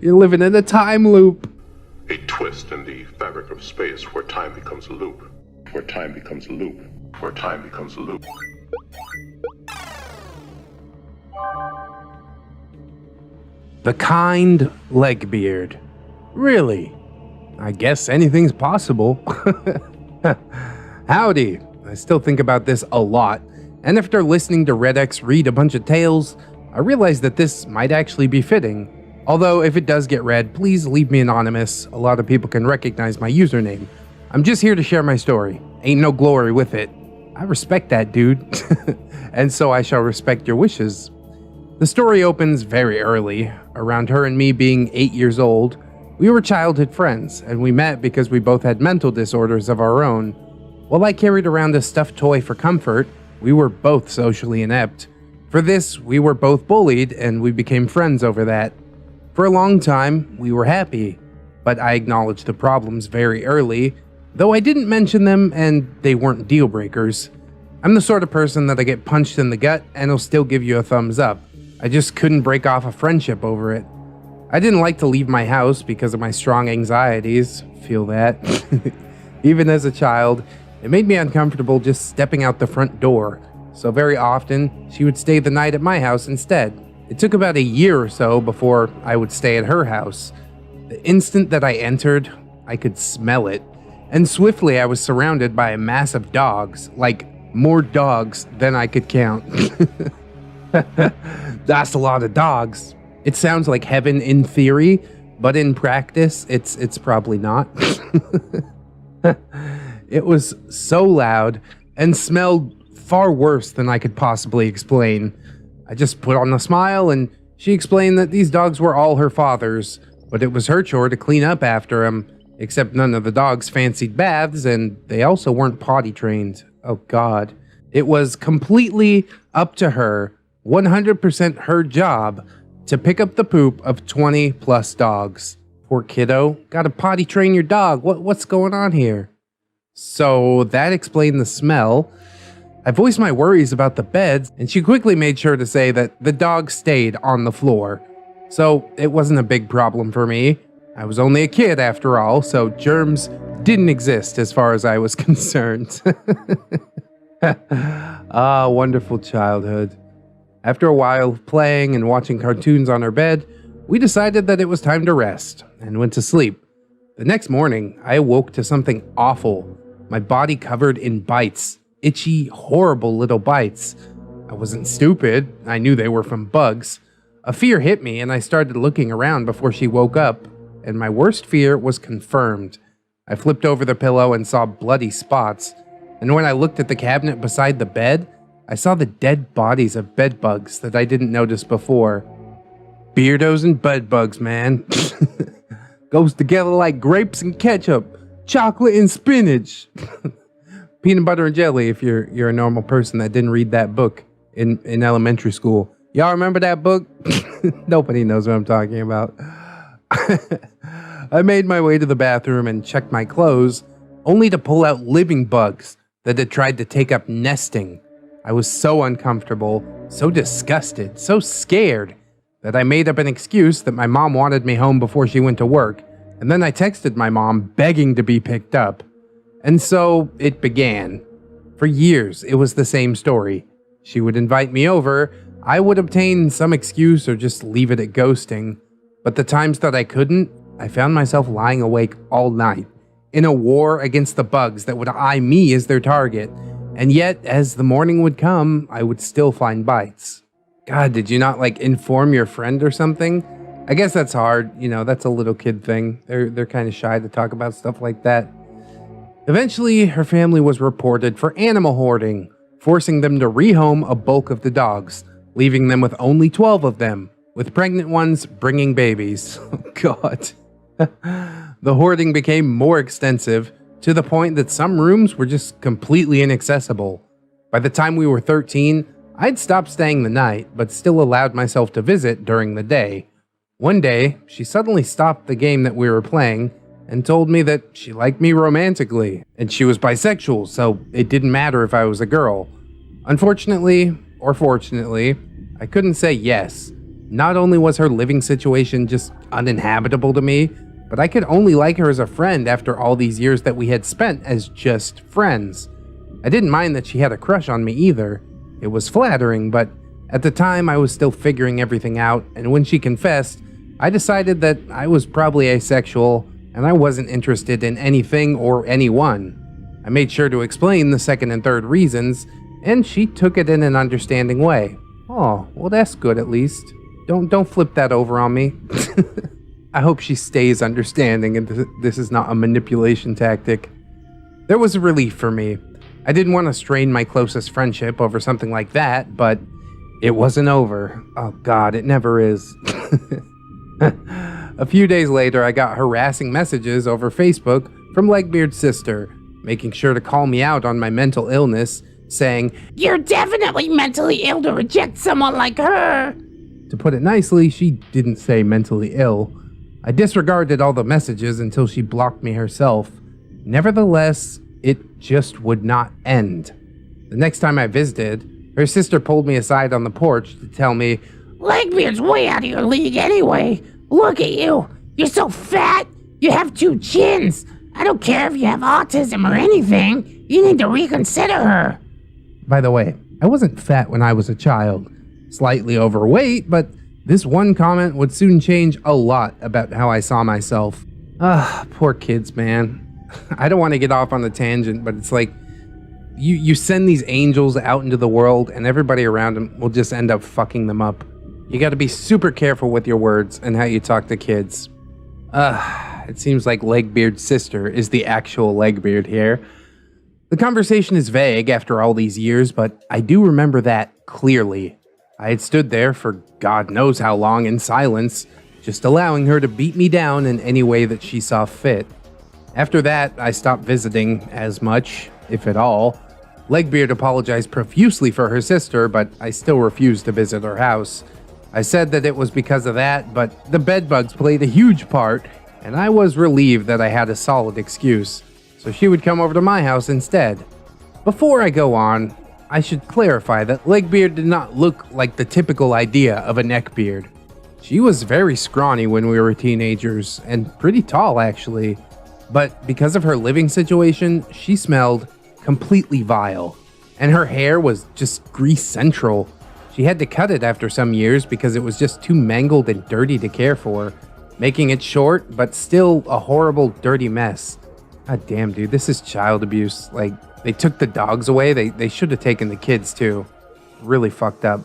You're living in a time loop. A twist in the fabric of space where time becomes a loop. Where time becomes a loop. Where time becomes a loop. The kind Legbeard. Really? I guess anything's possible. Howdy. I still think about this a lot, and after listening to ReddX read a bunch of tales, I realized that this might actually be fitting. Although, if it does get read, please leave me anonymous. A lot of people can recognize my username. I'm just here to share my story. Ain't no glory with it. I respect that, dude. And so I shall respect your wishes. The story opens very early, around her and me being 8 years old. We were childhood friends, and we met because we both had mental disorders of our own. While I carried around a stuffed toy for comfort, we were both socially inept. For this, we were both bullied, and we became friends over that. For a long time, we were happy, but I acknowledged the problems very early, though I didn't mention them and they weren't deal breakers. I'm the sort of person that I get punched in the gut and will still give you a thumbs up. I just couldn't break off a friendship over it. I didn't like to leave my house because of my strong anxieties. Feel that? Even as a child, it made me uncomfortable just stepping out the front door, so very often she would stay the night at my house instead. It took about a year or so before I would stay at her house. The instant that I entered, I could smell it, and swiftly I was surrounded by a mass of dogs, like more dogs than I could count. That's a lot of dogs. It sounds like heaven in theory, but in practice, it's probably not. It was so loud and smelled far worse than I could possibly explain. I just put on a smile and she explained that these dogs were all her father's, but it was her chore to clean up after them, except none of the dogs fancied baths and they also weren't potty trained. Oh God. It was completely up to her, 100% her job, to pick up the poop of 20 plus dogs. Poor kiddo, gotta potty train your dog. What's going on here? So that explained the smell. I voiced my worries about the beds, and she quickly made sure to say that the dog stayed on the floor. So it wasn't a big problem for me. I was only a kid after all, so germs didn't exist as far as I was concerned. Ah, wonderful childhood. After a while of playing and watching cartoons on our bed, we decided that it was time to rest and went to sleep. The next morning, I awoke to something awful. My body covered in bites. Itchy, horrible little bites. I wasn't stupid. I knew they were from bugs. A fear hit me and I started looking around before she woke up, and my worst fear was confirmed. I flipped over the pillow and saw bloody spots, and when I looked at the cabinet beside the bed, I saw the dead bodies of bedbugs that I didn't notice before. Beardos and bedbugs, man. Goes together like grapes and ketchup, chocolate and spinach. Peanut butter and jelly if you're a normal person that didn't read that book in elementary school. Y'all remember that book? Nobody knows what I'm talking about. I made my way to the bathroom and checked my clothes, only to pull out living bugs that had tried to take up nesting. I was so uncomfortable, so disgusted, so scared, that I made up an excuse that my mom wanted me home before she went to work, and then I texted my mom begging to be picked up. And so it began. For years, it was the same story. She would invite me over, I would obtain some excuse or just leave it at ghosting. But the times that I couldn't, I found myself lying awake all night, in a war against the bugs that would eye me as their target. And yet, as the morning would come, I would still find bites. God, did you not inform your friend or something? I guess that's hard, that's a little kid thing. They're kind of shy to talk about stuff like that. Eventually, her family was reported for animal hoarding, forcing them to rehome a bulk of the dogs, leaving them with only 12 of them, with pregnant ones bringing babies. Oh God. The hoarding became more extensive, to the point that some rooms were just completely inaccessible. By the time we were 13, I'd stopped staying the night, but still allowed myself to visit during the day. One day, she suddenly stopped the game that we were playing and told me that she liked me romantically, and she was bisexual, so it didn't matter if I was a girl. Unfortunately, or fortunately, I couldn't say yes. Not only was her living situation just uninhabitable to me, but I could only like her as a friend after all these years that we had spent as just friends. I didn't mind that she had a crush on me either. It was flattering, but at the time I was still figuring everything out, and when she confessed, I decided that I was probably asexual and I wasn't interested in anything or anyone. I made sure to explain the second and third reasons, and she took it in an understanding way. Oh, well that's good at least. Don't flip that over on me. I hope she stays understanding and this is not a manipulation tactic. There was a relief for me. I didn't want to strain my closest friendship over something like that, but it wasn't over. Oh God, it never is. A few days later, I got harassing messages over Facebook from Legbeard's sister, making sure to call me out on my mental illness, saying, "You're definitely mentally ill to reject someone like her." To put it nicely, she didn't say mentally ill. I disregarded all the messages until she blocked me herself. Nevertheless, it just would not end. The next time I visited, her sister pulled me aside on the porch to tell me, "Legbeard's way out of your league anyway. Look at you. You're so fat. You have 2 chins. I don't care if you have autism or anything. You need to reconsider her." By the way, I wasn't fat when I was a child. Slightly overweight, but this one comment would soon change a lot about how I saw myself. Poor kids, man. I don't want to get off on a tangent, but it's like, you send these angels out into the world and everybody around them will just end up fucking them up. You gotta be super careful with your words and how you talk to kids. It seems like Legbeard's sister is the actual Legbeard here. The conversation is vague after all these years, but I do remember that clearly. I had stood there for God knows how long in silence, just allowing her to beat me down in any way that she saw fit. After that, I stopped visiting as much, if at all. Legbeard apologized profusely for her sister, but I still refused to visit her house. I said that it was because of that, but the bedbugs played a huge part, and I was relieved that I had a solid excuse, so she would come over to my house instead. Before I go on, I should clarify that Legbeard did not look like the typical idea of a neckbeard. She was very scrawny when we were teenagers, and pretty tall actually, but because of her living situation, she smelled completely vile, and her hair was just grease central. She had to cut it after some years because it was just too mangled and dirty to care for, making it short, but still a horrible, dirty mess. God damn, dude, this is child abuse. Like, they took the dogs away, they should have taken the kids too. Really fucked up.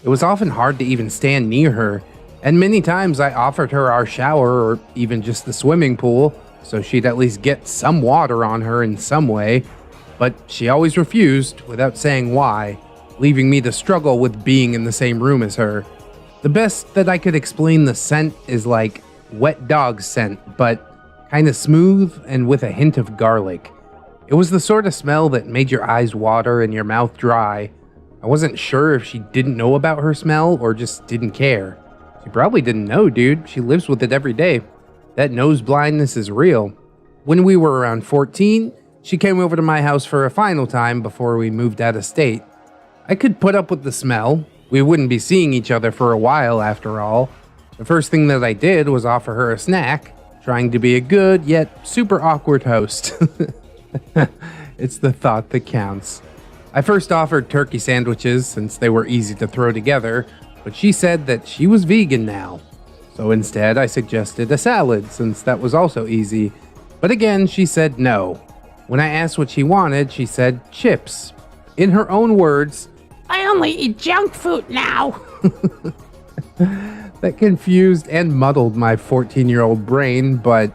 It was often hard to even stand near her, and many times I offered her our shower or even just the swimming pool, so she'd at least get some water on her in some way, but she always refused without saying why, leaving me to struggle with being in the same room as her. The best that I could explain the scent is like wet dog scent, but kind of smooth and with a hint of garlic. It was the sort of smell that made your eyes water and your mouth dry. I wasn't sure if she didn't know about her smell or just didn't care. She probably didn't know, dude. She lives with it every day. That nose blindness is real. When we were around 14, she came over to my house for a final time before we moved out of state. I could put up with the smell. We wouldn't be seeing each other for a while after all. The first thing that I did was offer her a snack, trying to be a good yet super awkward host. It's the thought that counts. I first offered turkey sandwiches since they were easy to throw together, but she said that she was vegan now. So instead I suggested a salad since that was also easy. But again, she said no. When I asked what she wanted, she said chips. In her own words, "I only eat junk food now." that confused and muddled my 14-year-old brain, but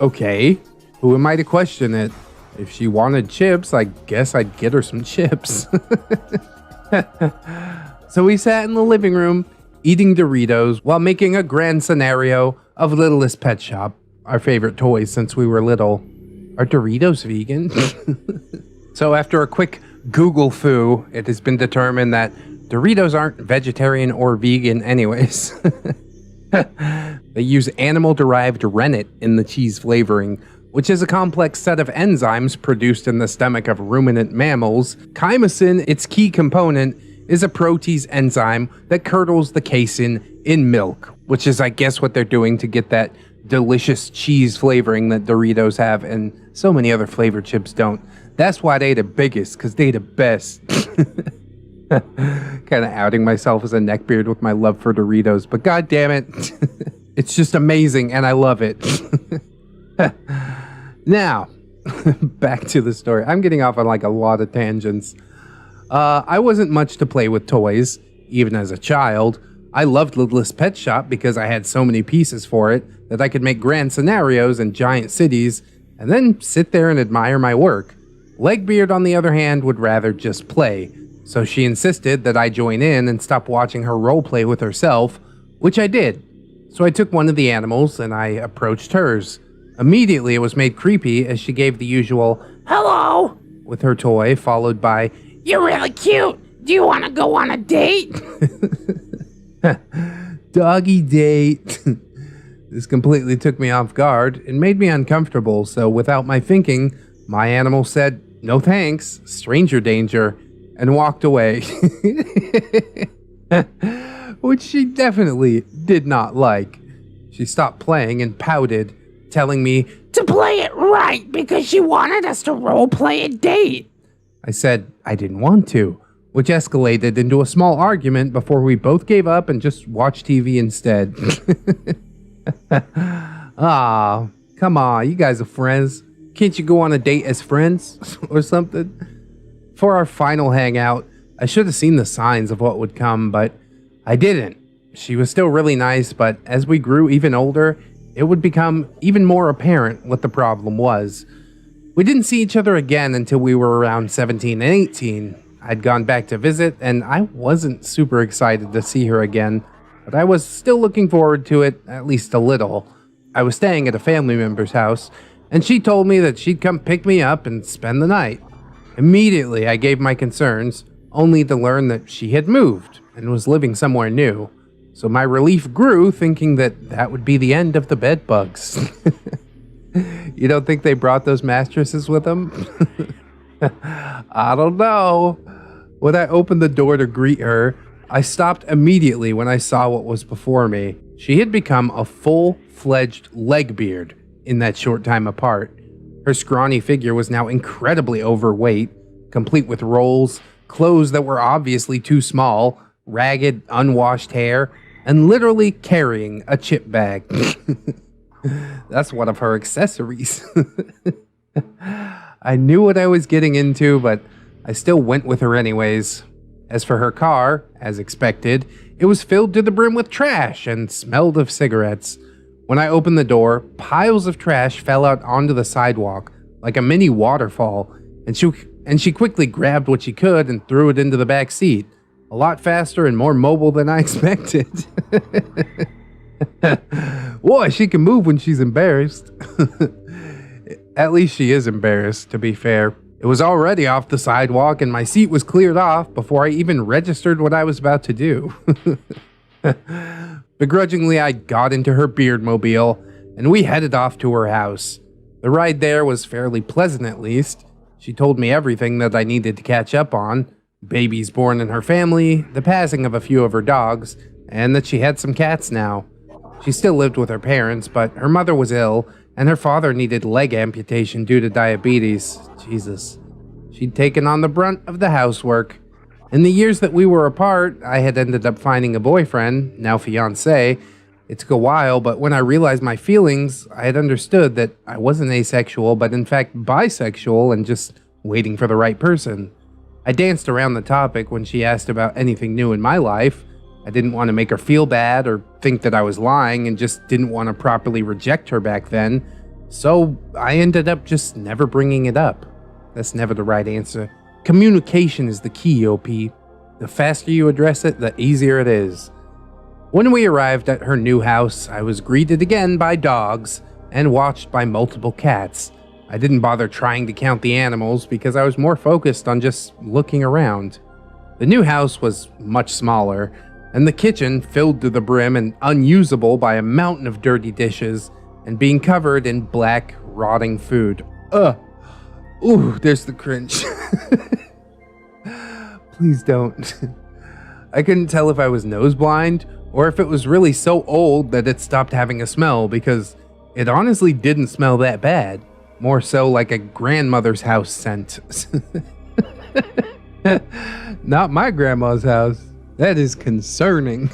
okay, who am I to question it? If she wanted chips, I guess I'd get her some chips. So we sat in the living room, eating Doritos, while making a grand scenario of Littlest Pet Shop, our favorite toys since we were little. Are Doritos vegan? So after a quick Google foo, it has been determined that Doritos aren't vegetarian or vegan anyways. They use animal-derived rennet in the cheese flavoring, which is a complex set of enzymes produced in the stomach of ruminant mammals. Chymosin, its key component, is a protease enzyme that curdles the casein in milk, which is, I guess, what they're doing to get that delicious cheese flavoring that Doritos have and so many other flavored chips don't. That's why they the biggest, because they the best. Kind of outing myself as a neckbeard with my love for Doritos, but god damn it, it's just amazing and I love it. Now, back to the story. I'm getting off on like a lot of tangents. I wasn't much to play with toys, even as a child. I loved Littlest Pet Shop because I had so many pieces for it that I could make grand scenarios in giant cities and then sit there and admire my work. Legbeard, on the other hand, would rather just play, so she insisted that I join in and stop watching her roleplay with herself, which I did. So I took one of the animals and I approached hers. Immediately it was made creepy as she gave the usual Hello. with her toy, followed by, You're really cute. Do you want to go on a date? doggy date. This completely took me off guard and made me uncomfortable, so without my thinking, my animal said, no thanks, stranger danger, and walked away. Which she definitely did not like. She stopped playing and pouted, telling me To play it right because she wanted us to roleplay a date. I said I didn't want to, which escalated into a small argument before we both gave up and just watched TV instead. Ah, come on, you guys are friends. Can't you go on a date as friends or something? For our final hangout, I should have seen the signs of what would come, but I didn't. She was still really nice, but as we grew even older, it would become even more apparent what the problem was. We didn't see each other again until we were around 17 and 18. I'd gone back to visit, and I wasn't super excited to see her again, but I was still looking forward to it, at least a little. I was staying at a family member's house, and she told me that she'd come pick me up and spend the night. Immediately, I gave my concerns, only to learn that she had moved and was living somewhere new. So my relief grew, thinking that that would be the end of the bedbugs. You don't think they brought those mattresses with them? I don't know. When I opened the door to greet her, I stopped immediately when I saw what was before me. She had become a full-fledged Legbeard in that short time apart. Her scrawny figure was now incredibly overweight, complete with rolls, clothes that were obviously too small, ragged, unwashed hair, and literally carrying a chip bag. That's one of her accessories. I knew what I was getting into, but I still went with her anyways. As for her car, as expected, it was filled to the brim with trash and smelled of cigarettes. When I opened the door, piles of trash fell out onto the sidewalk like a mini waterfall, and she quickly grabbed what she could and threw it into the back seat. A lot faster and more mobile than I expected. Boy, she can move when she's embarrassed. At least she is embarrassed, to be fair. It was already off the sidewalk and my seat was cleared off before I even registered what I was about to do. Begrudgingly, I got into her Beardmobile and we headed off to her house. The ride there was fairly pleasant, at least. She told me everything that I needed to catch up on. Babies born in her family, the passing of a few of her dogs, and that she had some cats now. She still lived with her parents, but her mother was ill, and her father needed leg amputation due to diabetes. Jesus. She'd taken on the brunt of the housework. In the years that we were apart, I had ended up finding a boyfriend, now fiancé. It took a while, but when I realized my feelings, I had understood that I wasn't asexual, but in fact bisexual and just waiting for the right person. I danced around the topic when she asked about anything new in my life. I didn't want to make her feel bad or think that I was lying and just didn't want to properly reject her back then. So I ended up just never bringing it up. That's never the right answer. Communication is the key, OP. The faster you address it, the easier it is. When we arrived at her new house, I was greeted again by dogs and watched by multiple cats. I didn't bother trying to count the animals because I was more focused on just looking around. The new house was much smaller, and the kitchen filled to the brim and unusable by a mountain of dirty dishes and being covered in black, rotting food. Ooh, there's the cringe. Please don't. I couldn't tell if I was nose blind or if it was really so old that it stopped having a smell, because it honestly didn't smell that bad. More so like a grandmother's house scent. Not my grandma's house. That is concerning.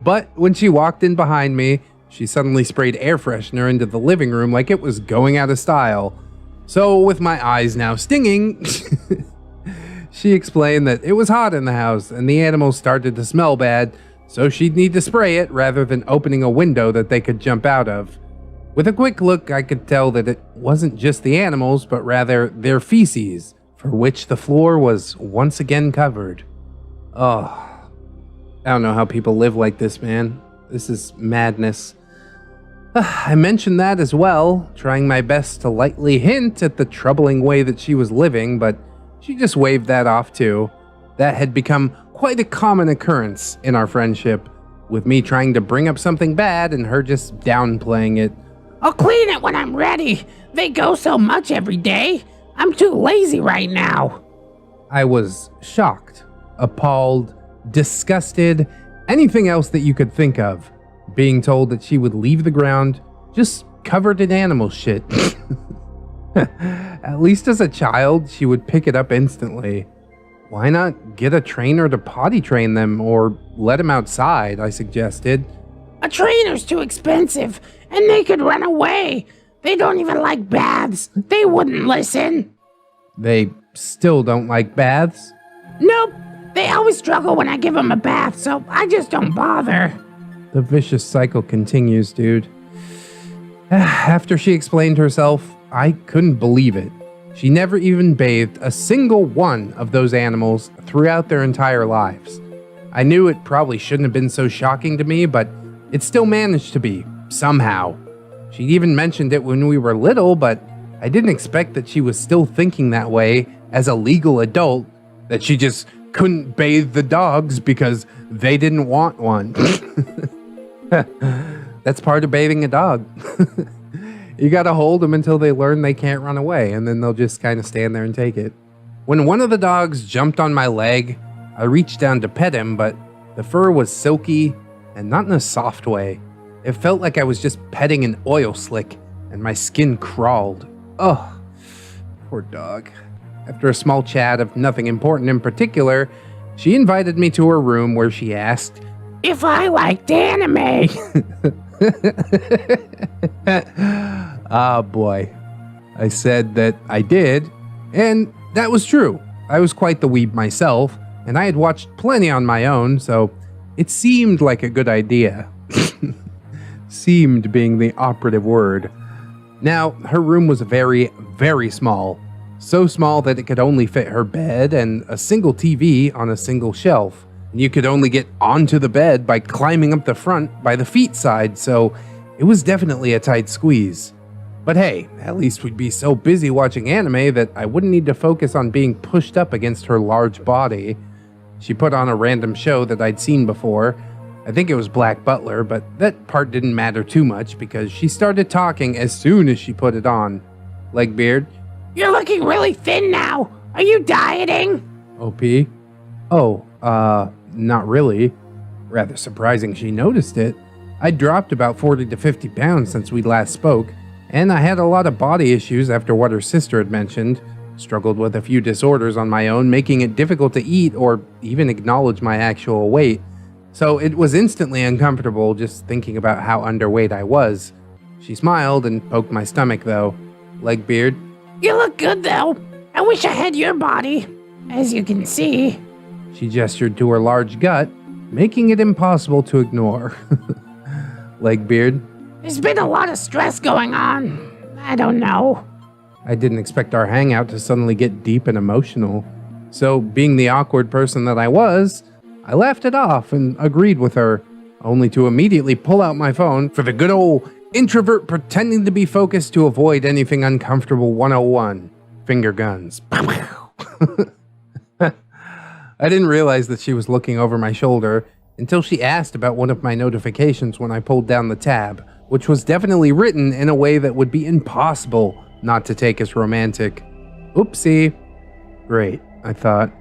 But when she walked in behind me, she suddenly sprayed air freshener into the living room like it was going out of style. So with my eyes now stinging, she explained that it was hot in the house and the animals started to smell bad, so she'd need to spray it rather than opening a window that they could jump out of. With a quick look, I could tell that it wasn't just the animals, but rather their feces, for which the floor was once again covered. Oh, I don't know how people live like this, man. This is madness. I mentioned that as well, trying my best to lightly hint at the troubling way that she was living, but she just waved that off too. That had become quite a common occurrence in our friendship, with me trying to bring up something bad and her just downplaying it. I'll clean it when I'm ready. They go so much every day. I'm too lazy right now. I was shocked, appalled, disgusted, anything else that you could think of, being told that she would leave the ground just covered in animal shit. At least as a child, she would pick it up instantly. Why not get a trainer to potty train them or let them outside, I suggested. A trainer's too expensive, and they could run away. They don't even like baths. They wouldn't listen. They still don't like baths? Nope. They always struggle when I give them a bath, so I just don't bother. The vicious cycle continues, dude. After she explained herself, I couldn't believe it. She never even bathed a single one of those animals throughout their entire lives. I knew it probably shouldn't have been so shocking to me, but it still managed to be, somehow. She even mentioned it when we were little, but I didn't expect that she was still thinking that way as a legal adult, that she just couldn't bathe the dogs because they didn't want one. That's part of bathing a dog. You gotta hold them until they learn they can't run away, and then they'll just kind of stand there and take it. When one of the dogs jumped on my leg, I reached down to pet him, but the fur was silky and not in a soft way. It felt like I was just petting an oil slick, and my skin crawled. Oh, poor dog. After a small chat of nothing important in particular, she invited me to her room where she asked if I liked anime. Ah, boy. I said that I did, and that was true. I was quite the weeb myself, and I had watched plenty on my own, so it seemed like a good idea. Seemed being the operative word. Now, her room was very, very small. So small that it could only fit her bed and a single TV on a single shelf. And you could only get onto the bed by climbing up the front by the feet side, so it was definitely a tight squeeze. But hey, at least we'd be so busy watching anime that I wouldn't need to focus on being pushed up against her large body. She put on a random show that I'd seen before. I think it was Black Butler, but that part didn't matter too much because she started talking as soon as she put it on. Legbeard, you're looking really thin now. Are you dieting? OP? Oh, not really. Rather surprising she noticed it. I dropped about 40 to 50 pounds since we last spoke, and I had a lot of body issues after what her sister had mentioned. Struggled with a few disorders on my own, making it difficult to eat or even acknowledge my actual weight. So it was instantly uncomfortable just thinking about how underweight I was. She smiled and poked my stomach though. Legbeard, you look good though. I wish I had your body. As you can see. She gestured to her large gut, making it impossible to ignore. Legbeard, there's been a lot of stress going on. I don't know. I didn't expect our hangout to suddenly get deep and emotional. So, being the awkward person that I was, I laughed it off and agreed with her, only to immediately pull out my phone for the good old introvert pretending to be focused to avoid anything uncomfortable 101. Finger guns. I didn't realize that she was looking over my shoulder until she asked about one of my notifications when I pulled down the tab, which was definitely written in a way that would be impossible not to take as romantic. Oopsie. Great, I thought.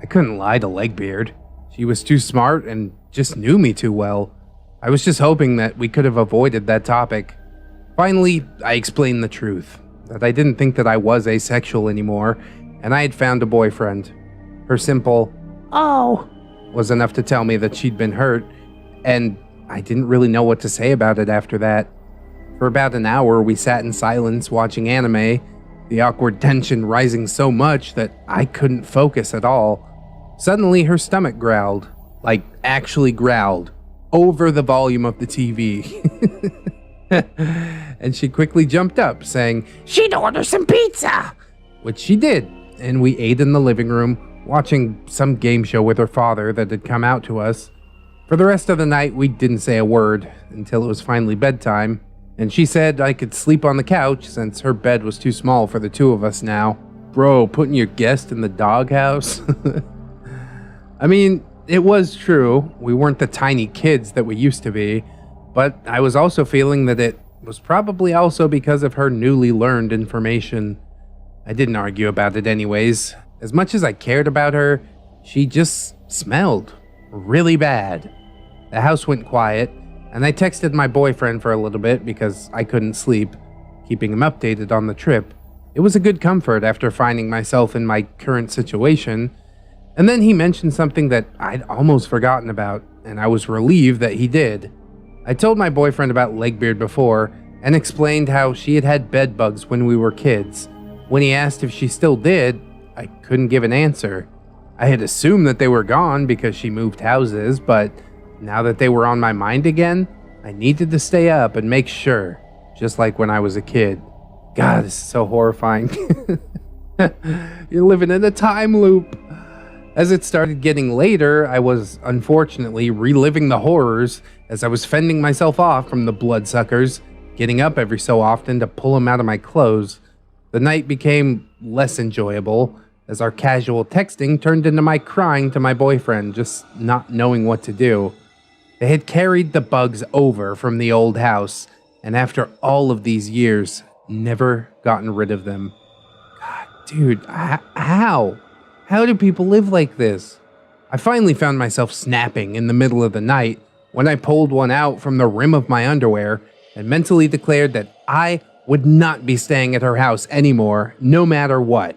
I couldn't lie to Legbeard. She was too smart and just knew me too well. I was just hoping that we could have avoided that topic. Finally, I explained the truth, that I didn't think that I was asexual anymore, and I had found a boyfriend. Her simple, "Oh," was enough to tell me that she'd been hurt, and I didn't really know what to say about it after that. For about an hour, we sat in silence watching anime, the awkward tension rising so much that I couldn't focus at all. Suddenly, her stomach growled, like actually growled, over the volume of the TV. And she quickly jumped up, saying she'd order some pizza. Which she did, and we ate in the living room, watching some game show with her father that had come out to us. For the rest of the night, we didn't say a word until it was finally bedtime, and she said I could sleep on the couch since her bed was too small for the two of us now. Bro, putting your guest in the doghouse? I mean, it was true. We weren't the tiny kids that we used to be, but I was also feeling that it was probably also because of her newly learned information. I didn't argue about it anyways. As much as I cared about her, she just smelled really bad. The house went quiet, and I texted my boyfriend for a little bit because I couldn't sleep, keeping him updated on the trip. It was a good comfort after finding myself in my current situation. And then he mentioned something that I'd almost forgotten about, and I was relieved that he did. I told my boyfriend about Legbeard before, and explained how she had had bedbugs when we were kids. When he asked if she still did, I couldn't give an answer. I had assumed that they were gone because she moved houses, but now that they were on my mind again, I needed to stay up and make sure, just like when I was a kid. God, this is so horrifying. You're living in a time loop. As it started getting later, I was unfortunately reliving the horrors as I was fending myself off from the bloodsuckers, getting up every so often to pull them out of my clothes. The night became less enjoyable as our casual texting turned into my crying to my boyfriend, just not knowing what to do. They had carried the bugs over from the old house, and after all of these years, never gotten rid of them. God, dude, how? How do people live like this? I finally found myself snapping in the middle of the night when I pulled one out from the rim of my underwear and mentally declared that I would not be staying at her house anymore, no matter what.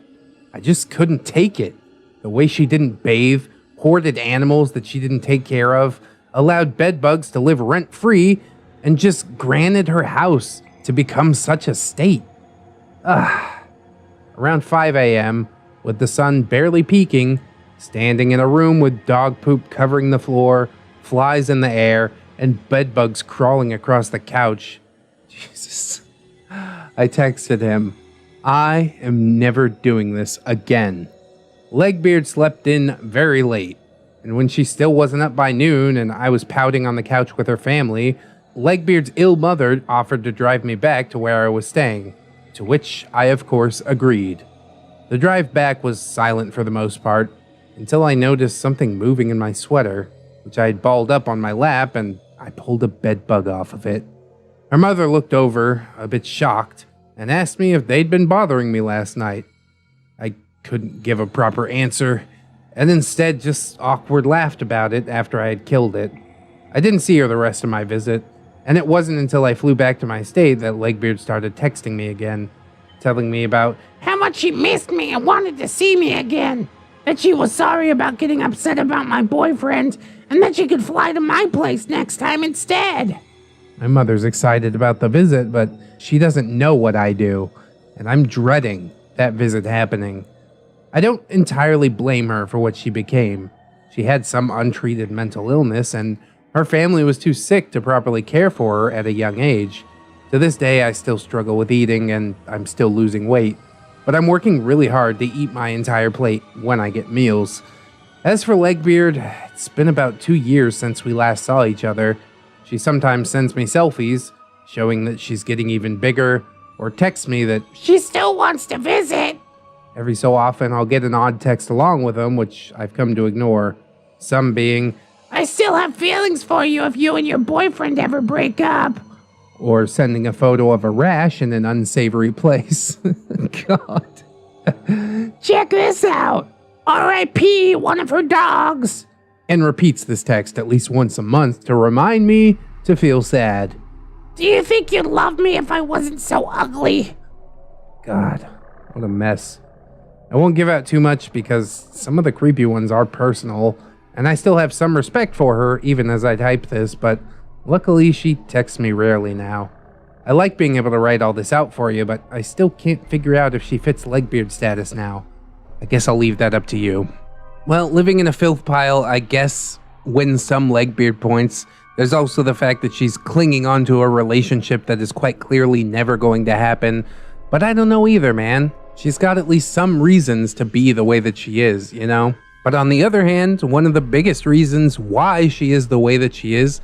I just couldn't take it. The way she didn't bathe, hoarded animals that she didn't take care of, allowed bedbugs to live rent-free, and just granted her house to become such a state. Around 5 a.m., with the sun barely peeking, standing in a room with dog poop covering the floor, flies in the air, and bedbugs crawling across the couch. Jesus. I texted him, I am never doing this again. Legbeard slept in very late, and when she still wasn't up by noon and I was pouting on the couch with her family, Legbeard's ill mother offered to drive me back to where I was staying, to which I of course agreed. The drive back was silent for the most part, until I noticed something moving in my sweater, which I had balled up on my lap, and I pulled a bedbug off of it. Her mother looked over, a bit shocked, and asked me if they'd been bothering me last night. I couldn't give a proper answer, and instead just awkward laughed about it after I had killed it. I didn't see her the rest of my visit, and it wasn't until I flew back to my state that Legbeard started texting me again, telling me about how much she missed me and wanted to see me again, that she was sorry about getting upset about my boyfriend, and that she could fly to my place next time instead. My mother's excited about the visit, but she doesn't know what I do, and I'm dreading that visit happening. I don't entirely blame her for what she became. She had some untreated mental illness, and her family was too sick to properly care for her at a young age. To this day, I still struggle with eating, and I'm still losing weight. But I'm working really hard to eat my entire plate when I get meals. As for Legbeard, it's been about 2 years since we last saw each other. She sometimes sends me selfies, showing that she's getting even bigger, or texts me that she still wants to visit. Every so often, I'll get an odd text along with them, which I've come to ignore. Some being, I still have feelings for you if you and your boyfriend ever break up. Or sending a photo of a rash in an unsavory place. God. Check this out. R.I.P. one of her dogs. And repeats this text at least once a month to remind me to feel sad. Do you think you'd love me if I wasn't so ugly? God, what a mess. I won't give out too much because some of the creepy ones are personal, and I still have some respect for her even as I type this, but luckily she texts me rarely now. I like being able to write all this out for you, but I still can't figure out if she fits Legbeard status now. I guess I'll leave that up to you. Well, living in a filth pile, I guess, wins some Legbeard points. There's also the fact that she's clinging onto a relationship that is quite clearly never going to happen. But I don't know either, man. She's got at least some reasons to be the way that she is, you know? But on the other hand, one of the biggest reasons why she is the way that she is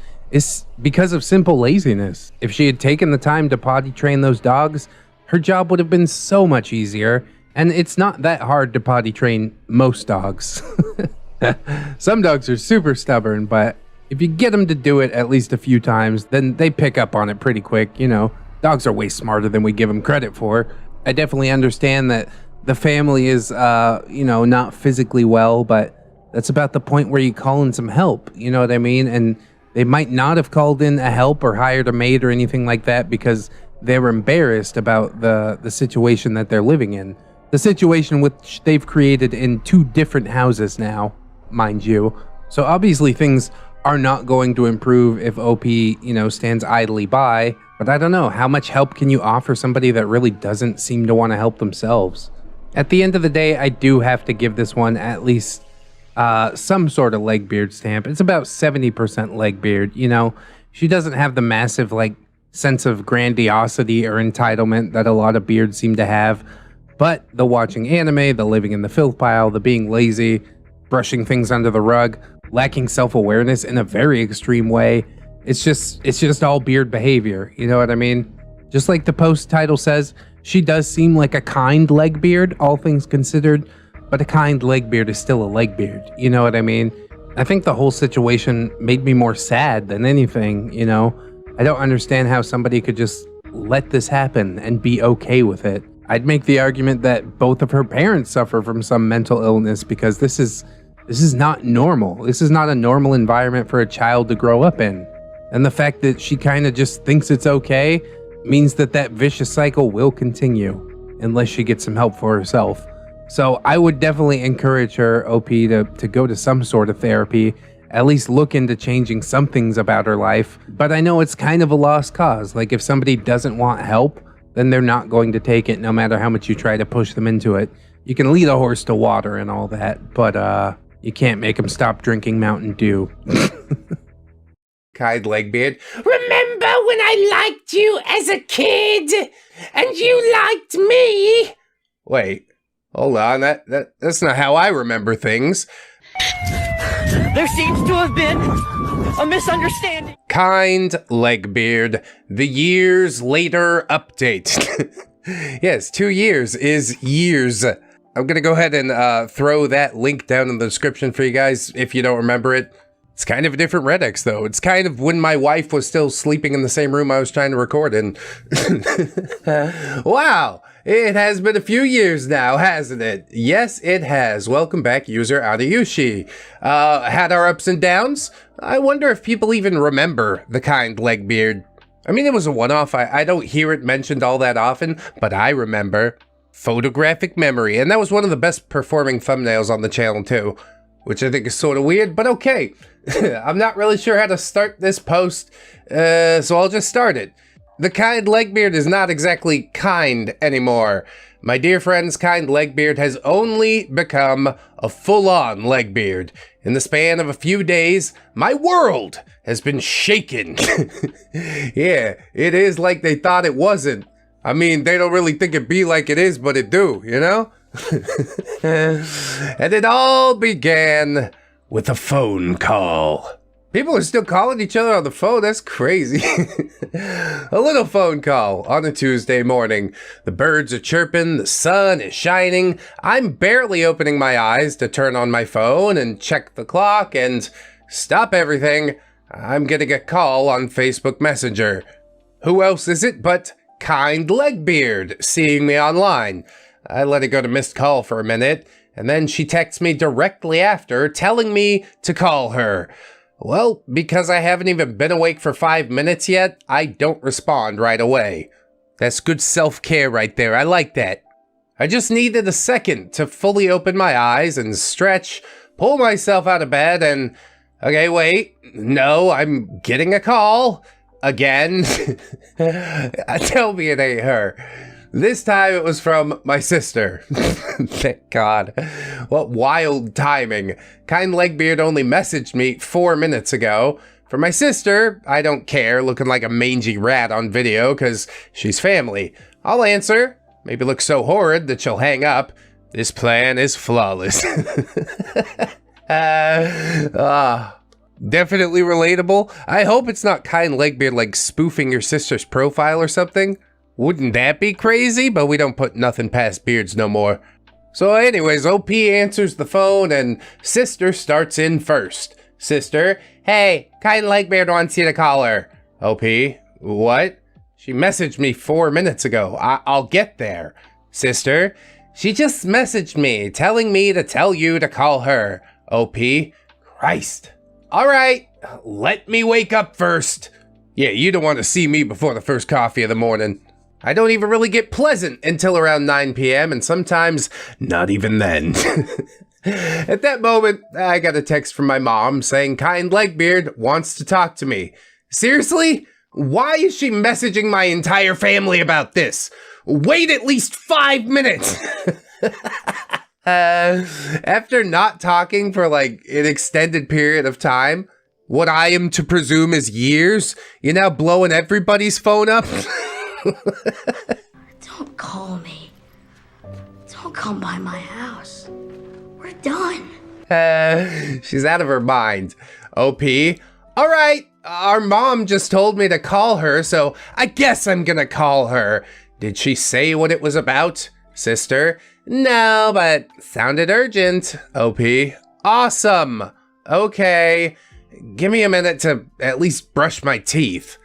because of simple laziness. If she had taken the time to potty train those dogs, her job would have been so much easier. And it's not that hard to potty train most dogs. Some dogs are super stubborn, but if you get them to do it at least a few times, then they pick up on it pretty quick. You know, dogs are way smarter than we give them credit for. I definitely understand that the family is, not physically well, but that's about the point where you call in some help. You know what I mean? And they might not have called in a help or hired a maid or anything like that because they were embarrassed about the situation that they're living in. The situation which they've created in 2 different houses now, mind you. So obviously things are not going to improve if OP, stands idly by. But I don't know, how much help can you offer somebody that really doesn't seem to want to help themselves? At the end of the day, I do have to give this one at least some sort of Legbeard stamp. It's about 70% Legbeard, you know? She doesn't have the massive, sense of grandiosity or entitlement that a lot of beards seem to have. But the watching anime, the living in the filth pile, the being lazy, brushing things under the rug, lacking self-awareness in a very extreme way, it's just all beard behavior, you know what I mean? Just like the post title says, she does seem like a kind Legbeard, all things considered, but a kind Legbeard is still a Legbeard, you know what I mean? I think the whole situation made me more sad than anything, you know? I don't understand how somebody could just let this happen and be okay with it. I'd make the argument that both of her parents suffer from some mental illness because this is not normal. This is not a normal environment for a child to grow up in. And the fact that she kind of just thinks it's okay means that vicious cycle will continue unless she gets some help for herself. So I would definitely encourage her, OP, to go to some sort of therapy, at least look into changing some things about her life. But I know it's kind of a lost cause. Like if somebody doesn't want help, then they're not going to take it no matter how much you try to push them into it. You can lead a horse to water and all that, but you can't make them stop drinking Mountain Dew. Kind Legbeard. Remember when I liked you as a kid? And you liked me? Wait, hold on. That's not how I remember things. There seems to have been a misunderstanding. Kind Legbeard, the years later update. Yes, 2 years is years. I'm gonna go ahead and throw that link down in the description for you guys if you don't remember it. It's kind of a different ReddX though. It's kind of when my wife was still sleeping in the same room I was trying to record in. Wow, it has been a few years now, hasn't it? Yes, it has. Welcome back, user Adayushi. Had our ups and downs. I wonder if people even remember the Kind Legbeard. I mean, it was a one-off. I don't hear it mentioned all that often, but I remember. Photographic memory, and that was one of the best performing thumbnails on the channel too, which I think is sort of weird, but okay. I'm not really sure how to start this post, so I'll just start it. The Kind Legbeard is not exactly kind anymore. My dear friends, Kind Legbeard has only become a full-on Legbeard. In the span of a few days, my world has been shaken. Yeah, it is like they thought it wasn't. I mean, they don't really think it be like it is, but it do, you know? And it all began with a phone call. People are still calling each other on the phone. That's crazy. A little phone call on a Tuesday morning. The birds are chirping. The sun is shining. I'm barely opening my eyes to turn on my phone and check the clock and stop everything. I'm getting a call on Facebook Messenger. Who else is it but Kind Legbeard seeing me online? I let it go to missed call for a minute, and then she texts me directly after telling me to call her. Well, because I haven't even been awake for 5 minutes yet, I don't respond right away. That's good self-care right there, I like that. I just needed a second to fully open my eyes and stretch, pull myself out of bed and... Okay, wait, no, I'm getting a call. Again. Tell me it ain't her. This time it was from my sister. Thank God. What wild timing. Kind Legbeard only messaged me 4 minutes ago. For my sister, I don't care, looking like a mangy rat on video, cause she's family. I'll answer. Maybe look so horrid that she'll hang up. This plan is flawless. Definitely relatable. I hope it's not Kind Legbeard like spoofing your sister's profile or something. Wouldn't that be crazy? But we don't put nothing past beards no more. So anyways, OP answers the phone and sister starts in first. Sister, hey, Kind Legbeard wants you to call her. OP, what? She messaged me 4 minutes ago. I'll get there. Sister, she just messaged me telling me to tell you to call her. OP, Christ. All right, let me wake up first. Yeah, you don't want to see me before the first coffee of the morning. I don't even really get pleasant until around 9 p.m. and sometimes not even then. At that moment, I got a text from my mom saying Kind Legbeard wants to talk to me. Seriously? Why is she messaging my entire family about this? Wait at least 5 minutes. After not talking for like an extended period of time, what I am to presume is years, you're now blowing everybody's phone up? Don't call me. Don't come by my house. We're done. She's out of her mind. OP, all right, our mom just told me to call her, so I guess I'm gonna call her. Did she say what it was about? Sister, no, but sounded urgent. OP, awesome. Okay, give me a minute to at least brush my teeth.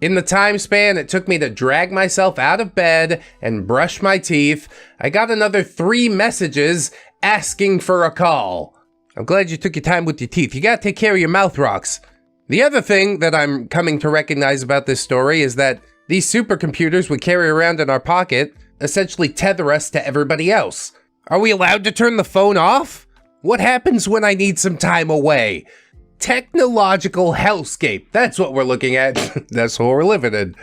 In the time span it took me to drag myself out of bed and brush my teeth, I got another 3 messages asking for a call. I'm glad you took your time with your teeth. You gotta take care of your mouth rocks. The other thing that I'm coming to recognize about this story is that these supercomputers we carry around in our pocket essentially tether us to everybody else. Are we allowed to turn the phone off? What happens when I need some time away? Technological hellscape. That's what we're looking at. That's what we're living in.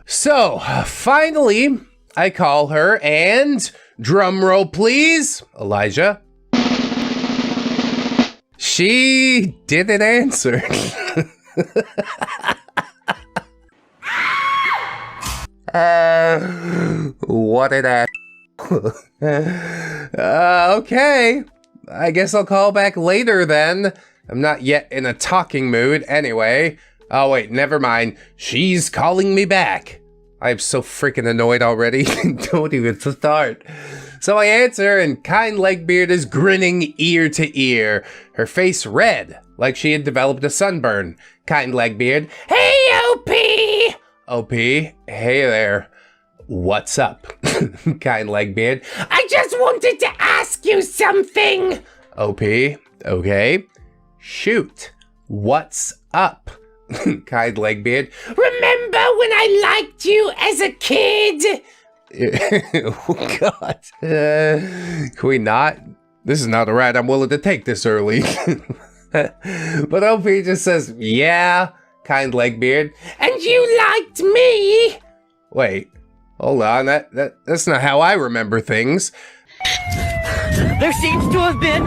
So, finally, I call her and... Drum roll, please. Elijah. She didn't answer. What an ass. Okay. I guess I'll call back later then. I'm not yet in a talking mood anyway. Oh wait, never mind. She's calling me back. I'm so freaking annoyed already. Don't even start. So I answer and Kind Legbeard is grinning ear to ear, her face red, like she had developed a sunburn. Kind Legbeard, hey OP! OP, hey there. What's up? Kind Legbeard, I just wanted to ask you something. OP, okay. Shoot, what's up? Kind Legbeard, remember when I liked you as a kid? Oh God. Can we not? This is not a ride I'm willing to take this early. But OP just says, yeah, Kind Legbeard. And you liked me? Wait, hold on, that's not how I remember things. There seems to have been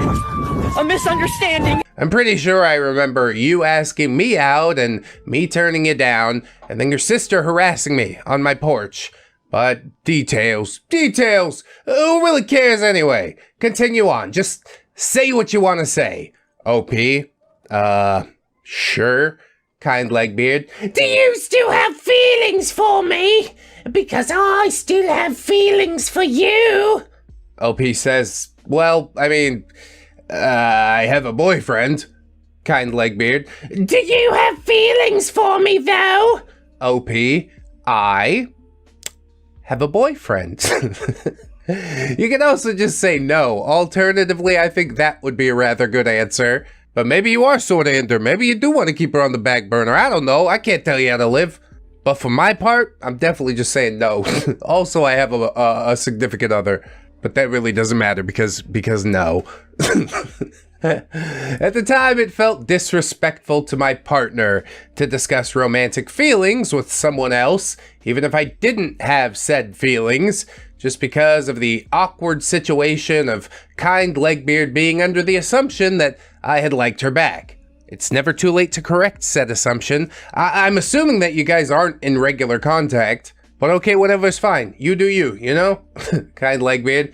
a misunderstanding. I'm pretty sure I remember you asking me out and me turning you down, and then your sister harassing me on my porch. But details. Who really cares anyway? Continue on. Just say what you want to say. OP? Sure. Kind Legbeard. Do you still have feelings for me? Because I still have feelings for you. OP says, well, I mean, I have a boyfriend. Kind Legbeard. Do you have feelings for me though? OP, I have a boyfriend. You can also just say no. Alternatively, I think that would be a rather good answer. But maybe you are sort of into her. Maybe you do want to keep her on the back burner. I don't know. I can't tell you how to live. But for my part, I'm definitely just saying no. Also, I have a significant other. But that really doesn't matter because no. At the time, it felt disrespectful to my partner to discuss romantic feelings with someone else, even if I didn't have said feelings, just because of the awkward situation of kind Legbeard being under the assumption that I had liked her back. It's never too late to correct said assumption. I'm assuming that you guys aren't in regular contact, but okay, whatever's fine. You do you, you know? Kind Legbeard.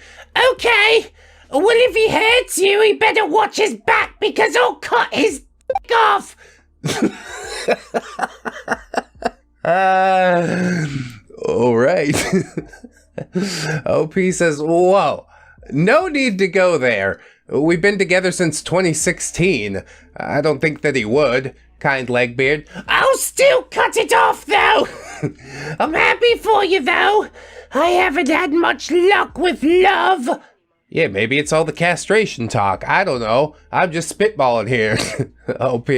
Okay. Well, if he hurts you, he better watch his back because I'll cut his dick off. All right. OP says, whoa, no need to go there. We've been together since 2016. I don't think that he would. Kind Legbeard. I'll still cut it off, though. I'm happy for you, though. I haven't had much luck with love. Yeah, maybe it's all the castration talk. I don't know. I'm just spitballing here. OP.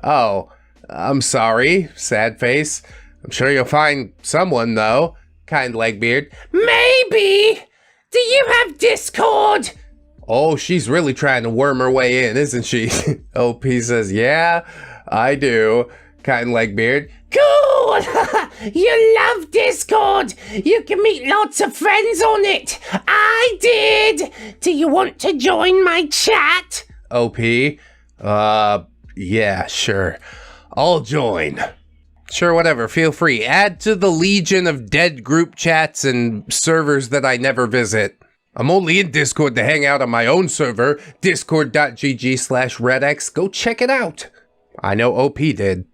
Oh, I'm sorry. Sad face. I'm sure you'll find someone, though. Kind Legbeard. Maybe. Do you have Discord? Oh, she's really trying to worm her way in, isn't she? OP says, yeah, I do. Kind Legbeard. Cool! You love Discord! You can meet lots of friends on it! I did! Do you want to join my chat? OP? Yeah, sure. I'll join. Sure, whatever, feel free. Add to the legion of dead group chats and servers that I never visit. I'm only in Discord to hang out on my own server, discord.gg/ReddX. Go check it out. I know OP did.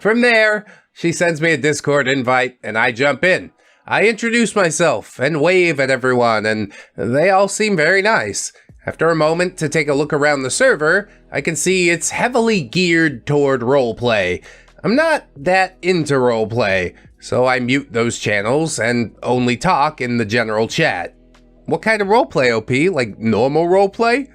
From there, she sends me a Discord invite and I jump in. I introduce myself and wave at everyone and they all seem very nice. After a moment to take a look around the server, I can see it's heavily geared toward roleplay. I'm not that into roleplay, so I mute those channels and only talk in the general chat. What kind of roleplay, OP? Like normal roleplay?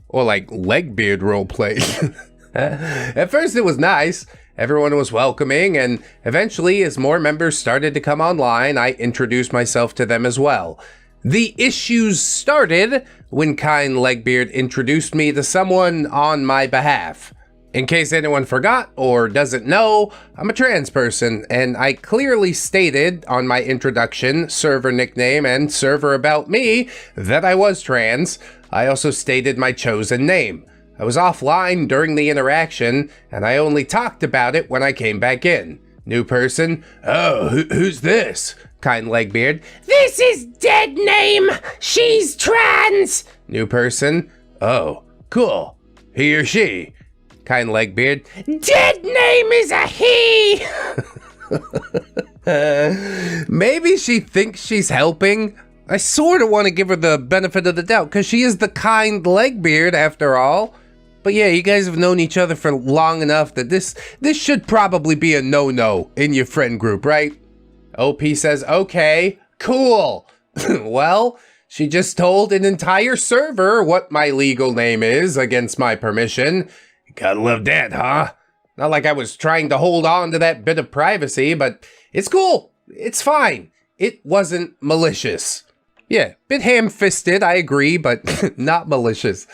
Or like Legbeard roleplay? At first it was nice. Everyone was welcoming, and eventually as more members started to come online, I introduced myself to them as well. The issues started when kind Legbeard introduced me to someone on my behalf. In case anyone forgot or doesn't know, I'm a trans person, and I clearly stated on my introduction, server nickname, and server about me that I was trans. I also stated my chosen name. I was offline during the interaction, and I only talked about it when I came back in. New person, oh, who's this? Kind Legbeard, this is dead name. She's trans. New person, oh, cool. He or she? Kind Legbeard, dead name is a he. Maybe she thinks she's helping. I sort of want to give her the benefit of the doubt because she is the kind Legbeard after all. But yeah, you guys have known each other for long enough that this should probably be a no-no in your friend group, right? OP says, okay, cool. Well, she just told an entire server what my legal name is against my permission. Gotta love that, huh? Not like I was trying to hold on to that bit of privacy, but it's cool. It's fine. It wasn't malicious. Yeah, bit ham-fisted, I agree, but not malicious.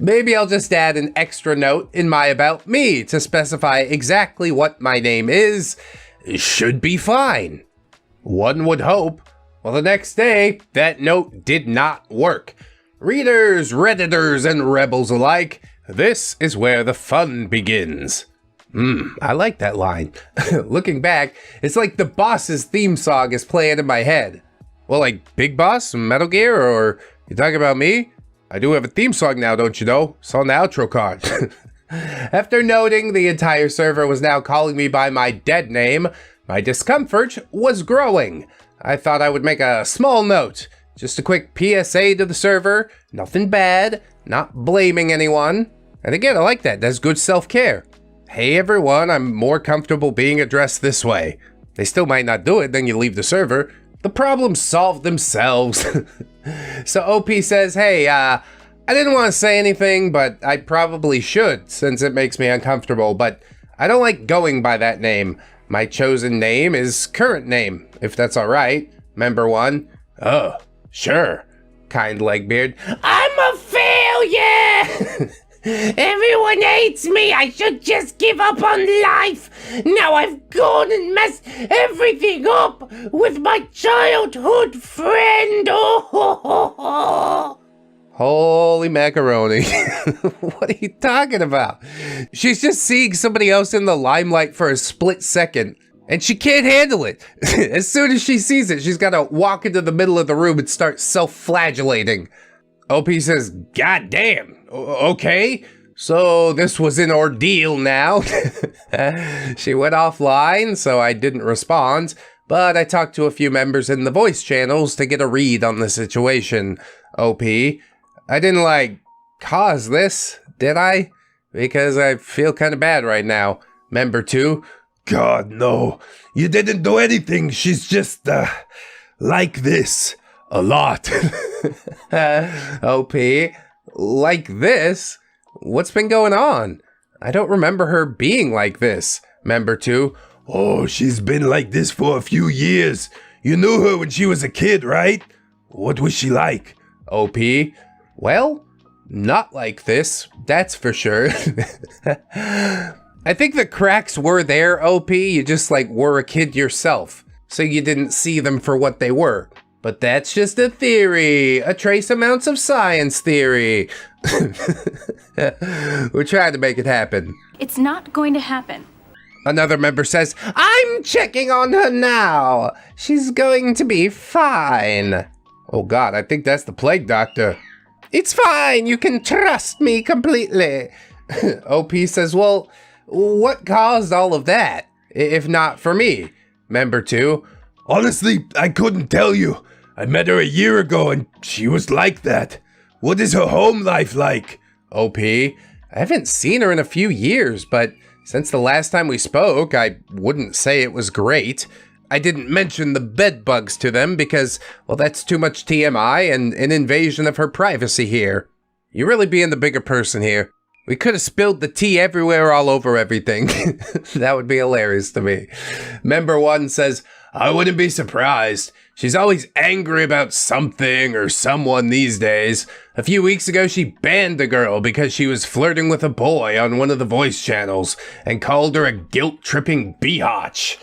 Maybe I'll just add an extra note in my about me to specify exactly what my name is. It should be fine. One would hope. Well, the next day, that note did not work. Readers, Redditors, and rebels alike, this is where the fun begins. I like that line. Looking back, it's like the boss's theme song is playing in my head. Well, like Big Boss, Metal Gear, or you talking about me? I do have a theme song now, don't you know? It's on the outro card. After noting the entire server was now calling me by my dead name, my discomfort was growing. I thought I would make a small note. Just a quick PSA to the server. Nothing bad. Not blaming anyone. And again, I like that. That's good self-care. Hey everyone, I'm more comfortable being addressed this way. They still might not do it, then you leave the server. The problems solve themselves. So OP says, hey, I didn't want to say anything, but I probably should since it makes me uncomfortable, but I don't like going by that name. My chosen name is current name, if that's all right. Member 1, oh, sure. Kind Legbeard, I'm a failure! Everyone hates me. I should just give up on life. Now I've gone and messed everything up with my childhood friend. Oh. Holy macaroni. What are you talking about? She's just seeing somebody else in the limelight for a split second, and she can't handle it. As soon as she sees it, she's got to walk into the middle of the room and start self-flagellating. OP says, God damn, okay, so this was an ordeal now. She went offline, so I didn't respond, but I talked to a few members in the voice channels to get a read on the situation. OP, I didn't, cause this, did I? Because I feel kind of bad right now. Member 2, God, no, you didn't do anything, she's just, like this. A lot. OP, like this? What's been going on? I don't remember her being like this. Member 2, oh, she's been like this for a few years. You knew her when she was a kid, right? What was she like? OP, well, not like this, that's for sure. I think the cracks were there, OP. You just, were a kid yourself, so you didn't see them for what they were. But that's just a theory, a trace amounts of science theory. We're trying to make it happen. It's not going to happen. Another member says, I'm checking on her now. She's going to be fine. Oh God, I think that's the plague doctor. It's fine, you can trust me completely. OP says, well, what caused all of that, if not for me? Member 2, honestly, I couldn't tell you. I met her a year ago and she was like that. What is her home life like? OP, I haven't seen her in a few years, but since the last time we spoke, I wouldn't say it was great. I didn't mention the bedbugs to them because, well, that's too much TMI and an invasion of her privacy here. You're really being the bigger person here. We could have spilled the tea everywhere all over everything. That would be hilarious to me. Member 1 says, I wouldn't be surprised. She's always angry about something or someone these days. A few weeks ago, she banned a girl because she was flirting with a boy on one of the voice channels and called her a guilt-tripping biatch.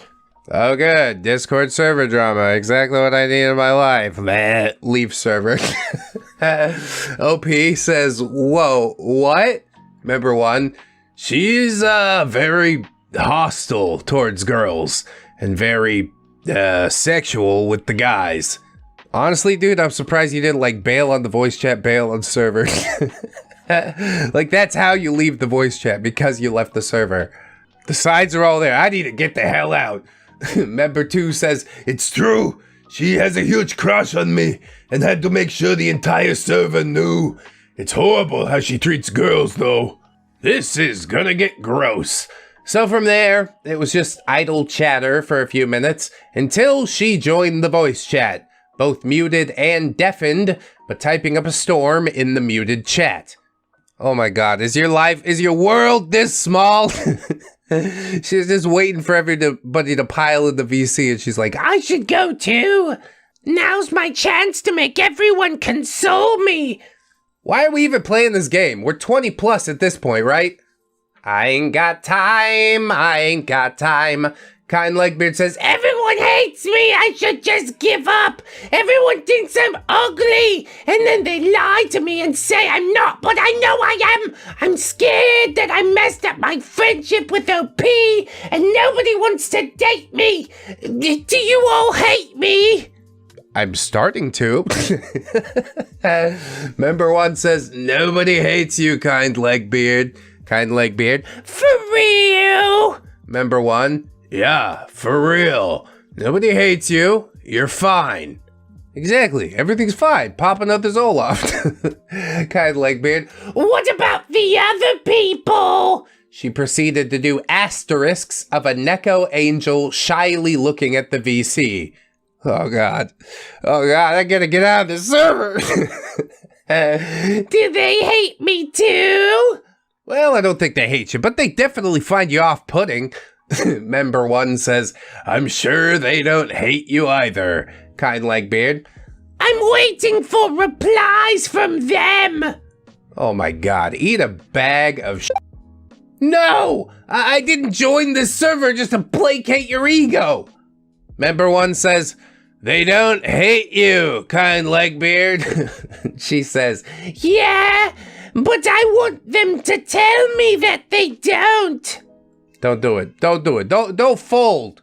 Oh good, Discord server drama, exactly what I need in my life. Meh, leave server. OP says, whoa, what? Member 1, she's very hostile towards girls and very sexual with the guys. Honestly, dude, I'm surprised you didn't bail on the voice chat, bail on server. That's how you leave the voice chat, because you left the server. The sides are all there. I need to get the hell out. Member 2 says, it's true. She has a huge crush on me and had to make sure the entire server knew. It's horrible how she treats girls, though. This is gonna get gross. So from there, it was just idle chatter for a few minutes until she joined the voice chat, both muted and deafened, but typing up a storm in the muted chat. Oh my God, is your world this small? She's just waiting for everybody to pile in the VC, and she's like, I should go too. Now's my chance to make everyone console me. Why are we even playing this game? We're 20 plus at this point, right? I ain't got time, I ain't got time. Kind Legbeard says, everyone hates me, I should just give up. Everyone thinks I'm ugly, and then they lie to me and say I'm not, but I know I am. I'm scared that I messed up my friendship with OP, and nobody wants to date me. Do you all hate me? I'm starting to. Member 1 says, nobody hates you, Kind Legbeard. Kind Legbeard, for real? Member 1, yeah, for real. Nobody hates you. You're fine. Exactly. Everything's fine. Pop another Zoloft. Kind Legbeard, what about the other people? She proceeded to do asterisks of a Neko angel shyly looking at the VC. Oh God, I gotta get out of this server. Do they hate me too? Well, I don't think they hate you, but they definitely find you off-putting. Member 1 says, I'm sure they don't hate you either, kind Legbeard. I'm waiting for replies from them. Oh my God, eat a bag of sh**. No! I didn't join this server just to placate your ego. Member 1 says, they don't hate you, kind Legbeard. She says, Yeah, but I want them to tell me that they don't. Don't do it. Don't fold.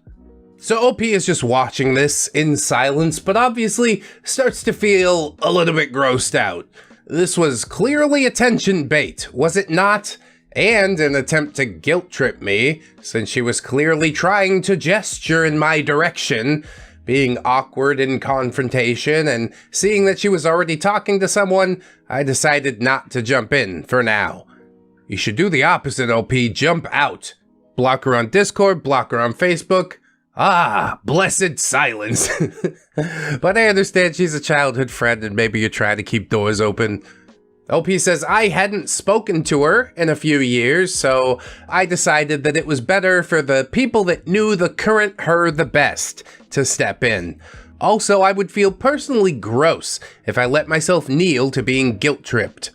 So OP is just watching this in silence, but obviously starts to feel a little bit grossed out. This was clearly attention bait, was it not? And an attempt to guilt trip me, since she was clearly trying to gesture in my direction, being awkward in confrontation, and seeing that she was already talking to someone, I decided not to jump in for now. You should do the opposite, OP, jump out. Block her on Discord, block her on Facebook. Ah, blessed silence. But I understand she's a childhood friend and maybe you're trying to keep doors open. OP says I hadn't spoken to her in a few years, so I decided that it was better for the people that knew the current her the best to step in. Also, I would feel personally gross if I let myself kneel to being guilt-tripped.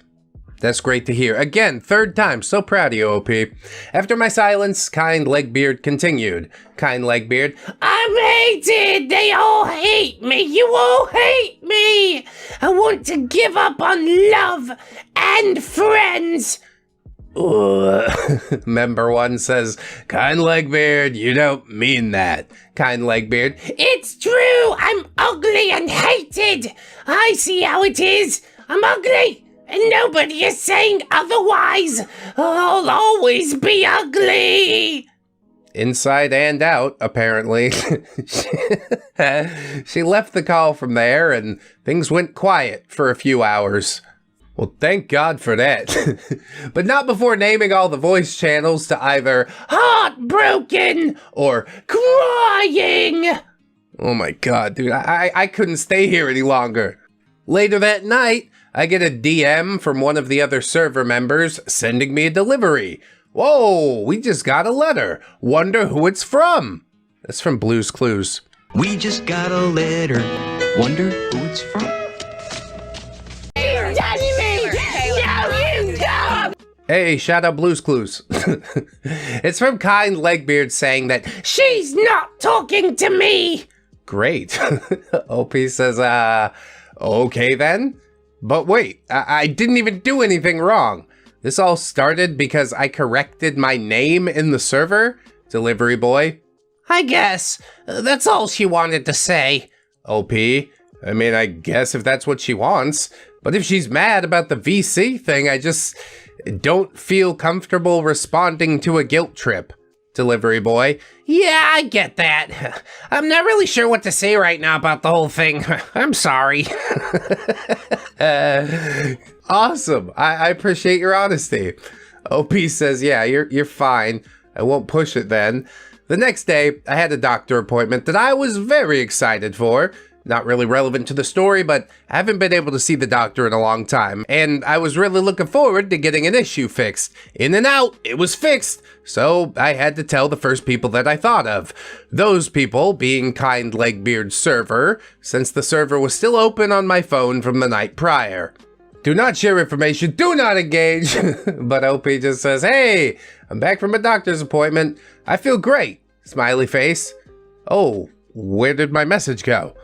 That's great to hear. Again, third time. So proud of you, OP. After my silence, kind Legbeard continued. Kind Legbeard, I'm hated. They all hate me. You all hate me. I want to give up on love and friends. Member 1 says, kind Legbeard, you don't mean that. Kind Legbeard, It's true. I'm ugly and hated. I see how it is. I'm ugly. And nobody is saying otherwise. I'll always be ugly. inside and out, apparently. She left the call from there, and things went quiet for a few hours. Well, thank God for that. But not before naming all the voice channels to either Heartbroken or crying. oh my God, dude, I couldn't stay here any longer. Later that night, I get a DM from one of the other server members sending me a delivery. Whoa, we just got a letter. Wonder who it's from. That's from Blue's Clues. We just got a letter. Wonder who it's from. Hey, shout out Blue's Clues. It's from kind Legbeard saying that She's not talking to me. great. OP says, okay then. But wait, I didn't even do anything wrong. This all started because I corrected my name in the server, delivery boy. I guess. That's all she wanted to say. OP, I mean, I guess if that's what she wants. But if she's mad about the VC thing, I just don't feel comfortable responding to a guilt trip. Delivery boy. Yeah, I get that. I'm not really sure what to say right now about the whole thing. I'm sorry. Awesome. I appreciate your honesty. OP says, yeah, you're fine. I won't push it then. The next day, I had a doctor appointment that I was very excited for. Not really relevant to the story, but I haven't been able to see the doctor in a long time, and I was really looking forward to getting an issue fixed. In and out, it was fixed, so I had to tell the first people that I thought of. Those people being kind Legbeard's server, since the server was still open on my phone from the night prior. Do not share information, do not engage. But OP just says, hey, I'm back from a doctor's appointment. I feel great. Smiley face. Oh, where did my message go?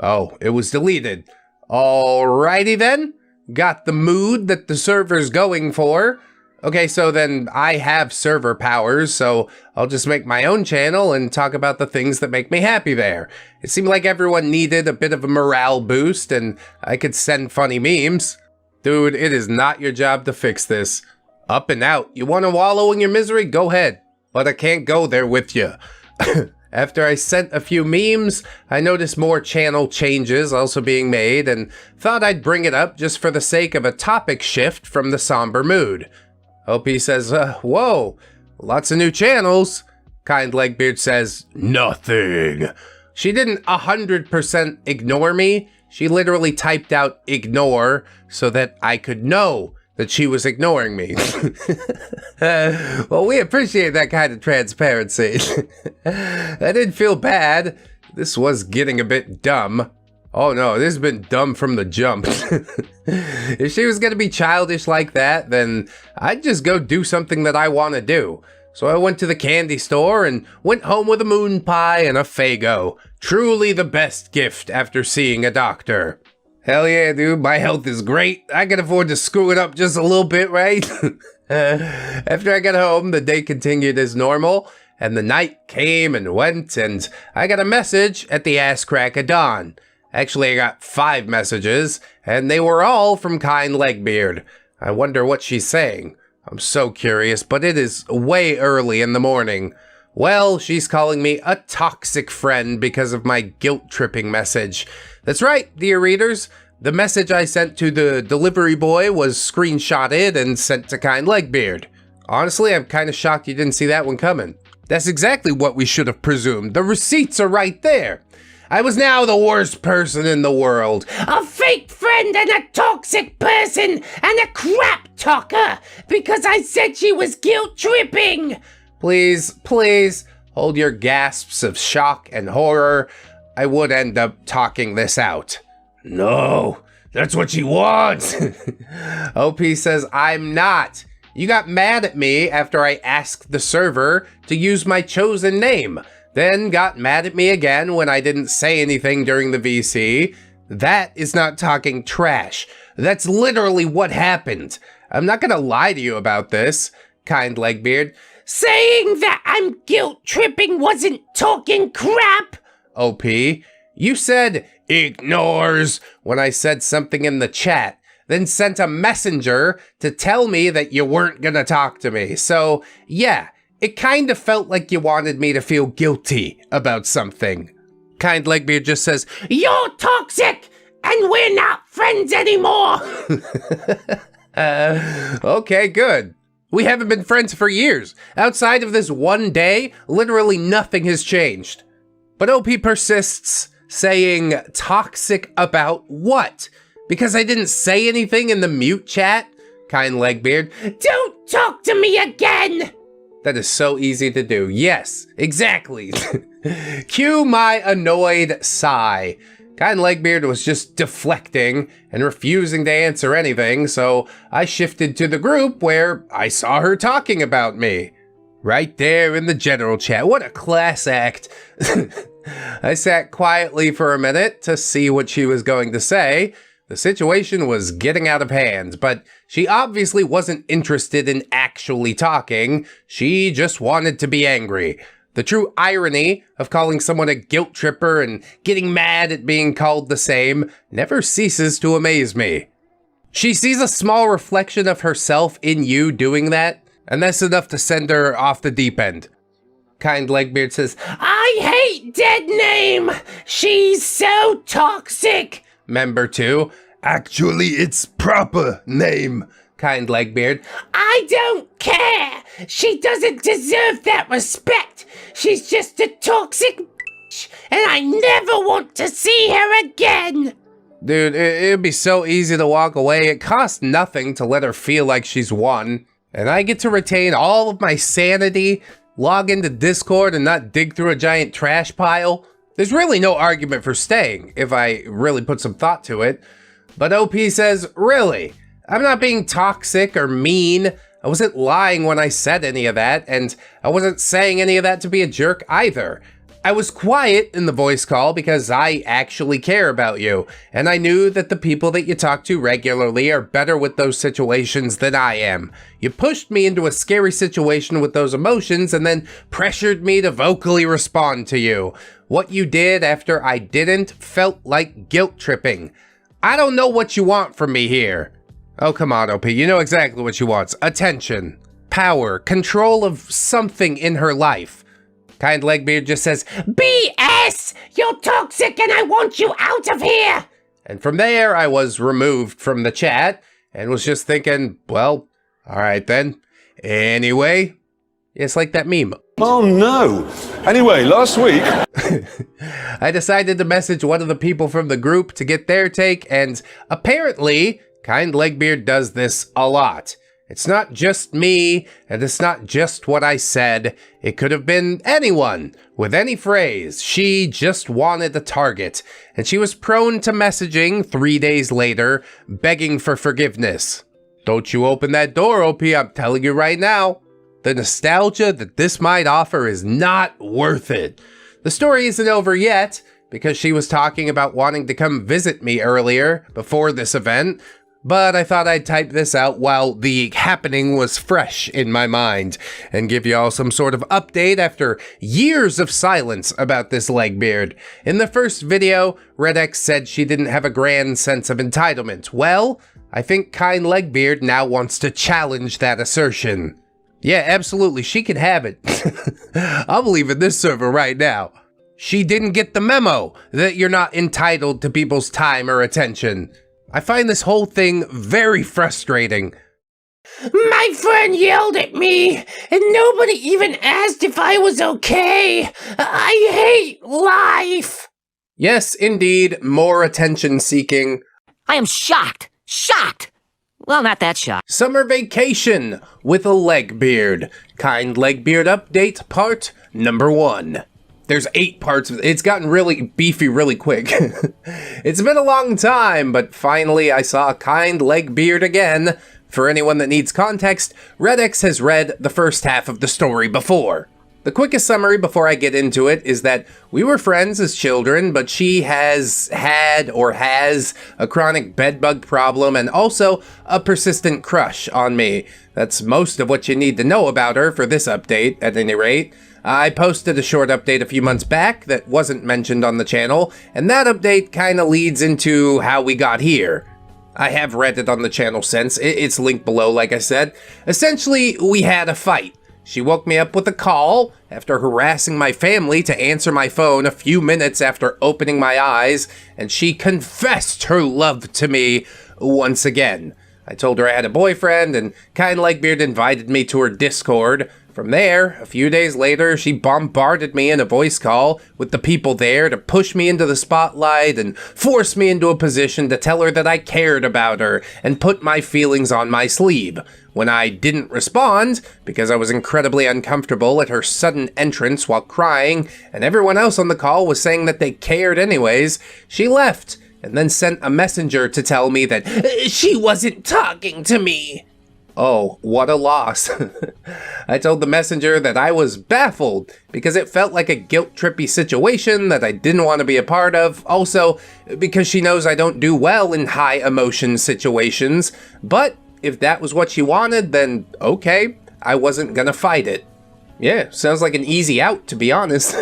Oh, it was deleted. Alrighty then. Got the mood that the server's going for. Okay, so then I have server powers, so I'll just make my own channel and talk about the things that make me happy there. It seemed like everyone needed a bit of a morale boost, and I could send funny memes. Dude, it is not your job to fix this. Up and out. You want to wallow in your misery? Go ahead. But I can't go there with you. After I sent a few memes, I noticed more channel changes also being made and thought I'd bring it up just for the sake of a topic shift from the somber mood. OP says, whoa, lots of new channels. Kind Legbeard says, nothing. She didn't 100% ignore me. She literally typed out ignore so that I could know that she was ignoring me. Well, we appreciate that kind of transparency. I didn't feel bad. This was getting a bit dumb. Oh no, this has been dumb from the jump. If she was gonna be childish like that, then I'd just go do something that I want to do. So I went to the candy store and went home with a moon pie and a Faygo. Truly the best gift after seeing a doctor. Hell yeah, dude, my health is great. I can afford to screw it up just a little bit, right? After I got home, the day continued as normal, and the night came and went, and I got a message at the ass crack of dawn. Actually, I got 5 messages, and they were all from kind Legbeard. I wonder what she's saying. I'm so curious, but it is way early in the morning. Well, she's calling me a toxic friend because of my guilt-tripping message. That's right, dear readers. The message I sent to the delivery boy was screenshotted and sent to kind Legbeard. Honestly, I'm kind of shocked you didn't see that one coming. That's exactly what we should have presumed. The receipts are right there. I was now the worst person in the world. A fake friend and a toxic person and a crap talker because I said she was guilt-tripping. Please, please, hold your gasps of shock and horror. I would end up talking this out. No, that's what she wants. OP says, I'm not. You got mad at me after I asked the server to use my chosen name. Then got mad at me again when I didn't say anything during the VC. That is not talking trash. That's literally what happened. I'm not gonna lie to you about this, kind Legbeard. Saying that I'm guilt-tripping wasn't talking crap. OP, you said ignores when I said something in the chat, then sent a messenger to tell me that you weren't gonna talk to me. So, yeah. It kind of felt like you wanted me to feel guilty about something. Kind Legbeard just says, you're toxic, and we're not friends anymore. Okay, good. We haven't been friends for years. Outside of this one day, literally nothing has changed. But OP persists, saying toxic about what? Because I didn't say anything in the mute chat? Kind Legbeard, don't talk to me again. That is so easy to do. Yes, exactly. Cue my annoyed sigh. Kind Legbeard was just deflecting and refusing to answer anything, so I shifted to the group where I saw her talking about me. Right there in the general chat. What a class act. I sat quietly for a minute to see what she was going to say. The situation was getting out of hand, but she obviously wasn't interested in actually talking. She just wanted to be angry. The true irony of calling someone a guilt tripper and getting mad at being called the same never ceases to amaze me. She sees a small reflection of herself in you doing that, and that's enough to send her off the deep end. Kind Legbeard says, I hate Dead Name. She's so toxic. Member 2, actually it's proper name. Kind Legbeard, I don't care. She doesn't deserve that respect. She's just a toxic bitch, and I never want to see her again. Dude, it'd be so easy to walk away. It costs nothing to let her feel like she's won. And I get to retain all of my sanity, log into Discord and not dig through a giant trash pile. There's really no argument for staying, if I really put some thought to it. But OP says, really? I'm not being toxic or mean. I wasn't lying when I said any of that, and I wasn't saying any of that to be a jerk either. I was quiet in the voice call because I actually care about you, and I knew that the people that you talk to regularly are better with those situations than I am. You pushed me into a scary situation with those emotions and then pressured me to vocally respond to you. What you did after I didn't felt like guilt tripping. I don't know what you want from me here. Oh, come on, OP. You know exactly what she wants. Attention, power, control of something in her life. Kind Legbeard just says, BS! You're toxic and I want you out of here! And from there, I was removed from the chat and was just thinking, well, all right then. Anyway, it's like that meme. Oh no. Anyway, last week... I decided to message one of the people from the group to get their take, and apparently, Kind Legbeard does this a lot. It's not just me, and it's not just what I said. It could have been anyone, with any phrase. She just wanted a target, and she was prone to messaging 3 days later, begging for forgiveness. Don't you open that door, OP, I'm telling you right now. The nostalgia that this might offer is not worth it. The story isn't over yet, because she was talking about wanting to come visit me earlier, before this event, but I thought I'd type this out while the happening was fresh in my mind, and give y'all some sort of update after years of silence about this Legbeard. In the first video, ReddX said she didn't have a grand sense of entitlement. Well, I think Kind Legbeard now wants to challenge that assertion. Yeah, absolutely, she can have it. I'm leaving this server right now. She didn't get the memo that you're not entitled to people's time or attention. I find this whole thing very frustrating. My friend yelled at me, and nobody even asked if I was okay. I hate life. Yes, indeed, more attention seeking. I am shocked. Shocked. Well, not that shocked. Summer vacation with a Legbeard. Kind Legbeard update part number 1. There's 8 parts of it. It's gotten really beefy really quick. It's been a long time, but finally I saw Kind Legbeard again. For anyone that needs context, ReddX has read the first half of the story before. The quickest summary before I get into it is that we were friends as children, but she has had or has a chronic bedbug problem and also a persistent crush on me. That's most of what you need to know about her for this update, at any rate. I posted a short update a few months back that wasn't mentioned on the channel, and that update kinda leads into how we got here. I have read it on the channel since, it's linked below like I said. Essentially, we had a fight. She woke me up with a call after harassing my family to answer my phone a few minutes after opening my eyes, and she confessed her love to me once again. I told her I had a boyfriend, and Kind Legbeard invited me to her Discord. From there, a few days later, she bombarded me in a voice call with the people there to push me into the spotlight and force me into a position to tell her that I cared about her and put my feelings on my sleeve. When I didn't respond, because I was incredibly uncomfortable at her sudden entrance while crying, and everyone else on the call was saying that they cared anyways, she left and then sent a messenger to tell me that she wasn't talking to me. Oh, what a loss. I told the messenger that I was baffled because it felt like a guilt-trippy situation that I didn't want to be a part of. Also, because she knows I don't do well in high-emotion situations. But if that was what she wanted, then okay, I wasn't gonna fight it. Yeah, sounds like an easy out, to be honest.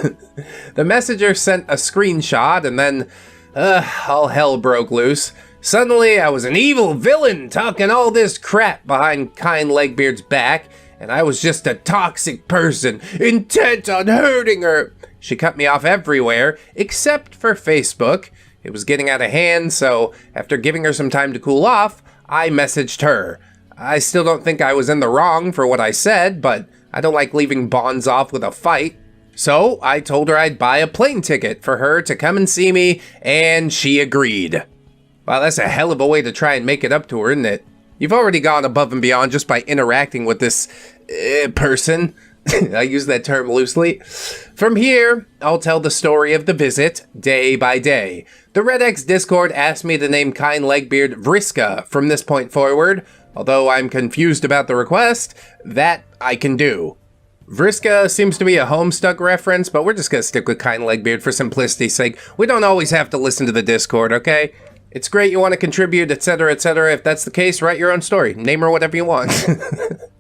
The messenger sent a screenshot and then, all hell broke loose. Suddenly, I was an evil villain talking all this crap behind Kind Legbeard's back, and I was just a toxic person, intent on hurting her. She cut me off everywhere, except for Facebook. It was getting out of hand, so after giving her some time to cool off, I messaged her. I still don't think I was in the wrong for what I said, but I don't like leaving bonds off with a fight. So I told her I'd buy a plane ticket for her to come and see me, and she agreed. Wow, that's a hell of a way to try and make it up to her, isn't it? You've already gone above and beyond just by interacting with this person. I use that term loosely. From here, I'll tell the story of the visit day by day. The ReddX Discord asked me to name Kind Legbeard Vriska from this point forward. Although I'm confused about the request, that I can do. Vriska seems to be a Homestuck reference, but we're just gonna stick with Kind Legbeard for simplicity's sake. We don't always have to listen to the Discord, okay? It's great you want to contribute, etc., etc. If that's the case, write your own story. Name her whatever you want.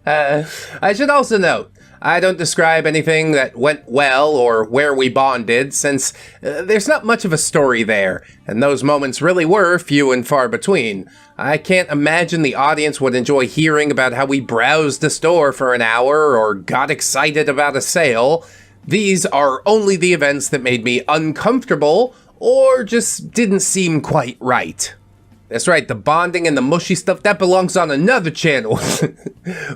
I should also note, I don't describe anything that went well or where we bonded, since there's not much of a story there, and those moments really were few and far between. I can't imagine the audience would enjoy hearing about how we browsed the store for an hour or got excited about a sale. These are only the events that made me uncomfortable or just didn't seem quite right. That's right, the bonding and the mushy stuff, that belongs on another channel.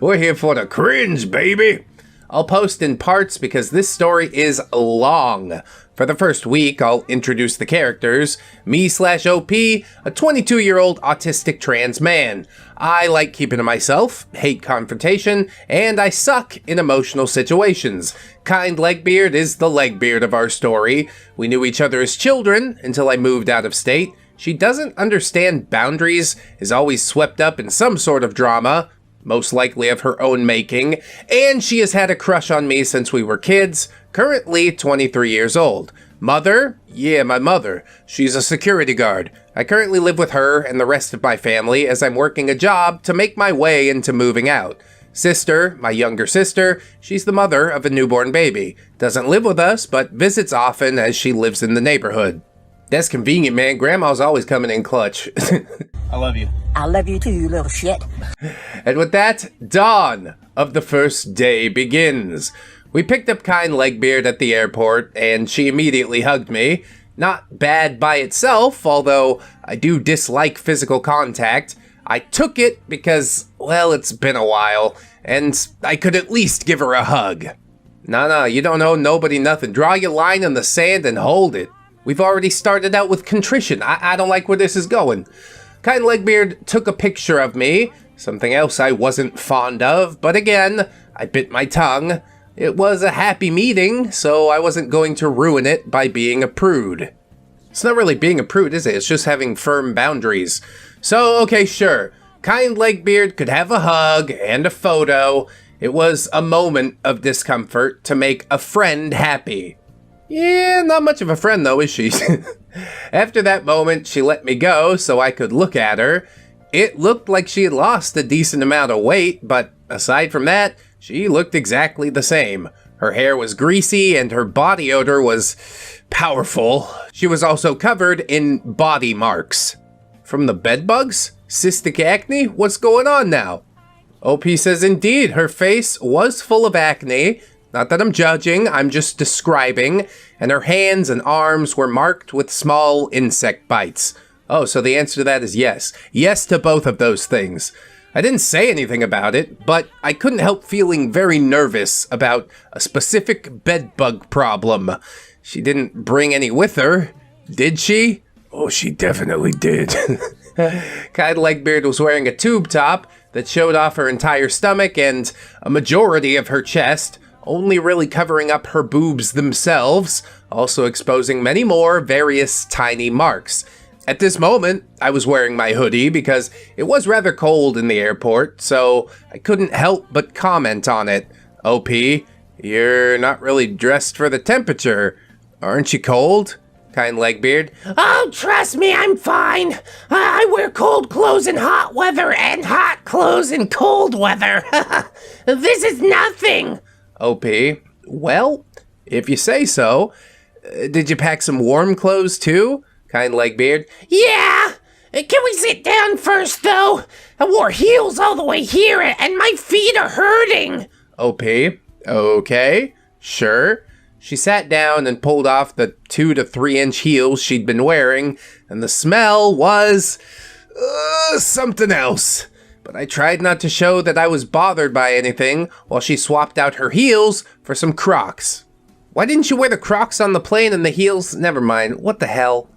We're here for the cringe, baby. I'll post in parts because this story is long. For the first week, I'll introduce the characters. Me/OP, a 22-year-old autistic trans man. I like keeping to myself, hate confrontation, and I suck in emotional situations. Kind Legbeard is the Legbeard of our story. We knew each other as children until I moved out of state. She doesn't understand boundaries, is always swept up in some sort of drama, most likely of her own making, and she has had a crush on me since we were kids, currently 23 years old. Mother? Yeah, my mother. She's a security guard. I currently live with her and the rest of my family as I'm working a job to make my way into moving out. Sister, my younger sister, she's the mother of a newborn baby. Doesn't live with us, but visits often as she lives in the neighborhood. That's convenient, man. Grandma's always coming in clutch. I love you. I love you too, you little shit. And with that, dawn of the first day begins. We picked up Kind Legbeard at the airport, and she immediately hugged me. Not bad by itself, although I do dislike physical contact. I took it because, well, it's been a while, and I could at least give her a hug. Nah, you don't owe nobody nothing. Draw your line in the sand and hold it. We've already started out with contrition. I don't like where this is going. Kind Legbeard took a picture of me, something else I wasn't fond of, but again, I bit my tongue. It was a happy meeting, so I wasn't going to ruin it by being a prude. It's not really being a prude, is it? It's just having firm boundaries. So, okay, sure. Kind Legbeard could have a hug and a photo. It was a moment of discomfort to make a friend happy. Yeah, not much of a friend though, is she? After that moment, she let me go so I could look at her. It looked like she had lost a decent amount of weight, but aside from that, she looked exactly the same. Her hair was greasy and her body odor was powerful. She was also covered in body marks. From the bedbugs? Cystic acne? What's going on now? OP says indeed, her face was full of acne. Not that I'm judging, I'm just describing. And her hands and arms were marked with small insect bites. Oh, so the answer to that is yes. Yes to both of those things. I didn't say anything about it, but I couldn't help feeling very nervous about a specific bedbug problem. She didn't bring any with her, did she? Oh, she definitely did. Kind Legbeard was wearing a tube top that showed off her entire stomach and a majority of her chest, only really covering up her boobs themselves, also exposing many more various tiny marks. At this moment, I was wearing my hoodie because it was rather cold in the airport, so I couldn't help but comment on it. OP, you're not really dressed for the temperature. Aren't you cold? Kind Legbeard. Oh, trust me, I'm fine. I wear cold clothes in hot weather and hot clothes in cold weather. This is nothing. OP, well, if you say so. Did you pack some warm clothes too? Kind Legbeard. Yeah. Can we sit down first, though? I wore heels all the way here, and my feet are hurting. OP, okay, sure. She sat down and pulled off the 2 to 3 inch heels she'd been wearing, and the smell was something else. But I tried not to show that I was bothered by anything while she swapped out her heels for some Crocs. Why didn't you wear the Crocs on the plane and the heels? Never mind, what the hell?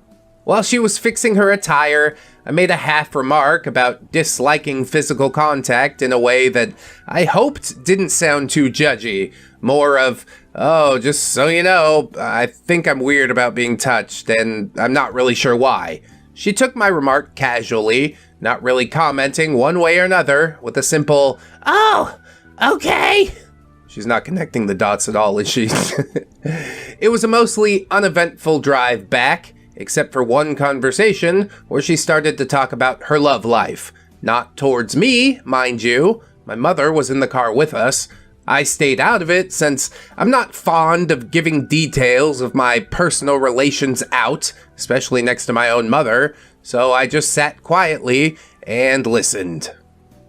While she was fixing her attire, I made a half remark about disliking physical contact in a way that I hoped didn't sound too judgy. More of, oh, just so you know, I think I'm weird about being touched, and I'm not really sure why. She took my remark casually, not really commenting one way or another, with a simple, oh, okay. She's not connecting the dots at all, is she? It was a mostly uneventful drive back, except for one conversation where she started to talk about her love life. Not towards me, mind you. My mother was in the car with us. I stayed out of it since I'm not fond of giving details of my personal relations out, especially next to my own mother, so I just sat quietly and listened.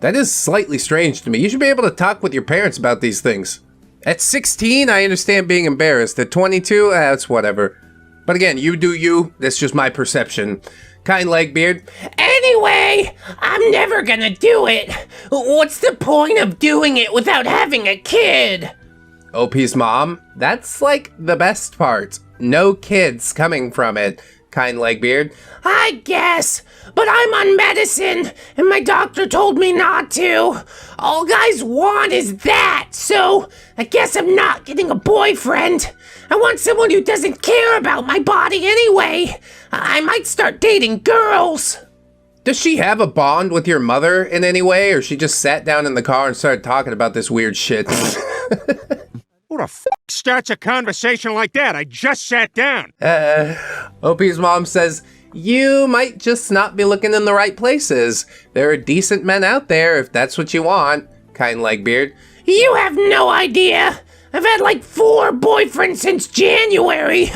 That is slightly strange to me. You should be able to talk with your parents about these things. At 16, I understand being embarrassed. At 22, that's whatever. But again, you do you. That's just my perception. Kind Legbeard. Anyway, I'm never gonna do it. What's the point of doing it without having a kid? OP's mom, that's like the best part. No kids coming from it. Kind Legbeard. I guess, but I'm on medicine, and my doctor told me not to. All guys want is that, so I guess I'm not getting a boyfriend. I want someone who doesn't care about my body anyway. I might start dating girls. Does she have a bond with your mother in any way, or she just sat down in the car and started talking about this weird shit? Who the f*** starts a conversation like that? I just sat down. OP's mom says, you might just not be looking in the right places. There are decent men out there if that's what you want. Kind Legbeard. You have no idea. I've had like 4 boyfriends since January,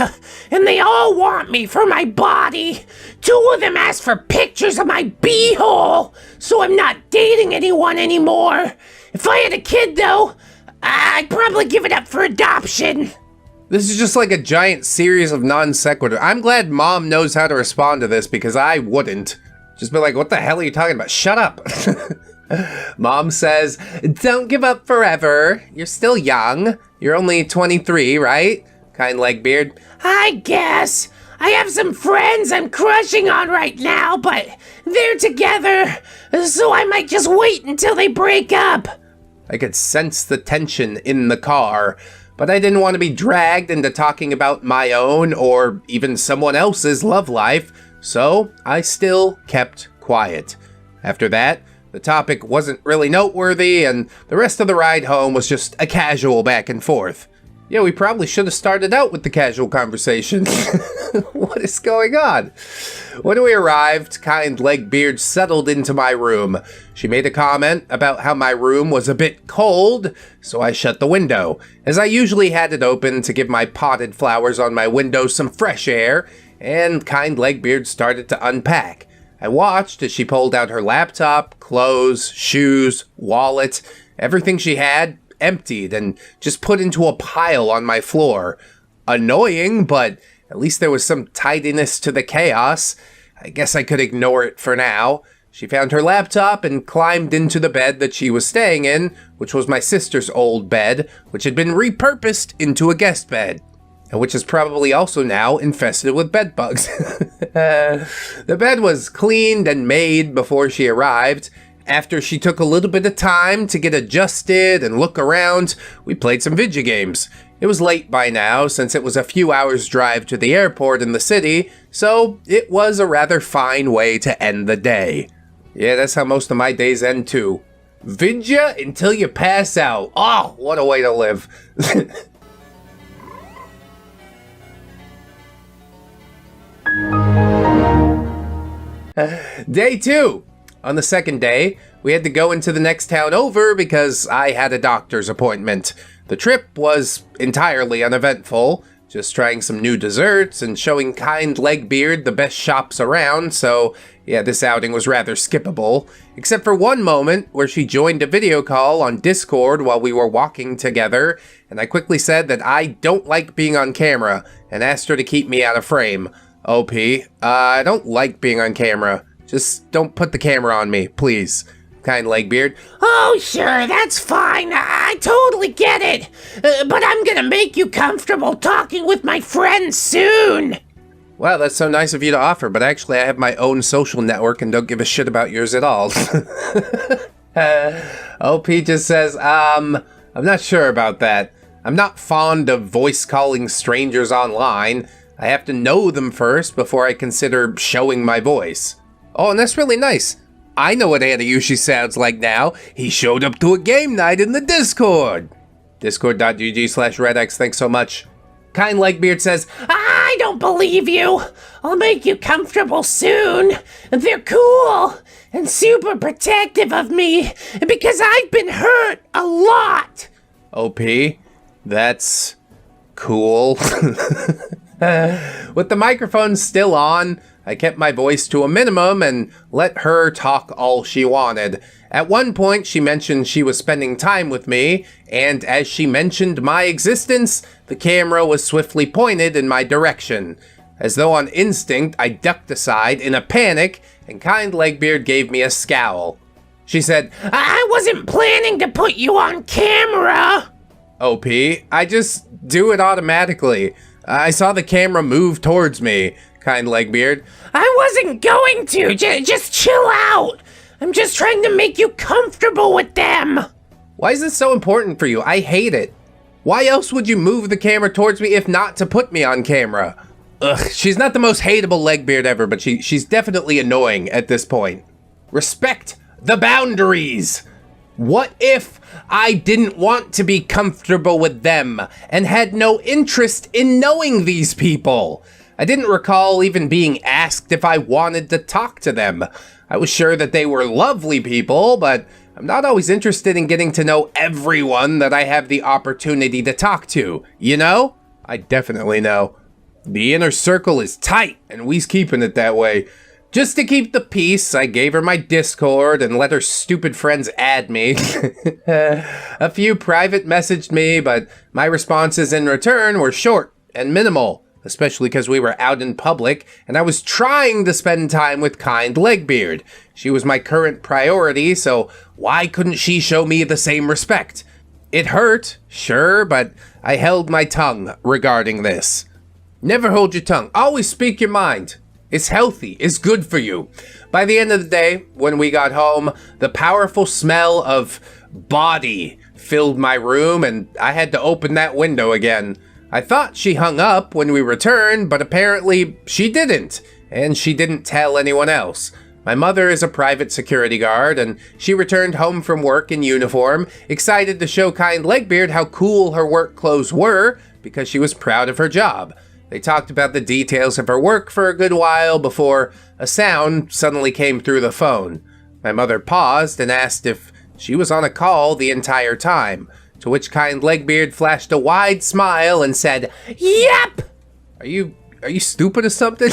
and they all want me for my body. 2 of them asked for pictures of my beehole, so I'm not dating anyone anymore. If I had a kid, though, I'd probably give it up for adoption. This is just like a giant series of non sequitur. I'm glad Mom knows how to respond to this because I wouldn't. Just be like, what the hell are you talking about? Shut up. Mom says, don't give up forever. You're still young. You're only 23, right? Kind Legbeard. I guess. I have some friends I'm crushing on right now, but they're together, so I might just wait until they break up. I could sense the tension in the car, but I didn't want to be dragged into talking about my own or even someone else's love life, so I still kept quiet. After that, the topic wasn't really noteworthy, and the rest of the ride home was just a casual back and forth. Yeah, we probably should have started out with the casual conversation. What is going on? When we arrived, Kind Legbeard settled into my room. She made a comment about how my room was a bit cold, so I shut the window, as I usually had it open to give my potted flowers on my window some fresh air, and Kind Legbeard started to unpack. I watched as she pulled out her laptop, clothes, shoes, wallet, everything she had, emptied and just put into a pile on my floor. Annoying, but at least there was some tidiness to the chaos. I guess I could ignore it for now. She found her laptop and climbed into the bed that she was staying in, which was my sister's old bed, which had been repurposed into a guest bed, and which is probably also now infested with bedbugs. The bed was cleaned and made before she arrived. After she took a little bit of time to get adjusted and look around, we played some video games. It was late by now, since it was a few hours' drive to the airport in the city, so it was a rather fine way to end the day. Yeah, that's how most of my days end too. Vidya until you pass out. Oh, what a way to live. Day 2. On the second day, we had to go into the next town over because I had a doctor's appointment. The trip was entirely uneventful, just trying some new desserts and showing Kind Legbeard the best shops around, so yeah, this outing was rather skippable, except for one moment where she joined a video call on Discord while we were walking together, and I quickly said that I don't like being on camera, and asked her to keep me out of frame. OP, I don't like being on camera. Just don't put the camera on me, please. Kind Legbeard. Oh, sure, that's fine. I totally get it. But I'm gonna make you comfortable talking with my friends soon. Wow, that's so nice of you to offer, but actually I have my own social network and don't give a shit about yours at all. OP just says, I'm not sure about that. I'm not fond of voice calling strangers online. I have to know them first before I consider showing my voice. Oh, and that's really nice. I know what Adayushi sounds like now. He showed up to a game night in the Discord. Discord.gg/ReddX, thanks so much. Kind Legbeard says, I don't believe you. I'll make you comfortable soon. They're cool and super protective of me because I've been hurt a lot. OP, that's cool. With the microphone still on, I kept my voice to a minimum and let her talk all she wanted. At one point, she mentioned she was spending time with me, and as she mentioned my existence, the camera was swiftly pointed in my direction. As though on instinct, I ducked aside in a panic, and Kind Legbeard gave me a scowl. She said, I wasn't planning to put you on camera. OP. I just do it automatically. I saw the camera move towards me, kind Legbeard. I wasn't going to. Just chill out. I'm just trying to make you comfortable with them. Why is this so important for you? I hate it. Why else would you move the camera towards me if not to put me on camera? Ugh, she's not the most hateable Legbeard ever, but she's definitely annoying at this point. Respect the boundaries. What if I didn't want to be comfortable with them and had no interest in knowing these people? I didn't recall even being asked if I wanted to talk to them. I was sure that they were lovely people, but I'm not always interested in getting to know everyone that I have the opportunity to talk to, you know? I definitely know. The inner circle is tight, and we's keeping it that way. Just to keep the peace, I gave her my Discord and let her stupid friends add me. A few private messaged me, but my responses in return were short and minimal, especially because we were out in public, and I was trying to spend time with kind Legbeard. She was my current priority, so why couldn't she show me the same respect? It hurt, sure, but I held my tongue regarding this. Never hold your tongue. Always speak your mind. It's healthy. It's good for you. By the end of the day, when we got home, the powerful smell of body filled my room, and I had to open that window again. I thought she hung up when we returned, but apparently she didn't, and she didn't tell anyone else. My mother is a private security guard, and she returned home from work in uniform, excited to show kind Legbeard how cool her work clothes were, because she was proud of her job. They talked about the details of her work for a good while before a sound suddenly came through the phone. My mother paused and asked if she was on a call the entire time, to which kind Legbeard flashed a wide smile and said, "Yep!" Are you stupid or something?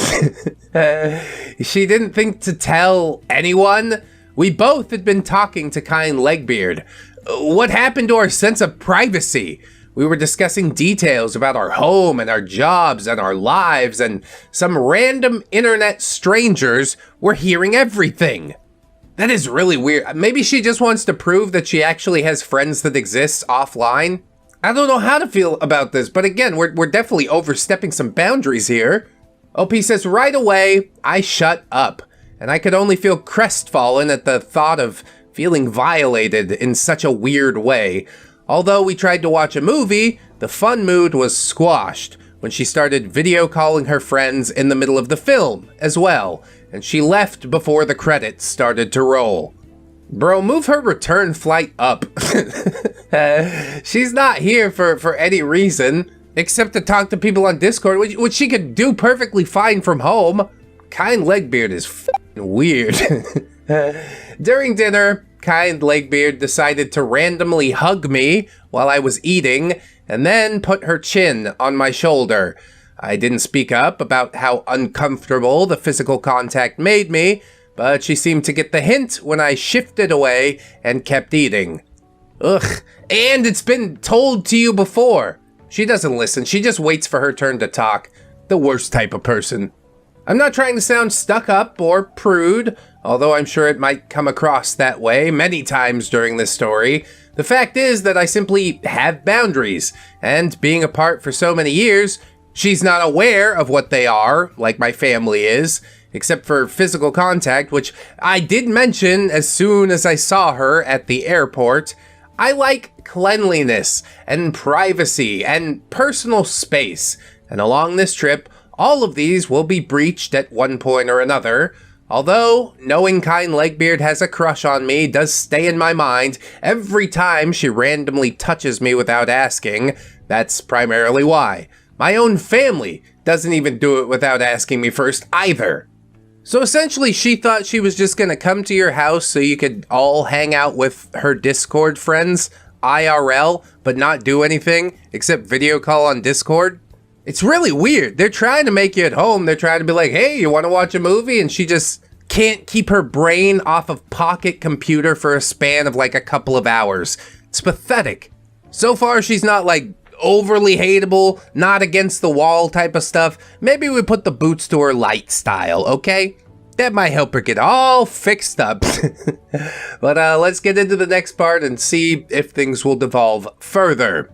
She didn't think to tell anyone. We both had been talking to kind Legbeard. What happened to our sense of privacy? We were discussing details about our home and our jobs and our lives, and some random internet strangers were hearing everything. That is really weird. Maybe she just wants to prove that she actually has friends that exist offline. I don't know how to feel about this, but again, we're definitely overstepping some boundaries here. OP says, right away, I shut up, and I could only feel crestfallen at the thought of feeling violated in such a weird way. Although we tried to watch a movie, the fun mood was squashed when she started video calling her friends in the middle of the film as well, and she left before the credits started to roll. Bro, move her return flight up. She's not here for any reason, except to talk to people on Discord, which she could do perfectly fine from home. Kind Legbeard is f***ing weird. During dinner, kind Legbeard decided to randomly hug me while I was eating, and then put her chin on my shoulder. I didn't speak up about how uncomfortable the physical contact made me, but she seemed to get the hint when I shifted away and kept eating. Ugh, and it's been told to you before. She doesn't listen, she just waits for her turn to talk. The worst type of person. I'm not trying to sound stuck up or prude, although I'm sure it might come across that way many times during this story. The fact is that I simply have boundaries, and being apart for so many years, she's not aware of what they are, like my family is, except for physical contact, which I did mention as soon as I saw her at the airport. I like cleanliness and privacy and personal space, and along this trip, all of these will be breached at one point or another. Although, knowing kind Legbeard has a crush on me does stay in my mind every time she randomly touches me without asking. That's primarily why. My own family doesn't even do it without asking me first either. So essentially, she thought she was just gonna come to your house so you could all hang out with her Discord friends, IRL, but not do anything except video call on Discord? It's really weird. They're trying to make you at home. They're trying to be like, hey, you want to watch a movie? And she just can't keep her brain off of pocket computer for a span of like a couple of hours. It's pathetic. So far, she's not like overly hateable, not against the wall type of stuff. Maybe we put the boots to her light style, okay? That might help her get all fixed up. But let's get into the next part and see if things will devolve further.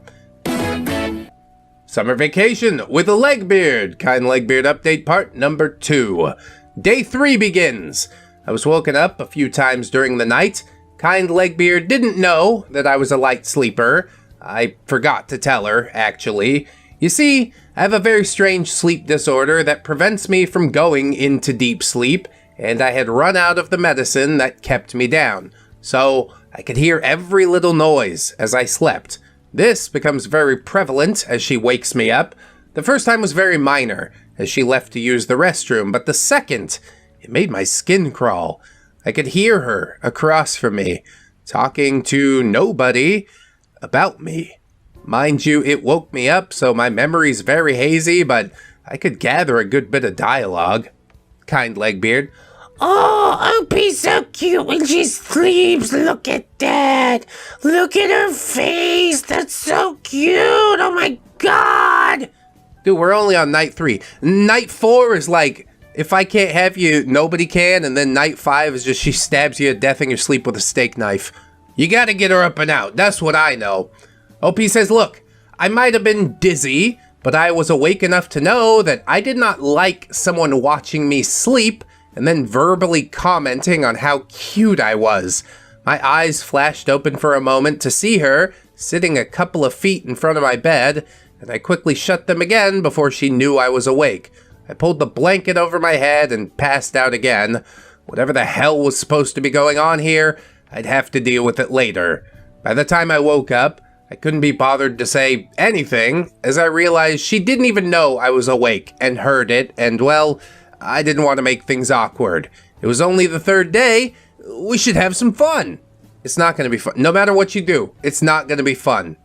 Summer vacation with a Legbeard. Kind Legbeard update part number 2. Day 3 begins. I was woken up a few times during the night. Kind Legbeard didn't know that I was a light sleeper. I forgot to tell her, actually. You see, I have a very strange sleep disorder that prevents me from going into deep sleep, and I had run out of the medicine that kept me down. So I could hear every little noise as I slept. This becomes very prevalent as she wakes me up. The first time was very minor, as she left to use the restroom, but the second, it made my skin crawl. I could hear her across from me, talking to nobody about me. Mind you, it woke me up, so my memory's very hazy, but I could gather a good bit of dialogue. Kind Legbeard. Oh, Opie's so cute when she sleeps. Look at that. Look at her face. That's so cute. Oh my god. Dude, we're only on night 3. Night 4 is like, if I can't have you, nobody can, and then night 5 is just she stabs you to death in your sleep with a steak knife. You gotta get her up and out. That's what I know. OP says, look, I might have been dizzy, but I was awake enough to know that I did not like someone watching me sleep and then verbally commenting on how cute I was. My eyes flashed open for a moment to see her sitting a couple of feet in front of my bed, and I quickly shut them again before she knew I was awake. I pulled the blanket over my head and passed out again. Whatever the hell was supposed to be going on here, I'd have to deal with it later. By the time I woke up, I couldn't be bothered to say anything, as I realized she didn't even know I was awake and heard it, and well, I didn't want to make things awkward. It was only the 3rd day. We should have some fun. It's not going to be fun. No matter what you do, it's not going to be fun.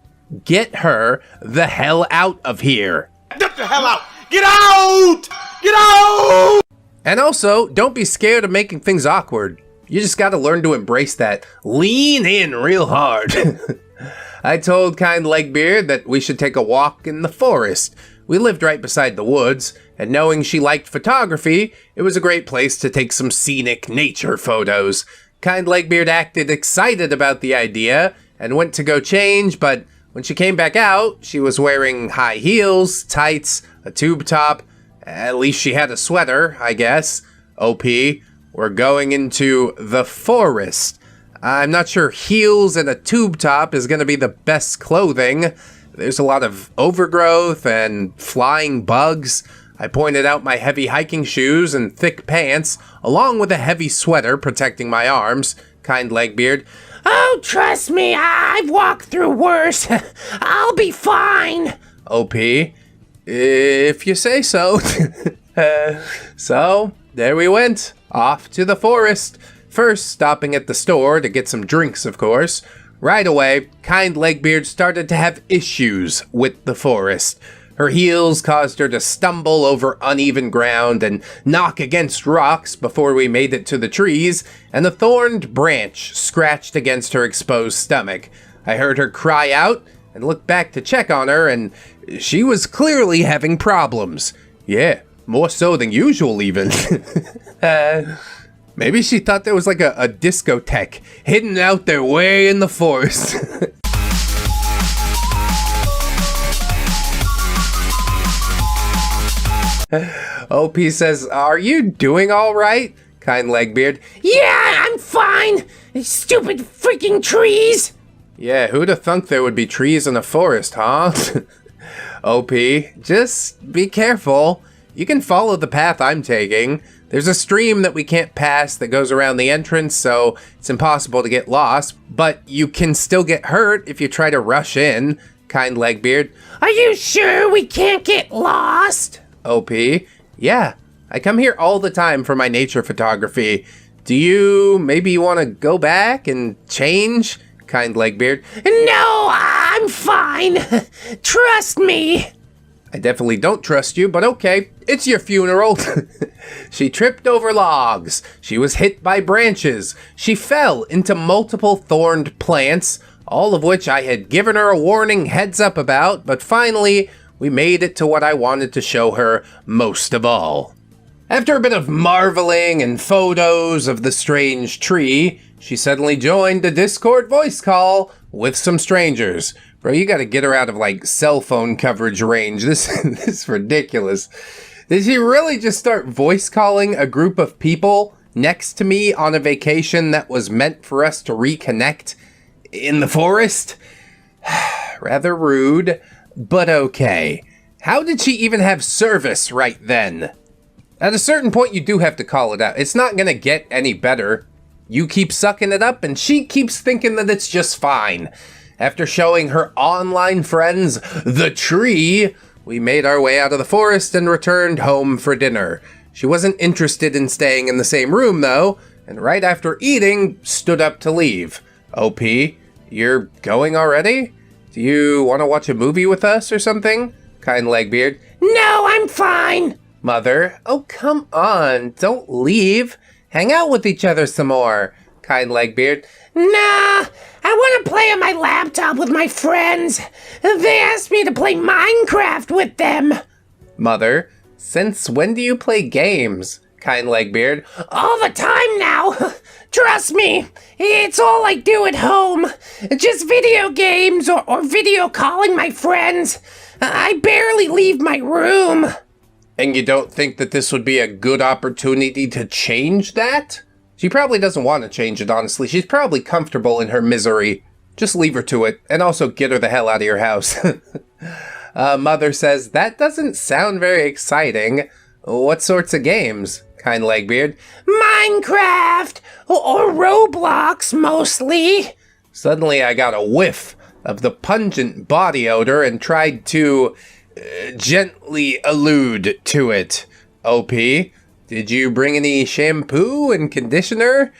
Get her the hell out of here. Get the hell out! Get out! Get out! And also, don't be scared of making things awkward. You just got to learn to embrace that. Lean in real hard. I told Kind Legbeard that we should take a walk in the forest. We lived right beside the woods, and knowing she liked photography, it was a great place to take some scenic nature photos. Kind Legbeard acted excited about the idea and went to go change, but when she came back out, she was wearing high heels, tights, a tube top. At least she had a sweater, I guess. OP, we're going into the forest. I'm not sure heels and a tube top is going to be the best clothing. There's a lot of overgrowth and flying bugs. I pointed out my heavy hiking shoes and thick pants, along with a heavy sweater protecting my arms. Kind Legbeard. Oh, trust me, I've walked through worse. I'll be fine. OP, if you say so. So, there we went, off to the forest. First, stopping at the store to get some drinks, of course. Right away, Kind Legbeard started to have issues with the forest. Her heels caused her to stumble over uneven ground and knock against rocks before we made it to the trees, and a thorned branch scratched against her exposed stomach. I heard her cry out and looked back to check on her, and she was clearly having problems. Yeah, more so than usual even. Maybe she thought there was like a discotheque hidden out there way in the forest. OP says, are you doing all right? Kind Legbeard. Yeah, I'm fine. Stupid freaking trees. Yeah, who'd have thunk there would be trees in a forest, huh? OP, just be careful. You can follow the path I'm taking. There's a stream that we can't pass that goes around the entrance, so it's impossible to get lost, but you can still get hurt if you try to rush in. Kind Legbeard. Are you sure we can't get lost? OP, yeah, I come here all the time for my nature photography. Do you maybe want to go back and change? Kind Legbeard. No, I'm fine. Trust me. I definitely don't trust you, but okay, it's your funeral. She tripped over logs. She was hit by branches. She fell into multiple thorned plants, all of which I had given her a warning heads up about, but finally, we made it to what I wanted to show her most of all. After a bit of marveling and photos of the strange tree, she suddenly joined the Discord voice call with some strangers. Bro, you gotta get her out of, like, cell phone coverage range. This is ridiculous. Did she really just start voice calling a group of people next to me on a vacation that was meant for us to reconnect in the forest? Rather rude, but okay. How did she even have service right then? At a certain point, you do have to call it out. It's not gonna get any better. You keep sucking it up, and she keeps thinking that it's just fine. After showing her online friends the tree, we made our way out of the forest and returned home for dinner. She wasn't interested in staying in the same room, though, and right after eating, stood up to leave. OP, you're going already? Do you want to watch a movie with us or something? Kind Legbeard. No, I'm fine. Mother, oh come on, don't leave. Hang out with each other some more. Kind Legbeard. Nah, I want to play on my laptop with my friends. They asked me to play Minecraft with them. Mother, since when do you play games? Kind Legbeard. All the time now. Trust me, it's all I do at home. Just video games or video calling my friends. I barely leave my room. And you don't think that this would be a good opportunity to change that? She probably doesn't want to change it, honestly. She's probably comfortable in her misery. Just leave her to it, and also get her the hell out of your house. Mother says, that doesn't sound very exciting. What sorts of games? Kind Legbeard. Minecraft or Roblox, mostly. Suddenly I got a whiff of the pungent body odor and tried to gently allude to it. OP, did you bring any shampoo and conditioner?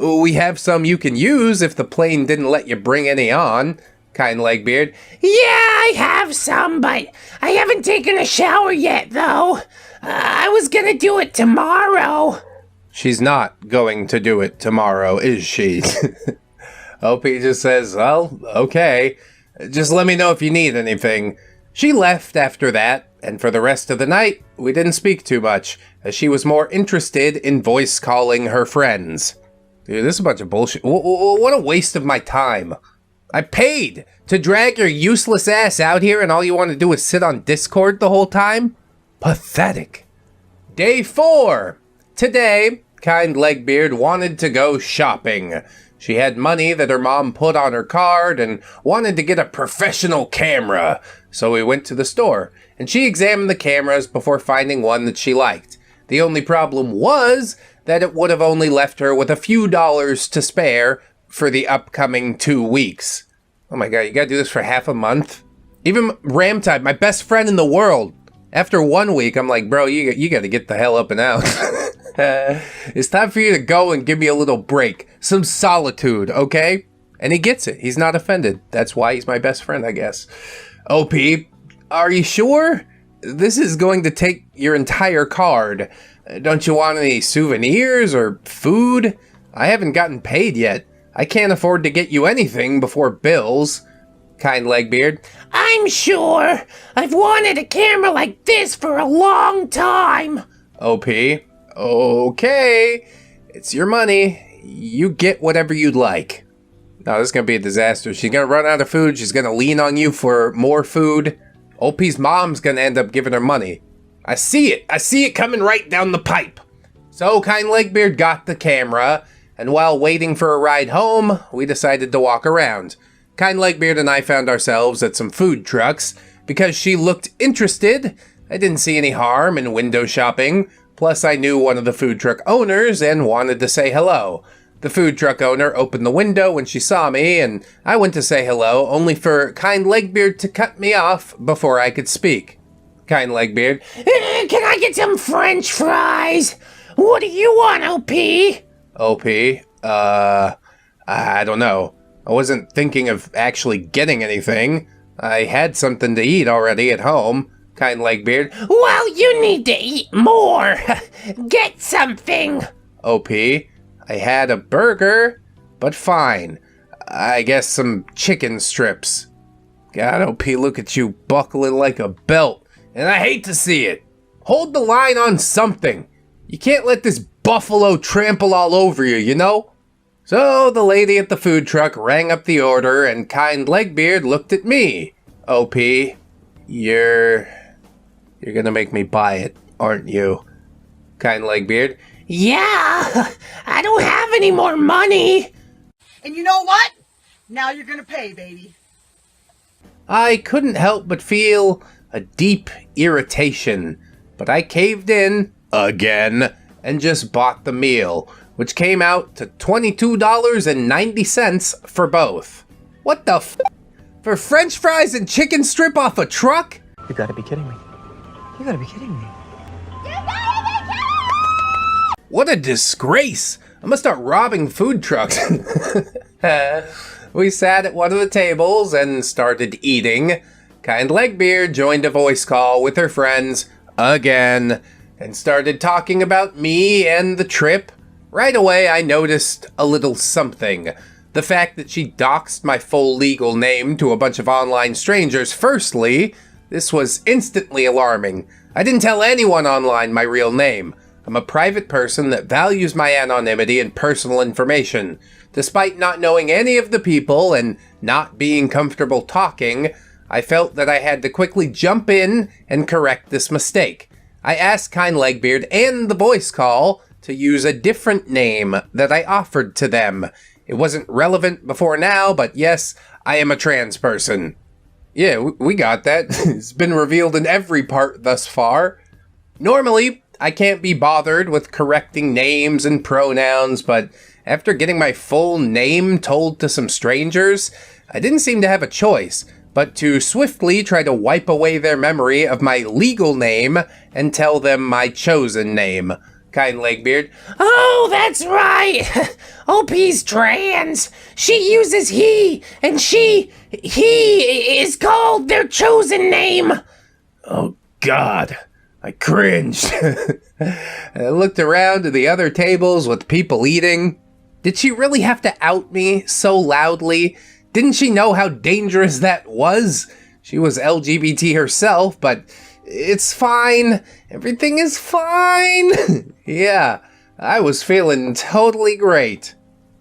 We have some you can use if the plane didn't let you bring any on. Kind Legbeard. Yeah, I have some, but I haven't taken a shower yet, though. I was gonna do it tomorrow. She's not going to do it tomorrow, is she? OP just says, well, okay. Just let me know if you need anything. She left after that, and for the rest of the night, we didn't speak too much, as she was more interested in voice calling her friends. Dude, this is a bunch of bullshit. What a waste of my time. I paid to drag your useless ass out here, and all you want to do is sit on Discord the whole time? Pathetic. Day 4. Today, Kind Legbeard wanted to go shopping. She had money that her mom put on her card and wanted to get a professional camera. So we went to the store, and she examined the cameras before finding one that she liked. The only problem was that it would have only left her with a few dollars to spare for the upcoming 2 weeks. Oh my god, you gotta do this for half a month? Even Ramtide, my best friend in the world, after 1 week, I'm like, bro, you gotta get the hell up and out. It's time for you to go and give me a little break. Some solitude, okay? And he gets it. He's not offended. That's why he's my best friend, I guess. OP, are you sure? This is going to take your entire card. Don't you want any souvenirs or food? I haven't gotten paid yet. I can't afford to get you anything before bills. Kind Legbeard. I'm sure. I've wanted a camera like this for a long time. OP, okay. It's your money. You get whatever you'd like. No, this is going to be a disaster. She's going to run out of food. She's going to lean on you for more food. OP's mom's going to end up giving her money. I see it. I see it coming right down the pipe. So Kind Legbeard got the camera, and while waiting for a ride home, we decided to walk around. Kind Legbeard and I found ourselves at some food trucks. Because she looked interested, I didn't see any harm in window shopping. Plus, I knew one of the food truck owners and wanted to say hello. The food truck owner opened the window when she saw me, and I went to say hello, only for Kind Legbeard to cut me off before I could speak. Kind Legbeard. Can I get some French fries? What do you want, OP? OP? I don't know. I wasn't thinking of actually getting anything. I had something to eat already at home. Kind Legbeard. Well, you need to eat more. Get something. OP, I had a burger, but fine. I guess some chicken strips. God, OP, look at you buckling like a belt, and I hate to see it. Hold the line on something. You can't let this buffalo trample all over you, you know? So the lady at the food truck rang up the order and kind Legbeard looked at me. OP, you're gonna make me buy it, aren't you? Kind Legbeard. Yeah, I don't have any more money. And you know what? Now you're gonna pay, baby. I couldn't help but feel a deep irritation, but I caved in, again, and just bought the meal, which came out to $22.90 for both. What the f***? For french fries and chicken strip off a truck? You gotta be kidding me. You gotta be kidding me. What a disgrace! I'm gonna start robbing food trucks. We sat at one of the tables and started eating. Kind Legbeard joined a voice call with her friends, again, and started talking about me and the trip. Right away, I noticed a little something. The fact that she doxed my full legal name to a bunch of online strangers. Firstly, this was instantly alarming. I didn't tell anyone online my real name. I'm a private person that values my anonymity and personal information. Despite not knowing any of the people and not being comfortable talking, I felt that I had to quickly jump in and correct this mistake. I asked kind Legbeard and the voice call to use a different name that I offered to them. It wasn't relevant before now, but yes, I am a trans person. Yeah, we got that. It's been revealed in every part thus far. Normally, I can't be bothered with correcting names and pronouns, but after getting my full name told to some strangers, I didn't seem to have a choice but to swiftly try to wipe away their memory of my legal name and tell them my chosen name. Kind Legbeard. Oh, that's right. OP's trans. She uses he, and he is called their chosen name. Oh, God. I cringed. I looked around to the other tables with people eating. Did she really have to out me so loudly? Didn't she know how dangerous that was? She was LGBT herself, but it's fine. Everything is fine. Yeah, I was feeling totally great.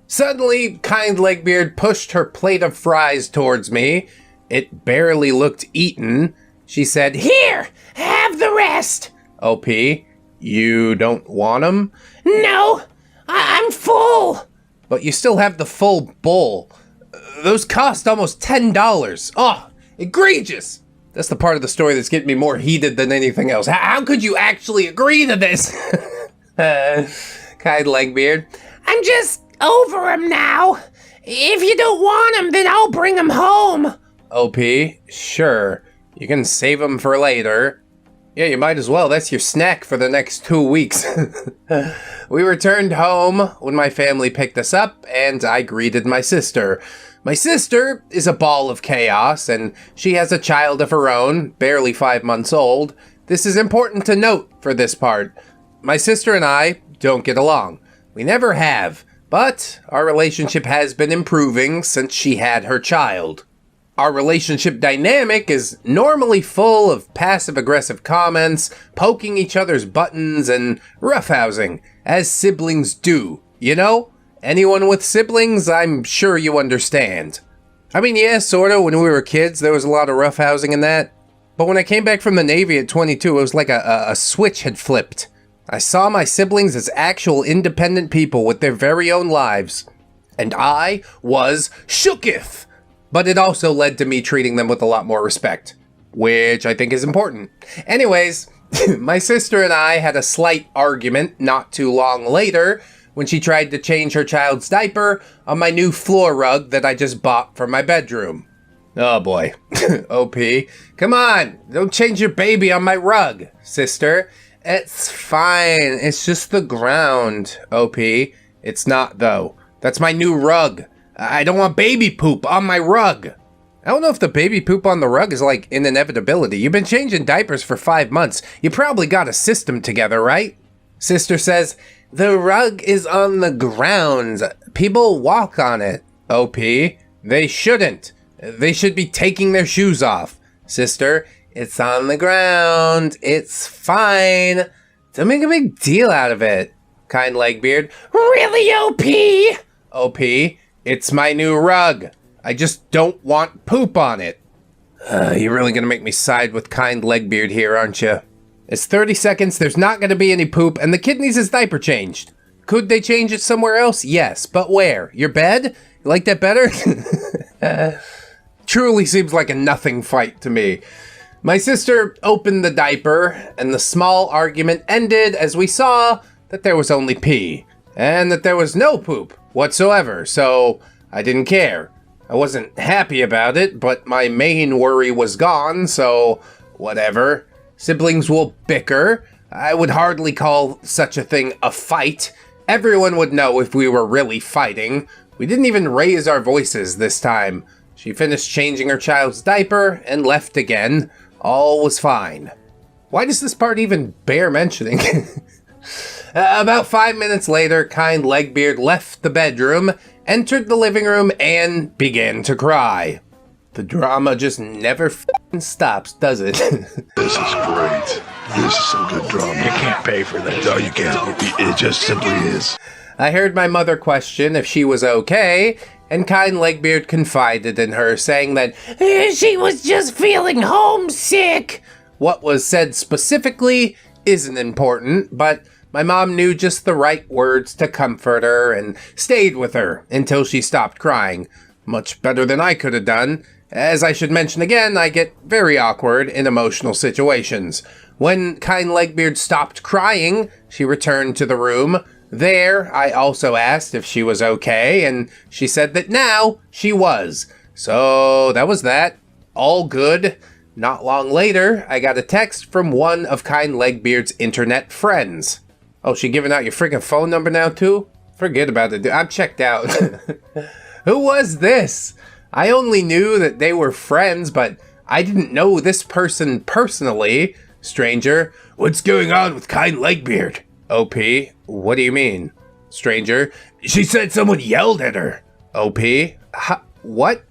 Suddenly, kind Legbeard pushed her plate of fries towards me. It barely looked eaten. She said, Here, have the rest. OP, you don't want them? No, I'm full. But you still have the full bowl. Those cost almost $10. Oh, egregious. That's the part of the story that's getting me more heated than anything else. How could you actually agree to this? Kind Legbeard. I'm just over him now. If you don't want him, then I'll bring him home. OP, sure. You can save them for later. Yeah, you might as well. That's your snack for the next 2 weeks. We returned home when my family picked us up, and I greeted my sister. My sister is a ball of chaos, and she has a child of her own, barely 5 months old. This is important to note for this part. My sister and I don't get along. We never have, but our relationship has been improving since she had her child. Our relationship dynamic is normally full of passive-aggressive comments, poking each other's buttons, and roughhousing, as siblings do, you know? Anyone with siblings, I'm sure you understand. I mean, yeah, sorta, when we were kids, there was a lot of roughhousing in that. But when I came back from the Navy at 22, it was like a switch had flipped. I saw my siblings as actual independent people with their very own lives. And I was shooketh. But it also led to me treating them with a lot more respect, which I think is important. Anyways, my sister and I had a slight argument not too long later when she tried to change her child's diaper on my new floor rug that I just bought for my bedroom. Oh boy. OP. Come on, don't change your baby on my rug, sister. It's fine, it's just the ground, OP. It's not though. That's my new rug. I don't want baby poop on my rug. I don't know if the baby poop on the rug is like an inevitability. You've been changing diapers for 5 months. You probably got a system together, right? Sister says, the rug is on the ground. People walk on it. OP, they shouldn't. They should be taking their shoes off. Sister, it's on the ground. It's fine. Don't make a big deal out of it. Kind Legbeard. Really, OP? OP, it's my new rug. I just don't want poop on it. You're really gonna make me side with kind Legbeard here, aren't you? It's 30 seconds, there's not gonna be any poop, and the kid needs his diaper changed. Could they change it somewhere else? Yes, but where? Your bed? You like that better? Truly seems like a nothing fight to me. My sister opened the diaper, and the small argument ended as we saw that there was only pee, and that there was no poop whatsoever, so I didn't care. I wasn't happy about it, but my main worry was gone, so whatever. Siblings will bicker. I would hardly call such a thing a fight. Everyone would know if we were really fighting. We didn't even raise our voices this time. She finished changing her child's diaper and left again. All was fine. Why does this part even bear mentioning? About 5 minutes later, kind Legbeard left the bedroom, entered the living room, and began to cry. The drama just never f***ing stops, does it? This is great. This is some good drama. You can't pay for that. No, you can't. It just simply is. I heard my mother question if she was okay, and kind Legbeard confided in her, saying that she was just feeling homesick. What was said specifically isn't important, but my mom knew just the right words to comfort her and stayed with her until she stopped crying. Much better than I could have done. As I should mention again, I get very awkward in emotional situations. When kind Legbeard stopped crying, she returned to the room. There, I also asked if she was okay, and she said that now she was. So that was that. All good. Not long later, I got a text from one of kind Legbeard's internet friends. Oh, she giving out your freaking phone number now too? Forget about it, dude. I'm checked out. Who was this? I only knew that they were friends, but I didn't know this person personally. Stranger, what's going on with kind Legbeard? OP, what do you mean? Stranger, she said someone yelled at her. OP, what?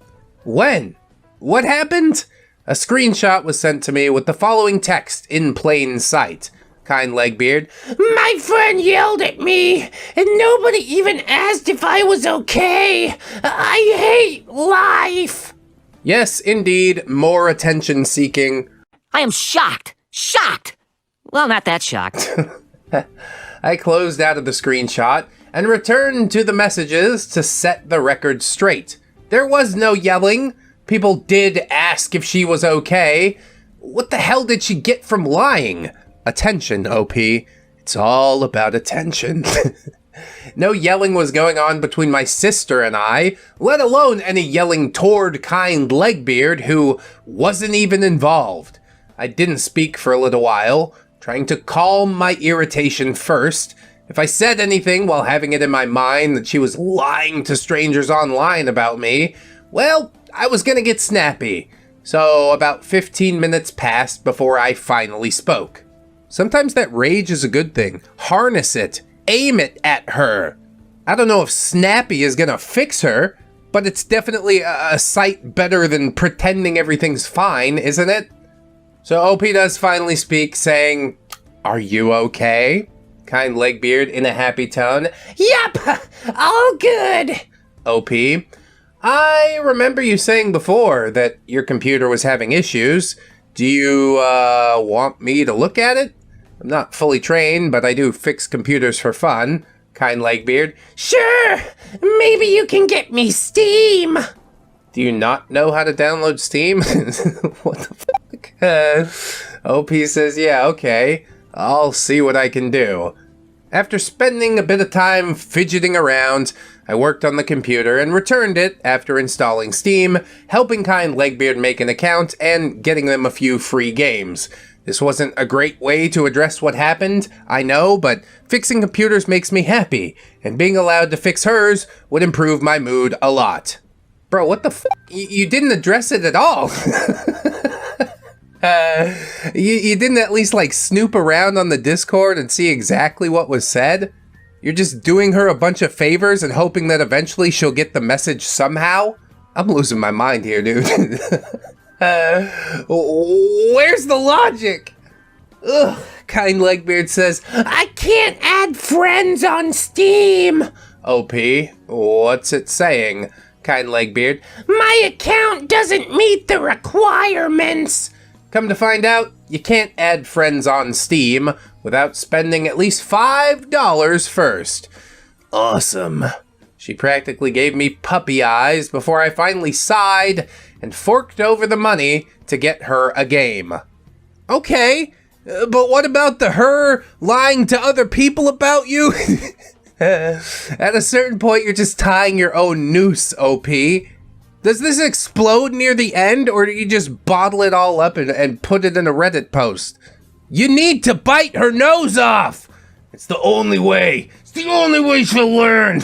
When? What happened? A screenshot was sent to me with the following text in plain sight. Kind Legbeard, my friend yelled at me, and nobody even asked if I was okay. I hate life. Yes, indeed, more attention seeking. I am shocked. Shocked. Well, not that shocked. I closed out of the screenshot and returned to the messages to set the record straight. There was no yelling. People did ask if she was okay. What the hell did she get from lying? Attention, OP. It's all about attention. No yelling was going on between my sister and I, let alone any yelling toward kind Legbeard, who wasn't even involved. I didn't speak for a little while, trying to calm my irritation first. If I said anything while having it in my mind that she was lying to strangers online about me, well, I was gonna get snappy. So about 15 minutes passed before I finally spoke. Sometimes that rage is a good thing. Harness it. Aim it at her. I don't know if snappy is gonna fix her, but it's definitely a sight better than pretending everything's fine, isn't it? So OP does finally speak, saying, "Are you okay?" Kind Legbeard in a happy tone. Yep, all good. OP, I remember you saying before that your computer was having issues. Do you want me to look at it? I'm not fully trained, but I do fix computers for fun. Kind Legbeard. Sure, maybe you can get me Steam. Do you not know how to download Steam? What the fuck? OP says, yeah, okay. I'll see what I can do. After spending a bit of time fidgeting around, I worked on the computer and returned it after installing Steam, helping kind Legbeard make an account and getting them a few free games. This wasn't a great way to address what happened, I know, but fixing computers makes me happy, and being allowed to fix hers would improve my mood a lot. Bro, what the f***? You didn't address it at all. You didn't at least, like, snoop around on the Discord and see exactly what was said? You're just doing her a bunch of favors and hoping that eventually she'll get the message somehow? I'm losing my mind here, dude. Where's the logic? Ugh, kind Legbeard says, I can't add friends on Steam. OP, what's it saying? Kind Legbeard. My account doesn't meet the requirements. Come to find out, you can't add friends on Steam without spending at least $5 first. Awesome. She practically gave me puppy eyes before I finally sighed and forked over the money to get her a game. Okay, but what about the her lying to other people about you? At a certain point, you're just tying your own noose, OP. Does this explode near the end, or do you just bottle it all up and put it in a Reddit post? You need to bite her nose off! It's the only way. It's the only way she'll learn.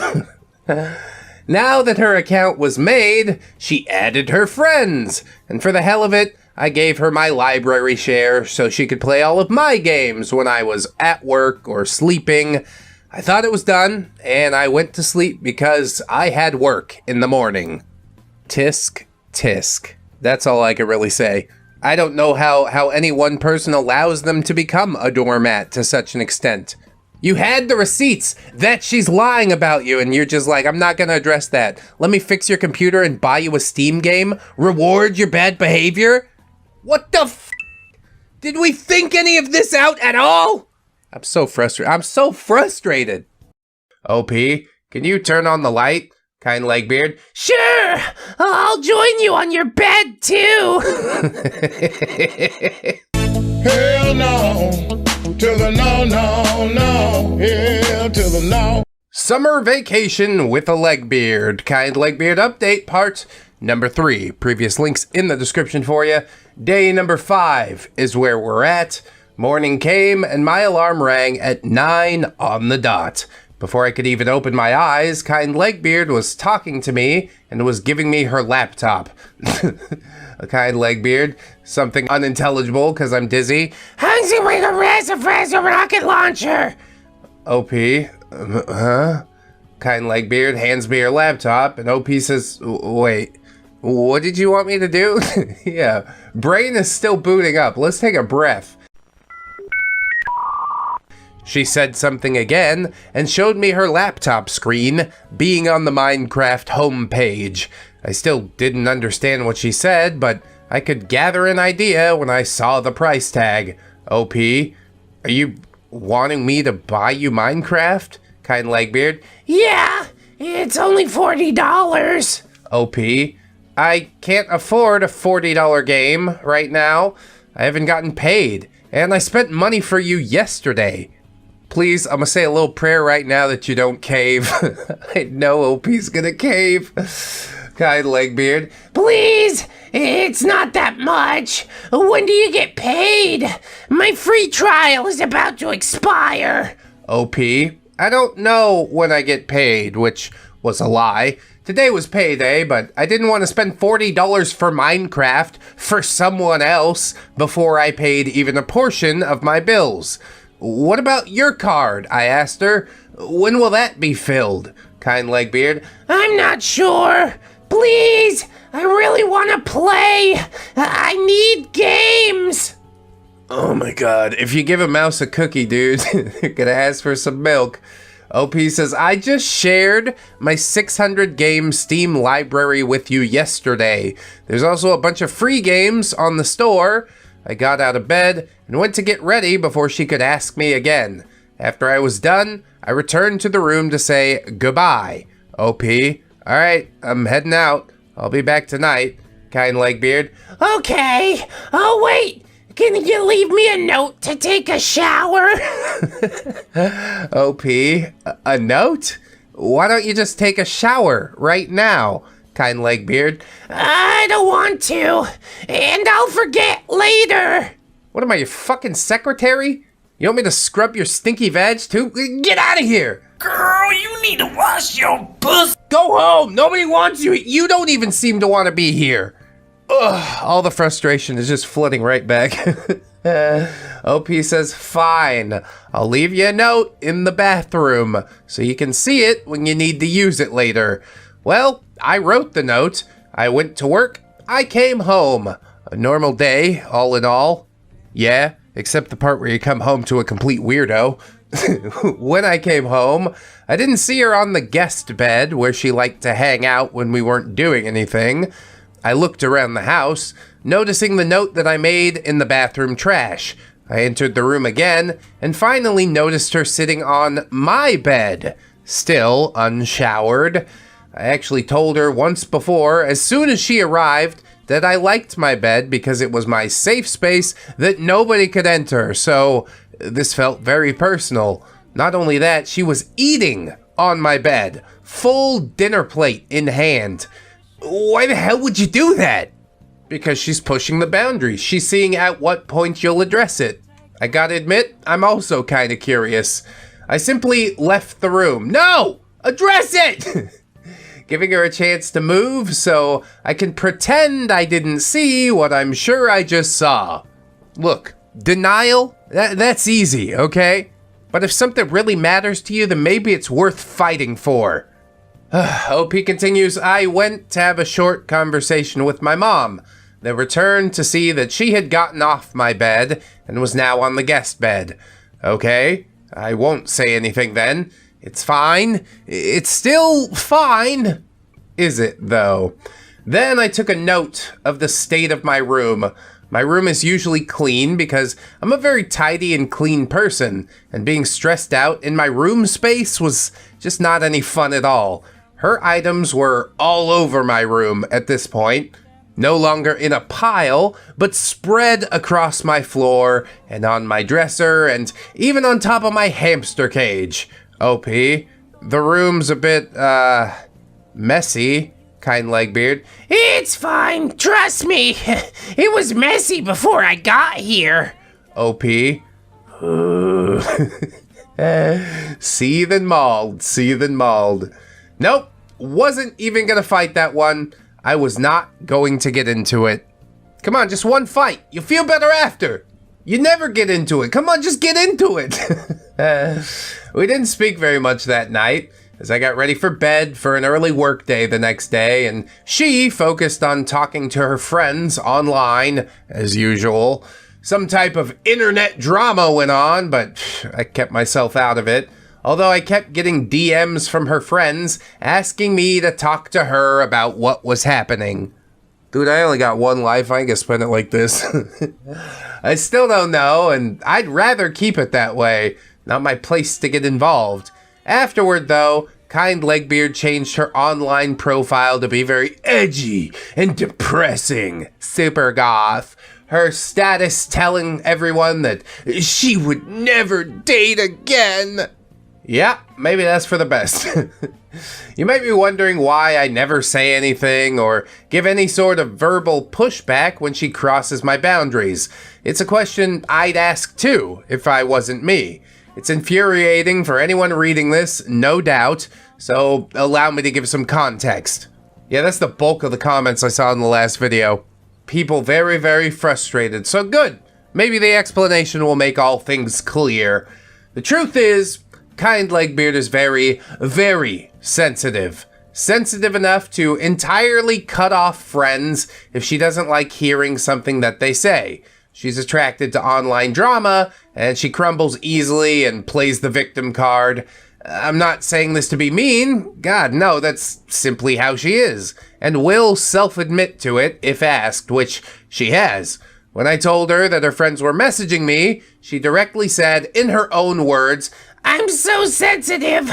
Now that her account was made, she added her friends. And for the hell of it, I gave her my library share so she could play all of my games when I was at work or sleeping. I thought it was done, and I went to sleep because I had work in the morning. Tisk, tisk. That's all I can really say. I don't know how any one person allows them to become a doormat to such an extent. You had the receipts that she's lying about you, and you're just like, I'm not gonna address that. Let me fix your computer and buy you a Steam game? Reward your bad behavior? What the f***? Did we think any of this out at all? I'm so frustrated. OP, can you turn on the light? Kind Legbeard. Sure, I'll join you on your bed too. Hell no, to the no, no, no, hell to the no. Summer vacation with a Legbeard. Kind Legbeard update part number 3. Previous links in the description for you. Day number 5 is where we're at. Morning came and my alarm rang at 9 on the dot. Before I could even open my eyes, Kind Legbeard was talking to me and was giving me her laptop. A Kind Legbeard, something unintelligible because I'm dizzy. How's it with a rocket launcher? OP, huh? Kind Legbeard hands me her laptop and OP says, wait, what did you want me to do? Yeah, brain is still booting up. Let's take a breath. She said something again and showed me her laptop screen being on the Minecraft homepage. I still didn't understand what she said, but I could gather an idea when I saw the price tag. OP, are you wanting me to buy you Minecraft? Kind Legbeard. Yeah, it's only $40. OP, I can't afford a $40 game right now. I haven't gotten paid, and I spent money for you yesterday. Please, I'm gonna say a little prayer right now that you don't cave. I know OP's gonna cave. Kind Legbeard. Please, it's not that much. When do you get paid? My free trial is about to expire. OP, I don't know when I get paid, which was a lie. Today was payday, but I didn't want to spend $40 for Minecraft for someone else before I paid even a portion of my bills. What about your card? I asked her. When will that be filled? Kind Legbeard. I'm not sure. Please, I really want to play. I need games. Oh my god, if you give a mouse a cookie, dude, they're gonna ask for some milk. OP says, I just shared my 600 game Steam library with you yesterday. There's also a bunch of free games on the store. I got out of bed and went to get ready before she could ask me again. After I was done, I returned to the room to say goodbye. OP, alright, I'm heading out. I'll be back tonight. Kind Legbeard. Okay. Oh, wait. Can you leave me a note to take a shower? OP, a note? Why don't you just take a shower right now? Kind Legbeard. I don't want to, and I'll forget later. What am I, your fucking secretary? You want me to scrub your stinky vag too? Get out of here! Girl, you need to wash your pussy. Go home! Nobody wants you! You don't even seem to want to be here! Ugh, all the frustration is just flooding right back. OP says, fine. I'll leave you a note in the bathroom so you can see it when you need to use it later. Well, I wrote the note. I went to work. I came home. A normal day, all in all. Yeah, except the part where you come home to a complete weirdo. When I came home, I didn't see her on the guest bed where she liked to hang out when we weren't doing anything. I looked around the house, noticing the note that I made in the bathroom trash. I entered the room again and finally noticed her sitting on my bed, still unshowered. I actually told her once before, as soon as she arrived, that I liked my bed because it was my safe space that nobody could enter, so this felt very personal. Not only that, she was eating on my bed, full dinner plate in hand. Why the hell would you do that? Because she's pushing the boundaries. She's seeing at what point you'll address it. I gotta admit, I'm also kinda curious. I simply left the room. No! Address it! Giving her a chance to move so I can pretend I didn't see what I'm sure I just saw. Look, denial, that's easy, okay? But if something really matters to you, then maybe it's worth fighting for. OP continues, I went to have a short conversation with my mom, then returned to see that she had gotten off my bed and was now on the guest bed. Okay, I won't say anything then. It's fine. It's still fine. Is it, though? Then I took a note of the state of my room. My room is usually clean because I'm a very tidy and clean person, and being stressed out in my room space was just not any fun at all. Her items were all over my room at this point, no longer in a pile, but spread across my floor and on my dresser and even on top of my hamster cage. OP, the room's a bit, messy, kind Legbeard. It's fine, trust me. It was messy before I got here. OP. Seethin' mauled. Nope, wasn't even gonna fight that one. I was not going to get into it. Come on, just one fight. You'll feel better after. You never get into it. Come on, just get into it. We didn't speak very much that night, as I got ready for bed for an early work day the next day, and she focused on talking to her friends online, as usual. Some type of internet drama went on, but I kept myself out of it. Although I kept getting DMs from her friends asking me to talk to her about what was happening. Dude, I only got one life. I ain't gonna spend it like this. I still don't know, and I'd rather keep it that way. Not my place to get involved. Afterward, though, kind Legbeard changed her online profile to be very edgy and depressing. Super goth. Her status telling everyone that she would never date again. Yeah, maybe that's for the best. You might be wondering why I never say anything or give any sort of verbal pushback when she crosses my boundaries. It's a question I'd ask too if I wasn't me. It's infuriating for anyone reading this, no doubt, so allow me to give some context. Yeah, that's the bulk of the comments I saw in the last video. People very, very frustrated, so good. Maybe the explanation will make all things clear. The truth is, kind Legbeard is very, very sensitive. Sensitive enough to entirely cut off friends if she doesn't like hearing something that they say. She's attracted to online drama, and she crumbles easily and plays the victim card. I'm not saying this to be mean. God, no, that's simply how she is, and will self-admit to it if asked, which she has. When I told her that her friends were messaging me, she directly said, in her own words, I'm so sensitive.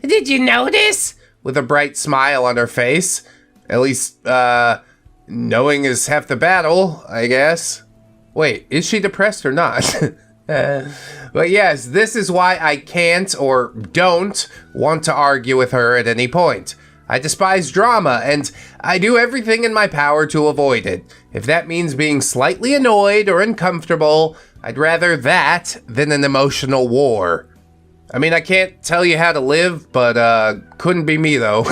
Did you notice? With a bright smile on her face. At least, knowing is half the battle, I guess. Wait, is she depressed or not? But yes, this is why I can't or don't want to argue with her at any point. I despise drama, and I do everything in my power to avoid it. If that means being slightly annoyed or uncomfortable, I'd rather that than an emotional war. I mean, I can't tell you how to live, but couldn't be me though.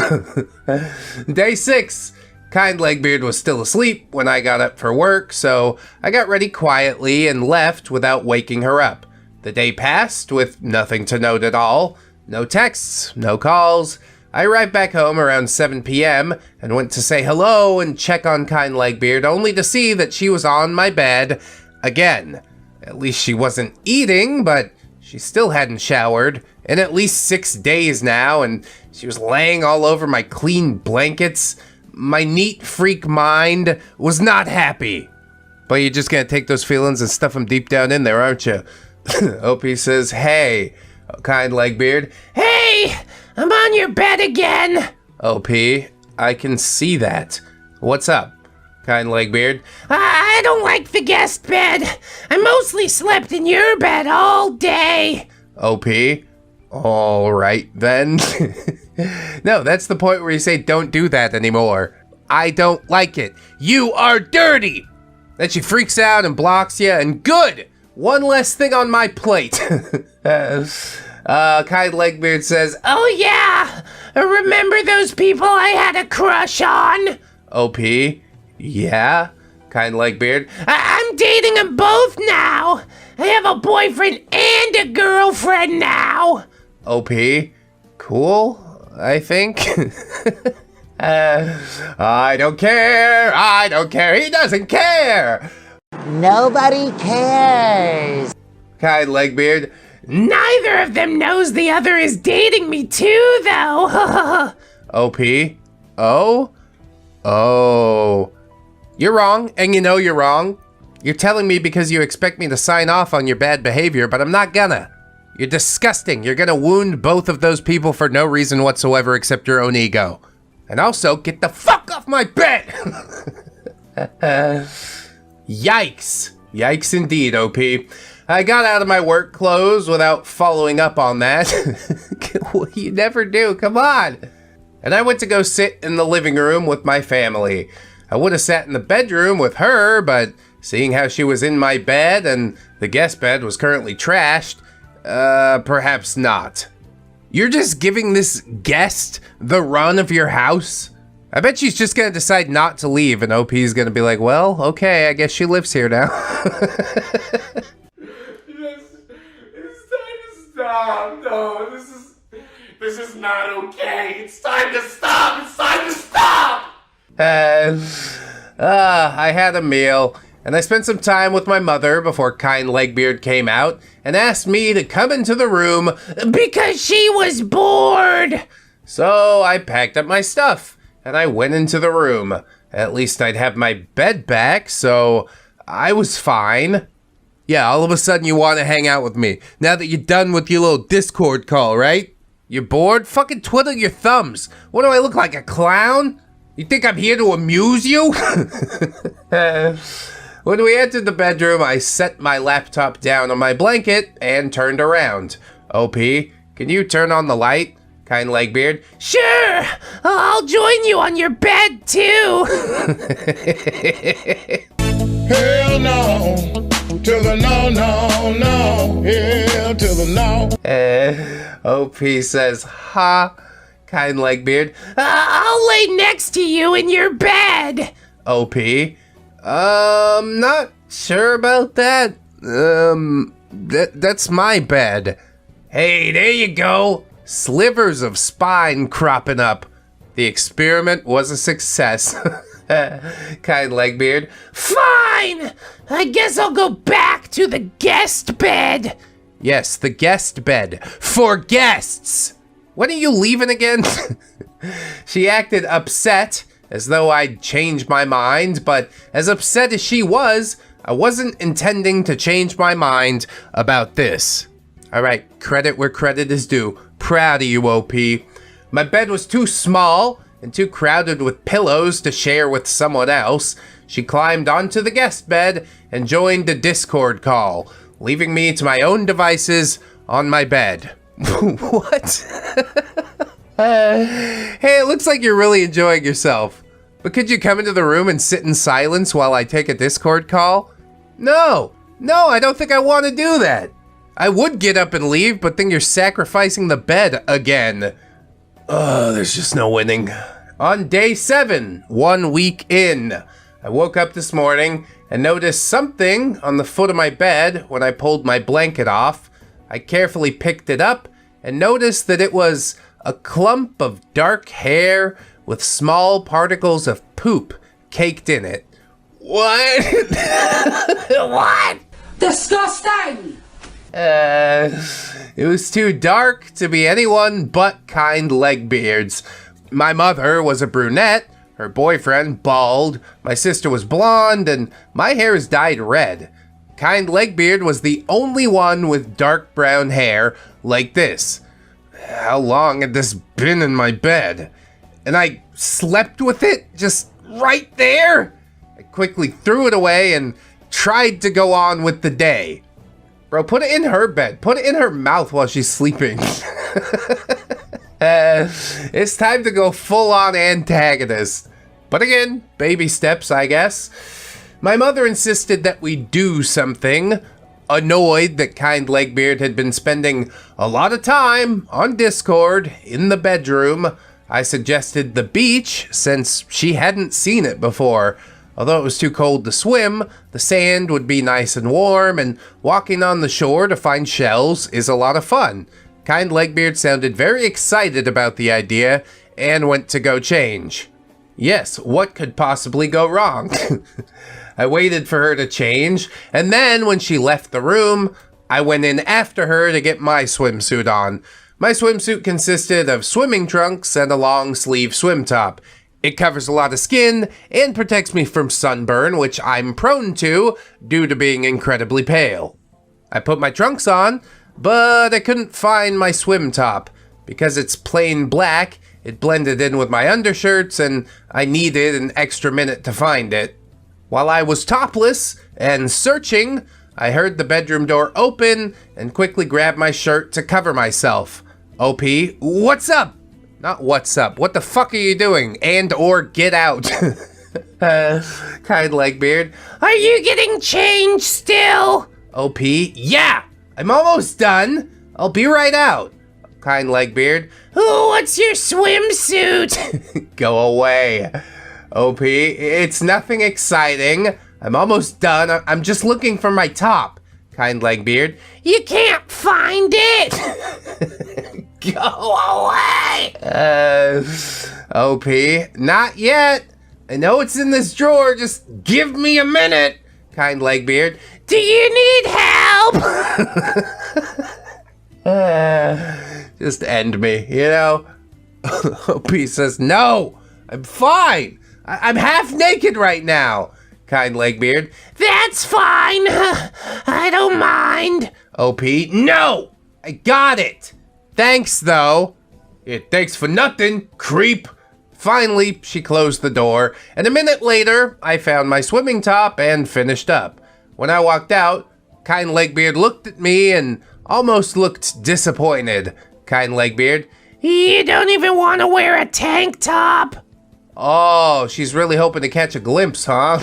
Day 6. Kind Legbeard was still asleep when I got up for work, so I got ready quietly and left without waking her up. The day passed with nothing to note at all. No texts, no calls. I arrived back home around 7 p.m. and went to say hello and check on kind Legbeard, only to see that she was on my bed again. At least she wasn't eating, but She still hadn't showered in at least 6 days now, and she was laying all over my clean blankets. My neat freak mind was not happy. But you're just gonna take those feelings and stuff them deep down in there, aren't you? OP says, hey, kind Legbeard. Hey, I'm on your bed again. OP, I can see that. What's up, kind Legbeard? I don't like the guest bed. I mostly slept in your bed all day. OP, all right then. No, that's the point where you say don't do that anymore. I don't like it. You are dirty. Then she freaks out and blocks you, and good! One less thing on my plate. Kind Legbeard says, oh yeah, remember those people I had a crush on? OP, yeah? Kind Legbeard, I'm dating them both now. I have a boyfriend and a girlfriend now. OP, cool, I think. I don't care, he doesn't care! Nobody cares! Kind Legbeard, neither of them knows the other is dating me too, though. OP, oh? You're wrong, and you know you're wrong. You're telling me because you expect me to sign off on your bad behavior, but I'm not gonna. You're disgusting. You're gonna wound both of those people for no reason whatsoever except your own ego. And also, get the fuck off my bed! Yikes. Yikes indeed, OP. I got out of my work clothes without following up on that. You never do, come on. And I went to go sit in the living room with my family. I would have sat in the bedroom with her, but seeing how she was in my bed and the guest bed was currently trashed, perhaps not. You're just giving this guest the run of your house? I bet she's just gonna decide not to leave, and OP's gonna be like, well, okay, I guess she lives here now. It's time to stop. No, this is not okay. It's time to stop. It's time to stop. I had a meal, and I spent some time with my mother before kind Legbeard came out and asked me to come into the room because she was bored. So I packed up my stuff and I went into the room. At least I'd have my bed back, so I was fine. Yeah, all of a sudden you want to hang out with me now that you're done with your little Discord call, right? You're bored? Fucking twiddle your thumbs. What do I look like, a clown? You think I'm here to amuse you? When we entered the bedroom, I set my laptop down on my blanket and turned around. OP, can you turn on the light? Kind Legbeard. Sure, I'll join you on your bed too. Hell no, to the no, no, no. Hell to the no. OP says, ha. Kind Legbeard. I'll lay next to you in your bed. OP. Not sure about that. That's my bed. Hey, there you go. Slivers of spine cropping up. The experiment was a success. Kind Legbeard. Fine! I guess I'll go back to the guest bed. Yes, the guest bed. For guests! When are you leaving again? She acted upset, as though I'd changed my mind, but as upset as she was, I wasn't intending to change my mind about this. Alright, credit where credit is due. Proud of you, OP. My bed was too small and too crowded with pillows to share with someone else. She climbed onto the guest bed and joined the Discord call, leaving me to my own devices on my bed. What? Hey, it looks like you're really enjoying yourself. But could you come into the room and sit in silence while I take a Discord call? No, I don't think I want to do that. I would get up and leave, but then you're sacrificing the bed again. There's just no winning. On day 7, 1 week in, I woke up this morning and noticed something on the foot of my bed when I pulled my blanket off. I carefully picked it up and noticed that it was a clump of dark hair with small particles of poop caked in it. What? What? Disgusting! It was too dark to be anyone but kind Legbeards. My mother was a brunette, her boyfriend bald, my sister was blonde, and my hair is dyed red. Kind Legbeard was the only one with dark brown hair like this. How long had this been in my bed? And I slept with it just right there? I quickly threw it away and tried to go on with the day. Bro, put it in her bed. Put it in her mouth while she's sleeping. It's time to go full-on antagonist. But again, baby steps, I guess. My mother insisted that we do something. Annoyed that kind Legbeard had been spending a lot of time on Discord in the bedroom, I suggested the beach since she hadn't seen it before. Although it was too cold to swim, the sand would be nice and warm, and walking on the shore to find shells is a lot of fun. Kind Legbeard sounded very excited about the idea and went to go change. Yes, what could possibly go wrong? I waited for her to change, and then when she left the room, I went in after her to get my swimsuit on. My swimsuit consisted of swimming trunks and a long sleeve swim top. It covers a lot of skin and protects me from sunburn, which I'm prone to due to being incredibly pale. I put my trunks on, but I couldn't find my swim top. Because it's plain black, it blended in with my undershirts and I needed an extra minute to find it. While I was topless and searching, I heard the bedroom door open and quickly grabbed my shirt to cover myself. OP, what's up? Not what's up. What the fuck are you doing? And or get out. Kind Legbeard. Are you getting changed still? OP, yeah, I'm almost done. I'll be right out. Kind Legbeard. Oh, what's your swimsuit? Go away. OP, it's nothing exciting. I'm almost done. I'm just looking for my top. Kind Legbeard. You can't find it. Go away. OP, not yet. I know it's in this drawer. Just give me a minute. Kind Legbeard. Do you need help? Just end me, you know? OP says, no, I'm fine. I'm half naked right now. Kind Legbeard. That's fine. I don't mind. OP, no, I got it. Thanks, though. Thanks for nothing, creep. Finally, she closed the door, and a minute later, I found my swimming top and finished up. When I walked out, Kind Legbeard looked at me and almost looked disappointed. Kind Legbeard. You don't even want to wear a tank top? Oh, she's really hoping to catch a glimpse, huh?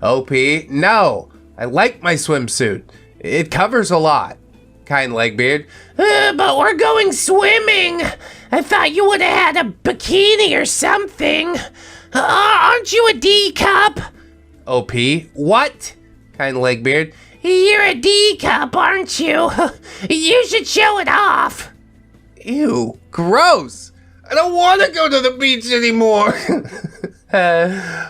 OP, no. I like my swimsuit. It covers a lot. Kind Legbeard. But we're going swimming. I thought you would have had a bikini or something. Aren't you a D cup? OP, what? Kind Legbeard. You're a D cup, aren't you? You should show it off. Ew, gross. I don't want to go to the beach anymore.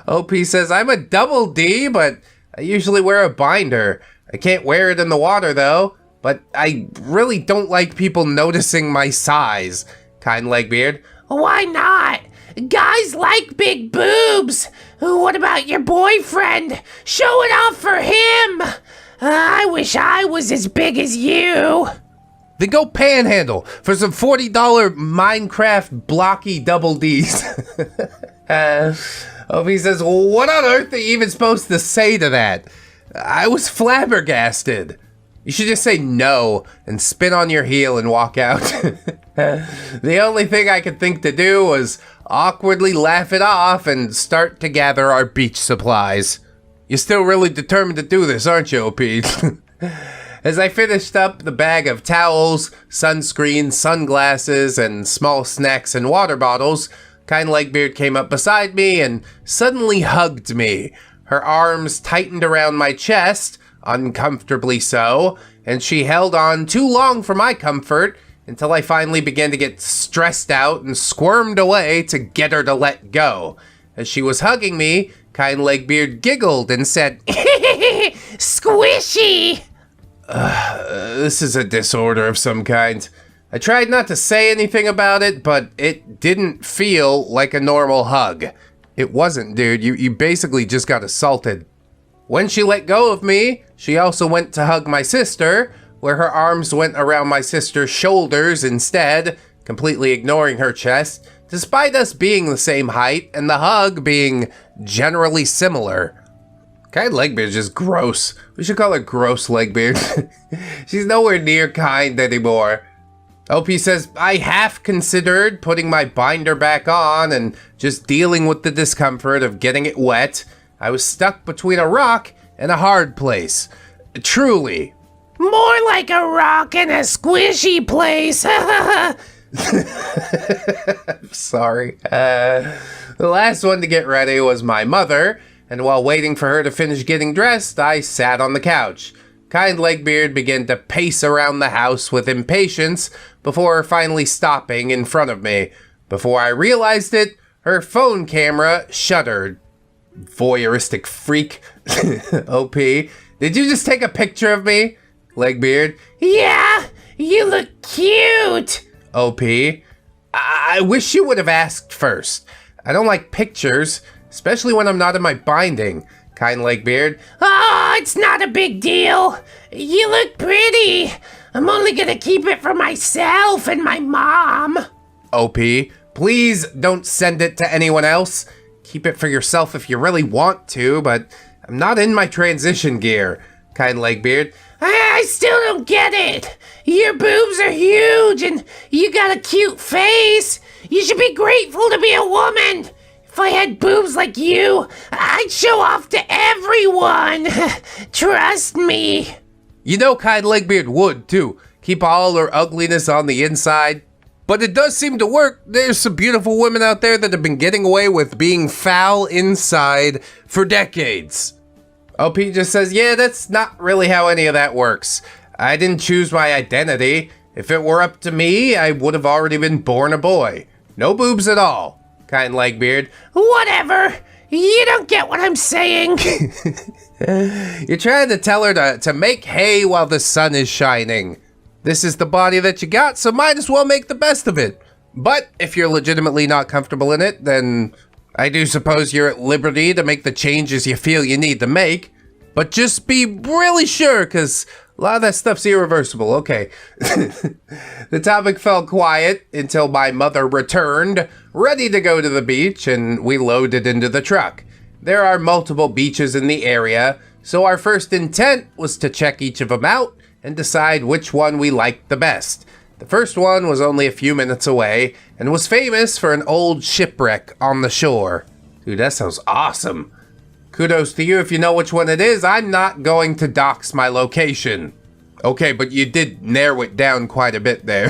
OP says, I'm a double D, but I usually wear a binder. I can't wear it in the water, though. But I really don't like people noticing my size. Kind Legbeard. Why not? Guys like big boobs. What about your boyfriend? Show it off for him. I wish I was as big as you. Then go panhandle for some $40 Minecraft blocky double Ds. OP says, what on earth are you even supposed to say to that? I was flabbergasted. You should just say no and spin on your heel and walk out. The only thing I could think to do was awkwardly laugh it off and start to gather our beach supplies. You're still really determined to do this, aren't you, OP? As I finished up the bag of towels, sunscreen, sunglasses, and small snacks and water bottles, Kind Legbeard came up beside me and suddenly hugged me. Her arms tightened around my chest, uncomfortably so, and she held on too long for my comfort until I finally began to get stressed out and squirmed away to get her to let go. As she was hugging me, Kind Legbeard giggled and said, Squishy! This is a disorder of some kind. I tried not to say anything about it, but it didn't feel like a normal hug. It wasn't, dude. You basically just got assaulted. When she let go of me, she also went to hug my sister, where her arms went around my sister's shoulders instead, completely ignoring her chest, despite us being the same height and the hug being generally similar. Kind Legbeard's just gross. We should call her Gross Legbeard. She's nowhere near kind anymore. OP says, I half considered putting my binder back on and just dealing with the discomfort of getting it wet. I was stuck between a rock and a hard place. Truly. More like a rock and a squishy place. I'm sorry. The last one to get ready was my mother, and while waiting for her to finish getting dressed, I sat on the couch. Kind Legbeard began to pace around the house with impatience before finally stopping in front of me. Before I realized it, her phone camera shuddered. Voyeuristic freak. OP, did you just take a picture of me? Legbeard. Yeah, you look cute. OP, I wish you would have asked first. I don't like pictures, especially when I'm not in my binding. Kind Legbeard. Oh, it's not a big deal. You look pretty. I'm only gonna keep it for myself and my mom. OP, please don't send it to anyone else. Keep it for yourself if you really want to, but I'm not in my transition gear. Kind Legbeard. I still don't get it. Your boobs are huge and you got a cute face. You should be grateful to be a woman. If I had boobs like you, I'd show off to everyone. Trust me. You know Kind Legbeard would, too. Keep all her ugliness on the inside. But it does seem to work. There's some beautiful women out there that have been getting away with being foul inside for decades. OP just says, yeah, that's not really how any of that works. I didn't choose my identity. If it were up to me, I would have already been born a boy. No boobs at all. Kind Legbeard. Whatever. You don't get what I'm saying. You're trying to tell her to make hay while the sun is shining. This is the body that you got, so might as well make the best of it. But if you're legitimately not comfortable in it, then I do suppose you're at liberty to make the changes you feel you need to make. But just be really sure, because a lot of that stuff's irreversible. Okay. The topic fell quiet until my mother returned, ready to go to the beach, and we loaded into the truck. There are multiple beaches in the area, so our first intent was to check each of them out and decide which one we liked the best. The first one was only a few minutes away and was famous for an old shipwreck on the shore. Dude, that sounds awesome. Kudos to you if you know which one it is. I'm not going to dox my location. Okay, but you did narrow it down quite a bit there.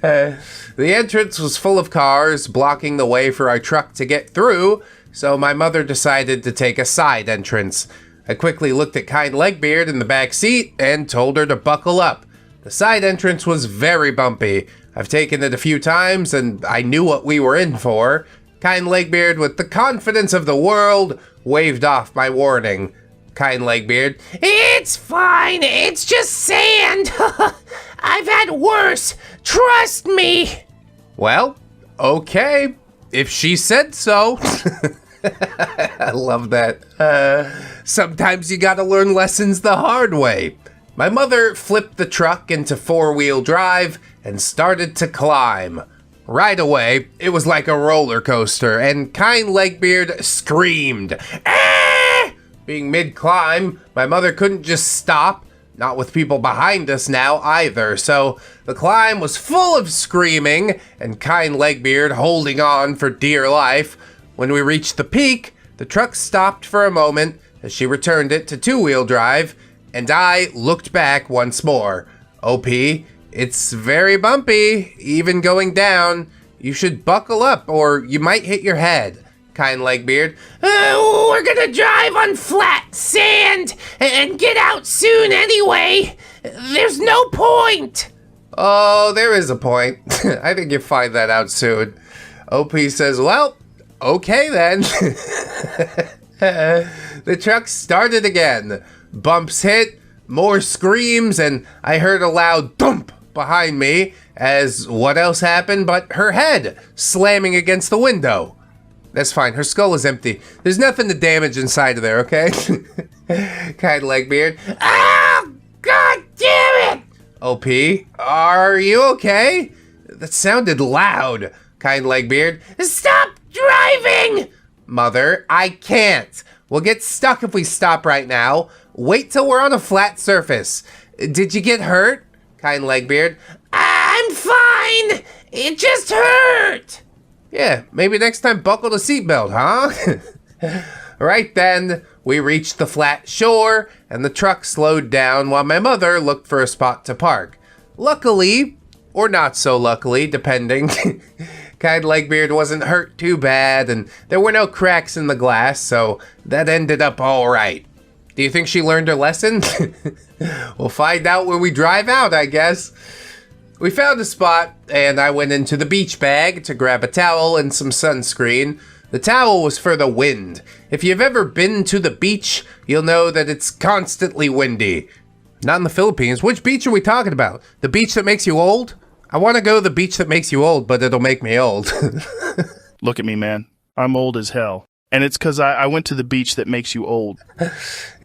The entrance was full of cars, blocking the way for our truck to get through, so my mother decided to take a side entrance. I quickly looked at Kind Legbeard in the back seat and told her to buckle up. The side entrance was very bumpy. I've taken it a few times and I knew what we were in for. Kind Legbeard, with the confidence of the world, waved off my warning. Kind Legbeard. It's fine. It's just sand. I've had worse. Trust me. Well, okay. If she said so. I love that. Sometimes you gotta learn lessons the hard way. My mother flipped the truck into four-wheel drive and started to climb. Right away, it was like a roller coaster, and Kind Legbeard screamed. Ah! Being mid-climb, my mother couldn't just stop, not with people behind us now either, so the climb was full of screaming, and Kind Legbeard holding on for dear life. When we reached the peak, the truck stopped for a moment as she returned it to two-wheel drive, and I looked back once more. OP, it's very bumpy, even going down. You should buckle up or you might hit your head. Kind Legbeard. We're gonna drive on flat sand and get out soon anyway. There's no point. Oh, there is a point. I think you'll find that out soon. OP says, well, okay then. The truck started again. Bumps hit, more screams, and I heard a loud thump behind me as what else happened but her head slamming against the window. That's fine, her skull is empty. There's nothing to damage inside of there, okay? Kind Legbeard. Oh, God damn it! OP, are you okay? That sounded loud. Kind Legbeard. Stop driving! Mother, I can't. We'll get stuck if we stop right now. Wait till we're on a flat surface. Did you get hurt? Kind Legbeard. I'm fine. It just hurt. Yeah, maybe next time buckle the seatbelt, huh? Right then, we reached the flat shore, and the truck slowed down while my mother looked for a spot to park. Luckily, or not so luckily, depending, Kind Legbeard wasn't hurt too bad, and there were no cracks in the glass, so that ended up all right. Do you think she learned her lesson? We'll find out when we drive out, I guess. We found a spot, and I went into the beach bag to grab a towel and some sunscreen. The towel was for the wind. If you've ever been to the beach, you'll know that it's constantly windy. Not in the Philippines. Which beach are we talking about? The beach that makes you old? I want to go to the beach that makes you old, but it'll make me old. Look at me, man. I'm old as hell. And it's because I went to the beach that makes you old.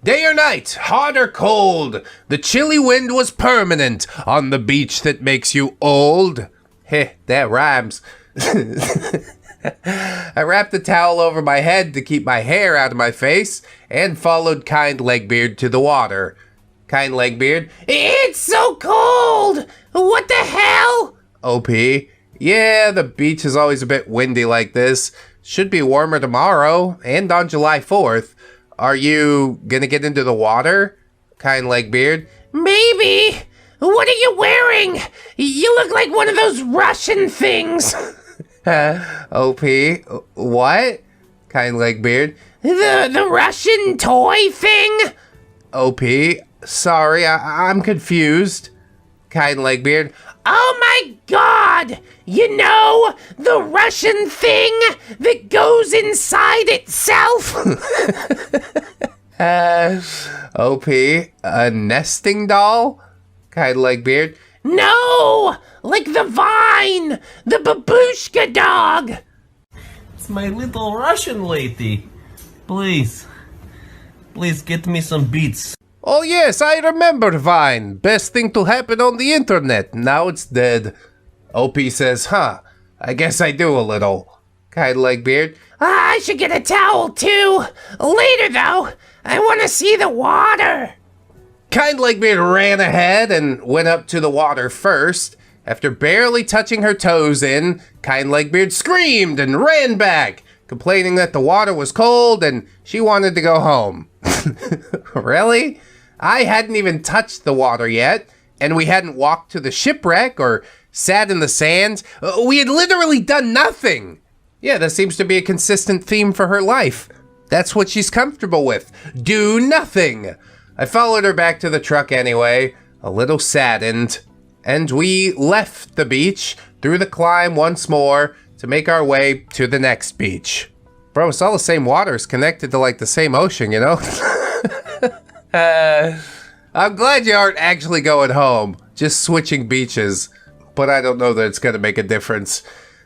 Day or night, hot or cold, the chilly wind was permanent on the beach that makes you old. Heh, that rhymes. I wrapped the towel over my head to keep my hair out of my face and followed Kind Legbeard to the water. Kind Legbeard. It's so cold! What the hell? OP. Yeah, the beach is always a bit windy like this. Should be warmer tomorrow and on July 4th. Are you gonna get into the water? Kind Legbeard. Maybe. What are you wearing? You look like one of those Russian things. OP. What? Kind Legbeard. The Russian toy thing? OP. Sorry, I'm confused. Kind Legbeard. Oh my God! You know, the Russian thing that goes inside itself? OP, a nesting doll? Kind Legbeard. No! Like the vine! The babushka dog! It's my little Russian lady. Please get me some beats. Oh yes, I remember Vine. Best thing to happen on the internet. Now it's dead. OP says, huh, I guess I do a little. Kind Legbeard. I should get a towel too. Later though, I want to see the water. Kind Legbeard ran ahead and went up to the water first. After barely touching her toes in, Kind Legbeard screamed and ran back, complaining that the water was cold and she wanted to go home. Really? I hadn't even touched the water yet, and we hadn't walked to the shipwreck or sat in the sands. We had literally done nothing. Yeah, that seems to be a consistent theme for her life. That's what she's comfortable with. Do nothing. I followed her back to the truck anyway, a little saddened, and we left the beach through the climb once more to make our way to the next beach. Bro, it's all the same water. It's connected to like the same ocean, you know? I'm glad you aren't actually going home, just switching beaches, but I don't know that it's gonna make a difference.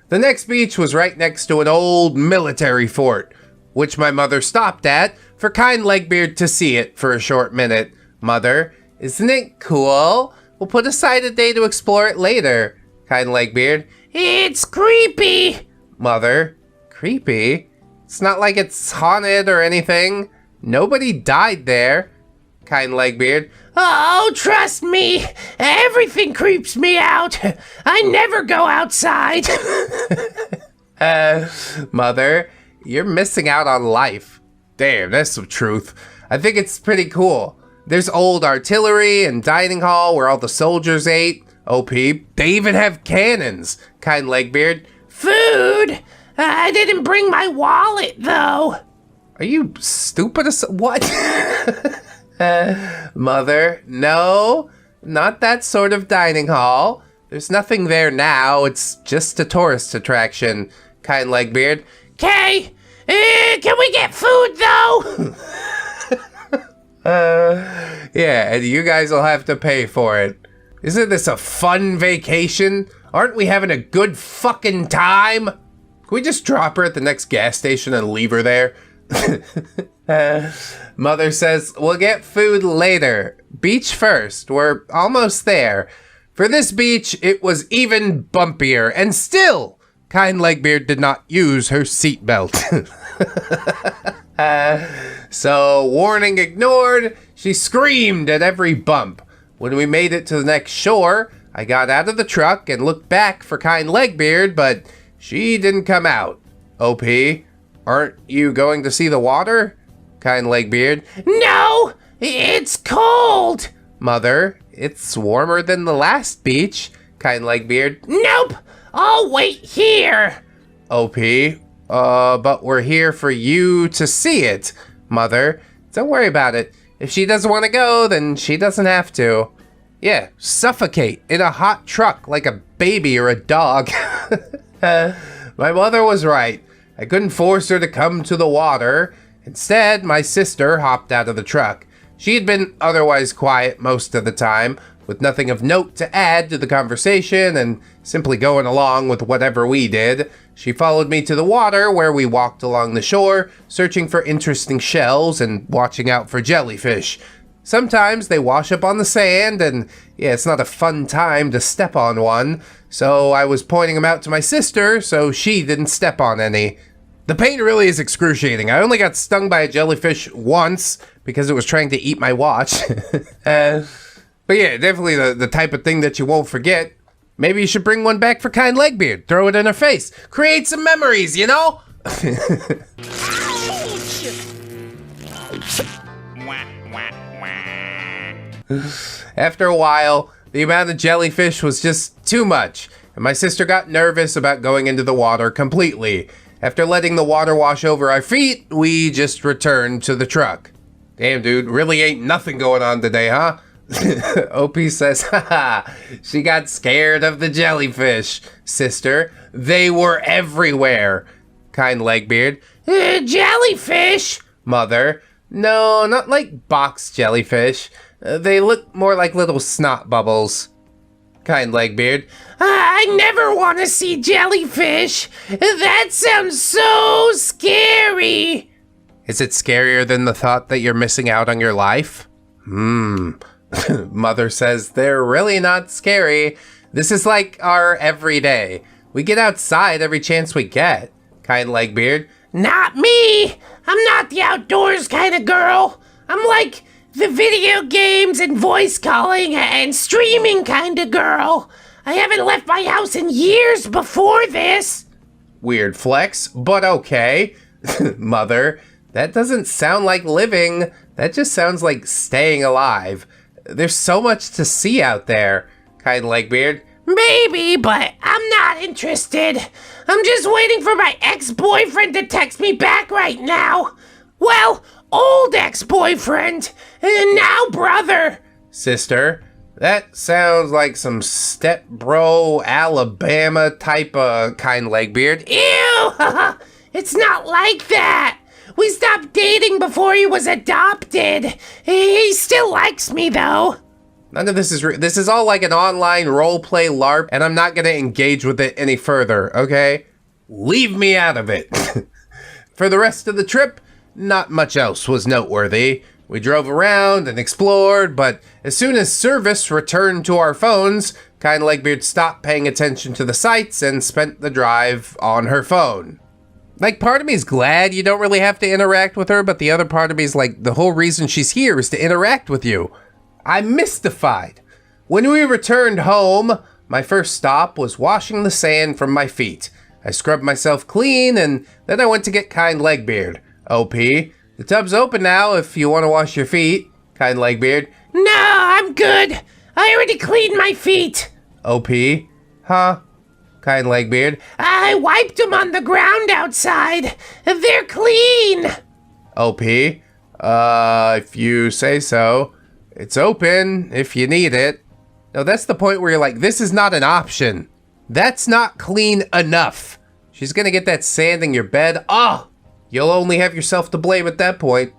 The next beach was right next to an old military fort, which my mother stopped at for Kind Legbeard to see it for a short minute. Mother, isn't it cool? We'll put aside a day to explore it later. Kind Legbeard. It's creepy. Mother, creepy? It's not like it's haunted or anything. Nobody died there. Kind Legbeard. Oh, trust me. Everything creeps me out. I never go outside. Mother, you're missing out on life. Damn, that's some truth. I think it's pretty cool. There's old artillery and dining hall where all the soldiers ate. OP. They even have cannons. Kind Legbeard. Food? I didn't bring my wallet, though. Are you stupid as what? Mother, no, not that sort of dining hall. There's nothing there now. It's just a tourist attraction. Kind Legbeard. Okay, can we get food, though? Yeah, and you guys will have to pay for it. Isn't this a fun vacation? Aren't we having a good fucking time? Can we just drop her at the next gas station and leave her there? Mother says, we'll get food later. Beach first. We're almost there. For this beach, it was even bumpier. And still, kind Legbeard did not use her seatbelt. So, warning ignored, she screamed at every bump. When we made it to the next shore, I got out of the truck and looked back for kind Legbeard, but she didn't come out. OP, aren't you going to see the water? Kind Legbeard. No, it's cold. Mother, it's warmer than the last beach. Kind Legbeard. Nope, I'll wait here. OP, but we're here for you to see it. Mother, don't worry about it. If she doesn't want to go, then she doesn't have to. Yeah, suffocate in a hot truck like a baby or a dog. My mother was right. I couldn't force her to come to the water. Instead, my sister hopped out of the truck. She had been otherwise quiet most of the time, with nothing of note to add to the conversation and simply going along with whatever we did. She followed me to the water where we walked along the shore, searching for interesting shells and watching out for jellyfish. Sometimes they wash up on the sand and yeah, it's not a fun time to step on one. So I was pointing them out to my sister so she didn't step on any. The pain really is excruciating. I only got stung by a jellyfish once because it was trying to eat my watch. But yeah, definitely the type of thing that you won't forget. Maybe you should bring one back for kind Legbeard. Throw it in her face. Create some memories, you know? After a while, the amount of jellyfish was just too much, and my sister got nervous about going into the water completely. After letting the water wash over our feet, we just returned to the truck. Damn, dude, really ain't nothing going on today, huh? OP says, haha, she got scared of the jellyfish. Sister, they were everywhere. Kind Legbeard. Jellyfish? Mother, no, not like box jellyfish. They look more like little snot bubbles. Kind Legbeard. I never want to see jellyfish. That sounds so scary. Is it scarier than the thought that you're missing out on your life? Mother says they're really not scary. This is like our everyday. We get outside every chance we get. Kind Legbeard. Not me. I'm not the outdoors kind of girl. I'm like the video games and voice calling and streaming kind of girl. I haven't left my house in years before this. Weird flex, but okay. Mother, that doesn't sound like living. That just sounds like staying alive. There's so much to see out there. Kind Legbeard. Maybe, but I'm not interested. I'm just waiting for my ex-boyfriend to text me back right now. Well, old ex-boyfriend, and now brother. Sister, that sounds like some step-bro, Alabama type of kind Legbeard. Ew! It's not like that. We stopped dating before he was adopted. He still likes me, though. None of this is this is all like an online roleplay LARP, and I'm not going to engage with it any further, okay? Leave me out of it. For the rest of the trip, not much else was noteworthy. We drove around and explored, but as soon as service returned to our phones, kind Legbeard stopped paying attention to the sights and spent the drive on her phone. Like, part of me is glad you don't really have to interact with her, but the other part of me is like, the whole reason she's here is to interact with you. I'm mystified. When we returned home, my first stop was washing the sand from my feet. I scrubbed myself clean, and then I went to get kind Legbeard. OP, the tub's open now if you want to wash your feet. Kind Legbeard. No, I'm good. I already cleaned my feet. OP, huh? Kind Legbeard. I wiped them on the ground outside. They're clean. OP, if you say so. It's open if you need it. No, that's the point where you're like, this is not an option. That's not clean enough. She's gonna get that sand in your bed. Oh, you'll only have yourself to blame at that point.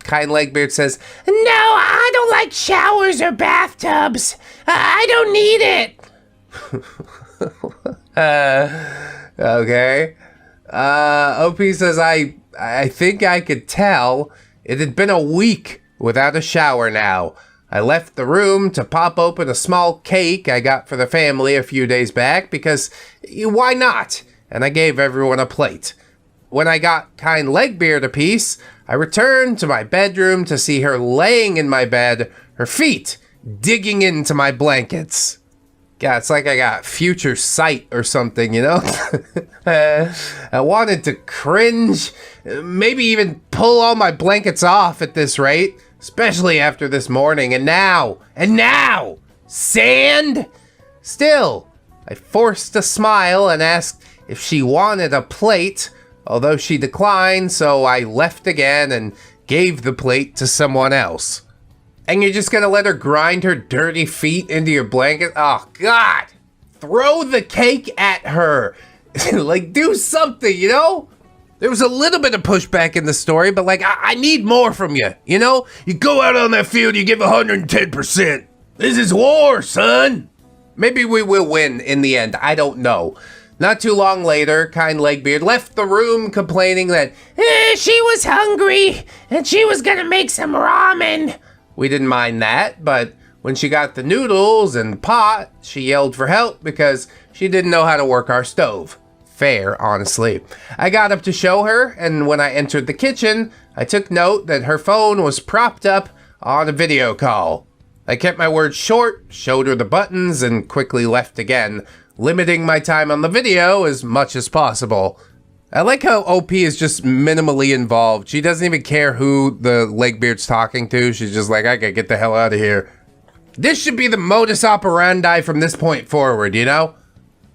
Kind Legbeard says, No, I don't like showers or bathtubs. I don't need it. Okay. OP says, I think I could tell it had been a week without a shower now. I left the room to pop open a small cake I got for the family a few days back because why not? And I gave everyone a plate. When I got Kind Legbeard a piece, I returned to my bedroom to see her laying in my bed, her feet digging into my blankets. God, it's like I got future sight or something, you know? I wanted to cringe, maybe even pull all my blankets off at this rate, especially after this morning. And now, sand? Still, I forced a smile and asked if she wanted a plate, although she declined, so I left again and gave the plate to someone else. And you're just gonna let her grind her dirty feet into your blanket? Oh, God! Throw the cake at her! Like, do something, you know? There was a little bit of pushback in the story, but like, I need more from you, you know? You go out on that field, you give 110%. This is war, son! Maybe we will win in the end, I don't know. Not too long later, Kind Legbeard left the room complaining that she was hungry and she was gonna make some ramen. We didn't mind that, but when she got the noodles and pot, she yelled for help because she didn't know how to work our stove. Fair, honestly. I got up to show her, and when I entered the kitchen, I took note that her phone was propped up on a video call. I kept my words short, showed her the buttons, and quickly left again, limiting my time on the video as much as possible. I like how OP is just minimally involved. She doesn't even care who the Legbeard's talking to. She's just like, I gotta get the hell out of here. This should be the modus operandi from this point forward, you know?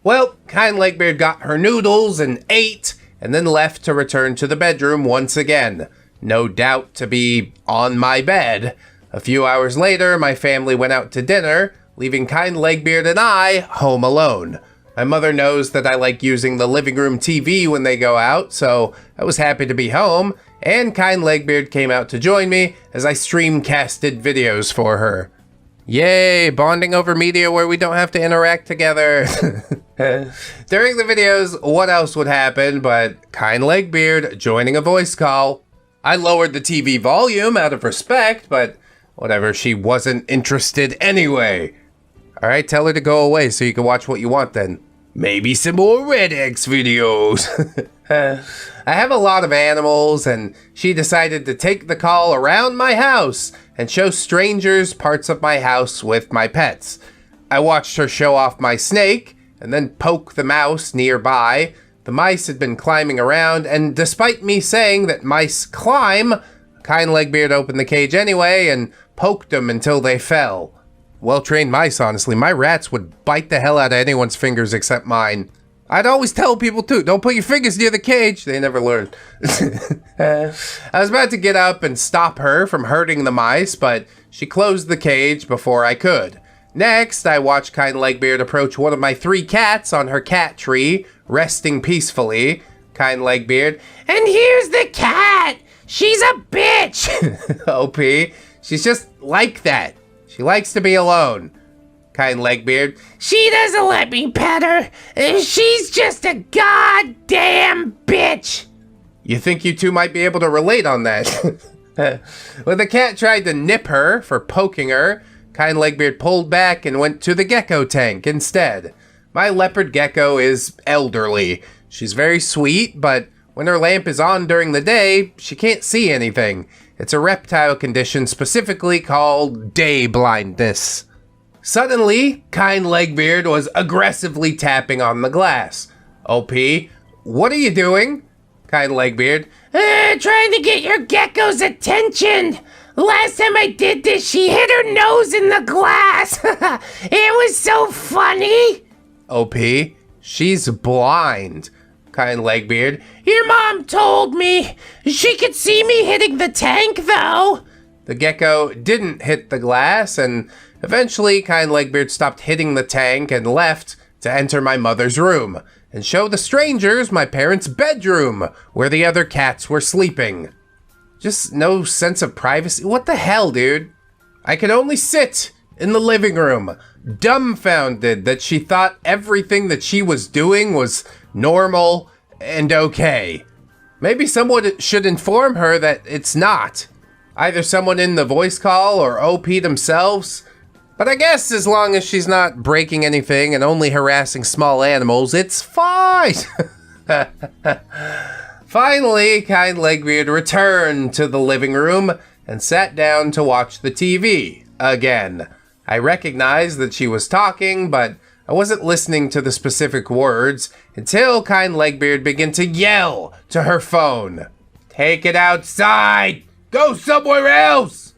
Well, Kind Legbeard got her noodles and ate, and then left to return to the bedroom once again. No doubt to be on my bed. A few hours later, my family went out to dinner, leaving Kind Legbeard and I home alone. My mother knows that I like using the living room TV when they go out, so I was happy to be home, and Kind Legbeard came out to join me as I streamcasted videos for her. Yay, bonding over media where we don't have to interact together. During the videos, what else would happen but Kind Legbeard joining a voice call. I lowered the TV volume out of respect, but whatever, she wasn't interested anyway. Alright, tell her to go away so you can watch what you want then. Maybe some more ReddX videos. I have a lot of animals, and she decided to take the call around my house and show strangers parts of my house with my pets. I watched her show off my snake, and then poke the mouse nearby. The mice had been climbing around, and despite me saying that mice climb, Kind Legbeard opened the cage anyway and poked them until they fell. Well-trained mice, honestly. My rats would bite the hell out of anyone's fingers except mine. I'd always tell people too, don't put your fingers near the cage. They never learned. I was about to get up and stop her from hurting the mice, but she closed the cage before I could. Next, I watched Kind Legbeard approach one of my 3 cats on her cat tree, resting peacefully. Kind Legbeard, and here's the cat! She's a bitch! OP, she's just like that. She likes to be alone. Kind Legbeard, she doesn't let me pet her. She's just a goddamn bitch. You think you two might be able to relate on that? When the cat tried to nip her for poking her, Kind Legbeard pulled back and went to the gecko tank instead. My leopard gecko is elderly. She's very sweet, but when her lamp is on during the day, she can't see anything. It's a reptile condition specifically called day blindness. Suddenly, Kind Legbeard was aggressively tapping on the glass. OP, what are you doing? Kind Legbeard, trying to get your gecko's attention. Last time I did this, she hit her nose in the glass. It was so funny. OP, she's blind. Kind Legbeard, your mom told me. She could see me hitting the tank, though. The gecko didn't hit the glass, and eventually Kind Legbeard stopped hitting the tank and left to enter my mother's room and show the strangers my parents' bedroom, where the other cats were sleeping. Just no sense of privacy. What the hell, dude? I could only sit in the living room, dumbfounded that she thought everything that she was doing was normal and okay. Maybe someone should inform her that it's not. Either someone in the voice call or OP themselves. But I guess as long as she's not breaking anything and only harassing small animals, it's fine. Finally, kind Legbeard returned to the living room and sat down to watch the TV again. I recognized that she was talking, but I wasn't listening to the specific words until kind Legbeard began to yell to her phone. "Take it outside! Go somewhere else!"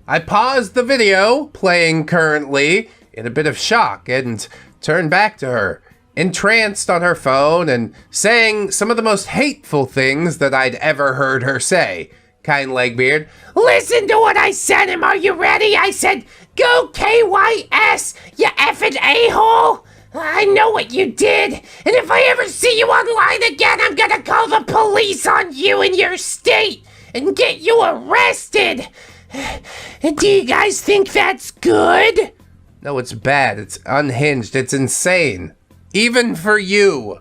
I paused the video, playing currently, in a bit of shock, and turned back to her, entranced on her phone and saying some of the most hateful things that I'd ever heard her say. Kind Legbeard, "Listen to what I said him, are you ready? I said, go KYS, you effing a-hole! I know what you did, and if I ever see you online again, I'm gonna call the police on you in your state and get you arrested! Do you guys think that's good?" No, it's bad. It's unhinged. It's insane. Even for you.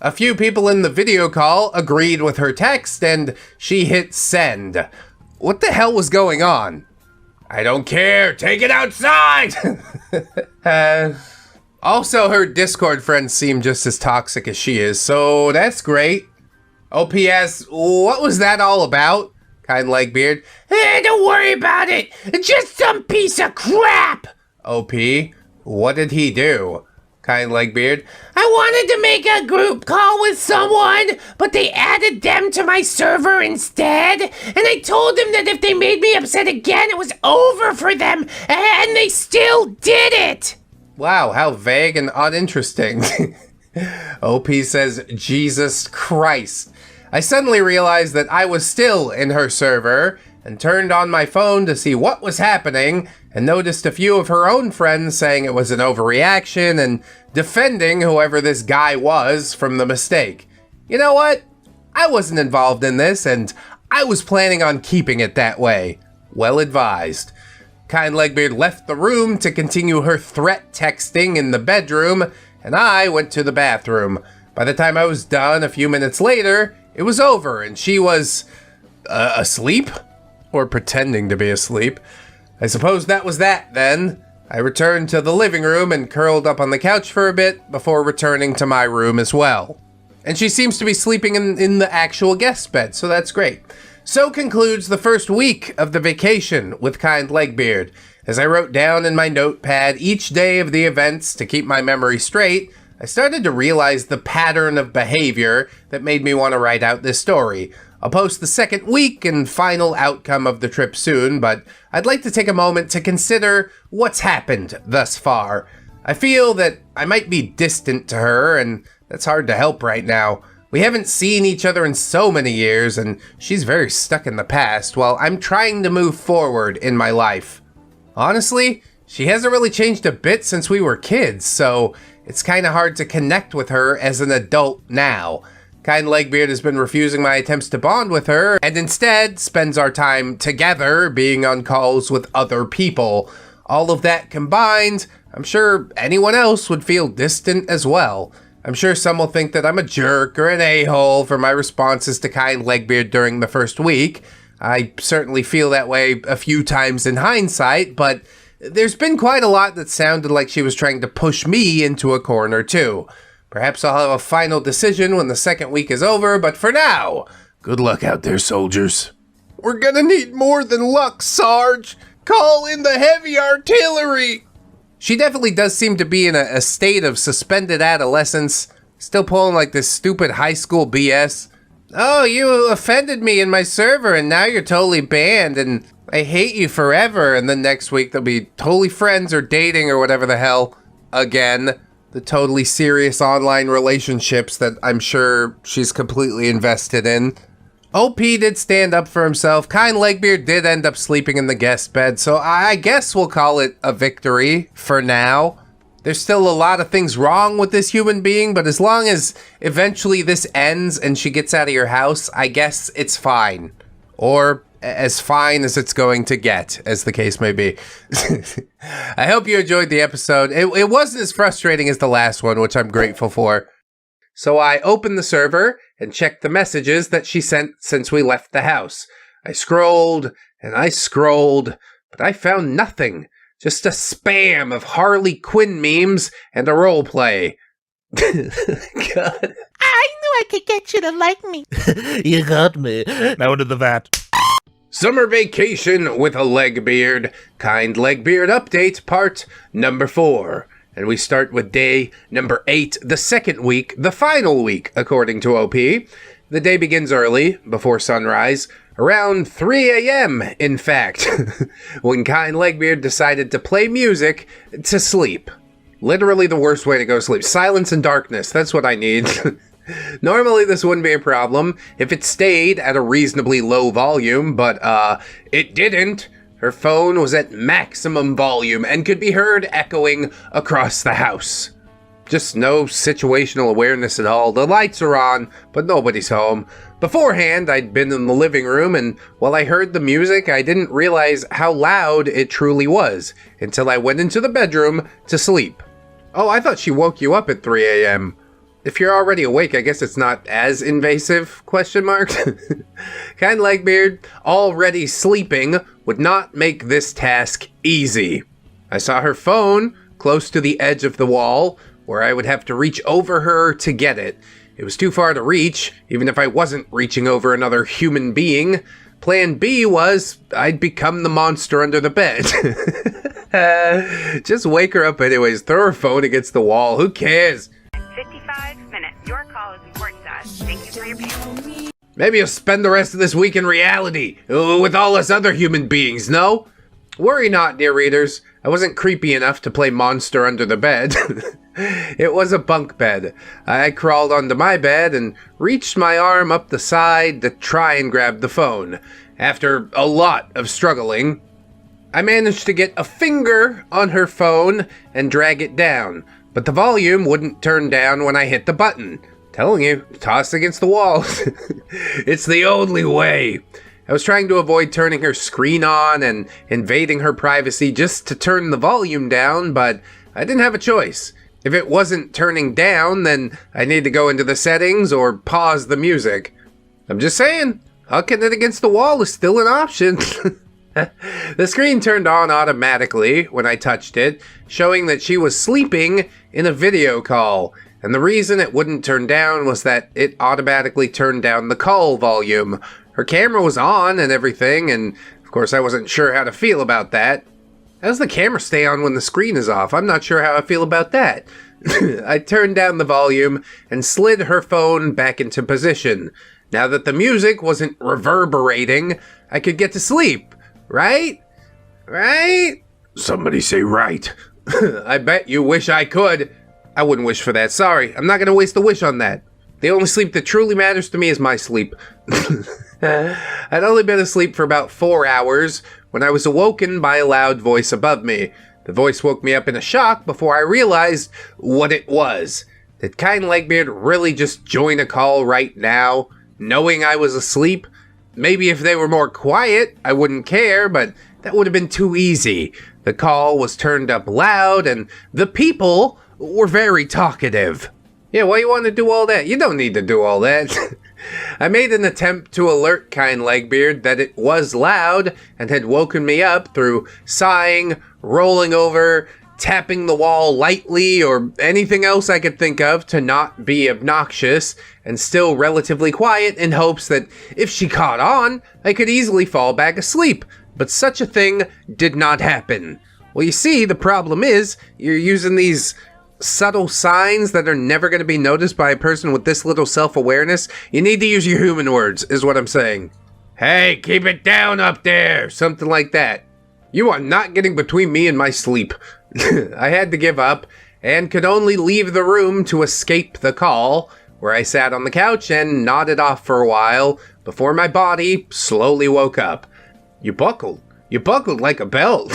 A few people in the video call agreed with her text and she hit send. What the hell was going on? "I don't care. Take it outside." Also, her Discord friends seem just as toxic as she is, so that's great. OPS, what was that all about? Kind Legbeard. Don't worry about it. Just some piece of crap. OP, what did he do? Kind Legbeard. I wanted to make a group call with someone, but they added them to my server instead. And I told them that if they made me upset again, it was over for them. And they still did it. Wow, how vague and uninteresting. OP says, Jesus Christ. I suddenly realized that I was still in her server and turned on my phone to see what was happening and noticed a few of her own friends saying it was an overreaction and defending whoever this guy was from the mistake. You know what? I wasn't involved in this and I was planning on keeping it that way. Well advised. Kind Legbeard left the room to continue her threat texting in the bedroom and I went to the bathroom. By the time I was done a few minutes later, it was over and she was asleep? Or pretending to be asleep. I suppose that was that then. I returned to the living room and curled up on the couch for a bit before returning to my room as well. And she seems to be sleeping in the actual guest bed, so that's great. So concludes the first week of the vacation with Kind Legbeard. As I wrote down in my notepad each day of the events to keep my memory straight, I started to realize the pattern of behavior that made me want to write out this story. I'll post the second week and final outcome of the trip soon, but I'd like to take a moment to consider what's happened thus far. I feel that I might be distant to her, and that's hard to help right now. We haven't seen each other in so many years, and she's very stuck in the past while I'm trying to move forward in my life. Honestly, she hasn't really changed a bit since we were kids, so it's kind of hard to connect with her as an adult now. Kind Legbeard has been refusing my attempts to bond with her, and instead spends our time together being on calls with other people. All of that combined, I'm sure anyone else would feel distant as well. I'm sure some will think that I'm a jerk or an a-hole for my responses to Kind Legbeard during the first week. I certainly feel that way a few times in hindsight, but there's been quite a lot that sounded like she was trying to push me into a corner too. Perhaps I'll have a final decision when the second week is over, but for now, good luck out there, soldiers. We're gonna need more than luck, Sarge. Call in the heavy artillery. She definitely does seem to be in a state of suspended adolescence, still pulling like this stupid high school BS. Oh, you offended me in my server and now you're totally banned and I hate you forever. And then next week they'll be totally friends or dating or whatever the hell again. The totally serious online relationships that I'm sure she's completely invested in. OP did stand up for himself. Kind Legbeard did end up sleeping in the guest bed, so I guess we'll call it a victory for now. There's still a lot of things wrong with this human being, but as long as eventually this ends and she gets out of your house, I guess it's fine. or as fine as it's going to get, as the case may be. I hope you enjoyed the episode. It wasn't as frustrating as the last one, which I'm grateful for. So I opened the server and checked the messages that she sent since we left the house. I scrolled and I scrolled, but I found nothing. Just a spam of Harley Quinn memes and a roleplay. God. I knew I could get you to like me. You got me. Now into the vat. Summer Vacation with a Legbeard. Kind Legbeard update part number 4. And we start with day number 8, the second week, the final week, according to OP. The day begins early, before sunrise, around 3 a.m., in fact, when Kind Legbeard decided to play music to sleep. Literally the worst way to go to sleep. Silence and darkness, that's what I need. Normally this wouldn't be a problem if it stayed at a reasonably low volume, but it didn't. Her phone was at maximum volume and could be heard echoing across the house. Just no situational awareness at all. The lights are on, but nobody's home. Beforehand, I'd been in the living room, and while I heard the music, I didn't realize how loud it truly was until I went into the bedroom to sleep. Oh, I thought she woke you up at 3 a.m. If you're already awake, I guess it's not as invasive, ? Kind Legbeard, already sleeping, would not make this task easy. I saw her phone close to the edge of the wall, where I would have to reach over her to get it. It was too far to reach, even if I wasn't reaching over another human being. Plan B was I'd become the monster under the bed. Just wake her up anyways, throw her phone against the wall, who cares? 55 minutes. Your call is important to us. Thank you for your patience. Maybe you'll spend the rest of this week in reality, with all us other human beings, no? Worry not, dear readers. I wasn't creepy enough to play monster under the bed. It was a bunk bed. I crawled onto my bed and reached my arm up the side to try and grab the phone. After a lot of struggling, I managed to get a finger on her phone and drag it down, but the volume wouldn't turn down when I hit the button. Telling you, toss against the wall. It's the only way. I was trying to avoid turning her screen on and invading her privacy just to turn the volume down, but I didn't have a choice. If it wasn't turning down, then I need to go into the settings or pause the music. I'm just saying, hucking it against the wall is still an option. The screen turned on automatically when I touched it, showing that she was sleeping in a video call. And the reason it wouldn't turn down was that it automatically turned down the call volume. Her camera was on and everything, and of course I wasn't sure how to feel about that. How does the camera stay on when the screen is off? I'm not sure how I feel about that. I turned down the volume and slid her phone back into position. Now that the music wasn't reverberating, I could get to sleep. Right? Right? Somebody say right. I bet you wish I could. I wouldn't wish for that. Sorry, I'm not going to waste a wish on that. The only sleep that truly matters to me is my sleep. I'd only been asleep for about 4 hours when I was awoken by a loud voice above me. The voice woke me up in a shock before I realized what it was. Did Kind Legbeard really just join a call right now, knowing I was asleep? Maybe if they were more quiet, I wouldn't care, but that would have been too easy. The call was turned up loud, and the people were very talkative. Yeah, why you want to do all that? You don't need to do all that. I made an attempt to alert Kind Legbeard that it was loud and had woken me up through sighing, rolling over, tapping the wall lightly, or anything else I could think of to not be obnoxious and still relatively quiet in hopes that if she caught on, I could easily fall back asleep. But such a thing did not happen. Well, you see, the problem is you're using these subtle signs that are never going to be noticed by a person with this little self-awareness. You need to use your human words, is what I'm saying. Hey, keep it down up there! Something like that. You are not getting between me and my sleep. I had to give up, and could only leave the room to escape the call, where I sat on the couch and nodded off for a while, before my body slowly woke up. You buckled like a belt.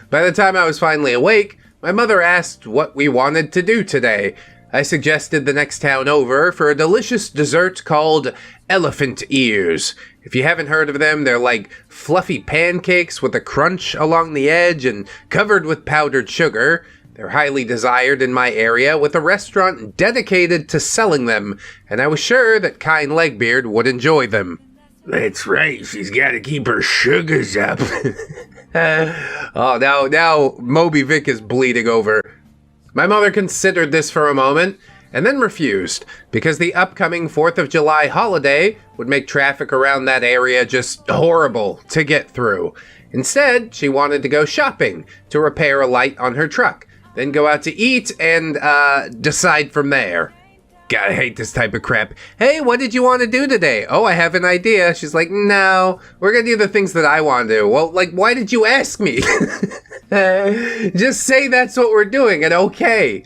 By the time I was finally awake, my mother asked what we wanted to do today. I suggested the next town over for a delicious dessert called elephant ears. If you haven't heard of them, they're like fluffy pancakes with a crunch along the edge and covered with powdered sugar. They're highly desired in my area, with a restaurant dedicated to selling them, and I was sure that kind Legbeard would enjoy them. That's right, she's got to keep her sugars up. Oh, now Moby Vic is bleeding over. My mother considered this for a moment, and then refused, because the upcoming 4th of July holiday would make traffic around that area just horrible to get through. Instead, she wanted to go shopping to repair a light on her truck, then go out to eat and decide from there. God, I hate this type of crap. Hey, what did you want to do today? Oh, I have an idea. She's like, no, we're going to do the things that I want to do. Well, like, why did you ask me? Just say that's what we're doing and okay.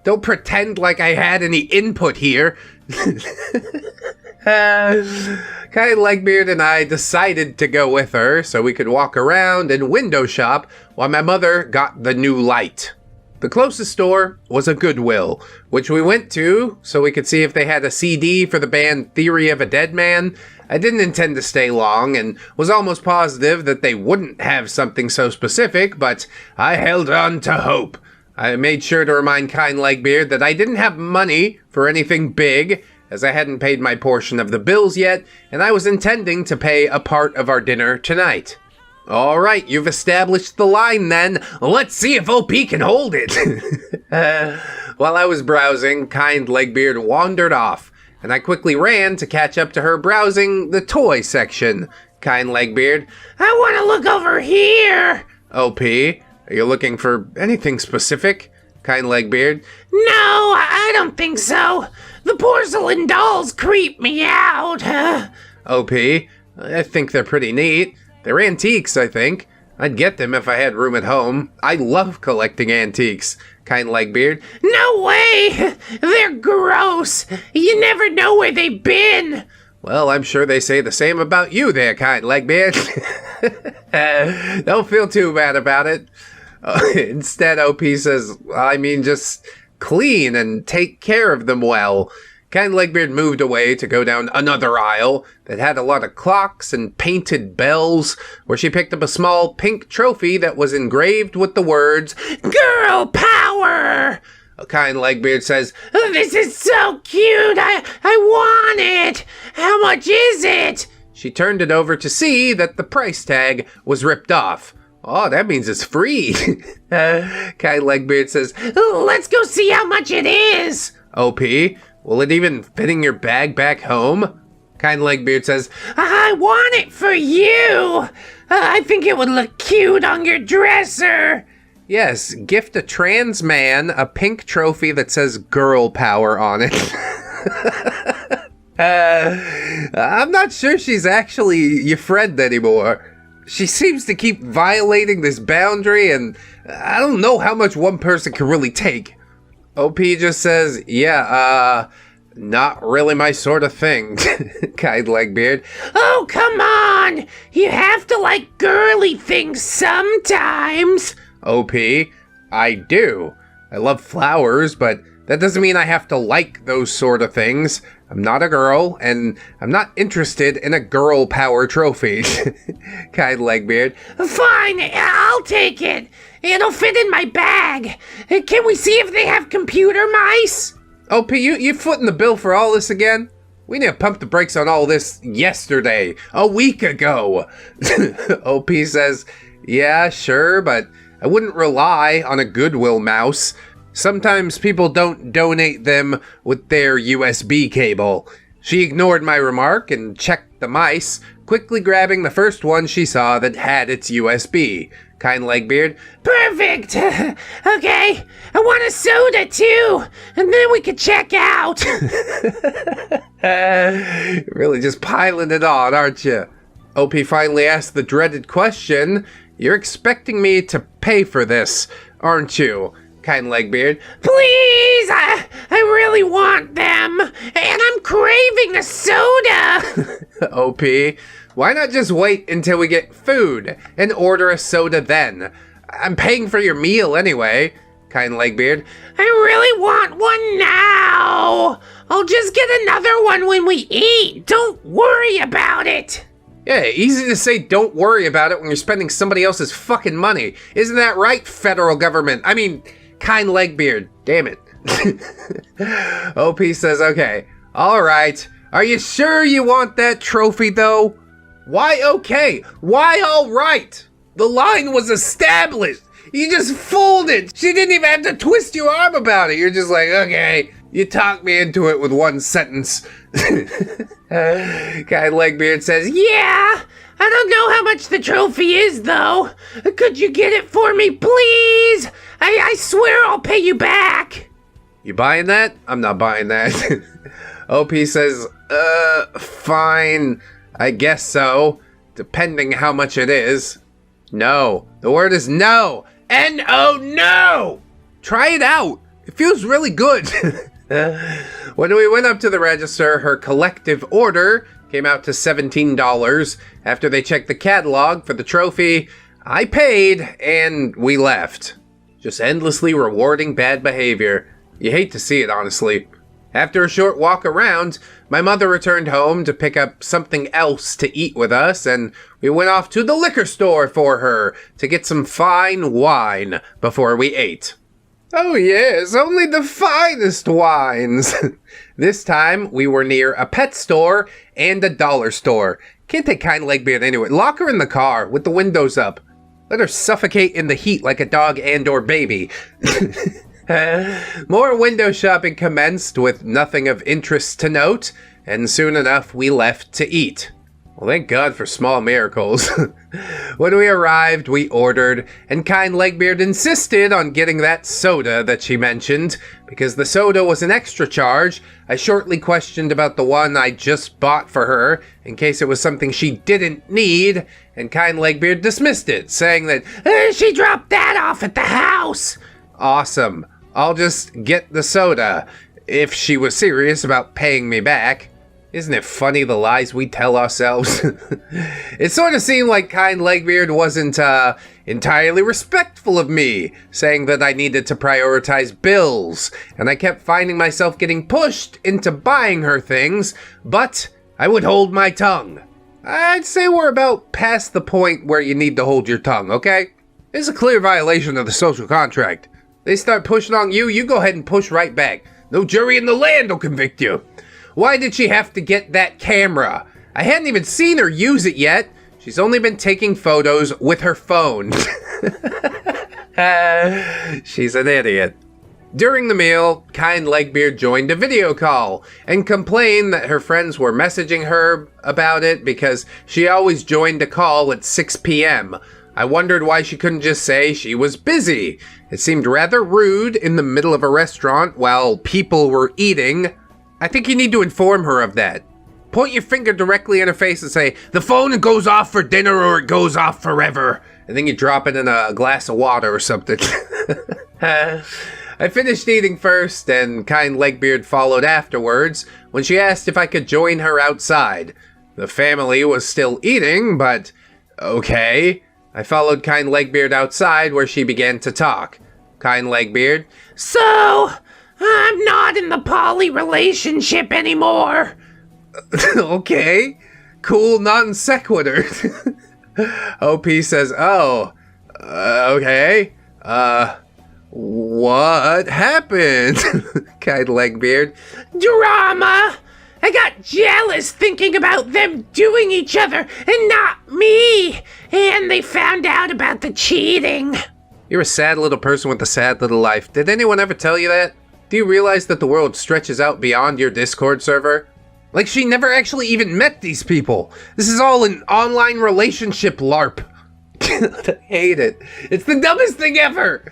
Don't pretend like I had any input here. Kind Legbeard and I decided to go with her so we could walk around and window shop while my mother got the new light. The closest store was a Goodwill, which we went to so we could see if they had a CD for the band Theory of a Dead Man. I didn't intend to stay long and was almost positive that they wouldn't have something so specific, but I held on to hope. I made sure to remind kind Legbeard that I didn't have money for anything big, as I hadn't paid my portion of the bills yet, and I was intending to pay a part of our dinner tonight. All right, you've established the line then. Let's see if OP can hold it. While I was browsing, kind Legbeard wandered off, and I quickly ran to catch up to her browsing the toy section. Kind Legbeard, I want to look over here. OP, are you looking for anything specific? Kind Legbeard, no, I don't think so. The porcelain dolls creep me out. OP, I think they're pretty neat. They're antiques, I think. I'd get them if I had room at home. I love collecting antiques. Kind Legbeard, no way! They're gross! You never know where they've been! Well, I'm sure they say the same about you there, kind Legbeard. Don't feel too bad about it. Instead, OP says, I mean, just clean and take care of them well. Kind Legbeard moved away to go down another aisle that had a lot of clocks and painted bells, where she picked up a small pink trophy that was engraved with the words, Girl Power! Kind Legbeard says, this is so cute! I want it! How much is it? She turned it over to see that the price tag was ripped off. Oh, that means it's free. Kind Legbeard says, let's go see how much it is! OP, will it even fit in your bag back home? Kind Legbeard says, I want it for you! I think it would look cute on your dresser! Yes, gift a trans man a pink trophy that says Girl Power on it. I'm not sure she's actually your friend anymore. She seems to keep violating this boundary, and I don't know how much one person can really take. OP just says, yeah, not really my sort of thing. Kind Legbeard. Oh, come on! You have to like girly things sometimes! OP, I do. I love flowers, but that doesn't mean I have to like those sort of things. I'm not a girl, and I'm not interested in a girl power trophy. Kind Legbeard. Fine, I'll take it. It'll fit in my bag. Can we see if they have computer mice? OP, you footing the bill for all this again? We need to pump the brakes on all this yesterday, a week ago. OP says, yeah, sure, but I wouldn't rely on a Goodwill mouse. Sometimes people don't donate them with their USB cable. She ignored my remark and checked the mice, quickly grabbing the first one she saw that had its USB. Kind Legbeard. Perfect! Okay, I want a soda too, and then we can check out. Really just piling it on, aren't you? OP finally asked the dreaded question, you're expecting me to pay for this, aren't you? Kind Legbeard. Please! I really want them! And I'm craving a soda! OP, why not just wait until we get food and order a soda then? I'm paying for your meal anyway. Kind Legbeard. I really want one now. I'll just get another one when we eat. Don't worry about it. Yeah, easy to say don't worry about it when you're spending somebody else's fucking money. Isn't that right, federal government? I mean, Kind Legbeard. Damn it. OP says, okay, all right. Are you sure you want that trophy, though? Why okay? Why all right? The line was established. You just folded. She didn't even have to twist your arm about it. You're just like, okay. You talked me into it with one sentence. Guy Legbeard says, yeah, I don't know how much the trophy is, though. Could you get it for me, please? I swear I'll pay you back. You buying that? I'm not buying that. OP says, fine. I guess so. Depending how much it is. No. The word is no. N-O, no! Try it out. It feels really good. When we went up to the register, her collective order came out to $17. After they checked the catalog for the trophy, I paid and we left. Just endlessly rewarding bad behavior. You hate to see it, honestly. After a short walk around, my mother returned home to pick up something else to eat with us, and we went off to the liquor store for her to get some fine wine before we ate. Oh yes, only the finest wines. This time, we were near a pet store and a dollar store. Can't take Kind Legbeard anyway. Lock her in the car with the windows up. Let her suffocate in the heat like a dog and or baby. More window shopping commenced with nothing of interest to note, and soon enough we left to eat. Well, thank God for small miracles. When we arrived, we ordered, and Kind Legbeard insisted on getting that soda that she mentioned. Because the soda was an extra charge, I shortly questioned about the one I just bought for her, in case it was something she didn't need, and Kind Legbeard dismissed it, saying that, she dropped that off at the house. Awesome. I'll just get the soda, if she was serious about paying me back. Isn't it funny the lies we tell ourselves? It sort of seemed like Kind Legbeard wasn't entirely respectful of me, saying that I needed to prioritize bills, and I kept finding myself getting pushed into buying her things, but I would hold my tongue. I'd say we're about past the point where you need to hold your tongue, okay? It's a clear violation of the social contract. They start pushing on you, you go ahead and push right back. No jury in the land will convict you. Why did she have to get that camera? I hadn't even seen her use it yet. She's only been taking photos with her phone. She's an idiot. During the meal, Kind Legbeard joined a video call and complained that her friends were messaging her about it because she always joined a call at 6 p.m. I wondered why she couldn't just say she was busy. It seemed rather rude in the middle of a restaurant while people were eating. I think you need to inform her of that. Point your finger directly in her face and say, the phone goes off for dinner or it goes off forever. And then you drop it in a glass of water or something. I finished eating first and Kind Legbeard followed afterwards when she asked if I could join her outside. The family was still eating, but okay. I followed Kind Legbeard outside where she began to talk. Kind Legbeard. So, I'm not in the poly relationship anymore. Okay. Cool non sequitur. OP says, oh, okay. What happened? Kind Legbeard. Drama! I got jealous thinking about them doing each other and not me. And they found out about the cheating. You're a sad little person with a sad little life. Did anyone ever tell you that? Do you realize that the world stretches out beyond your Discord server? Like she never actually even met these people. This is all an online relationship LARP. I hate it. It's the dumbest thing ever.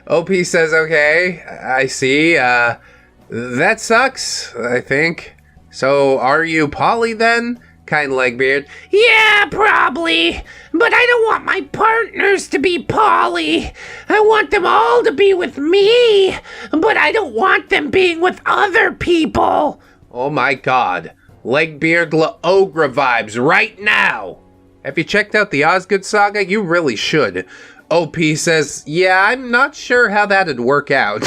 OP says, okay, I see. That sucks, I think. So, are you poly then? Kind Legbeard. Yeah, probably. But I don't want my partners to be poly. I want them all to be with me. But I don't want them being with other people. Oh my god. Legbeard La Ogre vibes right now. Have you checked out the Osgood Saga? You really should. OP says, yeah, I'm not sure how that'd work out.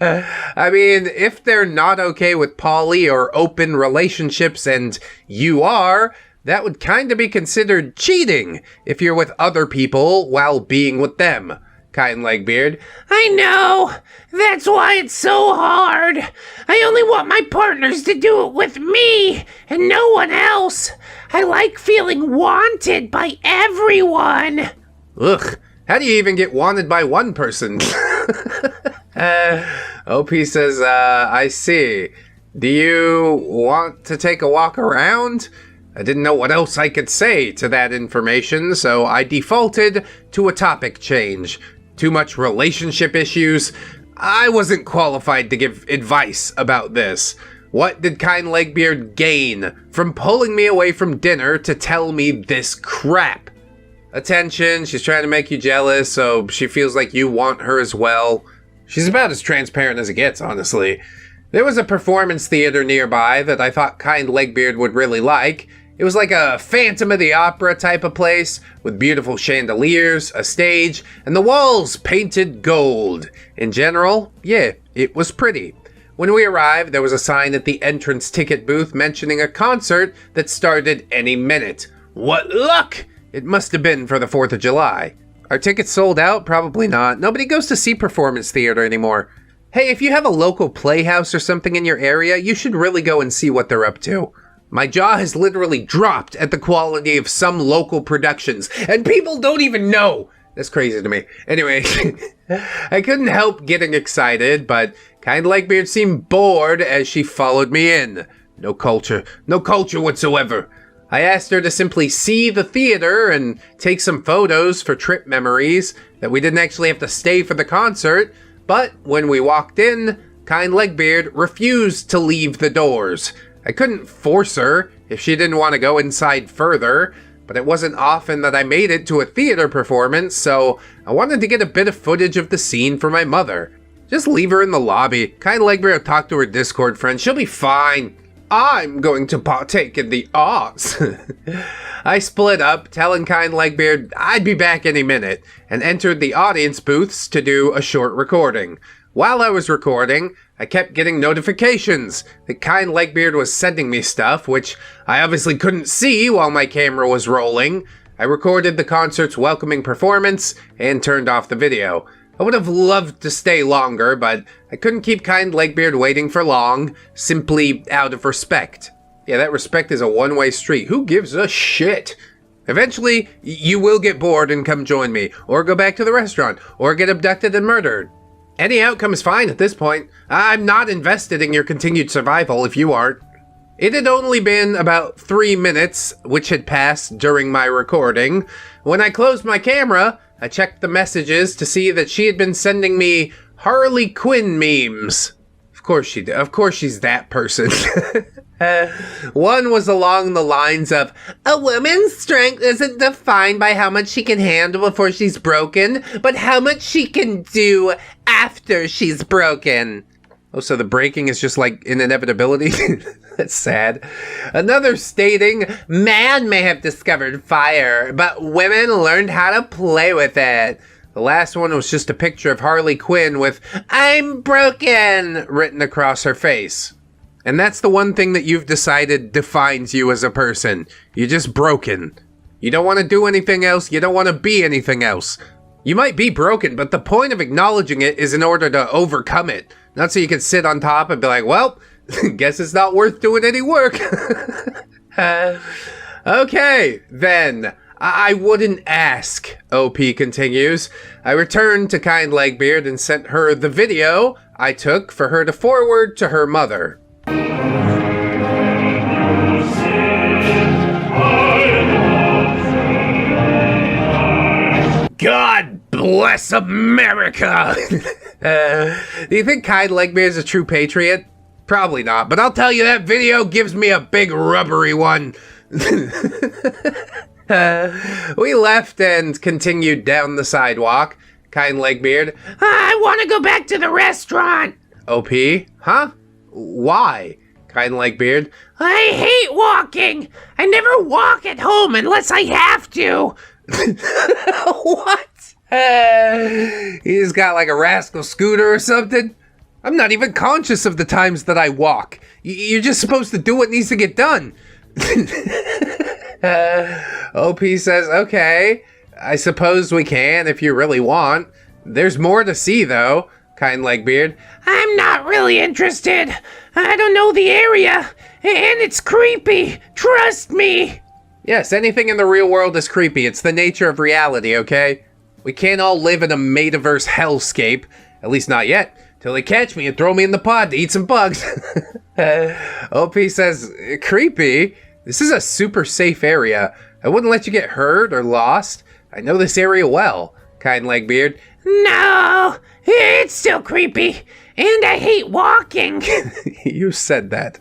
I mean, if they're not okay with poly or open relationships and you are, that would kind of be considered cheating if you're with other people while being with them. Kind Legbeard. I know. That's why it's so hard. I only want my partners to do it with me and no one else. I like feeling wanted by everyone. Ugh. How do you even get wanted by one person? OP says, I see. Do you want to take a walk around? I didn't know what else I could say to that information, so I defaulted to a topic change. Too much relationship issues. I wasn't qualified to give advice about this. What did Kind Legbeard gain from pulling me away from dinner to tell me this crap? Attention, she's trying to make you jealous, so she feels like you want her as well. She's about as transparent as it gets, honestly. There was a performance theater nearby that I thought Kind Legbeard would really like. It was like a Phantom of the Opera type of place, with beautiful chandeliers, a stage, and the walls painted gold. In general, yeah, it was pretty. When we arrived, there was a sign at the entrance ticket booth mentioning a concert that started any minute. What luck! It must have been for the 4th of July. Are tickets sold out? Probably not. Nobody goes to see performance theater anymore. Hey, if you have a local playhouse or something in your area, you should really go and see what they're up to. My jaw has literally dropped at the quality of some local productions, and people don't even know. That's crazy to me. Anyway, I couldn't help getting excited, but Kind Legbeard seemed bored as she followed me in. No culture whatsoever. I asked her to simply see the theater and take some photos for trip memories, that we didn't actually have to stay for the concert, but when we walked in, Kind Legbeard refused to leave the doors. I couldn't force her if she didn't want to go inside further, but it wasn't often that I made it to a theater performance, so I wanted to get a bit of footage of the scene for my mother. Just leave her in the lobby. Kind Legbeard will talk to her Discord friend. She'll be fine. I'm going to partake in the arts. I split up, telling Kind Legbeard I'd be back any minute, and entered the audience booths to do a short recording. While I was recording, I kept getting notifications that Kind Legbeard was sending me stuff, which I obviously couldn't see while my camera was rolling. I recorded the concert's welcoming performance and turned off the video. I would have loved to stay longer, but I couldn't keep Kind Legbeard waiting for long, simply out of respect. Yeah, that respect is a one-way street. Who gives a shit? Eventually, you will get bored and come join me, or go back to the restaurant, or get abducted and murdered. Any outcome is fine at this point. I'm not invested in your continued survival if you aren't. It had only been about 3 minutes, which had passed during my recording. When I closed my camera, I checked the messages to see that she had been sending me Harley Quinn memes. Of course she did. Of course she's that person. One was along the lines of, a woman's strength isn't defined by how much she can handle before she's broken, but how much she can do after she's broken. Oh, so the breaking is just like an inevitability? That's sad. Another stating, man may have discovered fire, but women learned how to play with it. The last one was just a picture of Harley Quinn with, I'm broken, written across her face. And that's the one thing that you've decided defines you as a person. You're just broken. You don't want to do anything else. You don't want to be anything else. You might be broken, but the point of acknowledging it is in order to overcome it. Not so you can sit on top and be like, well, guess it's not worth doing any work. Okay, then. I wouldn't ask, OP continues. I returned to Kind Legbeard and sent her the video I took for her to forward to her mother. God bless America! Do you think Kind Legbeard is a true patriot? Probably not, but I'll tell you that video gives me a big rubbery one. We left and continued down the sidewalk. Kind Legbeard. I want to go back to the restaurant. OP? Huh? Why? Kind Legbeard. I hate walking. I never walk at home unless I have to. What? He's got like a rascal scooter or something. I'm not even conscious of the times that I walk. You're just supposed to do what needs to get done. OP says, okay, I suppose we can if you really want. There's more to see though, kind Legbeard. I'm not really interested. I don't know the area, and it's creepy. Trust me. Yes, anything in the real world is creepy. It's the nature of reality, okay? We can't all live in a metaverse hellscape. At least not yet. Till they catch me and throw me in the pod to eat some bugs. OP says, creepy? This is a super safe area. I wouldn't let you get hurt or lost. I know this area well, kind Legbeard. No, it's still creepy. And I hate walking. You said that.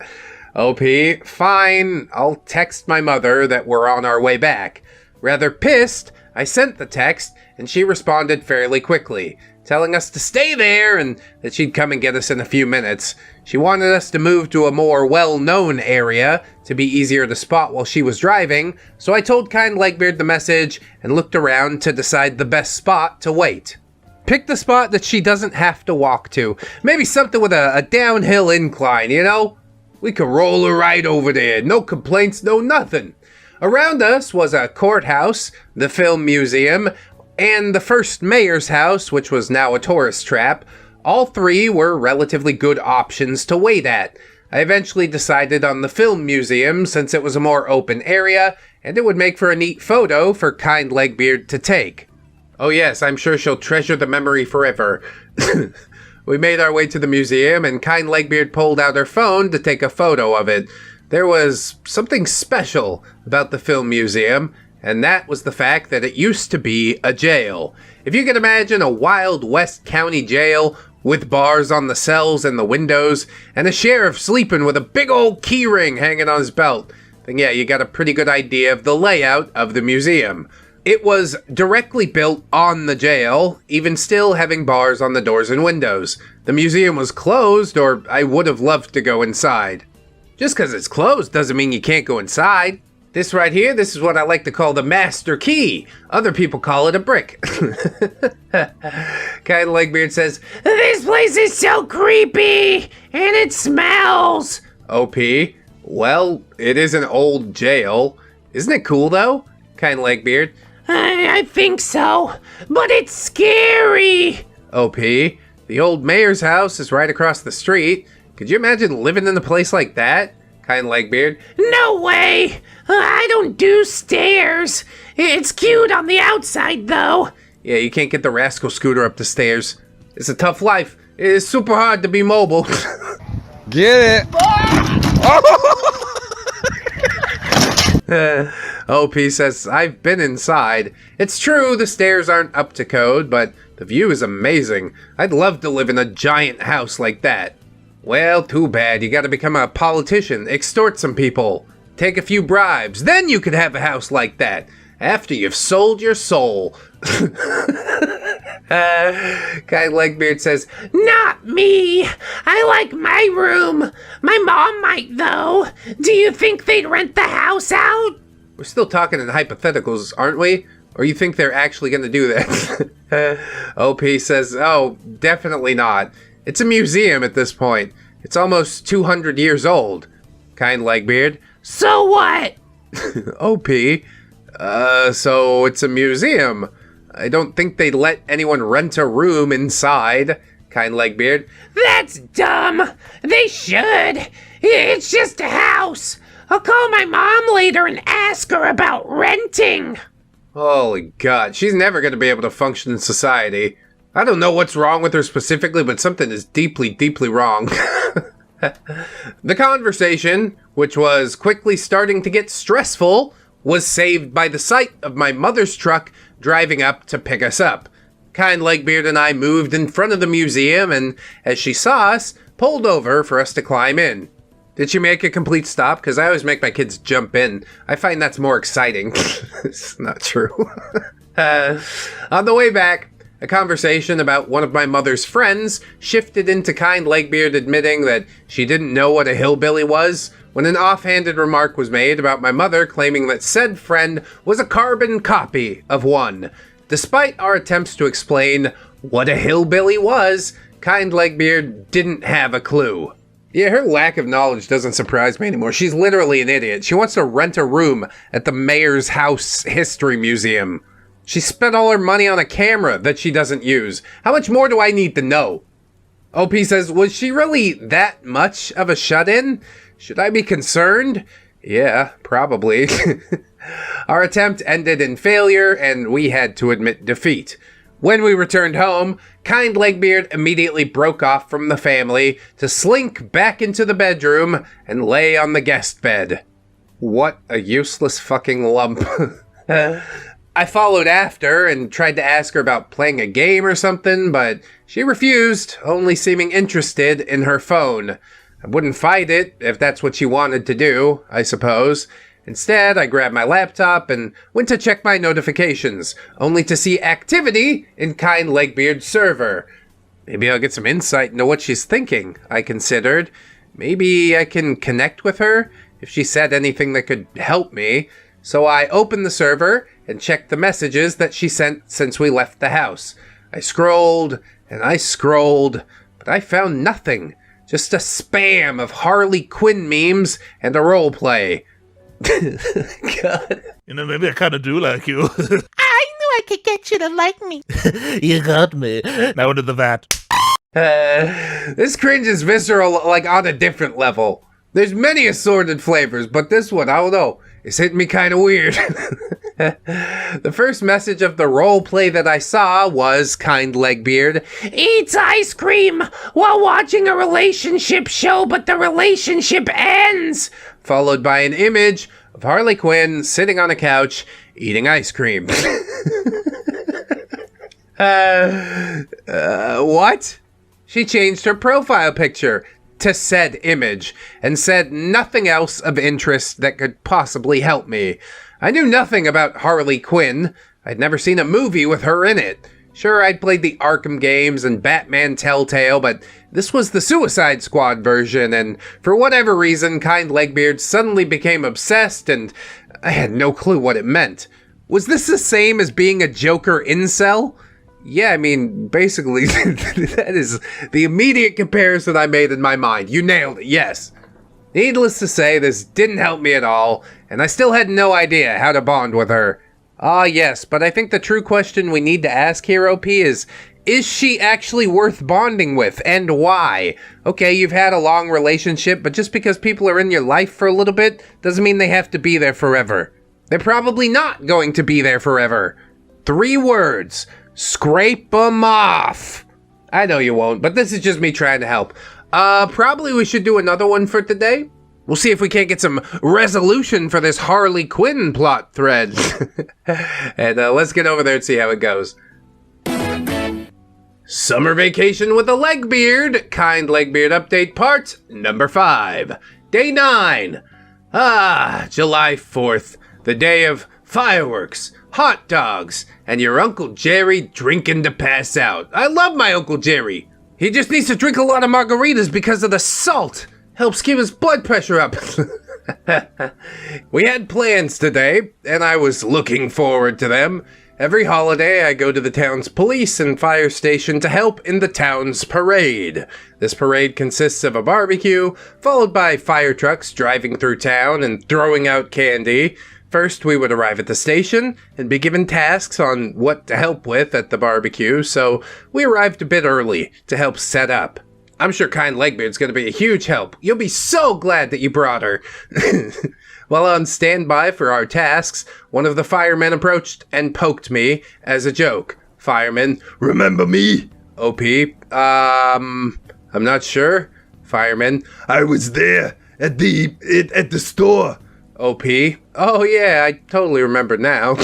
OP, fine. I'll text my mother that we're on our way back. Rather pissed, I sent the text, and she responded fairly quickly, telling us to stay there and that she'd come and get us in a few minutes. She wanted us to move to a more well-known area to be easier to spot while she was driving, so I told kind Legbeard the message and looked around to decide the best spot to wait. Pick the spot that she doesn't have to walk to. Maybe something with a downhill incline, you know? We could roll her right over there. No complaints, no nothing. Around us was a courthouse, the film museum, and the first mayor's house, which was now a tourist trap. All three were relatively good options to wait at. I eventually decided on the film museum since it was a more open area, and it would make for a neat photo for kind Legbeard to take. Oh yes, I'm sure she'll treasure the memory forever. We made our way to the museum, and kind Legbeard pulled out her phone to take a photo of it. There was something special about the film museum, and that was the fact that it used to be a jail. If you can imagine a Wild West County jail with bars on the cells and the windows, and a sheriff sleeping with a big old key ring hanging on his belt, then yeah, you got a pretty good idea of the layout of the museum. It was directly built on the jail, even still having bars on the doors and windows. The museum was closed, or I would have loved to go inside. Just because it's closed doesn't mean you can't go inside. This right here, this is what I like to call the master key. Other people call it a brick. Kind Legbeard says, this place is so creepy, and it smells. OP, well, it is an old jail. Isn't it cool though? Kind Legbeard. I think so, but it's scary. OP, the old mayor's house is right across the street. Could you imagine living in a place like that? Kind Legbeard. No way! I don't do stairs. It's cute on the outside, though. Yeah, you can't get the rascal scooter up the stairs. It's a tough life. It's super hard to be mobile. Get it! OP says, I've been inside. It's true, the stairs aren't up to code, but the view is amazing. I'd love to live in a giant house like that. Well, too bad. You gotta become a politician, extort some people, take a few bribes, then you could have a house like that, after you've sold your soul. Guy Legbeard says, not me. I like my room. My mom might, though. Do you think they'd rent the house out? We're still talking in hypotheticals, aren't we? Or you think they're actually gonna do that? OP says, oh, definitely not. It's a museum at this point. It's almost 200 years old. Kind Legbeard. So what? OP. So it's a museum. I don't think they'd let anyone rent a room inside. Kind Legbeard. That's dumb. They should. It's just a house. I'll call my mom later and ask her about renting. Holy God, she's never going to be able to function in society. I don't know what's wrong with her specifically, but something is deeply, deeply wrong. The conversation, which was quickly starting to get stressful, was saved by the sight of my mother's truck driving up to pick us up. Kind Legbeard and I moved in front of the museum, and as she saw us, pulled over for us to climb in. Did she make a complete stop? Because I always make my kids jump in. I find that's more exciting. It's not true. On the way back, a conversation about one of my mother's friends shifted into kind Legbeard admitting that she didn't know what a hillbilly was, when an offhanded remark was made about my mother claiming that said friend was a carbon copy of one. Despite our attempts to explain what a hillbilly was, kind Legbeard didn't have a clue. Yeah, her lack of knowledge doesn't surprise me anymore. She's literally an idiot. She wants to rent a room at the Mayor's House History Museum. She spent all her money on a camera that she doesn't use. How much more do I need to know? OP says, was she really that much of a shut-in? Should I be concerned? Yeah, probably. Our attempt ended in failure, and we had to admit defeat. When we returned home, kind Legbeard immediately broke off from the family to slink back into the bedroom and lay on the guest bed. What a useless fucking lump. I followed after and tried to ask her about playing a game or something, but she refused, only seeming interested in her phone. I wouldn't fight it if that's what she wanted to do, I suppose. Instead, I grabbed my laptop and went to check my notifications, only to see activity in kind Legbeard's server. Maybe I'll get some insight into what she's thinking, I considered. Maybe I can connect with her if she said anything that could help me. So I opened the server and checked the messages that she sent since we left the house. I scrolled and I scrolled, but I found nothing. Just a spam of Harley Quinn memes and a roleplay. God. You know, maybe I kind of do like you. I knew I could get you to like me. You got me. Now into the vat. This cringe is visceral, like on a different level. There's many assorted flavors, but this one, I don't know. It's hitting me kind of weird. The first message of the roleplay that I saw was kind Legbeard Eats ice cream while watching a relationship show, but the relationship ends. Followed by an image of Harley Quinn sitting on a couch eating ice cream. What? She changed her profile picture to said image and said nothing else of interest that could possibly help me. I knew nothing about Harley Quinn. I'd never seen a movie with her in it. Sure, I'd played the Arkham games and Batman Telltale, but this was the Suicide Squad version, and for whatever reason, kind Legbeard suddenly became obsessed, and I had no clue what it meant. Was this the same as being a Joker incel? Yeah, I mean, basically, that is the immediate comparison I made in my mind. You nailed it, yes. Needless to say, this didn't help me at all, and I still had no idea how to bond with her. Ah, yes, but I think the true question we need to ask here, OP, is she actually worth bonding with, and why? Okay, you've had a long relationship, but just because people are in your life for a little bit doesn't mean they have to be there forever. They're probably not going to be there forever. 3 words. Scrape 'em off. I know you won't, but this is just me trying to help. Probably we should do another one for today. We'll see if we can't get some resolution for this Harley Quinn plot thread. And let's get over there and see how it goes. Summer Vacation with a Legbeard. Kind Legbeard update part number 5. Day 9. July 4th. The day of fireworks, hot dogs, and your Uncle Jerry drinking to pass out. I love my Uncle Jerry. He just needs to drink a lot of margaritas because of the salt. Helps keep his blood pressure up. We had plans today, and I was looking forward to them. Every holiday, I go to the town's police and fire station to help in the town's parade. This parade consists of a barbecue, followed by fire trucks driving through town and throwing out candy. First, we would arrive at the station and be given tasks on what to help with at the barbecue, so we arrived a bit early to help set up. I'm sure kind Legbeard's going to be a huge help. You'll be so glad that you brought her. While on standby for our tasks, one of the firemen approached and poked me as a joke. Fireman, remember me? OP, I'm not sure. Fireman, I was there at the store. OP, oh yeah, I totally remember now.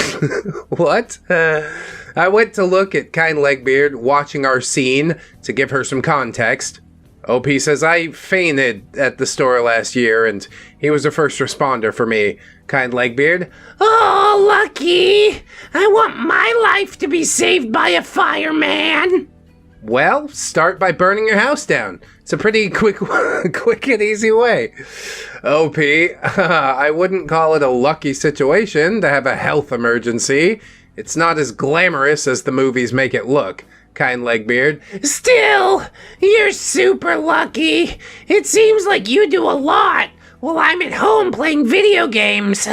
What? I went to look at kind Legbeard watching our scene to give her some context. OP says I fainted at the store last year and he was a first responder for me. Kind Legbeard. Oh, lucky! I want my life to be saved by a fireman! Well, start by burning your house down. It's a pretty quick and easy way. OP, I wouldn't call it a lucky situation to have a health emergency. It's not as glamorous as the movies make it look. Kind Legbeard. Still, you're super lucky. It seems like you do a lot while I'm at home playing video games.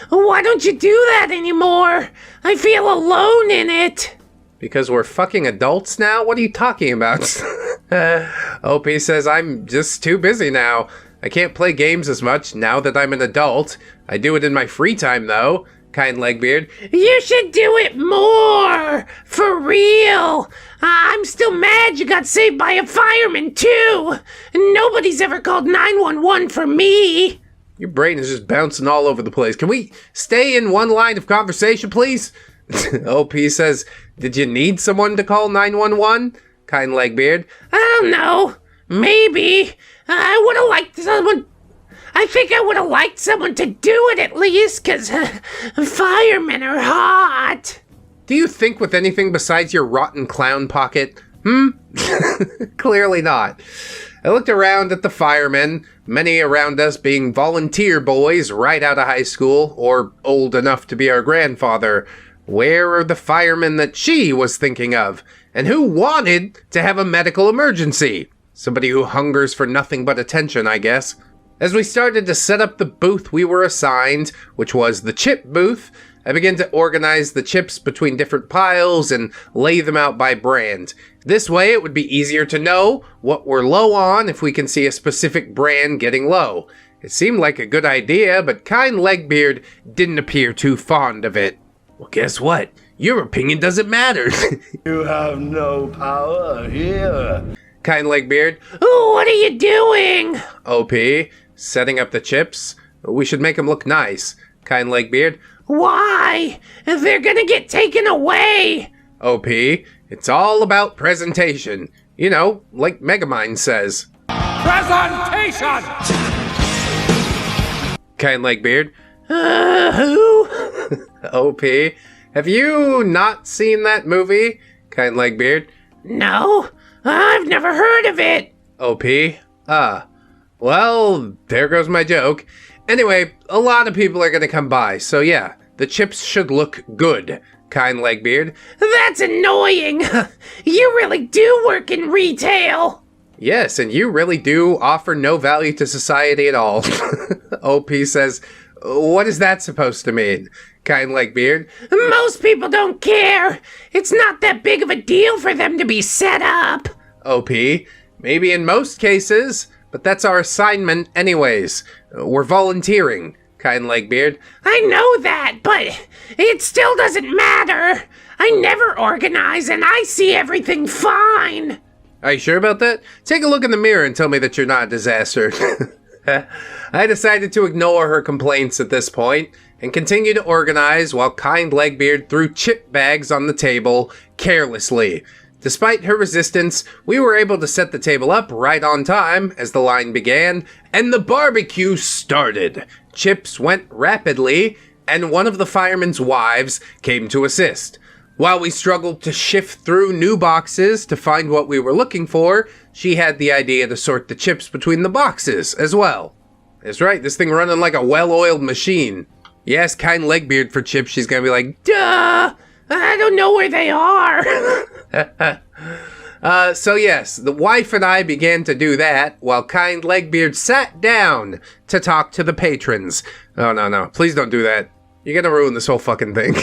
Why don't you do that anymore? I feel alone in it. Because we're fucking adults now? What are you talking about? OP says I'm just too busy now. I can't play games as much now that I'm an adult. I do it in my free time though. Kind Legbeard. You should do it more! For real! I'm still mad you got saved by a fireman, too! Nobody's ever called 911 for me! Your brain is just bouncing all over the place. Can we stay in one line of conversation, please? OP says, did you need someone to call 911? Kind Legbeard. I don't know. Maybe. I would have liked someone... I think I would have liked someone to do it at least, because firemen are hot. Do you think with anything besides your rotten clown pocket? Clearly not. I looked around at the firemen, many around us being volunteer boys right out of high school, or old enough to be our grandfather. Where are the firemen that she was thinking of? And who wanted to have a medical emergency? Somebody who hungers for nothing but attention, I guess. As we started to set up the booth we were assigned, which was the chip booth, I began to organize the chips between different piles and lay them out by brand. This way it would be easier to know what we're low on if we can see a specific brand getting low. It seemed like a good idea, but Kind Legbeard didn't appear too fond of it. Well, guess what? Your opinion doesn't matter. You have no power here. Kind Legbeard. What are you doing? OP. Setting up the chips. We should make them look nice. Kind Legbeard. Why? They're gonna get taken away. OP. It's all about presentation. You know, like Megamind says. Presentation! Kind Legbeard. Who? OP. Have you not seen that movie? Kind Legbeard. No, I've never heard of it. OP. Well, there goes my joke. Anyway, a lot of people are gonna come by, so yeah, the chips should look good. Kind Legbeard. That's annoying. You really do work in retail. Yes, and you really do offer no value to society at all. OP says, what is that supposed to mean? Kind Legbeard. Most people don't care. It's not that big of a deal for them to be set up. OP. Maybe in most cases, but that's our assignment anyways. We're volunteering. Kind Legbeard. I know that, but it still doesn't matter. I never organize and I see everything fine. Are you sure about that? Take a look in the mirror and tell me that you're not a disaster. I decided to ignore her complaints at this point and continue to organize while Kind Legbeard threw chip bags on the table carelessly. Despite her resistance, we were able to set the table up right on time as the line began, and the barbecue started. Chips went rapidly, and one of the firemen's wives came to assist. While we struggled to shift through new boxes to find what we were looking for, she had the idea to sort the chips between the boxes as well. That's right, this thing running like a well-oiled machine. You ask Kind Legbeard for chips, she's gonna be like, duh! I don't know where they are. So yes, the wife and I began to do that while Kind Legbeard sat down to talk to the patrons. Oh, no, please don't do that. You're gonna ruin this whole fucking thing.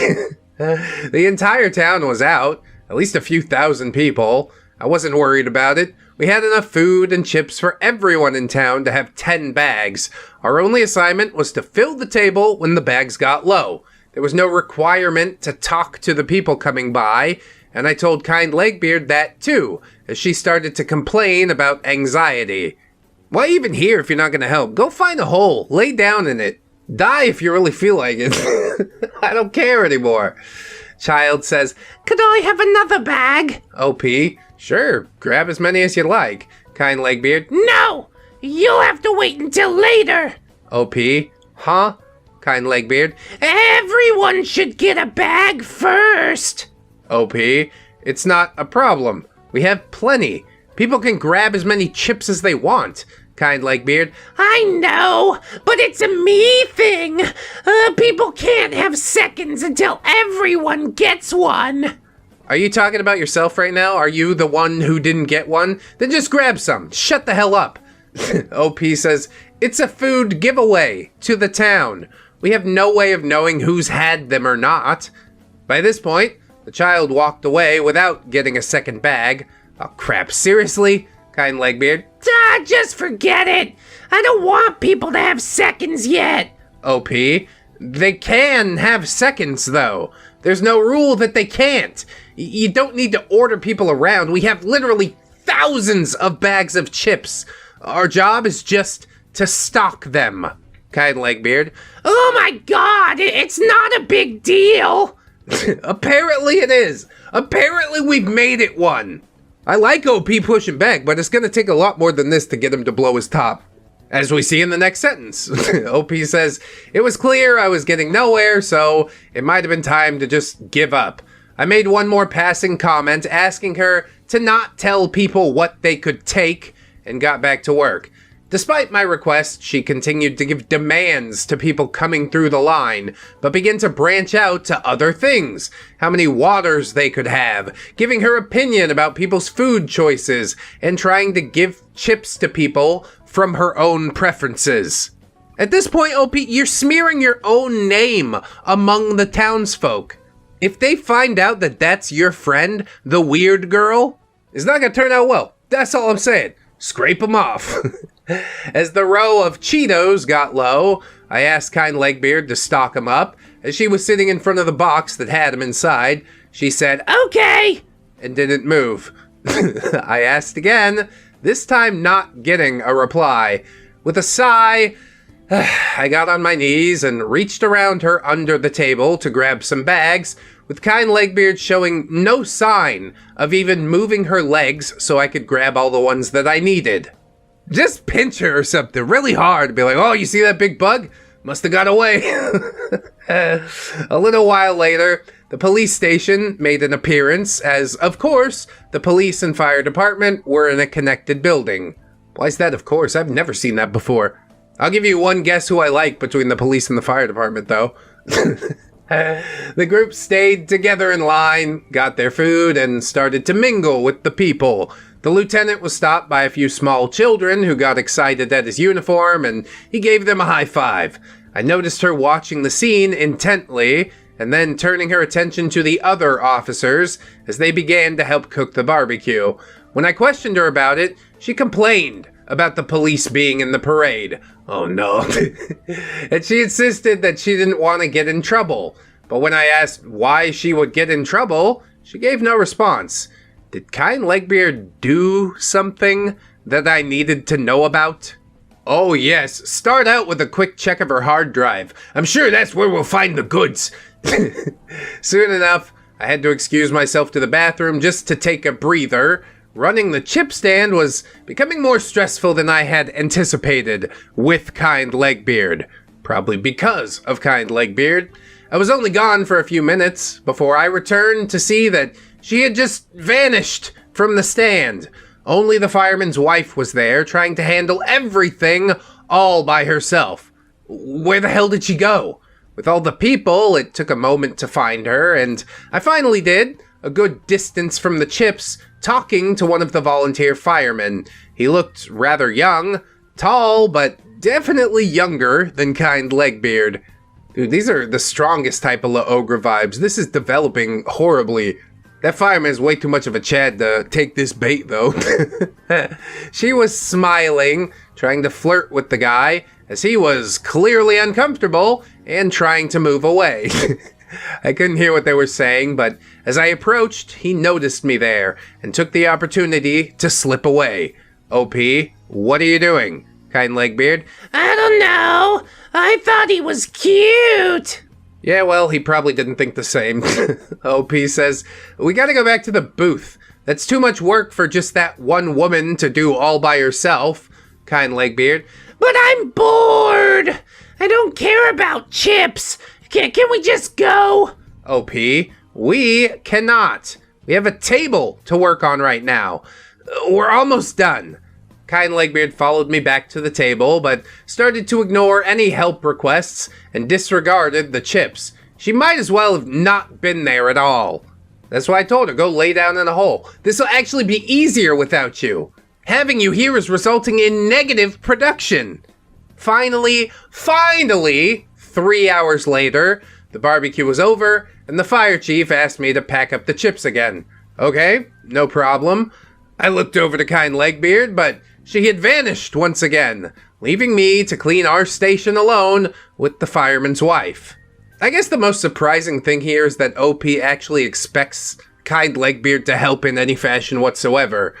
The entire town was out, at least a few thousand people. I wasn't worried about it. We had enough food and chips for everyone in town to have 10 bags. Our only assignment was to fill the table when the bags got low. There was no requirement to talk to the people coming by, and I told Kind Legbeard that too, as she started to complain about anxiety. Why even here if you're not gonna help? Go find a hole, lay down in it. Die if you really feel like it. I don't care anymore. Child says, could I have another bag? OP, sure, grab as many as you like. Kind Legbeard, no, you'll have to wait until later. OP, huh? Kind Legbeard, everyone should get a bag first. OP, it's not a problem. We have plenty. People can grab as many chips as they want. Kind Legbeard. I know, but it's a me thing. People can't have seconds until everyone gets one. Are you talking about yourself right now? Are you the one who didn't get one? Then just grab some. Shut the hell up. OP says, it's a food giveaway to the town. We have no way of knowing who's had them or not. By this point, the child walked away without getting a second bag. Oh crap, seriously? Kind Legbeard. Just forget it. I don't want people to have seconds yet. OP, they can have seconds though. There's no rule that they can't. You don't need to order people around. We have literally thousands of bags of chips. Our job is just to stock them. Kind Legbeard. Oh my god, it's not a big deal. Apparently it is. Apparently we've made it one. I like OP pushing back, but it's gonna take a lot more than this to get him to blow his top. As we see in the next sentence, OP says, it was clear I was getting nowhere, so it might have been time to just give up. I made one more passing comment asking her to not tell people what they could take and got back to work. Despite my request, she continued to give demands to people coming through the line, but began to branch out to other things. How many waters they could have, giving her opinion about people's food choices, and trying to give chips to people from her own preferences. At this point, OP, you're smearing your own name among the townsfolk. If they find out that that's your friend, the weird girl, it's not gonna turn out well. That's all I'm saying. Scrape them off. As the row of Cheetos got low, I asked Kind Legbeard to stock them up. As she was sitting in front of the box that had them inside, she said, okay, and didn't move. I asked again, this time not getting a reply. With a sigh, I got on my knees and reached around her under the table to grab some bags, with Kind Legbeard showing no sign of even moving her legs so I could grab all the ones that I needed. Just pinch her or something really hard. Be like, oh, you see that big bug? Must have got away. A little while later, the police station made an appearance as, of course, the police and fire department were in a connected building. Why is that, of course? I've never seen that before. I'll give you one guess who I like between the police and the fire department, though. The group stayed together in line, got their food, and started to mingle with the people. The lieutenant was stopped by a few small children who got excited at his uniform, and he gave them a high five. I noticed her watching the scene intently, and then turning her attention to the other officers as they began to help cook the barbecue. When I questioned her about it, she complained about the police being in the parade. Oh no. And she insisted that she didn't want to get in trouble. But when I asked why she would get in trouble, she gave no response. Did Kind Legbeard do something that I needed to know about? Oh yes, start out with a quick check of her hard drive. I'm sure that's where we'll find the goods. Soon enough, I had to excuse myself to the bathroom just to take a breather. Running the chip stand was becoming more stressful than I had anticipated with Kind Legbeard. Probably because of Kind Legbeard. I was only gone for a few minutes before I returned to see that she had just vanished from the stand. Only the fireman's wife was there, trying to handle everything all by herself. Where the hell did she go? With all the people, it took a moment to find her, and I finally did, a good distance from the chips, talking to one of the volunteer firemen. He looked rather young, tall, but definitely younger than Kind Legbeard. Dude, these are the strongest type of ogre vibes. This is developing horribly. That fireman is way too much of a Chad to take this bait, though. She was smiling, trying to flirt with the guy, as he was clearly uncomfortable and trying to move away. I couldn't hear what they were saying, but as I approached, he noticed me there and took the opportunity to slip away. OP, what are you doing? Kind Legbeard. I don't know. I thought he was cute. Yeah, well, he probably didn't think the same. OP says, we gotta go back to the booth. That's too much work for just that one woman to do all by herself. Kind Legbeard. But I'm bored. I don't care about chips. Can we just go? OP, we cannot. We have a table to work on right now. We're almost done. Kind Legbeard followed me back to the table, but started to ignore any help requests and disregarded the chips. She might as well have not been there at all. That's why I told her, go lay down in a hole. This will actually be easier without you. Having you here is resulting in negative production. Finally, 3 hours later, the barbecue was over, and the fire chief asked me to pack up the chips again. Okay, no problem. I looked over to Kind Legbeard, but she had vanished once again, leaving me to clean our station alone with the fireman's wife. I guess the most surprising thing here is that OP actually expects Kind Legbeard to help in any fashion whatsoever.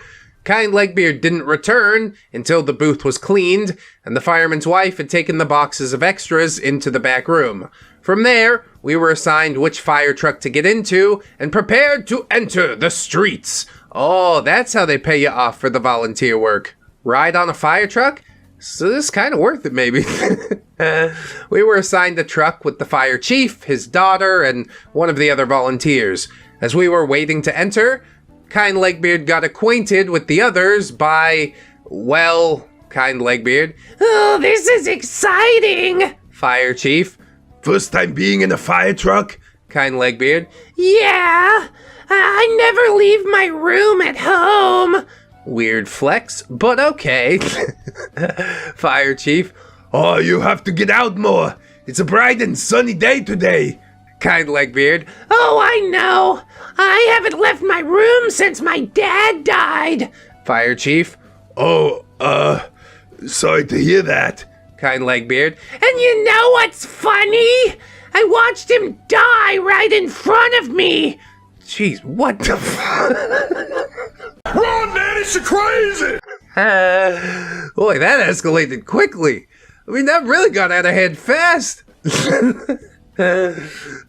Kind Legbeard didn't return until the booth was cleaned, and the fireman's wife had taken the boxes of extras into the back room. From there, we were assigned which fire truck to get into, and prepared to enter the streets. Oh, that's how they pay you off for the volunteer work. Ride on a fire truck? So this is kind of worth it, maybe. We were assigned a truck with the fire chief, his daughter, and one of the other volunteers. As we were waiting to enter, Kind Legbeard got acquainted with the others by, well, Kind Legbeard. Oh, this is exciting! Fire chief. First time being in a fire truck? Kind Legbeard. Yeah, I never leave my room at home. Weird flex, but okay. Fire chief. Oh, you have to get out more. It's a bright and sunny day today. Kind Legbeard. Oh, I know. I haven't left my room since my dad died. Fire chief. Oh, sorry to hear that. Kind Legbeard. And you know what's funny? I watched him die right in front of me. Jeez, what the fuck? Run, man, it's crazy! Boy, that escalated quickly. I mean, that really got out of hand fast.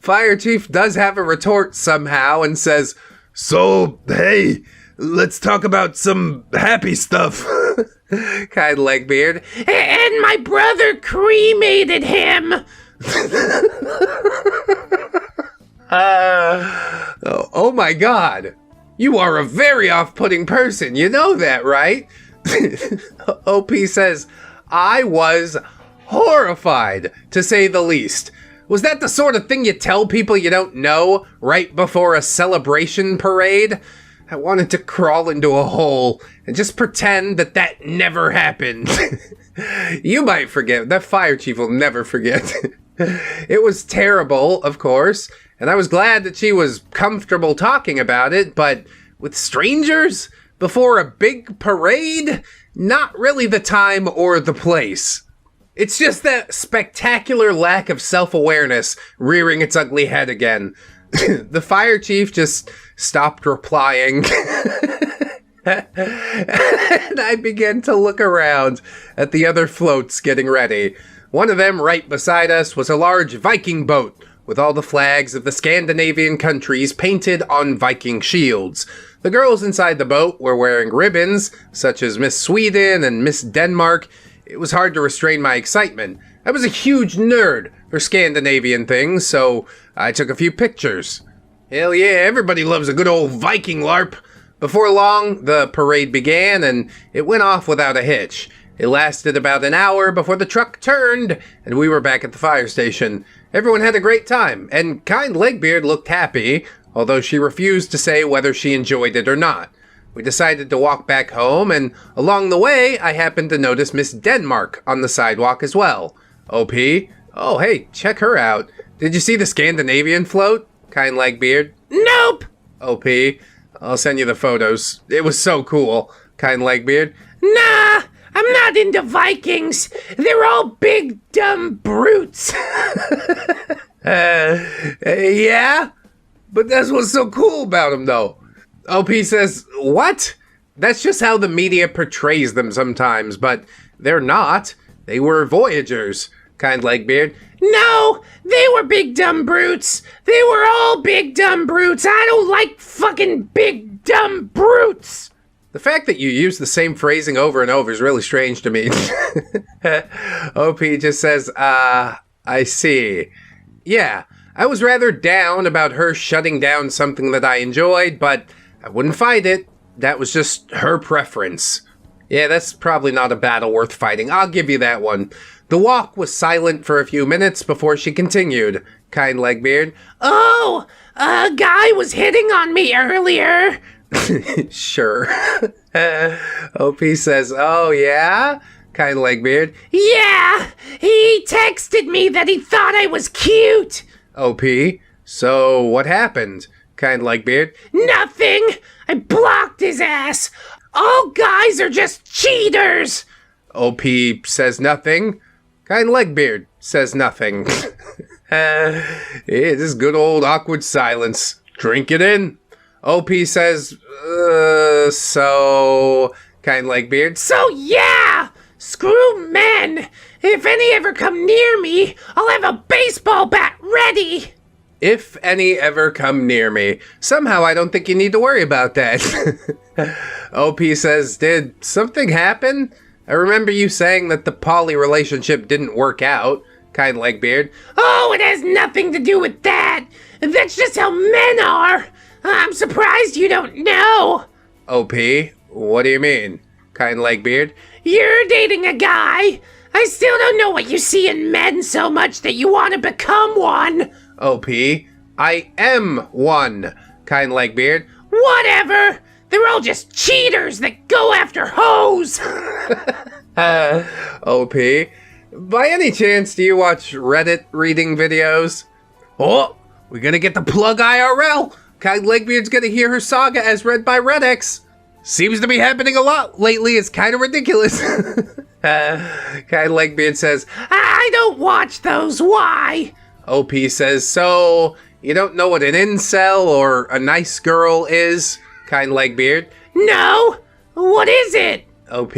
Fire chief does have a retort somehow and says, so, hey, let's talk about some happy stuff. Kind Legbeard. And my brother cremated him. Oh my god. You are a very off-putting person. You know that, right? OP says, I was horrified, to say the least. Was that the sort of thing you tell people you don't know right before a celebration parade? I wanted to crawl into a hole and just pretend that that never happened. You might forget. That fire chief will never forget. It was terrible, of course, and I was glad that she was comfortable talking about it, but with strangers? Before a big parade? Not really the time or the place. It's just that spectacular lack of self-awareness rearing its ugly head again. The fire chief just stopped replying. And I began to look around at the other floats getting ready. One of them right beside us was a large Viking boat with all the flags of the Scandinavian countries painted on Viking shields. The girls inside the boat were wearing ribbons, such as Miss Sweden and Miss Denmark. It was hard to restrain my excitement. I was a huge nerd for Scandinavian things, so I took a few pictures. Hell yeah, everybody loves a good old Viking LARP. Before long, the parade began, and it went off without a hitch. It lasted about an hour before the truck turned, and we were back at the fire station. Everyone had a great time, and Kind Legbeard looked happy, although she refused to say whether she enjoyed it or not. We decided to walk back home, and along the way, I happened to notice Miss Denmark on the sidewalk as well. OP? Oh, hey, check her out. Did you see the Scandinavian float? Kind Legbeard? Nope! OP? I'll send you the photos. It was so cool. Kind Legbeard? Nah, I'm not into Vikings. They're all big, dumb brutes. Yeah? But that's what's so cool about them, though. OP says, what? That's just how the media portrays them sometimes, but they're not. They were voyagers. Kind Legbeard. No, they were big dumb brutes. They were all big dumb brutes. I don't like fucking big dumb brutes. The fact that you use the same phrasing over and over is really strange to me. OP just says, I see. Yeah, I was rather down about her shutting down something that I enjoyed, but I wouldn't fight it. That was just her preference. Yeah, that's probably not a battle worth fighting. I'll give you that one. The walk was silent for a few minutes before she continued. Kind Legbeard. Oh, a guy was hitting on me earlier. Sure. OP says, oh yeah? Kind Legbeard. Yeah, he texted me that he thought I was cute. OP, so what happened? Kind Legbeard. Nothing. I blocked his ass. All guys are just cheaters. OP says nothing. Kind Legbeard says nothing. This is good old awkward silence. Drink it in. OP says, so... Kind Legbeard. So yeah! Screw men! If any ever come near me, I'll have a baseball bat ready! If any ever come near me. Somehow I don't think you need to worry about that. OP says, did something happen? I remember you saying that the poly relationship didn't work out. Kind Legbeard. Oh, it has nothing to do with that! That's just how men are! I'm surprised you don't know! OP, what do you mean? Kind Legbeard. You're dating a guy! I still don't know what you see in men so much that you want to become one! OP, I am one. Kind Legbeard. Whatever! They're all just cheaters that go after hoes! OP, by any chance do you watch Reddit reading videos? Oh, we're gonna get the plug IRL! Kind Legbeard's gonna hear her saga as read by ReddX. Seems to be happening a lot lately, it's kind of ridiculous. Kind Legbeard says, I don't watch those, why? OP says, so, you don't know what an incel or a nice girl is? Kind Legbeard. No! What is it? OP.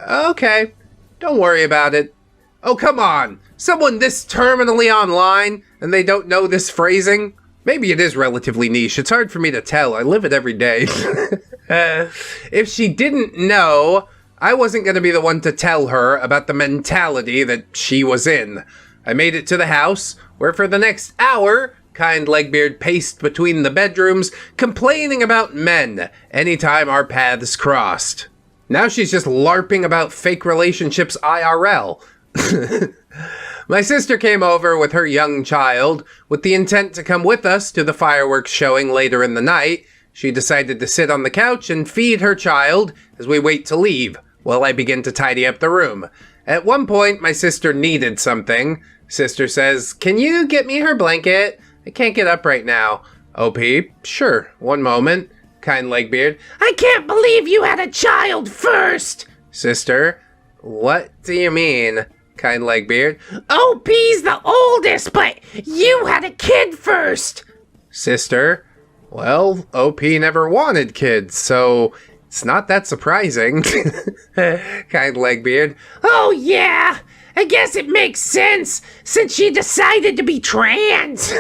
Okay, don't worry about it. Oh, come on! Someone this terminally online and they don't know this phrasing? Maybe it is relatively niche. It's hard for me to tell. I live it every day. If she didn't know, I wasn't going to be the one to tell her about the mentality that she was in. I made it to the house, where for the next hour, Kind Legbeard paced between the bedrooms, complaining about men anytime our paths crossed. Now she's just LARPing about fake relationships IRL. My sister came over with her young child, with the intent to come with us to the fireworks showing later in the night. She decided to sit on the couch and feed her child as we wait to leave, while I begin to tidy up the room. At one point, my sister needed something. Sister says, can you get me her blanket? I can't get up right now. OP, sure, one moment. Kind Legbeard. I can't believe you had a child first! Sister, what do you mean? Kind Legbeard. OP's the oldest, but you had a kid first! Sister, well, OP never wanted kids, so it's not that surprising. Kind Legbeard. Oh yeah! I guess it makes sense, since she decided to be trans!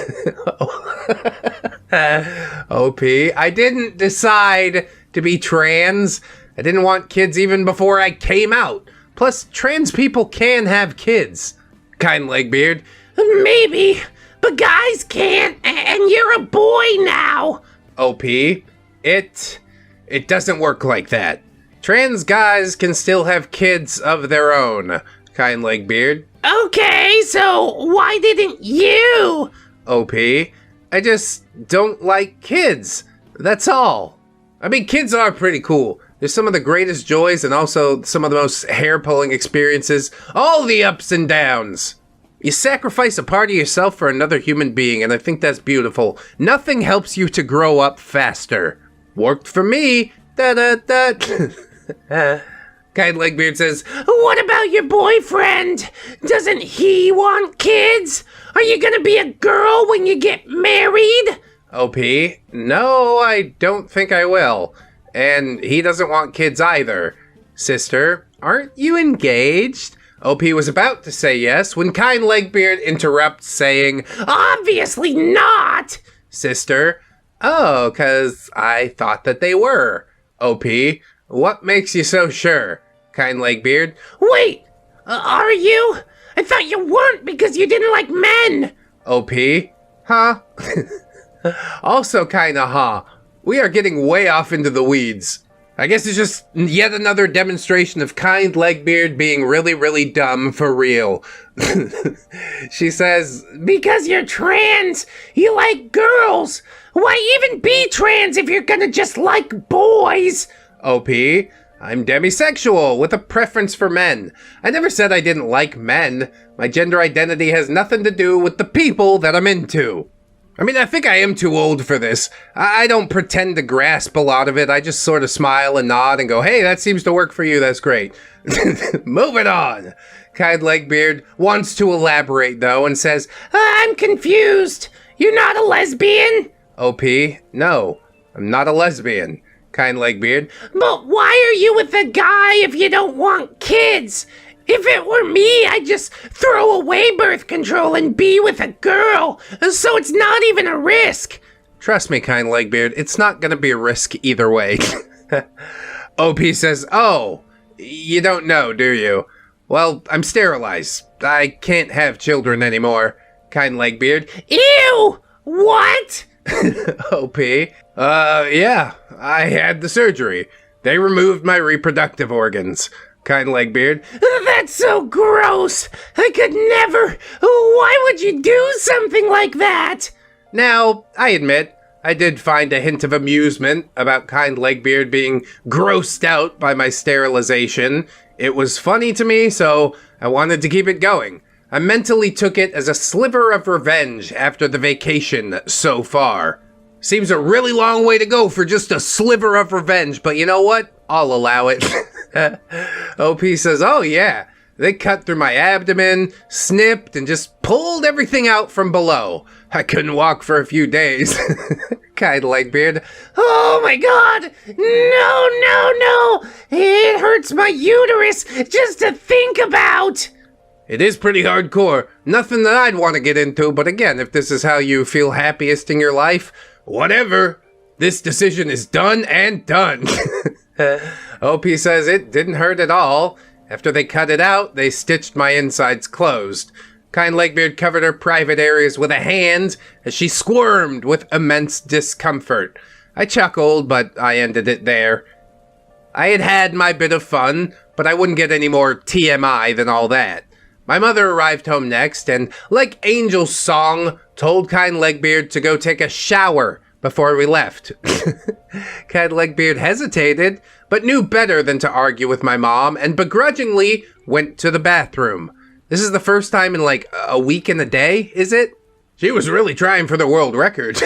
OP, I didn't decide to be trans. I didn't want kids even before I came out. Plus, trans people can have kids. Kind Legbeard. Maybe, but guys can't, and you're a boy now. OP, it doesn't work like that. Trans guys can still have kids of their own. Kind Legbeard. Okay, so why didn't you? OP, I just don't like kids. That's all. I mean, kids are pretty cool. They're some of the greatest joys and also some of the most hair-pulling experiences. All the ups and downs. You sacrifice a part of yourself for another human being, and I think that's beautiful. Nothing helps you to grow up faster. Worked for me. Da-da-da. Kind Legbeard says, what about your boyfriend? Doesn't he want kids? Are you gonna be a girl when you get married? OP, no, I don't think I will. And he doesn't want kids either. Sister, aren't you engaged? OP was about to say yes when Kind Legbeard interrupts saying, obviously not! Sister, oh, 'cause I thought that they were. OP, what makes you so sure? Kind Legbeard. Wait, are you? I thought you weren't because you didn't like men. OP, huh? Also kinda huh. We are getting way off into the weeds. I guess it's just yet another demonstration of kind Legbeard being really, really dumb for real. She says, because you're trans, you like girls. Why even be trans if you're gonna just like boys? OP, I'm demisexual with a preference for men. I never said I didn't like men. My gender identity has nothing to do with the people that I'm into. I mean, I think I am too old for this. I don't pretend to grasp a lot of it. I just sort of smile and nod and go, hey, that seems to work for you. That's great. Moving on. Kind Legbeard wants to elaborate, though, and says, I'm confused. You're not a lesbian? OP, no, I'm not a lesbian. Kind Legbeard. But why are you with a guy if you don't want kids? If it were me, I'd just throw away birth control and be with a girl, so it's not even a risk. Trust me, Kind Legbeard, it's not gonna be a risk either way. OP says, oh, you don't know, do you? Well, I'm sterilized. I can't have children anymore. Kind Legbeard. Ew! What? OP. Yeah, I had the surgery. They removed my reproductive organs. Kind Legbeard. That's so gross. I could never. Why would you do something like that? Now, I admit, I did find a hint of amusement about Kind Legbeard being grossed out by my sterilization. It was funny to me, so I wanted to keep it going. I mentally took it as a sliver of revenge after the vacation so far. Seems a really long way to go for just a sliver of revenge, but you know what? I'll allow it. OP says, oh yeah, they cut through my abdomen, snipped, and just pulled everything out from below. I couldn't walk for a few days. Kind Legbeard. Oh my god! No! It hurts my uterus just to think about! It is pretty hardcore. Nothing that I'd want to get into, but again, if this is how you feel happiest in your life, whatever. This decision is done and done. OP says it didn't hurt at all. After they cut it out, they stitched my insides closed. Kind Legbeard covered her private areas with a hand as she squirmed with immense discomfort. I chuckled, but I ended it there. I had had my bit of fun, but I wouldn't get any more TMI than all that. My mother arrived home next, and like Angel's song, told Kind Legbeard to go take a shower before we left. Kind Legbeard hesitated, but knew better than to argue with my mom, and begrudgingly went to the bathroom. This is the first time in like a week and a day, is it? She was really trying for the world record.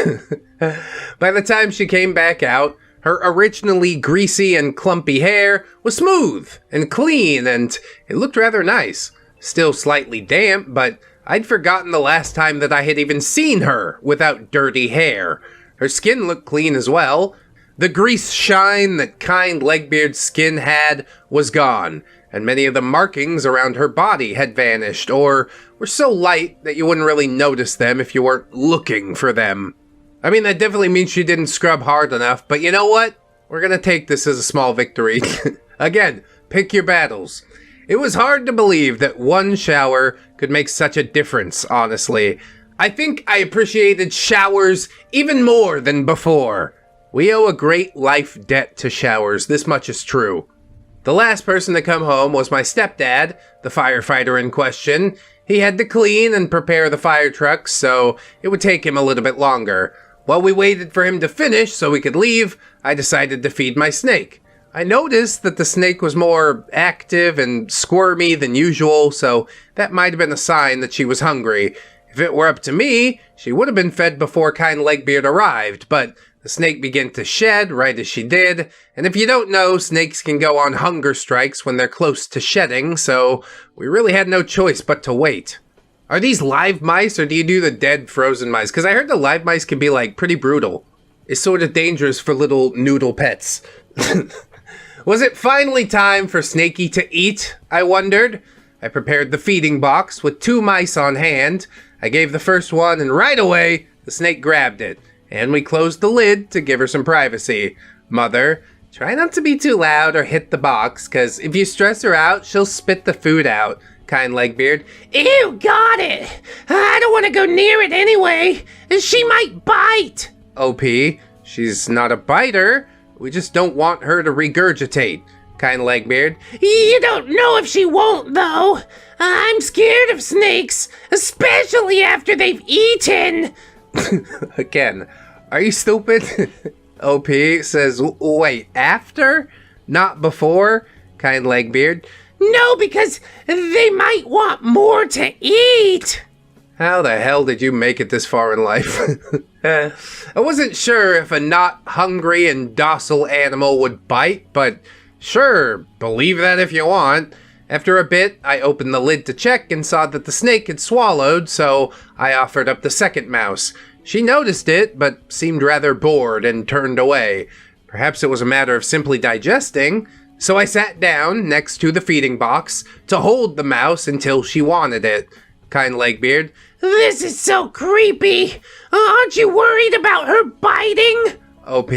By the time she came back out, her originally greasy and clumpy hair was smooth and clean, and it looked rather nice. Still slightly damp, but I'd forgotten the last time that I had even seen her without dirty hair. Her skin looked clean as well. The grease shine that Kind Legbeard's skin had was gone, and many of the markings around her body had vanished, or were so light that you wouldn't really notice them if you weren't looking for them. I mean, that definitely means she didn't scrub hard enough, but you know what? We're gonna take this as a small victory. Again, pick your battles. It was hard to believe that one shower could make such a difference, honestly. I think I appreciated showers even more than before. We owe a great life debt to showers, this much is true. The last person to come home was my stepdad, the firefighter in question. He had to clean and prepare the fire trucks, so it would take him a little bit longer. While we waited for him to finish so we could leave, I decided to feed my snake. I noticed that the snake was more active and squirmy than usual, so that might have been a sign that she was hungry. If it were up to me, she would have been fed before Kind Legbeard arrived, but the snake began to shed right as she did, and if you don't know, snakes can go on hunger strikes when they're close to shedding, so we really had no choice but to wait. Are these live mice, or do you do the dead frozen mice? Because I heard the live mice can be, like, pretty brutal. It's sort of dangerous for little noodle pets. Was it finally time for Snakey to eat, I wondered? I prepared the feeding box with 2 mice on hand. I gave the first one, and right away, the snake grabbed it. And we closed the lid to give her some privacy. Mother, try not to be too loud or hit the box, cause if you stress her out, she'll spit the food out. Kind Legbeard. Ew, got it! I don't want to go near it anyway. She might bite. OP, she's not a biter. We just don't want her to regurgitate. Kind Legbeard. You don't know if she won't, though. I'm scared of snakes, especially after they've eaten. Again, are you stupid? OP says, wait, after? Not before? Kind Legbeard. No, because they might want more to eat. How the hell did you make it this far in life? I wasn't sure if a not hungry and docile animal would bite, but sure, believe that if you want. After a bit, I opened the lid to check and saw that the snake had swallowed, so I offered up the second mouse. She noticed it, but seemed rather bored and turned away. Perhaps it was a matter of simply digesting, so I sat down next to the feeding box to hold the mouse until she wanted it. Kind Legbeard. This is so creepy. Aren't you worried about her biting? OP,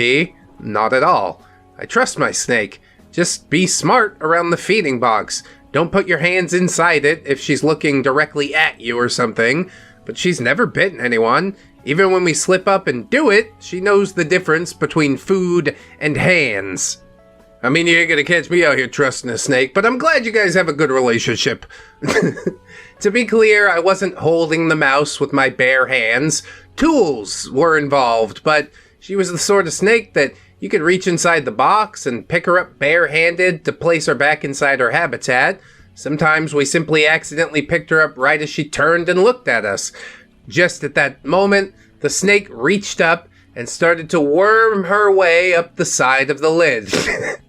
not at all. I trust my snake. Just be smart around the feeding box. Don't put your hands inside it if she's looking directly at you or something. But she's never bitten anyone. Even when we slip up and do it, she knows the difference between food and hands. I mean, you ain't gonna catch me out here trusting a snake, but I'm glad you guys have a good relationship. To be clear, I wasn't holding the mouse with my bare hands. Tools were involved, but she was the sort of snake that you could reach inside the box and pick her up barehanded to place her back inside her habitat. Sometimes we simply accidentally picked her up right as she turned and looked at us. Just at that moment, the snake reached up and started to worm her way up the side of the lid.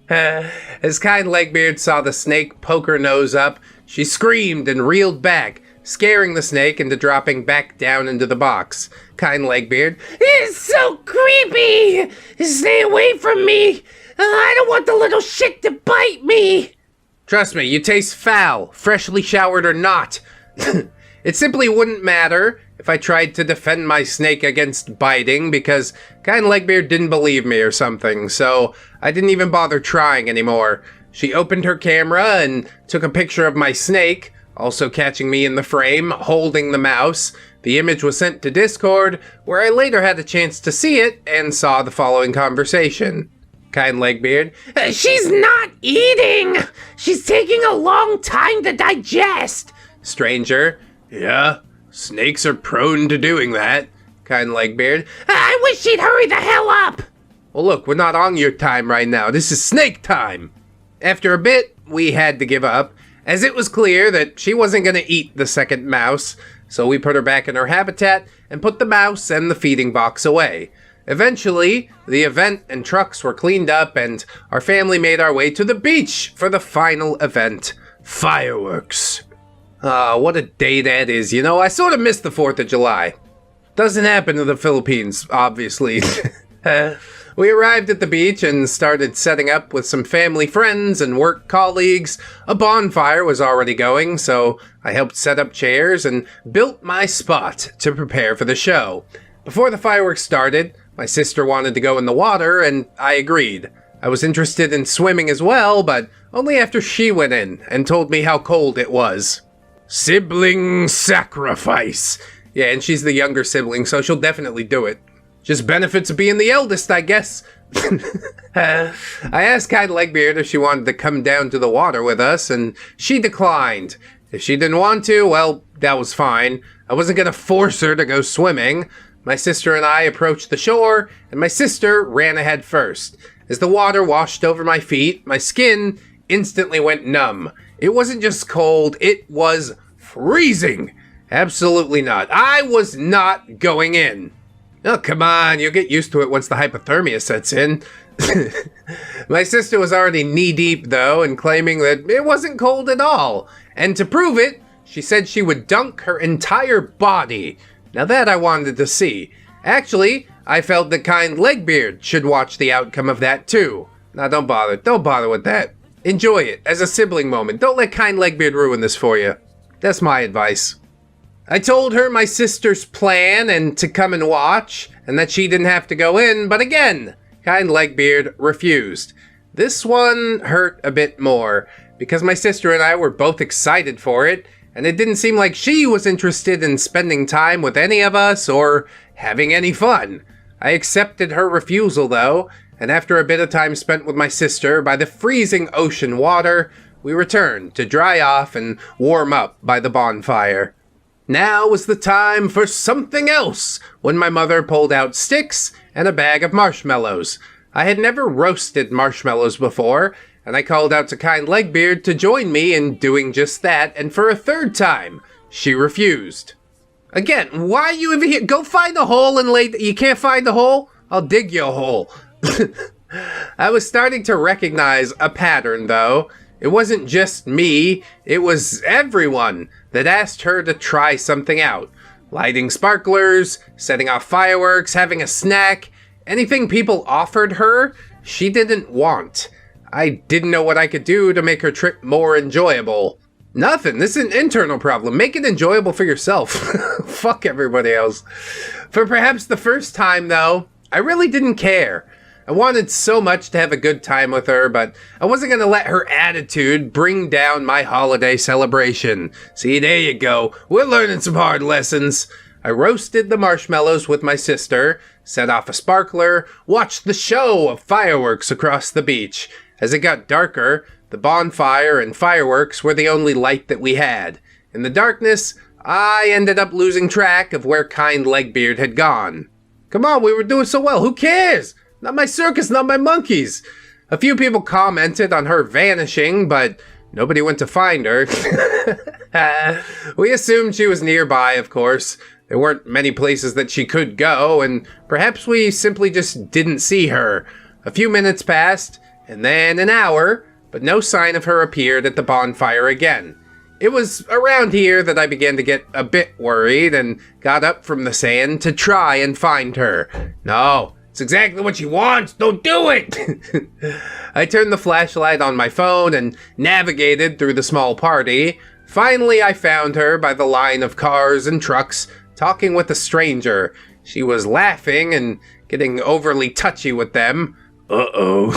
As Kind Legbeard saw the snake poke her nose up, she screamed and reeled back, scaring the snake into dropping back down into the box. Kind Legbeard. It's so creepy! Stay away from me! I don't want the little shit to bite me! Trust me, you taste foul, freshly showered or not. It simply wouldn't matter if I tried to defend my snake against biting because Kind Legbeard didn't believe me or something, so I didn't even bother trying anymore. She opened her camera and took a picture of my snake, also catching me in the frame, holding the mouse. The image was sent to Discord, where I later had a chance to see it and saw the following conversation. Kind Legbeard. She's not eating! She's taking a long time to digest! Stranger. Yeah, snakes are prone to doing that. Kind Legbeard. I wish she'd hurry the hell up! Well, look, we're not on your time right now. This is snake time. After a bit, we had to give up, as it was clear that she wasn't going to eat the second mouse, so we put her back in her habitat and put the mouse and the feeding box away. Eventually, the event and trucks were cleaned up and our family made our way to the beach for the final event, fireworks. What a day that is, you know, I sort of missed the 4th of July. Doesn't happen in the Philippines, obviously. We arrived at the beach and started setting up with some family friends and work colleagues. A bonfire was already going, so I helped set up chairs and built my spot to prepare for the show. Before the fireworks started, my sister wanted to go in the water, and I agreed. I was interested in swimming as well, but only after she went in and told me how cold it was. Sibling sacrifice. Yeah, and she's the younger sibling, so she'll definitely do it. Just benefits of being the eldest, I guess. I asked Kind Legbeard if she wanted to come down to the water with us, and she declined. If she didn't want to, well, that was fine. I wasn't going to force her to go swimming. My sister and I approached the shore, and my sister ran ahead first. As the water washed over my feet, my skin instantly went numb. It wasn't just cold, it was freezing. Absolutely not. I was not going in. Oh, come on, you'll get used to it once the hypothermia sets in. My sister was already knee-deep, though, and claiming that it wasn't cold at all. And to prove it, she said she would dunk her entire body. Now that I wanted to see. Actually, I felt that Kind Legbeard should watch the outcome of that, too. Now, don't bother with that. Enjoy it as a sibling moment. Don't let Kind Legbeard ruin this for you. That's my advice. I told her my sister's plan and to come and watch, and that she didn't have to go in, but again, Kind Legbeard refused. This one hurt a bit more, because my sister and I were both excited for it, and it didn't seem like she was interested in spending time with any of us or having any fun. I accepted her refusal though, and after a bit of time spent with my sister by the freezing ocean water, we returned to dry off and warm up by the bonfire. Now was the time for something else, when my mother pulled out sticks and a bag of marshmallows. I had never roasted marshmallows before, and I called out to kind Legbeard to join me in doing just that, and for a third time, she refused. Again, why are you even here? Go find a hole and lay... You can't find a hole? I'll dig you a hole. I was starting to recognize a pattern, though. It wasn't just me, it was everyone that asked her to try something out. Lighting sparklers, setting off fireworks, having a snack, anything people offered her, she didn't want. I didn't know what I could do to make her trip more enjoyable. Nothing, this is an internal problem. Make it enjoyable for yourself. Fuck everybody else. For perhaps the first time, though, I really didn't care. I wanted so much to have a good time with her, but I wasn't going to let her attitude bring down my holiday celebration. See, there you go. We're learning some hard lessons. I roasted the marshmallows with my sister, set off a sparkler, watched the show of fireworks across the beach. As it got darker, the bonfire and fireworks were the only light that we had. In the darkness, I ended up losing track of where kind Legbeard had gone. Come on, we were doing so well. Who cares? Not my circus, not my monkeys. A few people commented on her vanishing, but nobody went to find her. We assumed she was nearby, of course. There weren't many places that she could go, and perhaps we simply just didn't see her. A few minutes passed, and then an hour, but no sign of her appeared at the bonfire again. It was around here that I began to get a bit worried and got up from the sand to try and find her. No, it's exactly what she wants. Don't do it. I turned the flashlight on my phone and navigated through the small party. Finally, I found her by the line of cars and trucks, talking with a stranger. She was laughing and getting overly touchy with them. Uh-oh.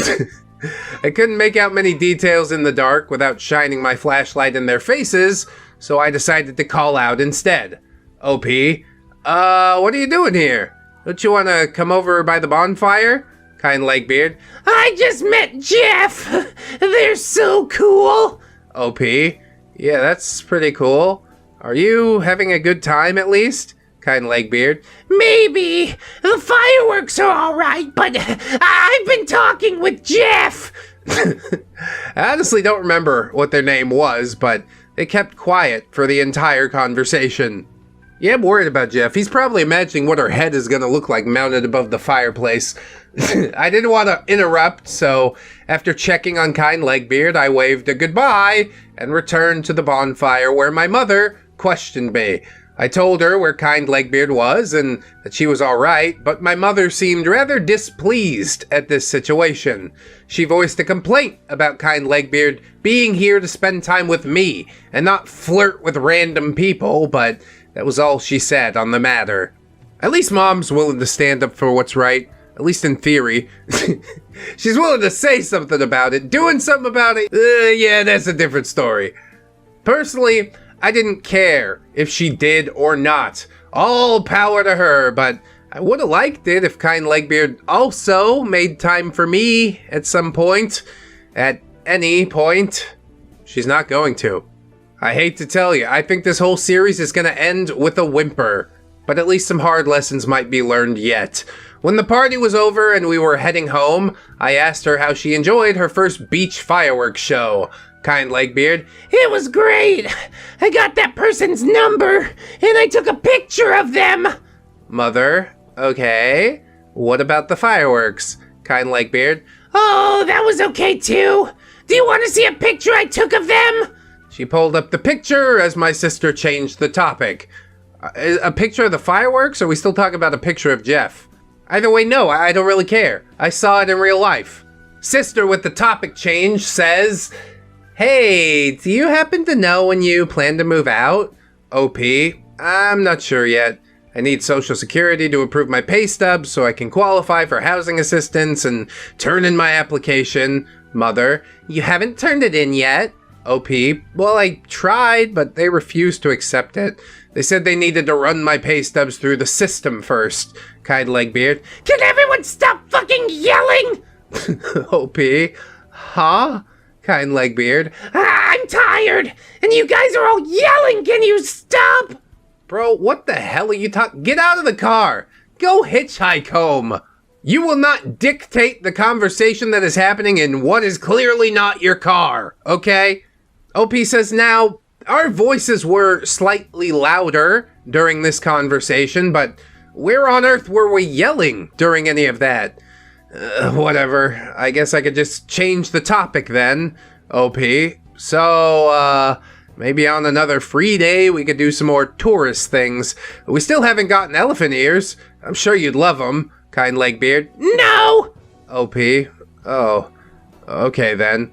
I couldn't make out many details in the dark without shining my flashlight in their faces, so I decided to call out instead. OP, what are you doing here? Don't you want to come over by the bonfire? Kind Legbeard. I just met Jeff. They're so cool. OP, yeah, that's pretty cool. Are you having a good time at least? Kind Legbeard. Maybe. The fireworks are alright, but I've been talking with Jeff. I honestly don't remember what their name was, but they kept quiet for the entire conversation. Yeah, I'm worried about Jeff. He's probably imagining what her head is going to look like mounted above the fireplace. I didn't want to interrupt, so after checking on kind Legbeard, I waved a goodbye and returned to the bonfire where my mother questioned me. I told her where kind Legbeard was and that she was alright, but my mother seemed rather displeased at this situation. She voiced a complaint about kind Legbeard being here to spend time with me and not flirt with random people, but that was all she said on the matter. At least Mom's willing to stand up for what's right, at least in theory. She's willing to say something about it. Doing something about it, yeah, that's a different story. Personally, I didn't care if she did or not. All power to her, but I would have liked it if kind Legbeard also made time for me at some point. At any point. She's not going to. I hate to tell you, I think this whole series is going to end with a whimper. But at least some hard lessons might be learned yet. When the party was over and we were heading home, I asked her how she enjoyed her first beach fireworks show. Kind Legbeard. It was great. I got that person's number, and I took a picture of them. Mother, okay. What about the fireworks? Kind Legbeard. Oh, that was okay too. Do you want to see a picture I took of them? She pulled up the picture as my sister changed the topic. A picture of the fireworks, or are we still talking about a picture of Jeff? Either way, no, I don't really care. I saw it in real life. Sister with the topic change says, hey, do you happen to know when you plan to move out? OP, I'm not sure yet. I need Social Security to approve my pay stubs so I can qualify for housing assistance and turn in my application. Mother, you haven't turned it in yet? OP, well, I tried, but they refused to accept it. They said they needed to run my pay stubs through the system first. Kind Legbeard. Can everyone stop fucking yelling? OP. Huh? Kind Legbeard. I'm tired, and you guys are all yelling. Can you stop? Bro, what the hell are you talking? Get out of the car. Go hitchhike home. You will not dictate the conversation that is happening in what is clearly not your car, okay? OP says, now, our voices were slightly louder during this conversation, but where on earth were we yelling during any of that? Whatever. I guess I could just change the topic then, OP. So, maybe on another free day we could do some more tourist things. We still haven't gotten elephant ears. I'm sure you'd love them, Kind Legbeard. No! OP. Oh. Okay then.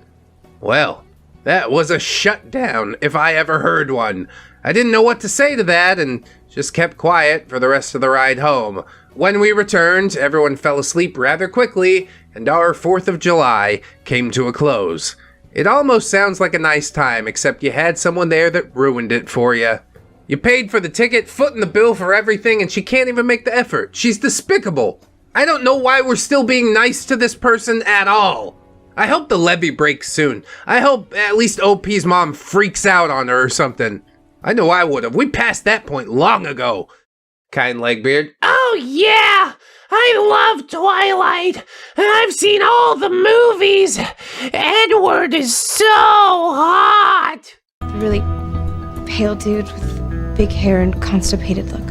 Well, that was a shutdown, if I ever heard one. I didn't know what to say to that and just kept quiet for the rest of the ride home. When we returned, everyone fell asleep rather quickly, and our 4th of July came to a close. It almost sounds like a nice time, except you had someone there that ruined it for you. You paid for the ticket, footing the bill for everything, and she can't even make the effort. She's despicable. I don't know why we're still being nice to this person at all. I hope the levee breaks soon. I hope at least OP's mom freaks out on her or something. I know I would have. We passed that point long ago. Kind Legbeard. Oh yeah! I love Twilight, and I've seen all the movies. Edward is so hot. The really pale dude with big hair and constipated look.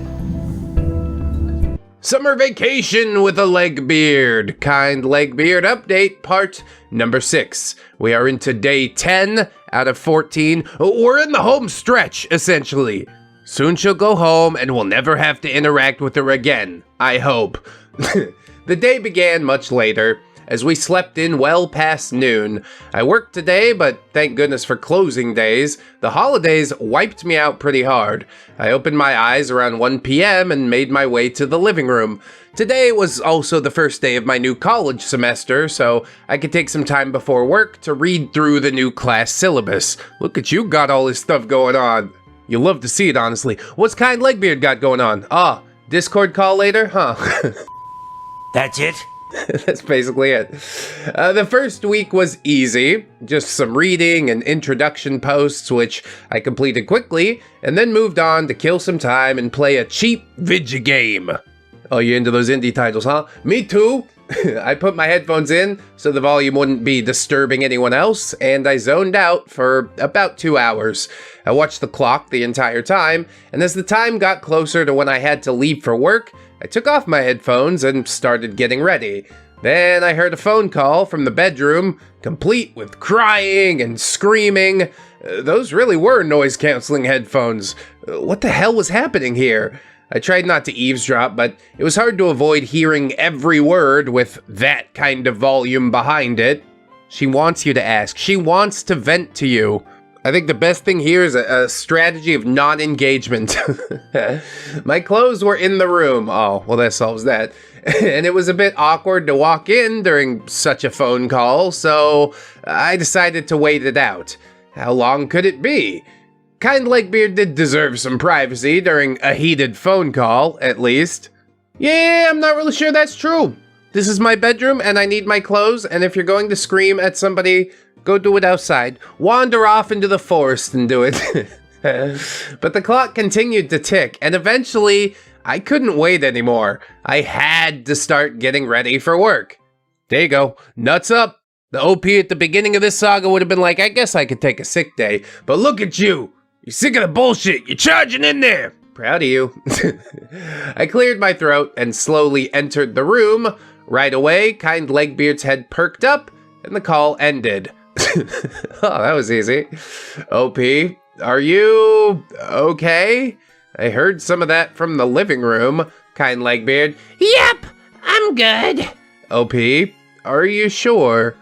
Summer vacation with a Legbeard. Kind Legbeard update part number 6. We are into day 10 out of 14. We're in the home stretch, essentially. Soon she'll go home and we'll never have to interact with her again. I hope. The day began much later, as we slept in well past noon. I worked today, but thank goodness for closing days. The holidays wiped me out pretty hard. I opened my eyes around 1 p.m. and made my way to the living room. Today was also the first day of my new college semester, so I could take some time before work to read through the new class syllabus. Look at you, got all this stuff going on. You'll love to see it, honestly. What's Kind Legbeard got going on? Ah, Discord call later? Huh. That's it? That's basically it. The first week was easy. Just some reading and introduction posts, which I completed quickly, and then moved on to kill some time and play a cheap video game. Oh, you into those indie titles, huh? Me too! I put my headphones in so the volume wouldn't be disturbing anyone else, and I zoned out for about 2 hours. I watched the clock the entire time, and as the time got closer to when I had to leave for work, I took off my headphones and started getting ready. Then I heard a phone call from the bedroom, complete with crying and screaming. Those really were noise-canceling headphones. What the hell was happening here? I tried not to eavesdrop, but it was hard to avoid hearing every word with that kind of volume behind it. She wants you to ask. She wants to vent to you. I think the best thing here is a strategy of non-engagement. My clothes were in the room. Oh, well, that solves that. And it was a bit awkward to walk in during such a phone call, so I decided to wait it out. How long could it be? Kind Legbeard did deserve some privacy during a heated phone call, at least. Yeah, I'm not really sure that's true. This is my bedroom, and I need my clothes, and if you're going to scream at somebody, go do it outside. Wander off into the forest and do it. But the clock continued to tick, and eventually, I couldn't wait anymore. I had to start getting ready for work. There you go. Nuts up. The OP at the beginning of this saga would have been like, I guess I could take a sick day, but look at you. You're sick of the bullshit. You're charging in there. Proud of you. I cleared my throat and slowly entered the room. Right away, Kind Legbeard's head perked up, and the call ended. Oh, that was easy. OP, are you okay? I heard some of that from the living room. Kind Legbeard. Yep, I'm good. OP, are you sure?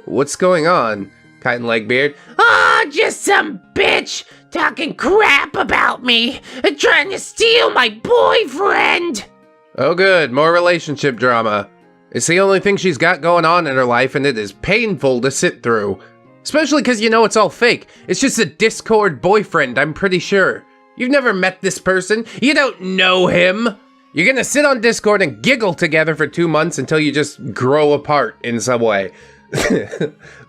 What's going on? Kind Legbeard. Oh, just some bitch talking crap about me and trying to steal my boyfriend. Oh good, more relationship drama. It's the only thing she's got going on in her life, and it is painful to sit through. Especially because you know it's all fake. It's just a Discord boyfriend, I'm pretty sure. You've never met this person. You don't know him. You're gonna sit on Discord and giggle together for 2 months until you just grow apart in some way.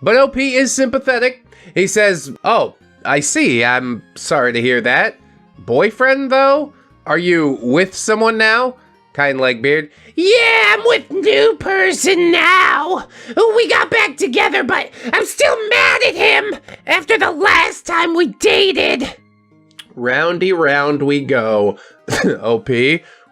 But OP is sympathetic. He says, oh, I see. I'm sorry to hear that. Boyfriend, though? Are you with someone now? Kind Legbeard. Yeah, I'm with new person now. We got back together, but I'm still mad at him after the last time we dated. Roundy round we go. OP,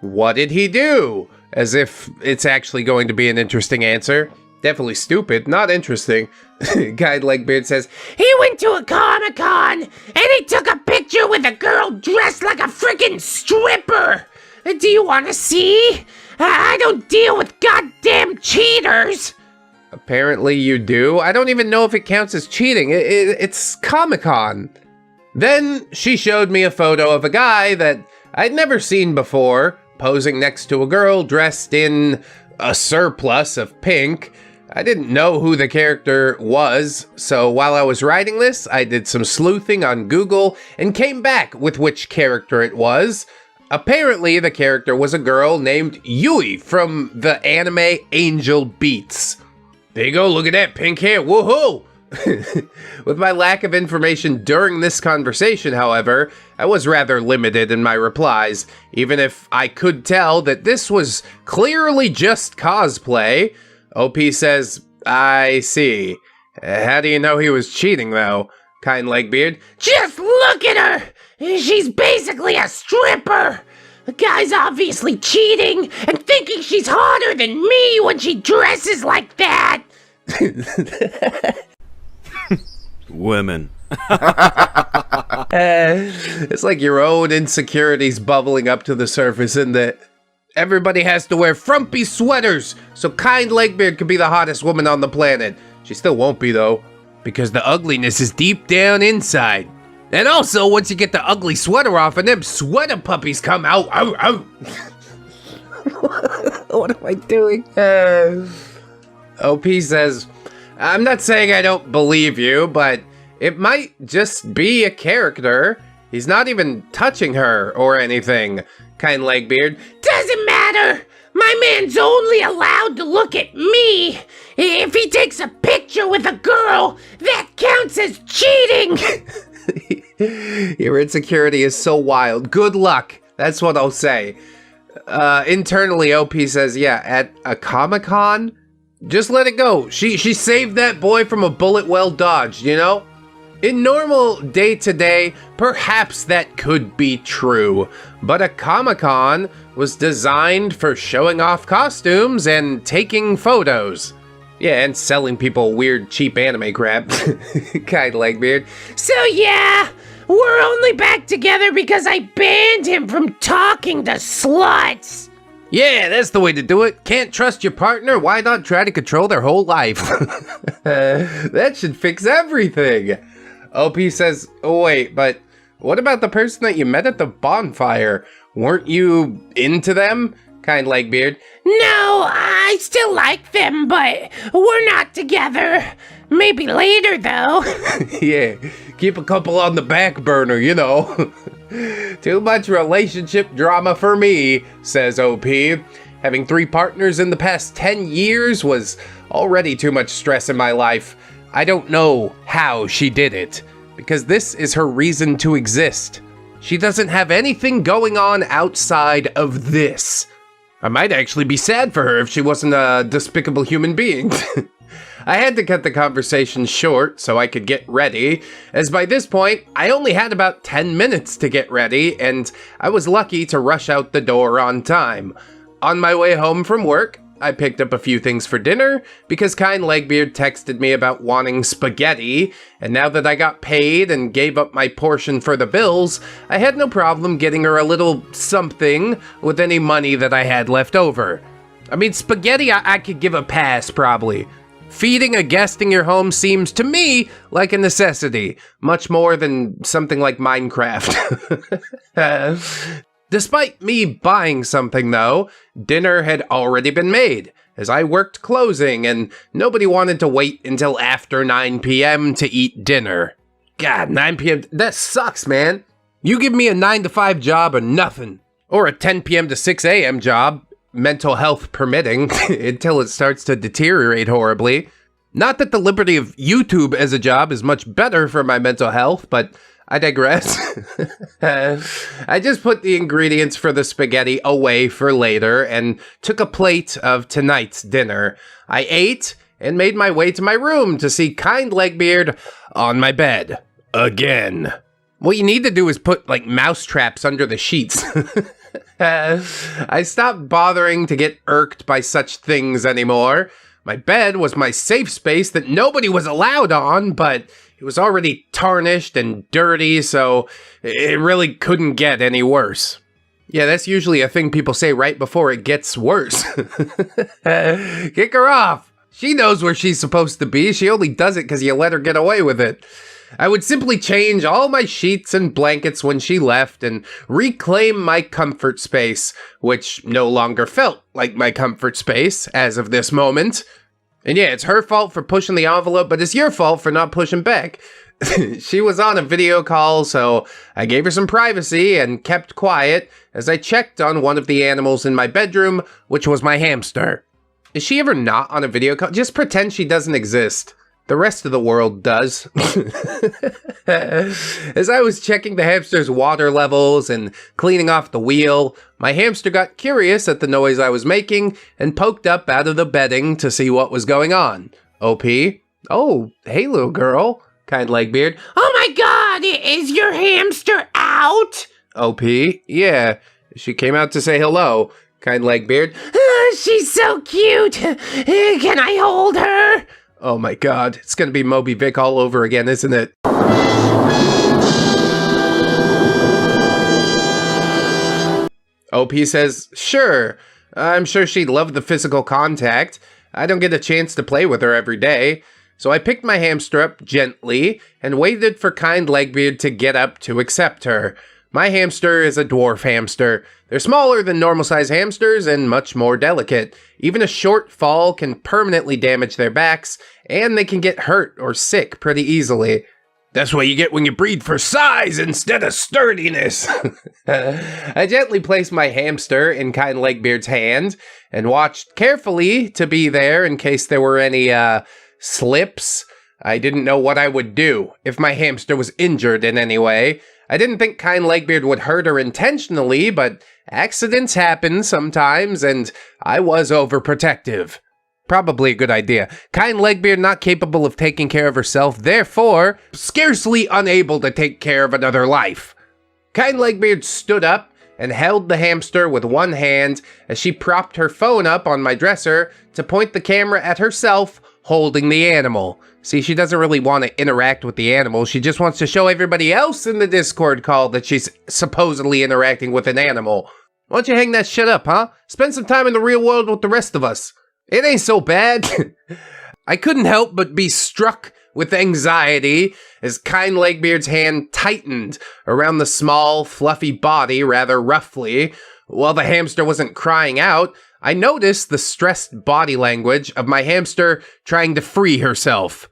what did he do? As if it's actually going to be an interesting answer. Definitely stupid, not interesting. Guy Legbeard says, he went to a Comic-Con and he took a picture with a girl dressed like a freaking stripper. Do you want to see? I don't deal with goddamn cheaters. Apparently you do. I don't even know if it counts as cheating. It's Comic-Con. Then she showed me a photo of a guy that I'd never seen before, posing next to a girl dressed in a surplus of pink. I didn't know who the character was, so while I was writing this, I did some sleuthing on Google and came back with which character it was. Apparently, the character was a girl named Yui from the anime Angel Beats. There you go, look at that pink hair, woohoo! With my lack of information during this conversation, however, I was rather limited in my replies, even if I could tell that this was clearly just cosplay. OP says, I see. How do you know he was cheating, though? Kind Legbeard. Just look at her! She's basically a stripper! The guy's obviously cheating and thinking she's hotter than me when she dresses like that! Women. It's like your own insecurities bubbling up to the surface, and that everybody has to wear frumpy sweaters so Kind Legbeard can be the hottest woman on the planet. She still won't be, though, because the ugliness is deep down inside. And also, once you get the ugly sweater off and them sweater puppies come out, what am I doing? OP says, I'm not saying I don't believe you, but it might just be a character. He's not even touching her or anything. Kind Legbeard. Doesn't matter. My man's only allowed to look at me. If he takes a picture with a girl, that counts as cheating. Your insecurity is so wild. Good luck. That's what I'll say. Internally, OP says, yeah, at a Comic-Con? Just let it go. She saved that boy from a bullet well dodged, you know? In normal day-to-day, perhaps that could be true, but a Comic-Con was designed for showing off costumes and taking photos. Yeah, and selling people weird, cheap anime crap. Kind Legbeard. So yeah, we're only back together because I banned him from talking to sluts. Yeah, that's the way to do it. Can't trust your partner? Why not try to control their whole life? That should fix everything. OP says, oh wait, but what about the person that you met at the bonfire? Weren't you into them? Kind Legbeard. No, I still like them, but we're not together. Maybe later, though. Yeah, keep a couple on the back burner, you know. Too much relationship drama for me, says OP. Having 3 partners in the past 10 years was already too much stress in my life. I don't know how she did it, because this is her reason to exist. She doesn't have anything going on outside of this. I might actually be sad for her if she wasn't a despicable human being. I had to cut the conversation short so I could get ready, as by this point, I only had about 10 minutes to get ready, and I was lucky to rush out the door on time. On my way home from work, I picked up a few things for dinner, because Kind Legbeard texted me about wanting spaghetti, and now that I got paid and gave up my portion for the bills, I had no problem getting her a little something with any money that I had left over. I mean, spaghetti I could give a pass, probably. Feeding a guest in your home seems to me like a necessity, much more than something like Minecraft. Despite me buying something, though, dinner had already been made, as I worked closing and nobody wanted to wait until after 9 p.m. to eat dinner. God, 9 p.m., that sucks, man. You give me a 9 to 5 job or nothing. Or a 10 p.m. to 6 a.m. job, mental health permitting, until it starts to deteriorate horribly. Not that the liberty of YouTube as a job is much better for my mental health, but I digress. I just put the ingredients for the spaghetti away for later and took a plate of tonight's dinner. I ate and made my way to my room to see kind Legbeard on my bed. Again. What you need to do is put, like, mouse traps under the sheets. I stopped bothering to get irked by such things anymore. My bed was my safe space that nobody was allowed on, but it was already tarnished and dirty, so it really couldn't get any worse. Yeah, that's usually a thing people say right before it gets worse. Kick her off. She knows where she's supposed to be. She only does it because you let her get away with it. I would simply change all my sheets and blankets when she left and reclaim my comfort space, which no longer felt like my comfort space as of this moment. And yeah, it's her fault for pushing the envelope, but it's your fault for not pushing back. She was on a video call, so I gave her some privacy and kept quiet as I checked on one of the animals in my bedroom, which was my hamster. Is she ever not on a video call? Just pretend she doesn't exist. The rest of the world does. As I was checking the hamster's water levels and cleaning off the wheel, my hamster got curious at the noise I was making and poked up out of the bedding to see what was going on. OP? Oh, hey little girl. Kind Legbeard. Oh my god, is your hamster out? OP? Yeah, she came out to say hello. Kind Legbeard. She's so cute. Can I hold her? Oh my god, it's gonna be Moby Vic all over again, isn't it? OP says, sure. I'm sure she'd love the physical contact. I don't get a chance to play with her every day. So I picked my hamster up gently and waited for kind Legbeard to get up to accept her. My hamster is a dwarf hamster. They're smaller than normal-sized hamsters and much more delicate. Even a short fall can permanently damage their backs, and they can get hurt or sick pretty easily. That's what you get when you breed for size instead of sturdiness. I gently placed my hamster in kind Legbeard's hand and watched carefully to be there in case there were any, slips. I didn't know what I would do if my hamster was injured in any way. I didn't think kind Legbeard would hurt her intentionally, but accidents happen sometimes, and I was overprotective. Probably a good idea. Kind Legbeard not capable of taking care of herself, therefore scarcely unable to take care of another life. Kind Legbeard stood up and held the hamster with one hand as she propped her phone up on my dresser to point the camera at herself holding the animal. See, she doesn't really want to interact with the animal. She just wants to show everybody else in the Discord call that she's supposedly interacting with an animal. Why don't you hang that shit up, huh? Spend some time in the real world with the rest of us. It ain't so bad. I couldn't help but be struck with anxiety as kind Legbeard's hand tightened around the small, fluffy body rather roughly. While the hamster wasn't crying out, I noticed the stressed body language of my hamster trying to free herself.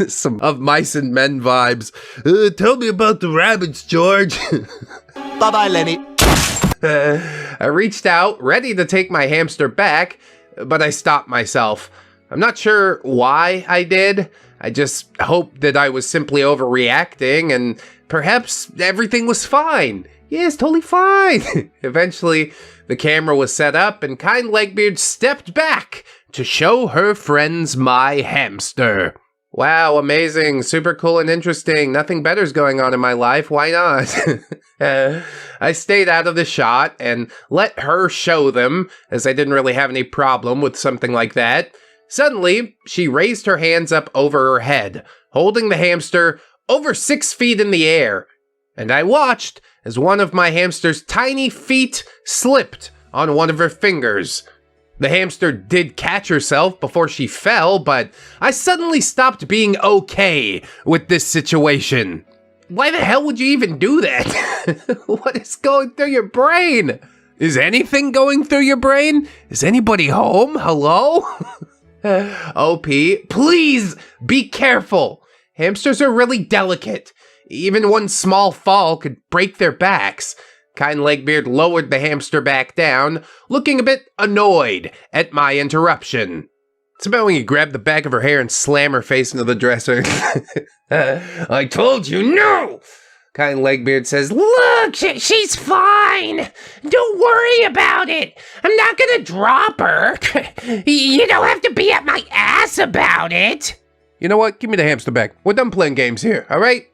Some of Mice and Men vibes. Tell me about the rabbits, George. Bye-bye, Lenny. I reached out, ready to take my hamster back, but I stopped myself. I'm not sure why I did. I just hoped that I was simply overreacting and perhaps everything was fine. Yeah, it's totally fine. Eventually, the camera was set up and kind Legbeard stepped back to show her friends my hamster. Wow, amazing, super cool and interesting. Nothing better's going on in my life. Why not? I stayed out of the shot and let her show them, as I didn't really have any problem with something like that. Suddenly, she raised her hands up over her head, holding the hamster over 6 feet in the air. And I watched as one of my hamster's tiny feet slipped on one of her fingers. The hamster did catch herself before she fell, but I suddenly stopped being okay with this situation. Why the hell would you even do that? What is going through your brain? Is anything going through your brain? Is anybody home? Hello? OP, please be careful. Hamsters are really delicate. Even one small fall could break their backs. Kind Legbeard lowered the hamster back down, looking a bit annoyed at my interruption. It's about when you grab the back of her hair and slam her face into the dresser. I told you, no! Kind Legbeard says, Look, she's fine. Don't worry about it. I'm not gonna drop her. You don't have to be at my ass about it. You know what? Give me the hamster back. We're done playing games here, all right?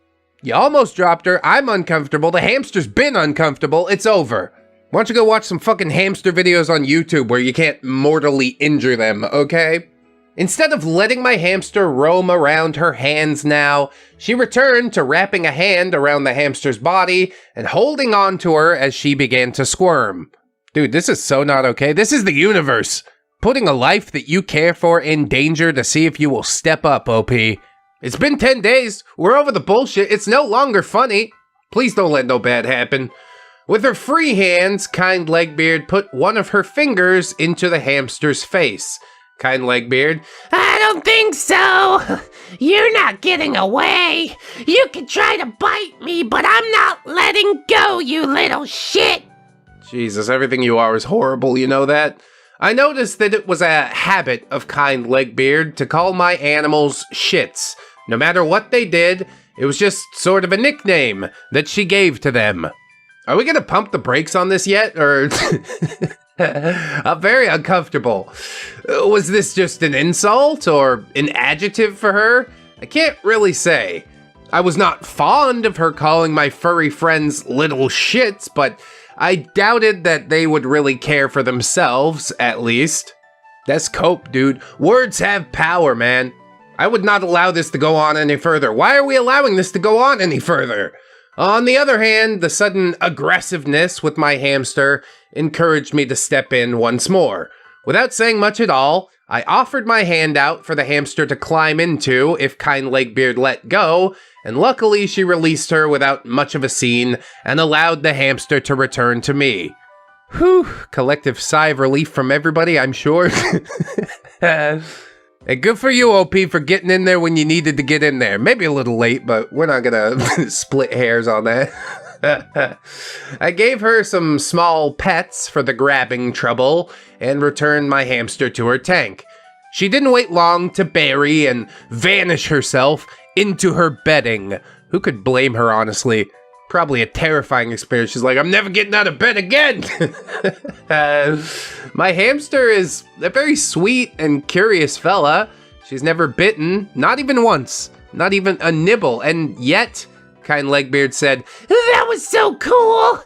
You almost dropped her. I'm uncomfortable. The hamster's been uncomfortable. It's over. Why don't you go watch some fucking hamster videos on YouTube where you can't mortally injure them, okay? Instead of letting my hamster roam around her hands now, she returned to wrapping a hand around the hamster's body and holding on to her as she began to squirm. Dude, this is so not okay. This is the universe. Putting a life that you care for in danger to see if you will step up, OP. It's been 10 days. We're over the bullshit. It's no longer funny. Please don't let no bad happen. With her free hands, Kind Legbeard put one of her fingers into the hamster's face. Kind Legbeard, I don't think so. You're not getting away. You can try to bite me, but I'm not letting go, you little shit. Jesus, everything you are is horrible, you know that? I noticed that it was a habit of Kind Legbeard to call my animals shits. No matter what they did, it was just sort of a nickname that she gave to them. Are we gonna pump the brakes on this yet, or... I'm very uncomfortable. Was this just an insult or an adjective for her? I can't really say. I was not fond of her calling my furry friends little shits, but I doubted that they would really care for themselves, at least. That's cope, dude. Words have power, man. I would not allow this to go on any further. Why are we allowing this to go on any further? On the other hand, the sudden aggressiveness with my hamster encouraged me to step in once more. Without saying much at all, I offered my hand out for the hamster to climb into if Kind Legbeard let go, and luckily she released her without much of a scene and allowed the hamster to return to me. Whew, collective sigh of relief from everybody, I'm sure. And good for you, OP, for getting in there when you needed to get in there. Maybe a little late, but we're not gonna split hairs on that. I gave her some small pets for the grabbing trouble and returned my hamster to her tank. She didn't wait long to bury and vanish herself into her bedding. Who could blame her, honestly? Probably a terrifying experience. She's like, I'm never getting out of bed again! My hamster is a very sweet and curious fella. She's never bitten, not even once, not even a nibble, and yet, Kind Legbeard said, That was so cool!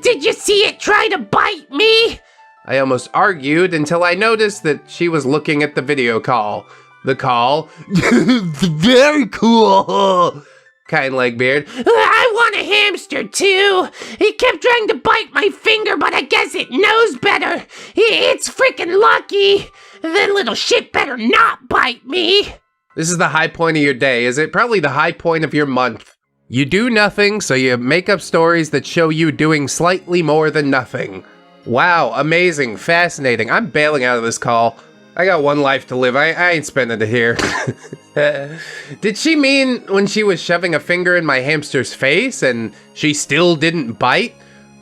Did you see it try to bite me? I almost argued until I noticed that she was looking at the video call. The call, very cool! Kind Legbeard, I want a hamster too. It kept trying to bite my finger, but I guess it knows better. It's freaking lucky. That little shit better not bite me. This is the high point of your day, is it? Probably the high point of your month. You do nothing, so you make up stories that show you doing slightly more than nothing. Wow, amazing, fascinating. I'm bailing out of this call. I got one life to live. I ain't spending it here. Did she mean when she was shoving a finger in my hamster's face and she still didn't bite?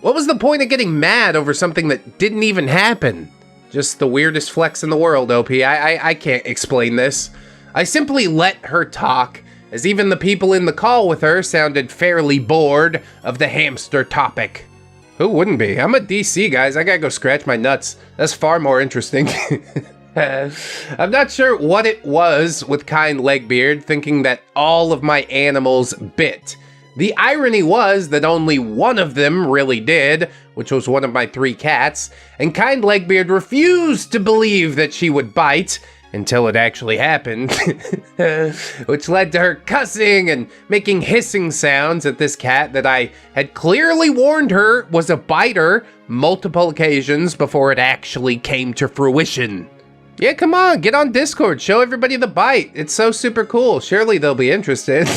What was the point of getting mad over something that didn't even happen? Just the weirdest flex in the world, OP. I can't explain this. I simply let her talk, as even the people in the call with her sounded fairly bored of the hamster topic. Who wouldn't be? I'm a DC, guys. I gotta go scratch my nuts. That's far more interesting. I'm not sure what it was with Kind Legbeard thinking that all of my animals bit. The irony was that only one of them really did, which was one of my 3 cats, and Kind Legbeard refused to believe that she would bite until it actually happened, which led to her cussing and making hissing sounds at this cat that I had clearly warned her was a biter multiple occasions before it actually came to fruition. Yeah, come on, get on Discord, show everybody the bite. It's so super cool. Surely they'll be interested.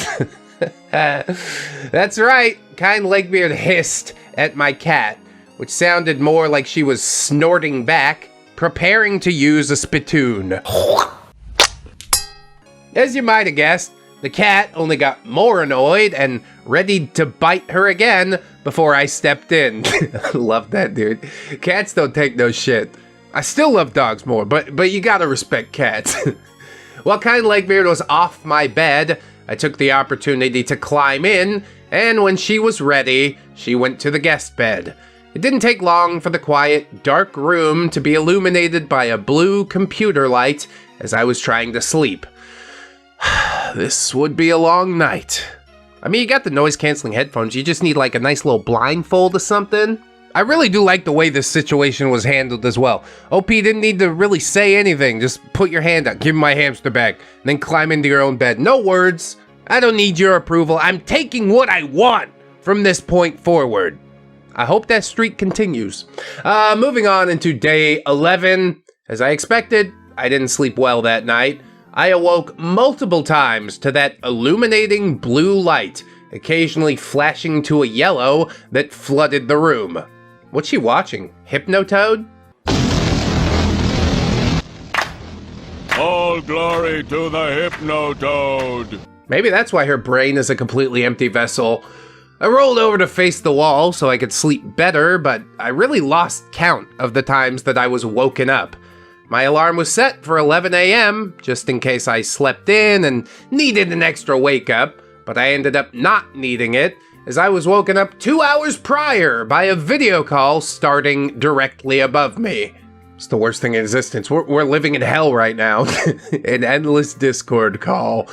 That's right, Kind Legbeard hissed at my cat, which sounded more like she was snorting back, preparing to use a spittoon. As you might have guessed, The cat only got more annoyed and ready to bite her again before I stepped in. Love that, dude. Cats don't take no shit. I still love dogs more, but you gotta respect cats. While kind Legbeard was off my bed, I took the opportunity to climb in, and when she was ready, she went to the guest bed. It didn't take long for the quiet, dark room to be illuminated by a blue computer light as I was trying to sleep. This would be a long night. I mean, you got the noise-canceling headphones, you just need like a nice little blindfold or something. I really do like the way this situation was handled as well. OP didn't need to really say anything, just put your hand out, give me my hamster back, and then climb into your own bed. No words. I don't need your approval. I'm taking what I want from this point forward. I hope that streak continues. Moving on into day 11. As I expected, I didn't sleep well that night. I awoke multiple times to that illuminating blue light, occasionally flashing to a yellow that flooded the room. What's she watching? Hypnotoad? All glory to the Hypnotoad. Maybe that's why her brain is a completely empty vessel. I rolled over to face the wall so I could sleep better, but I really lost count of the times that I was woken up. My alarm was set for 11 a.m., just in case I slept in and needed an extra wake up, but I ended up not needing it, as I was woken up 2 hours prior by a video call starting directly above me. It's the worst thing in existence. We're living in hell right now. An endless Discord call.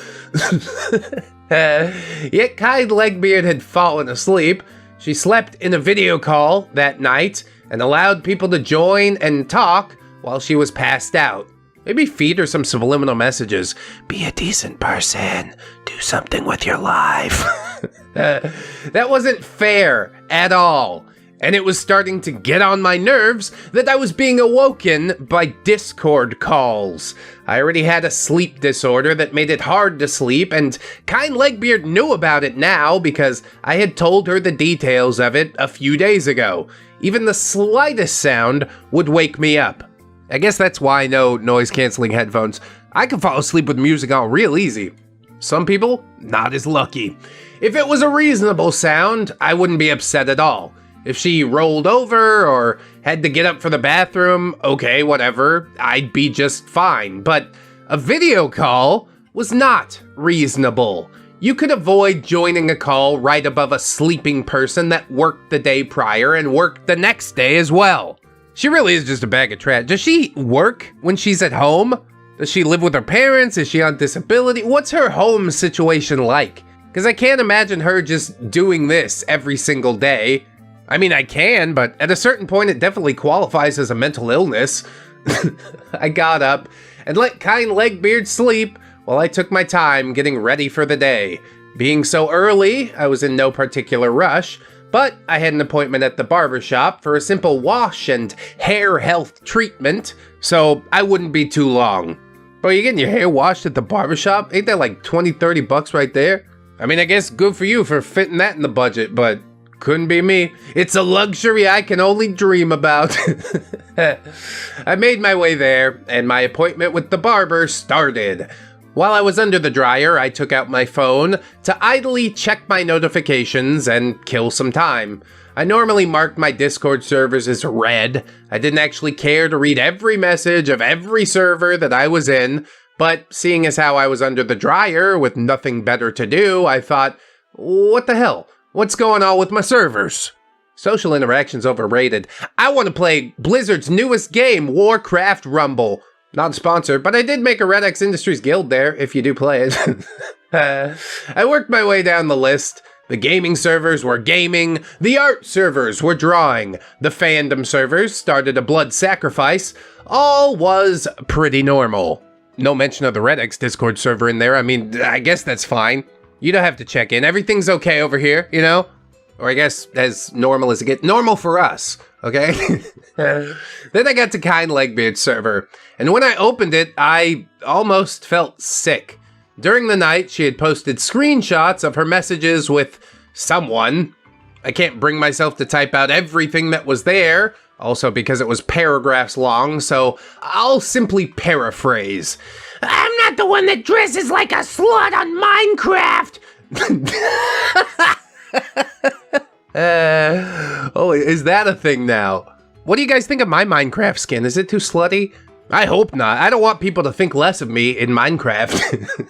Yet kind Legbeard had fallen asleep. She slept in a video call that night and allowed people to join and talk while she was passed out. Maybe feed her some subliminal messages. Be a decent person. Do something with your life. That wasn't fair at all. And it was starting to get on my nerves that I was being awoken by Discord calls. I already had a sleep disorder that made it hard to sleep, and kind Legbeard knew about it now because I had told her the details of it a few days ago. Even the slightest sound would wake me up. I guess that's why no noise-canceling headphones. I can fall asleep with music on real easy. Some people, not as lucky. If it was a reasonable sound, I wouldn't be upset at all. If she rolled over or had to get up for the bathroom, okay, whatever, I'd be just fine. But a video call was not reasonable. You could avoid joining a call right above a sleeping person that worked the day prior and worked the next day as well. She really is just a bag of trash. Does she work when she's at home? Does she live with her parents? Is she on disability? What's her home situation like? Because I can't imagine her just doing this every single day. I mean, I can, but at a certain point, it definitely qualifies as a mental illness. I got up and let kind Legbeard sleep while I took my time getting ready for the day. Being so early, I was in no particular rush, but I had an appointment at the barbershop for a simple wash and hair health treatment, so I wouldn't be too long. Bro, you getting your hair washed at the barbershop? Ain't that like 20, 30 bucks right there? I mean, I guess good for you for fitting that in the budget, but couldn't be me. It's a luxury I can only dream about. I made my way there, and my appointment with the barber started. While I was under the dryer, I took out my phone to idly check my notifications and kill some time. I normally marked my Discord servers as red. I didn't actually care to read every message of every server that I was in, but seeing as how I was under the dryer with nothing better to do, I thought, what the hell? What's going on with my servers? Social interaction's overrated. I want to play Blizzard's newest game, Warcraft Rumble. Not sponsored, but I did make a ReddX Industries guild there, if you do play it. I worked my way down the list. The gaming servers were gaming, the art servers were drawing, the fandom servers started a blood sacrifice. All was pretty normal. No mention of the ReddX Discord server in there. I mean, I guess that's fine. You don't have to check in. Everything's okay over here, you know? Or I guess as normal as it gets. Normal for us, okay? Then I got to kind Legbeard's server, and when I opened it, I almost felt sick. During the night, she had posted screenshots of her messages with someone. I can't bring myself to type out everything that was there, also because it was paragraphs long, so I'll simply paraphrase. I'm not the one that dresses like a slut on Minecraft. Oh, is that a thing now? What do you guys think of my Minecraft skin? Is it too slutty? I hope not. I don't want people to think less of me in Minecraft.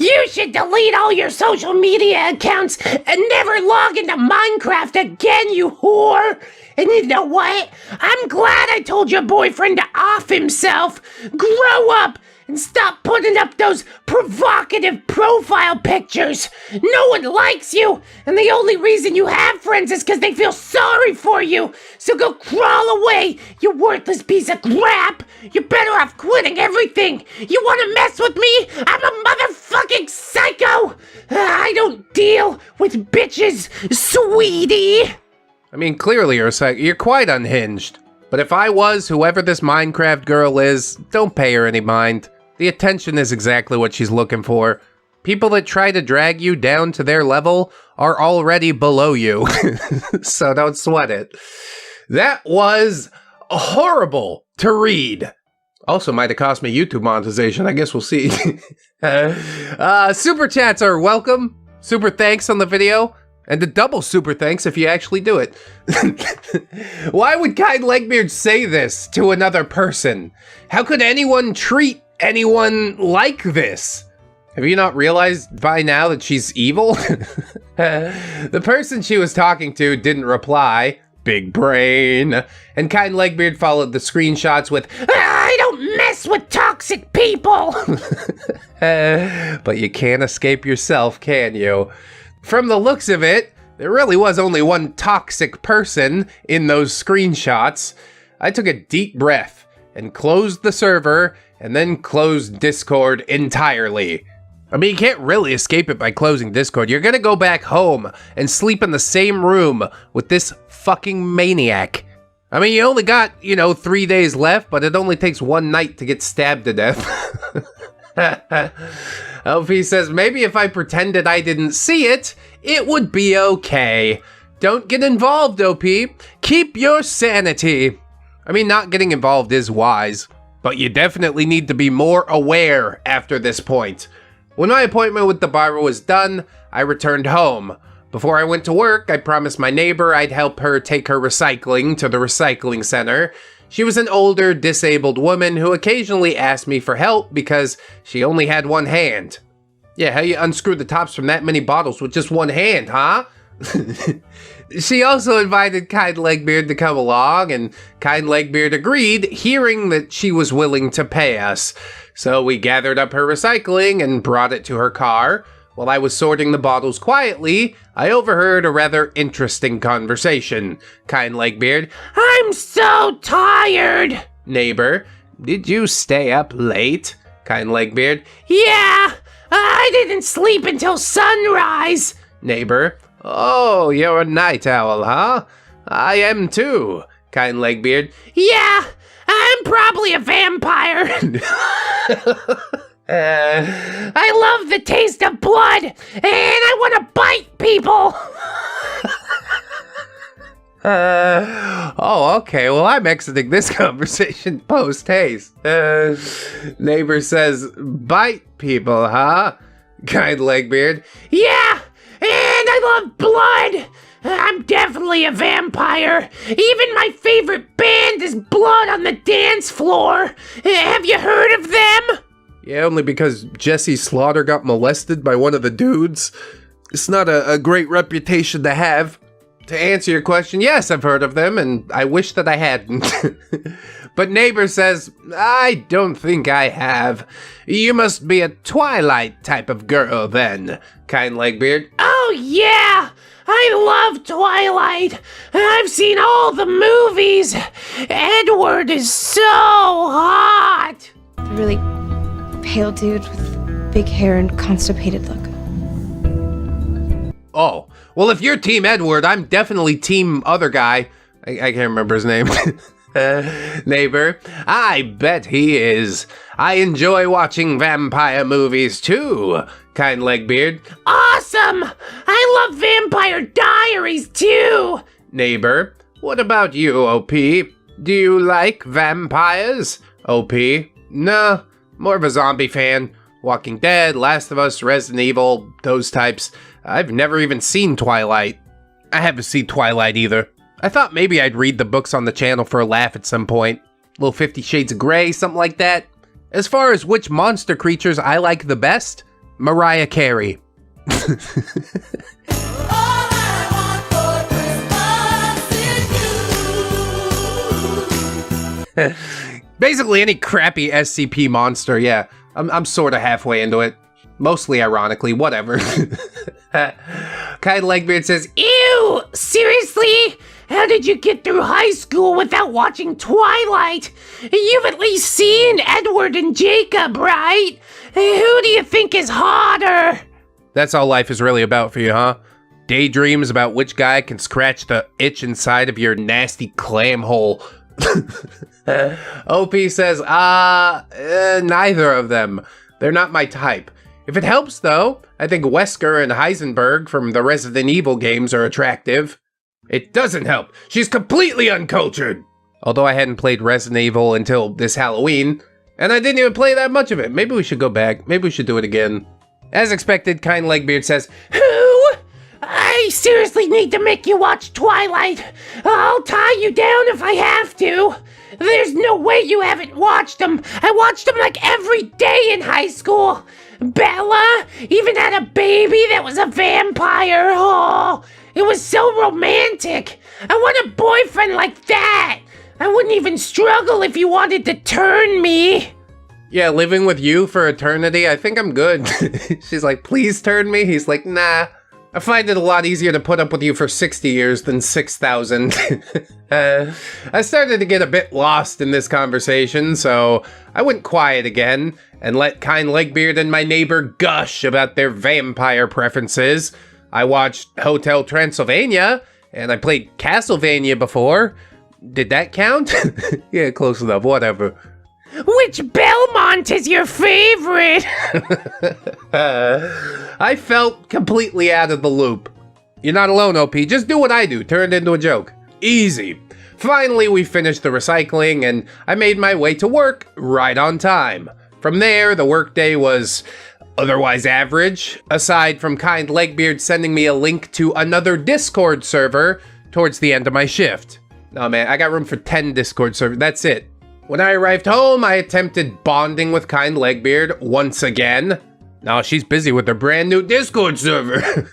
You should delete all your social media accounts and never log into Minecraft again, you whore! And you know what? I'm glad I told your boyfriend to off himself. Grow up and stop putting up those provocative profile pictures. No one likes you, and the only reason you have friends is because they feel sorry for you. So go crawl away, you worthless piece of crap. You're better off quitting everything. You want to mess with me? I'm a motherfucking psycho. I don't deal with bitches, sweetie. I mean, clearly you're quite unhinged. But if I was whoever this Minecraft girl is, don't pay her any mind. The attention is exactly what she's looking for. People that try to drag you down to their level are already below you. So don't sweat it. That was horrible to read. Also might have cost me YouTube monetization. I guess we'll see. Super chats are welcome. Super thanks on the video. And a double super thanks if you actually do it. Why would kind Legbeard say this to another person? How could anyone treat anyone like this? Have you not realized by now that she's evil? The person she was talking to didn't reply. Big brain. And kind Legbeard followed the screenshots with, I don't mess with toxic people. But you can't escape yourself, can you? From the looks of it, there really was only one toxic person in those screenshots. I took a deep breath and closed the server and then closed Discord entirely. I mean, you can't really escape it by closing Discord. You're gonna go back home and sleep in the same room with this fucking maniac. I mean, you only got, 3 days left, but it only takes one night to get stabbed to death. LP says, maybe if I pretended I didn't see it, it would be okay. Don't get involved, OP. Keep your sanity. I mean, not getting involved is wise, but you definitely need to be more aware after this point. When my appointment with the barber was done, I returned home. Before I went to work, I promised my neighbor I'd help her take her recycling to the recycling center. She was an older, disabled woman who occasionally asked me for help because she only had one hand. Yeah, how you unscrew the tops from that many bottles with just one hand, huh? She also invited kind Legbeard to come along, and kind Legbeard agreed, hearing that she was willing to pay us. So we gathered up her recycling and brought it to her car. While I was sorting the bottles quietly, I overheard a rather interesting conversation. Kind Legbeard, I'm so tired. Neighbor, did you stay up late? Kind Legbeard, yeah, I didn't sleep until sunrise. Neighbor, oh, you're a night owl, huh? I am too. Kind Legbeard, yeah, I'm probably a vampire. I love the taste of blood, and I want to bite people. Oh, okay. Well, I'm exiting this conversation post-haste. Neighbor says, bite people, huh? Kind Legbeard. Yeah, and I love blood. I'm definitely a vampire. Even my favorite band is Blood on the Dance Floor. Have you heard of them? Yeah, only because Jesse Slaughter got molested by one of the dudes. It's not a great reputation to have. To answer your question, yes, I've heard of them, and I wish that I hadn't. But Neighbor says, I don't think I have. You must be a Twilight type of girl, then. Kind Legbeard. Oh, yeah! I love Twilight. I've seen all the movies. Edward is so hot. The really pale dude with big hair and constipated look. Oh, well, if you're Team Edward, I'm definitely Team other guy. I can't remember his name. Neighbor, I bet he is. I enjoy watching vampire movies too. Kind Legbeard. Awesome! I love Vampire Diaries too. Neighbor, what about you, OP? Do you like vampires? OP, no, More of a zombie fan. Walking Dead, Last of Us, Resident Evil, those types. I've never even seen Twilight. I haven't seen Twilight either. I thought maybe I'd read the books on the channel for a laugh at some point. Little 50 Shades of Grey, something like that. As far as which monster creatures I like the best, Mariah Carey. Basically any crappy SCP monster, yeah. I'm sort of halfway into it. Mostly ironically, whatever. Kind Legbeard says, Ew! Seriously? How did you get through high school without watching Twilight? You've at least seen Edward and Jacob, right? Who do you think is hotter? That's all life is really about for you, huh? Daydreams about which guy can scratch the itch inside of your nasty clam hole. OP says, neither of them. They're not my type. If it helps, though, I think Wesker and Heisenberg from the Resident Evil games are attractive. It doesn't help. She's completely uncultured. Although I hadn't played Resident Evil until this Halloween, and I didn't even play that much of it. Maybe we should go back. Maybe we should do it again. As expected, Kind Legbeard says, Who? I seriously need to make you watch Twilight. I'll tie you down if I have to. There's no way you haven't watched them. I watched them like every day in high school. Bella even had a baby that was a vampire. Oh, it was so romantic. I want a boyfriend like that. I wouldn't even struggle if you wanted to turn me. Yeah, living with you for eternity, I think I'm good. She's like, please turn me. He's like, nah. I find it a lot easier to put up with you for 60 years than 6,000. I started to get a bit lost in this conversation, so I went quiet again and let Kind Legbeard and my neighbor gush about their vampire preferences. I watched Hotel Transylvania, and I played Castlevania before. Did that count? Yeah, close enough, whatever. Which Belmont is your favorite? I felt completely out of the loop. You're not alone, OP. Just do what I do. Turn it into a joke. Easy. Finally, we finished the recycling, and I made my way to work right on time. From there, the workday was otherwise average, aside from Kind Legbeard sending me a link to another Discord server towards the end of my shift. No, man, I got room for 10 Discord servers. That's it. When I arrived home, I attempted bonding with Kind Legbeard once again. Now she's busy with her brand new Discord server.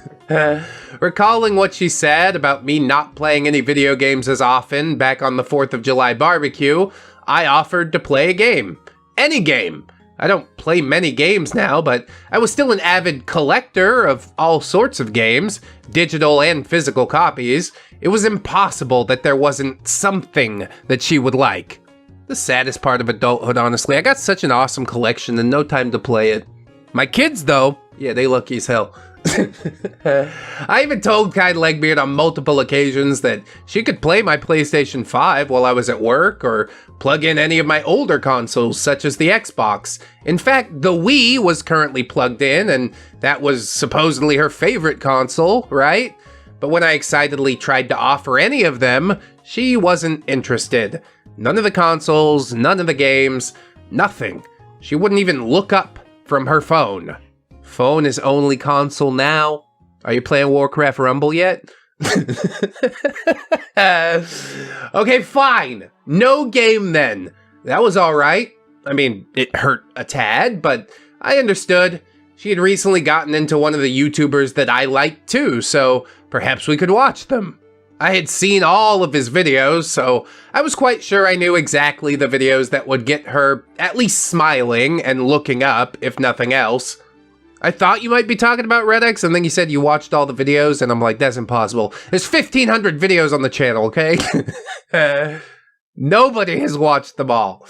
Recalling what she said about me not playing any video games as often back on the 4th of July barbecue, I offered to play a game. Any game. I don't play many games now, but I was still an avid collector of all sorts of games, digital and physical copies. It was impossible that there wasn't something that she would like. The saddest part of adulthood, honestly. I got such an awesome collection and no time to play it. My kids, though, yeah, they lucky as hell. I even told Kind Legbeard on multiple occasions that she could play my PlayStation 5 while I was at work, or plug in any of my older consoles, such as the Xbox. In fact, the Wii was currently plugged in, and that was supposedly her favorite console, right? But when I excitedly tried to offer any of them, she wasn't interested. None of the consoles, none of the games, nothing. She wouldn't even look up from her phone. Phone is only console now. Are you playing Warcraft Rumble yet? Okay, fine. No game then. That was alright. I mean, it hurt a tad, but I understood. She had recently gotten into one of the YouTubers that I liked too, so perhaps we could watch them. I had seen all of his videos, so I was quite sure I knew exactly the videos that would get her at least smiling and looking up, if nothing else. I thought you might be talking about ReddX, and then you said you watched all the videos, and I'm like, that's impossible. There's 1,500 videos on the channel, okay? Nobody has watched them all.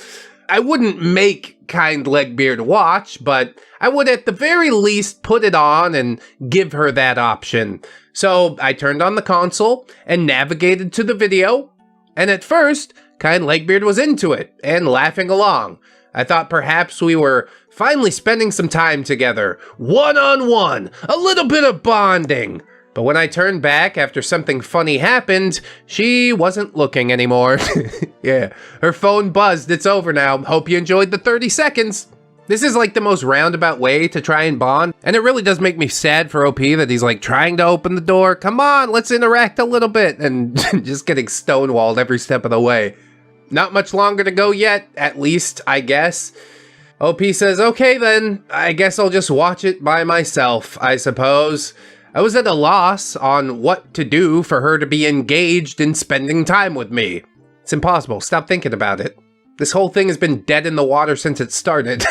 I wouldn't make Kind Legbeard watch, but I would at the very least put it on and give her that option. So I turned on the console and navigated to the video, and at first, Kind Legbeard was into it and laughing along. I thought perhaps we were finally spending some time together, one-on-one, a little bit of bonding. But when I turned back after something funny happened, she wasn't looking anymore. Yeah, her phone buzzed. It's over now. Hope you enjoyed the 30 seconds. This is like the most roundabout way to try and bond, and it really does make me sad for OP that he's like trying to open the door. Come on, let's interact a little bit, and just getting stonewalled every step of the way. Not much longer to go yet, at least, I guess. OP says, okay then, I guess I'll just watch it by myself, I suppose. I was at a loss on what to do for her to be engaged in spending time with me. It's impossible, stop thinking about it. This whole thing has been dead in the water since it started.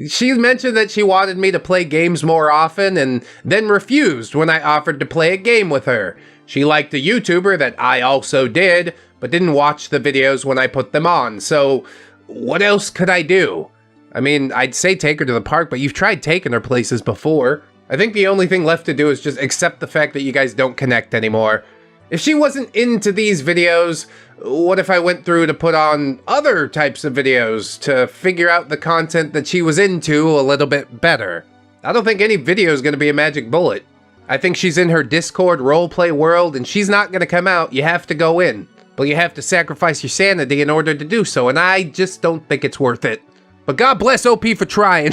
She mentioned that she wanted me to play games more often and then refused when I offered to play a game with her. She liked a YouTuber that I also did, but didn't watch the videos when I put them on. So what else could I do? I mean, I'd say take her to the park, but you've tried taking her places before. I think the only thing left to do is just accept the fact that you guys don't connect anymore. If she wasn't into these videos, what if I went through to put on other types of videos to figure out the content that she was into a little bit better? I don't think any video is going to be a magic bullet. I think she's in her Discord roleplay world and she's not going to come out. You have to go in, but you have to sacrifice your sanity in order to do so, and I just don't think it's worth it. But God bless OP for trying.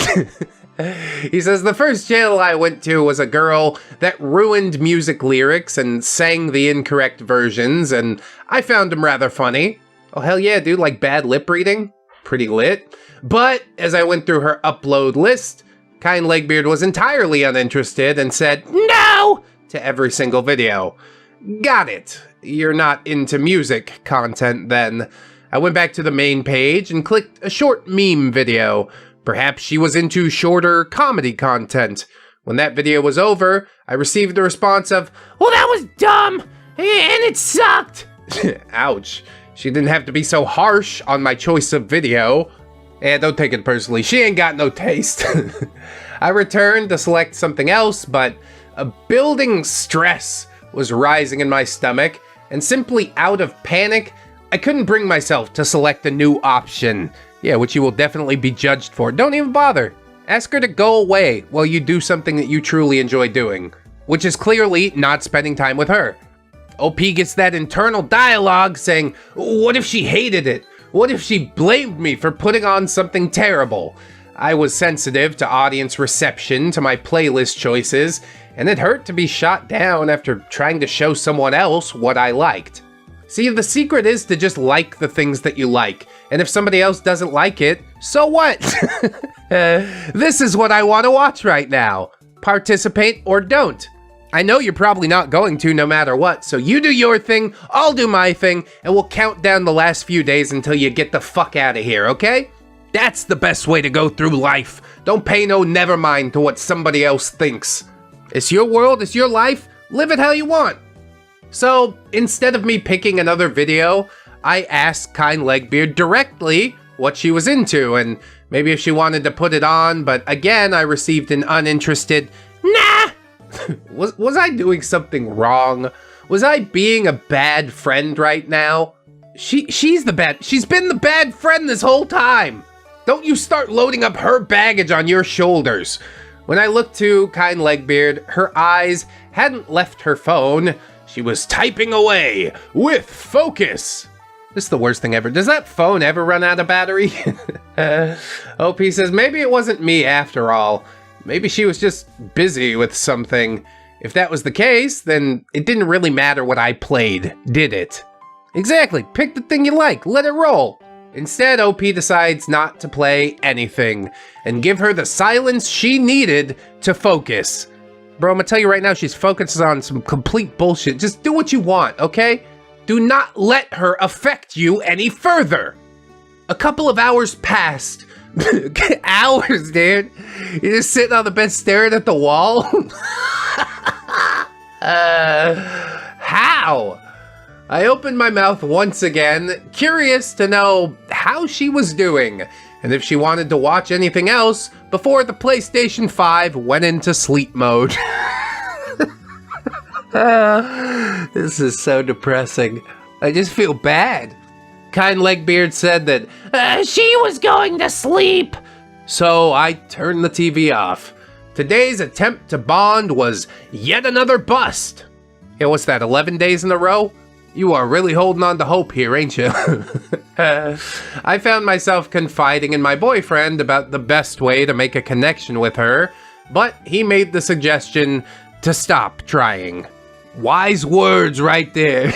He says, the first channel I went to was a girl that ruined music lyrics and sang the incorrect versions, and I found them rather funny. Oh, hell yeah, dude, like bad lip reading? Pretty lit. But as I went through her upload list, Kind Legbeard was entirely uninterested and said no to every single video. Got it. You're not into music content then. I went back to the main page and clicked a short meme video. Perhaps she was into shorter comedy content. When that video was over, I received a response of, well, that was dumb, and it sucked. Ouch. She didn't have to be so harsh on my choice of video. And don't take it personally, she ain't got no taste. I returned to select something else, but a building stress was rising in my stomach, and simply out of panic, I couldn't bring myself to select a new option. Yeah, which you will definitely be judged for. Don't even bother. Ask her to go away while you do something that you truly enjoy doing, which is clearly not spending time with her. OP gets that internal dialogue saying, what if she hated it? What if she blamed me for putting on something terrible? I was sensitive to audience reception to my playlist choices, and it hurt to be shot down after trying to show someone else what I liked. See, the secret is to just like the things that you like. And if somebody else doesn't like it, so what? This is what I want to watch right now. Participate or don't. I know you're probably not going to no matter what, so you do your thing, I'll do my thing, and we'll count down the last few days until you get the fuck out of here, okay? That's the best way to go through life. Don't pay no never mind to what somebody else thinks. It's your world, it's your life, live it how you want. So, instead of me picking another video, I asked Kind Legbeard directly what she was into, and maybe if she wanted to put it on, but again, I received an uninterested, nah! Was I doing something wrong? Was I being a bad friend right now? She's been the bad friend this whole time! Don't you start loading up her baggage on your shoulders. When I looked to Kind Legbeard, her eyes hadn't left her phone. She was typing away with focus. This is the worst thing ever. Does that phone ever run out of battery? OP says, maybe it wasn't me after all. Maybe she was just busy with something. If that was the case, then it didn't really matter what I played, did it? Exactly. Pick the thing you like. Let it roll. Instead, OP decides not to play anything and give her the silence she needed to focus. Bro, I'm gonna tell you right now, she's focused on some complete bullshit. Just do what you want, okay? Do not let her affect you any further. A couple of hours passed. Hours, dude. You're just sitting on the bed staring at the wall? How? I opened my mouth once again, curious to know how she was doing, and if she wanted to watch anything else before the PlayStation 5 went into sleep mode. This is so depressing. I just feel bad. Kind Legbeard said that she was going to sleep. So I turned the TV off. Today's attempt to bond was yet another bust. Yeah, what's that, 11 days in a row? You are really holding on to hope here, ain't you? I found myself confiding in my boyfriend about the best way to make a connection with her, but he made the suggestion to stop trying. Wise words right there.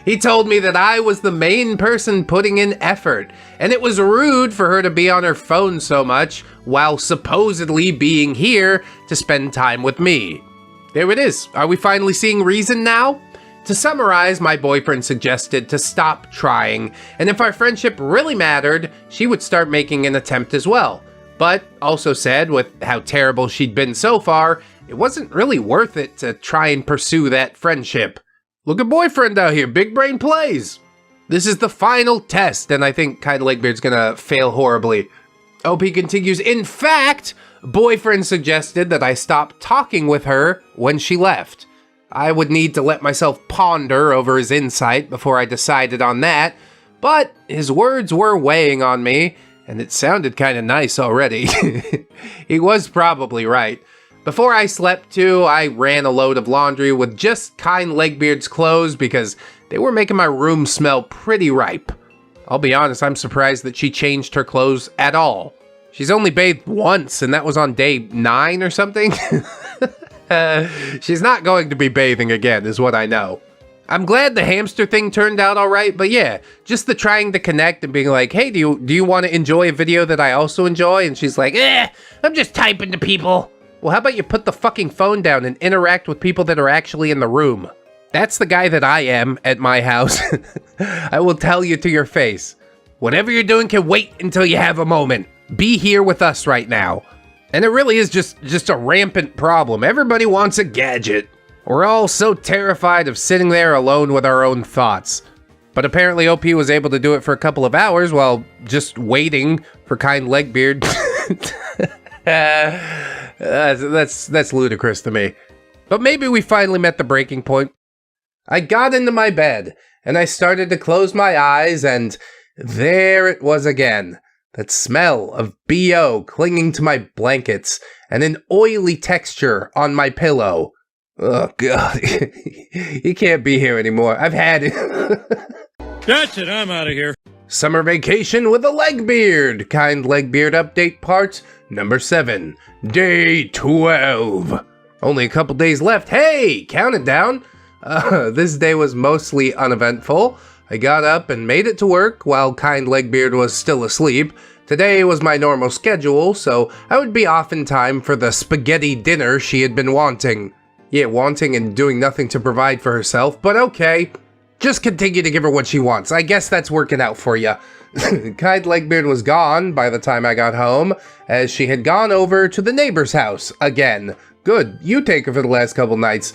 He told me that I was the main person putting in effort, and it was rude for her to be on her phone so much while supposedly being here to spend time with me. There it is. Are we finally seeing reason now? To summarize, my boyfriend suggested to stop trying, and if our friendship really mattered, she would start making an attempt as well. But also said, with how terrible she'd been so far, it wasn't really worth it to try and pursue that friendship. Look at boyfriend out here, big brain plays. This is the final test, and I think Kind Legbeard's gonna fail horribly. OP continues, in fact, boyfriend suggested that I stop talking with her when she left. I would need to let myself ponder over his insight before I decided on that, but his words were weighing on me, and it sounded kinda nice already. He was probably right. Before I slept too, I ran a load of laundry with just Kind Legbeard's clothes because they were making my room smell pretty ripe. I'll be honest, I'm surprised that she changed her clothes at all. She's only bathed once, and that was on day 9 or something. She's not going to be bathing again, is what I know. I'm glad the hamster thing turned out alright, but yeah, just the trying to connect and being like, hey, do you want to enjoy a video that I also enjoy? And she's like, I'm just typing to people. Well, how about you put the fucking phone down and interact with people that are actually in the room? That's the guy that I am at my house. I will tell you to your face. Whatever you're doing can wait until you have a moment. Be here with us right now. And it really is just a rampant problem. Everybody wants a gadget. We're all so terrified of sitting there alone with our own thoughts. But apparently OP was able to do it for a couple of hours while just waiting for Kind Legbeard. That's ludicrous to me. But maybe we finally met the breaking point. I got into my bed, and I started to close my eyes, and there it was again. That smell of BO clinging to my blankets, and an oily texture on my pillow. Oh, God. He can't be here anymore. I've had it. That's it, I'm out of here. Summer vacation with a Legbeard. Kind Legbeard update part number 7. Day 12. Only a couple days left. Hey, count it down. This day was mostly uneventful. I got up and made it to work while Kind Legbeard was still asleep. Today was my normal schedule, so I would be off in time for the spaghetti dinner she had been wanting. Yeah, wanting and doing nothing to provide for herself, but okay. Just continue to give her what she wants. I guess that's working out for you. Kind Legbeard was gone by the time I got home, as she had gone over to the neighbor's house again. Good, you take her for the last couple nights.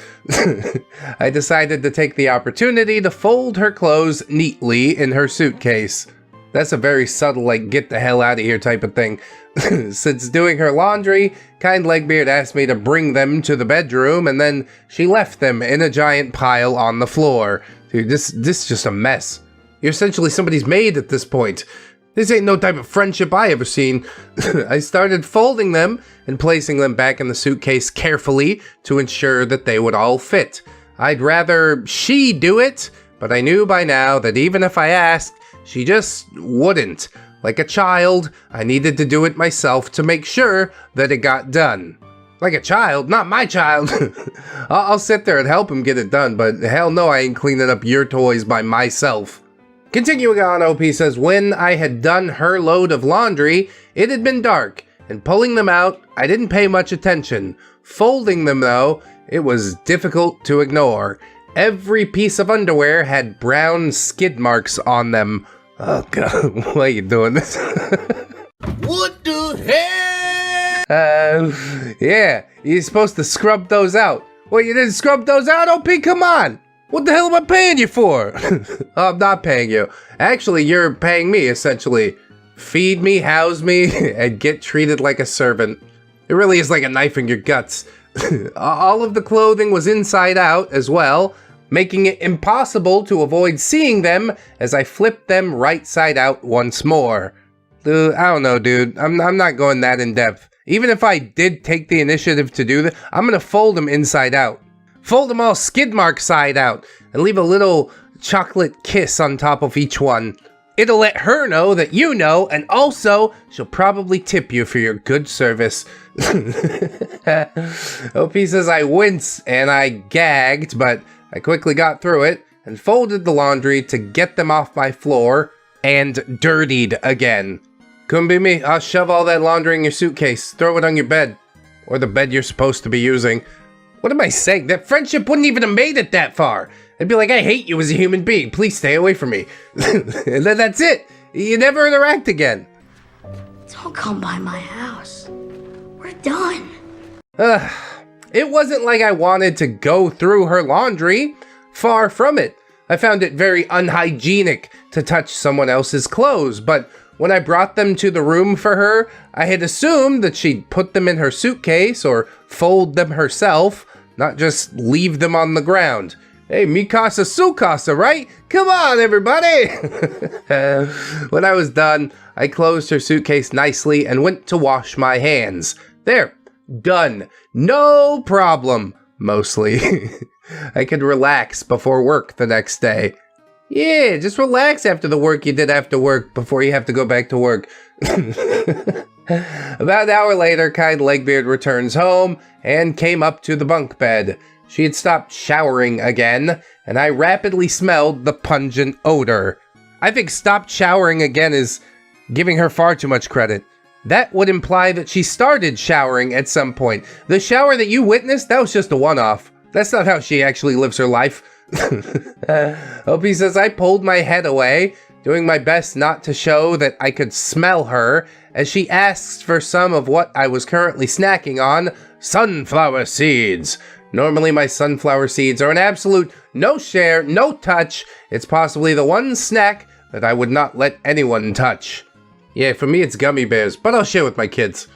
I decided to take the opportunity to fold her clothes neatly in her suitcase. That's a very subtle, like, get the hell out of here type of thing. Since doing her laundry, Kind Legbeard asked me to bring them to the bedroom, and then she left them in a giant pile on the floor. Dude, this is just a mess. You're essentially somebody's maid at this point. This ain't no type of friendship I ever seen. I started folding them and placing them back in the suitcase carefully to ensure that they would all fit. I'd rather she do it, but I knew by now that even if I asked, she just wouldn't. Like a child, I needed to do it myself to make sure that it got done. Like a child, not my child. I'll sit there and help him get it done, but hell no, I ain't cleaning up your toys by myself. Continuing on, OP says, when I had done her load of laundry, it had been dark, and pulling them out, I didn't pay much attention. Folding them, though, it was difficult to ignore. Every piece of underwear had brown skid marks on them. Oh, God, why are you doing this? What the hell? Yeah, you're supposed to scrub those out. Well, you didn't scrub those out, OP? Come on! What the hell am I paying you for? I'm not paying you. Actually, you're paying me, essentially. Feed me, house me, and get treated like a servant. It really is like a knife in your guts. All of the clothing was inside out as well, making it impossible to avoid seeing them as I flipped them right side out once more. Dude, I don't know, dude. I'm not going that in depth. Even if I did take the initiative to do that, I'm gonna fold them inside out. Fold them all skid mark side out and leave a little chocolate kiss on top of each one. It'll let her know that you know, and also, she'll probably tip you for your good service. OP says I wince and I gagged, but I quickly got through it and folded the laundry to get them off my floor and dirtied again. Couldn't be me. I'll shove all that laundry in your suitcase, throw it on your bed, or the bed you're supposed to be using. What am I saying? That friendship wouldn't even have made it that far. I'd be like, I hate you as a human being. Please stay away from me. And then that's it. You never interact again. Don't come by my house. We're done. It wasn't like I wanted to go through her laundry. Far from it. I found it very unhygienic to touch someone else's clothes, but when I brought them to the room for her, I had assumed that she'd put them in her suitcase or fold them herself, not just leave them on the ground. Hey, mi casa su casa, right? Come on, everybody! When I was done, I closed her suitcase nicely and went to wash my hands. There, done. No problem, mostly. I could relax before work the next day. Yeah, just relax after the work you did after work before you have to go back to work. About an hour later, kind Legbeard returns home and came up to the bunk bed. She had stopped showering again, and I rapidly smelled the pungent odor. I think stopped showering again is giving her far too much credit. That would imply that she started showering at some point. The shower that you witnessed, that was just a one-off. That's not how she actually lives her life. Opie says I pulled my head away, doing my best not to show that I could smell her, as she asks for some of what I was currently snacking on, sunflower seeds. Normally my sunflower seeds are an absolute no share, no touch. It's possibly the one snack that I would not let anyone touch. Yeah, for me it's gummy bears, but I'll share with my kids.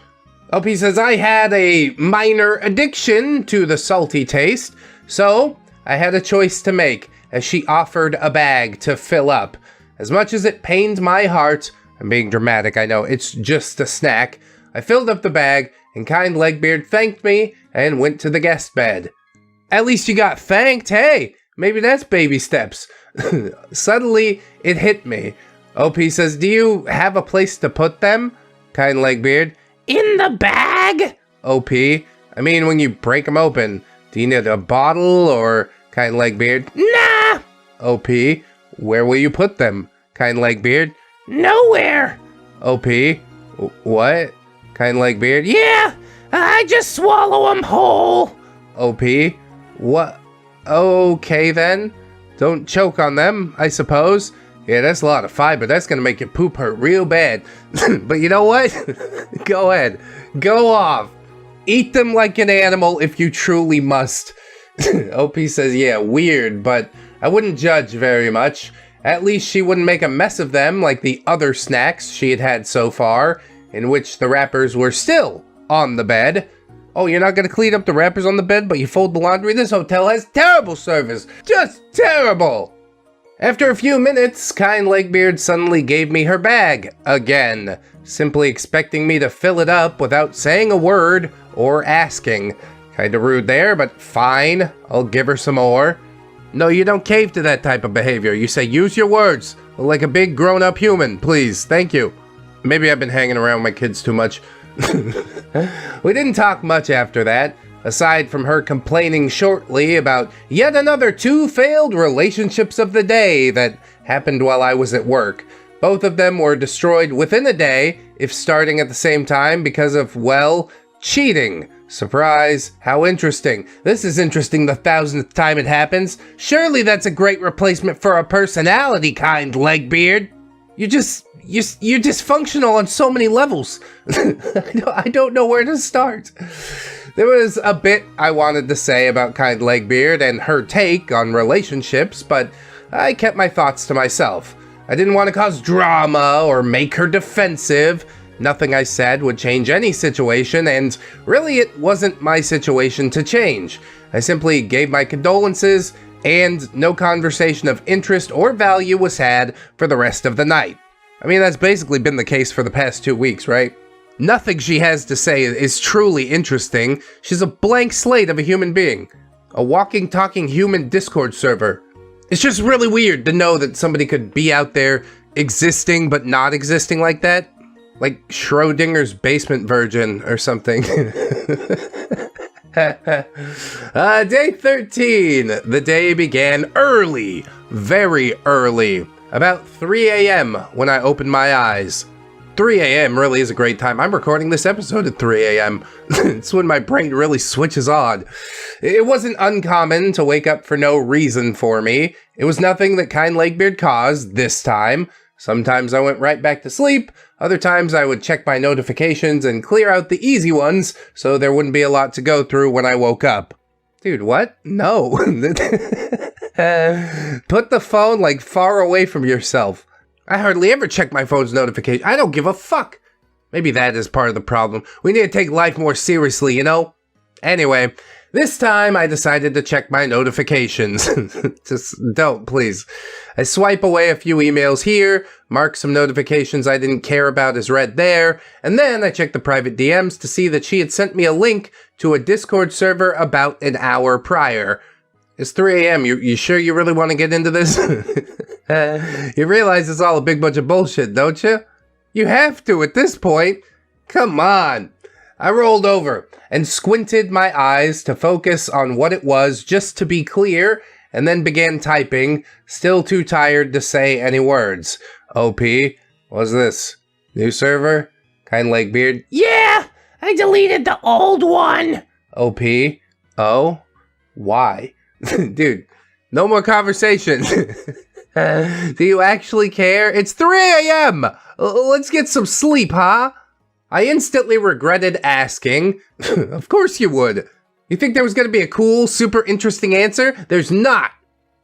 Opie says I had a minor addiction to the salty taste, so I had a choice to make, as she offered a bag to fill up. As much as it pained my heart, I'm being dramatic, I know, it's just a snack, I filled up the bag, and kind Legbeard thanked me and went to the guest bed. At least you got thanked, hey! Maybe that's baby steps. Suddenly, it hit me. OP says, do you have a place to put them? Kind Legbeard. In the bag? OP. I mean, when you break them open, do you need a bottle or kind Legbeard? Nah! OP. Where will you put them? Kind Legbeard. Nowhere. OP. What? Kind Legbeard. Yeah, I just swallow them whole. OP. What? Okay then. Don't choke on them, I suppose. Yeah, that's a lot of fiber. That's gonna make your poop hurt real bad. But you know what? Go ahead. Go off. Eat them like an animal if you truly must. OP says, yeah, weird, but I wouldn't judge very much. At least she wouldn't make a mess of them like the other snacks she had had so far, in which the wrappers were still on the bed. Oh, you're not gonna clean up the wrappers on the bed, but you fold the laundry? This hotel has terrible service. Just terrible. After a few minutes, kind Legbeard suddenly gave me her bag again, simply expecting me to fill it up without saying a word or asking. Kinda rude there, but fine, I'll give her some more. No, you don't cave to that type of behavior. You say, use your words, like a big grown-up human, please, thank you. Maybe I've been hanging around my kids too much. We didn't talk much after that, aside from her complaining shortly about yet another 2 failed relationships of the day that happened while I was at work. Both of them were destroyed within a day, if starting at the same time because of, well, cheating. Surprise, how interesting. This is interesting the 1000th time it happens. Surely that's a great replacement for a personality, kind Legbeard. You're dysfunctional on so many levels. I don't know where to start. There was a bit I wanted to say about kind Legbeard and her take on relationships, but I kept my thoughts to myself. I didn't want to cause drama or make her defensive. Nothing I said would change any situation, and really it wasn't my situation to change. I simply gave my condolences, and no conversation of interest or value was had for the rest of the night. I mean, that's basically been the case for the past 2 weeks, right? Nothing she has to say is truly interesting. She's a blank slate of a human being. A walking, talking human Discord server. It's just really weird to know that somebody could be out there existing but not existing like that. Like Schrodinger's basement virgin or something. Day 13. The day began early, very early. About 3 a.m. when I opened my eyes. 3 a.m. really is a great time. I'm recording this episode at 3 a.m. It's when my brain really switches on. It wasn't uncommon to wake up for no reason for me. It was nothing that kind Legbeard caused this time. Sometimes I went right back to sleep. Other times I would check my notifications and clear out the easy ones so there wouldn't be a lot to go through when I woke up. Dude, what? No. Put the phone like far away from yourself. I hardly ever check my phone's notification. I don't give a fuck. Maybe that is part of the problem. We need to take life more seriously, you know? Anyway, this time I decided to check my notifications. Just don't, please. I swipe away a few emails here, mark some notifications I didn't care about as read there, and then I checked the private DMs to see that she had sent me a link to a Discord server about an hour prior. It's 3 a.m. You sure you really want to get into this? You realize it's all a big bunch of bullshit, don't you? You have to at this point. Come on. I rolled over and squinted my eyes to focus on what it was just to be clear, and then began typing, still too tired to say any words. OP, what's this? New server? Kind Legbeard? Yeah, I deleted the old one. OP, oh, why? Dude, no more conversation. Do you actually care? It's 3 a.m. Let's get some sleep, huh? I instantly regretted asking. Of course you would. You think there was going to be a cool, super interesting answer? There's not.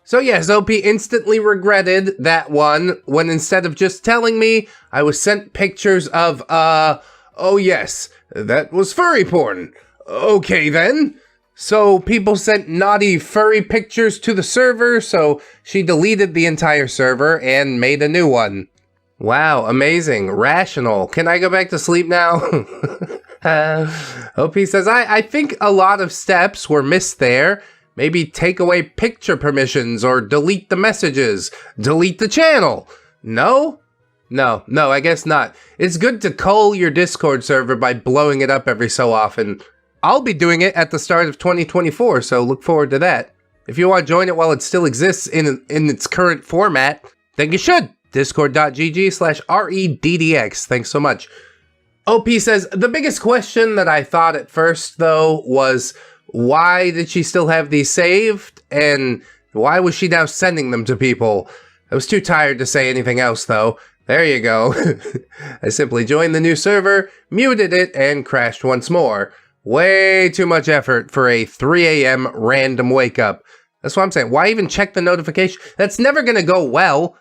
So yes, OP instantly regretted that one when instead of just telling me, I was sent pictures of, oh yes, that was furry porn. Okay then. So people sent naughty furry pictures to the server, so she deleted the entire server and made a new one. Wow, amazing, rational. Can I go back to sleep now? OP says, I think a lot of steps were missed there. Maybe take away picture permissions or delete the messages. Delete the channel. No, I guess not. It's good to cull your Discord server by blowing it up every so often. I'll be doing it at the start of 2024, so look forward to that. If you want to join it while it still exists in its current format, then you should. Discord.gg/ReddX. Thanks so much. OP says, the biggest question that I thought at first, though, was why did she still have these saved? And why was she now sending them to people? I was too tired to say anything else, though. There you go. I simply joined the new server, muted it, and crashed once more. Way too much effort for a 3 a.m. random wake up. That's what I'm saying. Why even check the notification? That's never going to go well.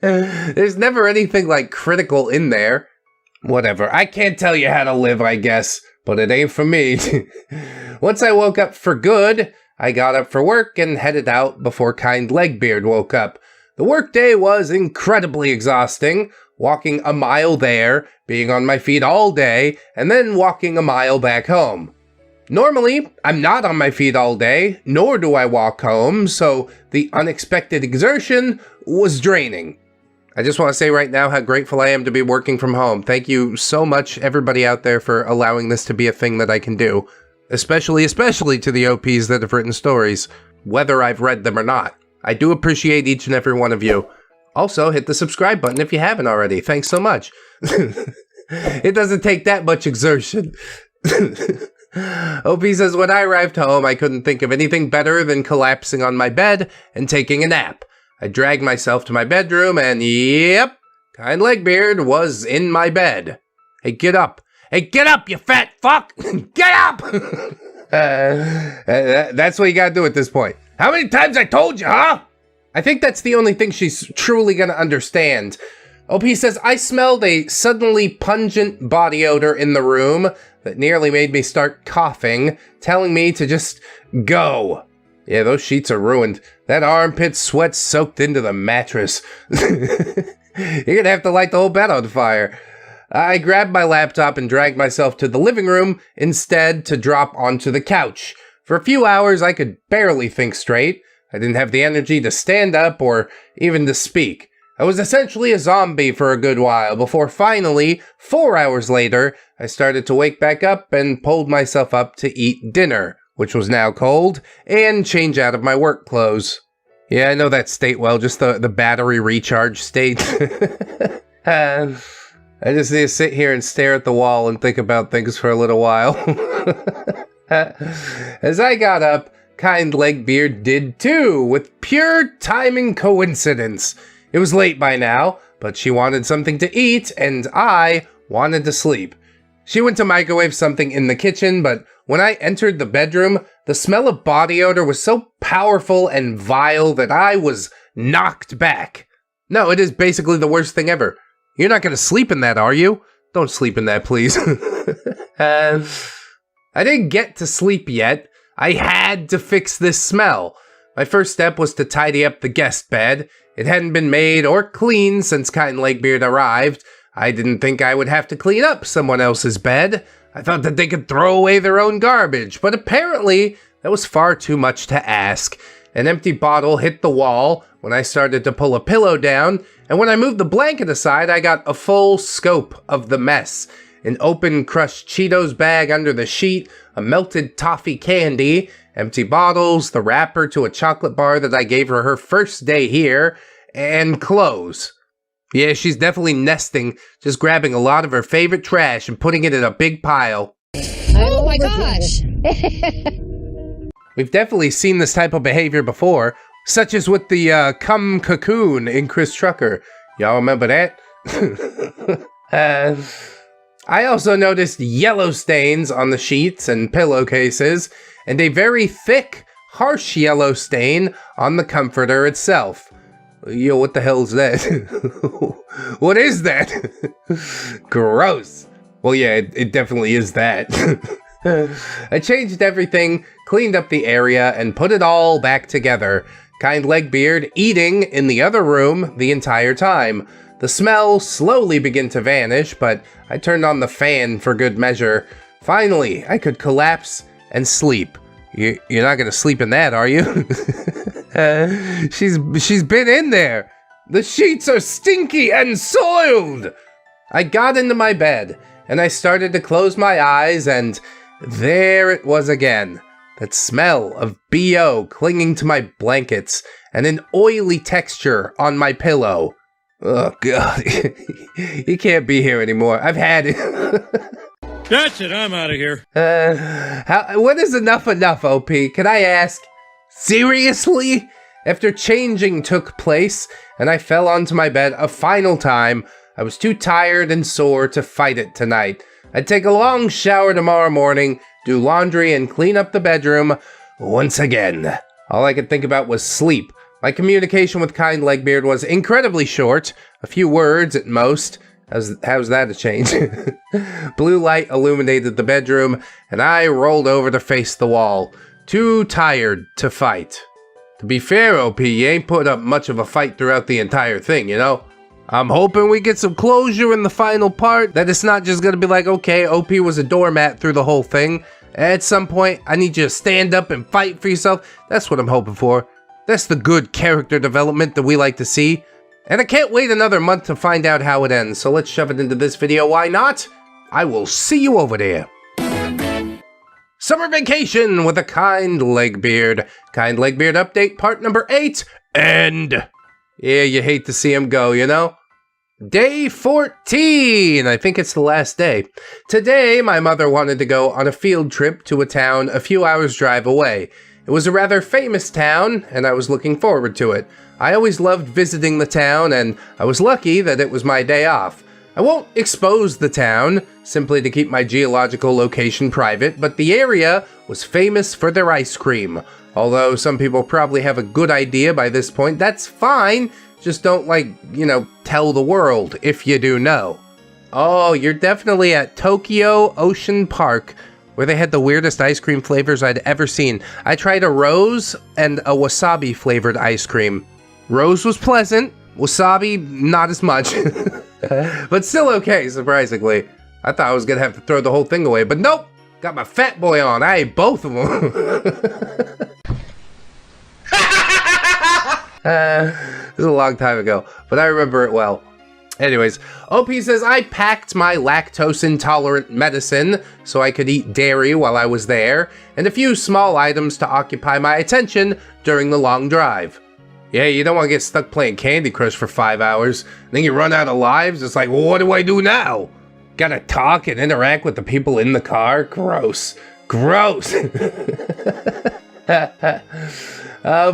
There's never anything like critical in there. Whatever. I can't tell you how to live, I guess, but it ain't for me. Once I woke up for good, I got up for work and headed out before kind Legbeard woke up. The workday was incredibly exhausting. Walking a mile there, being on my feet all day, and then walking a mile back home. Normally, I'm not on my feet all day, nor do I walk home, so the unexpected exertion was draining. I just want to say right now how grateful I am to be working from home. Thank you so much, everybody out there, for allowing this to be a thing that I can do. Especially to the OPs that have written stories, whether I've read them or not. I do appreciate each and every one of you. Also, hit the subscribe button if you haven't already. Thanks so much. It doesn't take that much exertion. OP says, when I arrived home, I couldn't think of anything better than collapsing on my bed and taking a nap. I dragged myself to my bedroom and yep, kind Legbeard was in my bed. Hey, get up. Hey, get up, you fat fuck. Get up. That's what you gotta do at this point. How many times I told you, huh? I think that's the only thing she's truly gonna understand. OP says, I smelled a suddenly pungent body odor in the room that nearly made me start coughing, telling me to just go. Yeah, those sheets are ruined. That armpit sweat soaked into the mattress. You're gonna have to light the whole bed on fire. I grabbed my laptop and dragged myself to the living room instead to drop onto the couch. For a few hours, I could barely think straight. I didn't have the energy to stand up or even to speak. I was essentially a zombie for a good while before finally, 4 hours later, I started to wake back up and pulled myself up to eat dinner, which was now cold, and change out of my work clothes. Yeah, I know that state well, just the battery recharge state. I just need to sit here and stare at the wall and think about things for a little while. As I got up, kind Legbeard did too, with pure timing coincidence. It was late by now, but she wanted something to eat, and I wanted to sleep. She went to microwave something in the kitchen, but when I entered the bedroom, the smell of body odor was so powerful and vile that I was knocked back. No, it is basically the worst thing ever. You're not going to sleep in that, are you? Don't sleep in that, please. I didn't get to sleep yet. I had to fix this smell. My first step was to tidy up the guest bed. It hadn't been made or cleaned since kind Legbeard arrived. I didn't think I would have to clean up someone else's bed. I thought that they could throw away their own garbage, but apparently that was far too much to ask. An empty bottle hit the wall when I started to pull a pillow down, and when I moved the blanket aside, I got a full scope of the mess. An open crushed Cheetos bag under the sheet, a melted toffee candy, empty bottles, the wrapper to a chocolate bar that I gave her first day here, and clothes. Yeah, she's definitely nesting, just grabbing a lot of her favorite trash and putting it in a big pile. Oh my gosh! We've definitely seen this type of behavior before, such as with the cum cocoon in Chris Trucker. Y'all remember that? I also noticed yellow stains on the sheets and pillowcases, and a very thick, harsh yellow stain on the comforter itself. Yo, what the hell is that? What is that? Gross. Well, yeah, it definitely is that. I changed everything, cleaned up the area, and put it all back together. Kind Legbeard eating in the other room the entire time. The smell slowly began to vanish, but I turned on the fan for good measure. Finally, I could collapse and sleep. You're not gonna sleep in that, are you? She's been in there. The sheets are stinky and soiled. I got into my bed, and I started to close my eyes, and there it was again. That smell of BO clinging to my blankets, and an oily texture on my pillow. Oh, God. You can't be here anymore. I've had it. That's it, I'm out of here. When is enough, OP? Can I ask? Seriously? After changing took place, and I fell onto my bed a final time, I was too tired and sore to fight it tonight. I'd take a long shower tomorrow morning, do laundry, and clean up the bedroom once again. All I could think about was sleep. My communication with kind Legbeard was incredibly short, a few words at most. How's that a change? Blue light illuminated the bedroom, and I rolled over to face the wall, too tired to fight. To be fair, OP, you ain't put up much of a fight throughout the entire thing, you know? I'm hoping we get some closure in the final part, that it's not just gonna be like, okay, OP was a doormat through the whole thing. At some point, I need you to stand up and fight for yourself. That's what I'm hoping for. That's the good character development that we like to see. And I can't wait another month to find out how it ends, so let's shove it into this video, why not? I will see you over there. Summer vacation with a kind Legbeard. Kind Legbeard update part number 8, end. Yeah, you hate to see him go, you know? Day 14! I think it's the last day. Today, my mother wanted to go on a field trip to a town a few hours' drive away. It was a rather famous town, and I was looking forward to it. I always loved visiting the town, and I was lucky that it was my day off. I won't expose the town, simply to keep my geological location private, but the area was famous for their ice cream. Although some people probably have a good idea by this point, that's fine. Just don't, tell the world if you do know. Oh, you're definitely at Tokyo Ocean Park, where they had the weirdest ice cream flavors I'd ever seen. I tried a rose and a wasabi flavored ice cream. Rose was pleasant, wasabi not as much, but still okay, surprisingly. I thought I was gonna have to throw the whole thing away, but nope, got my fat boy on. I ate both of them. It was a long time ago, but I remember it well. Anyways, OP says, I packed my lactose-intolerant medicine so I could eat dairy while I was there, and a few small items to occupy my attention during the long drive. Yeah, you don't want to get stuck playing Candy Crush for 5 hours, then you run out of lives, it's like, well, what do I do now? Gotta talk and interact with the people in the car? Gross. Gross!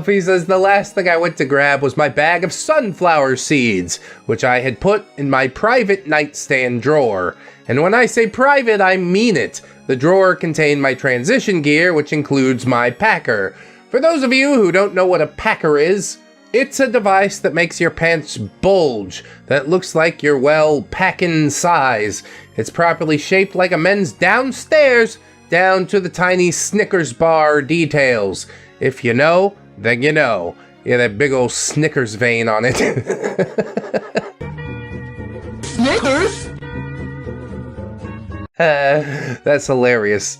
He says, the last thing I went to grab was my bag of sunflower seeds, which I had put in my private nightstand drawer. And when I say private, I mean it. The drawer contained my transition gear, which includes my packer. For those of you who don't know what a packer is, it's a device that makes your pants bulge, that looks like you're well packing size. It's properly shaped like a men's downstairs, down to the tiny Snickers bar details. If you know, then you know. Yeah, that big old Snickers vein on it. Snickers? That's hilarious.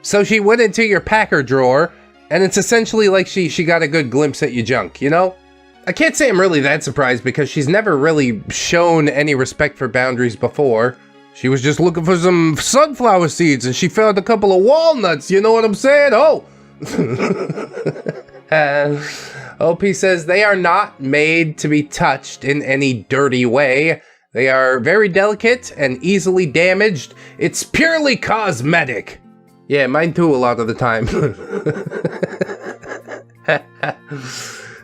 So she went into your packer drawer, and it's essentially like she got a good glimpse at your junk, you know? I can't say I'm really that surprised because she's never really shown any respect for boundaries before. She was just looking for some sunflower seeds and she found a couple of walnuts, you know what I'm saying? Oh! OP says they are not made to be touched in any dirty way. They are very delicate and easily damaged. It's purely cosmetic. Yeah, mine too a lot of the time.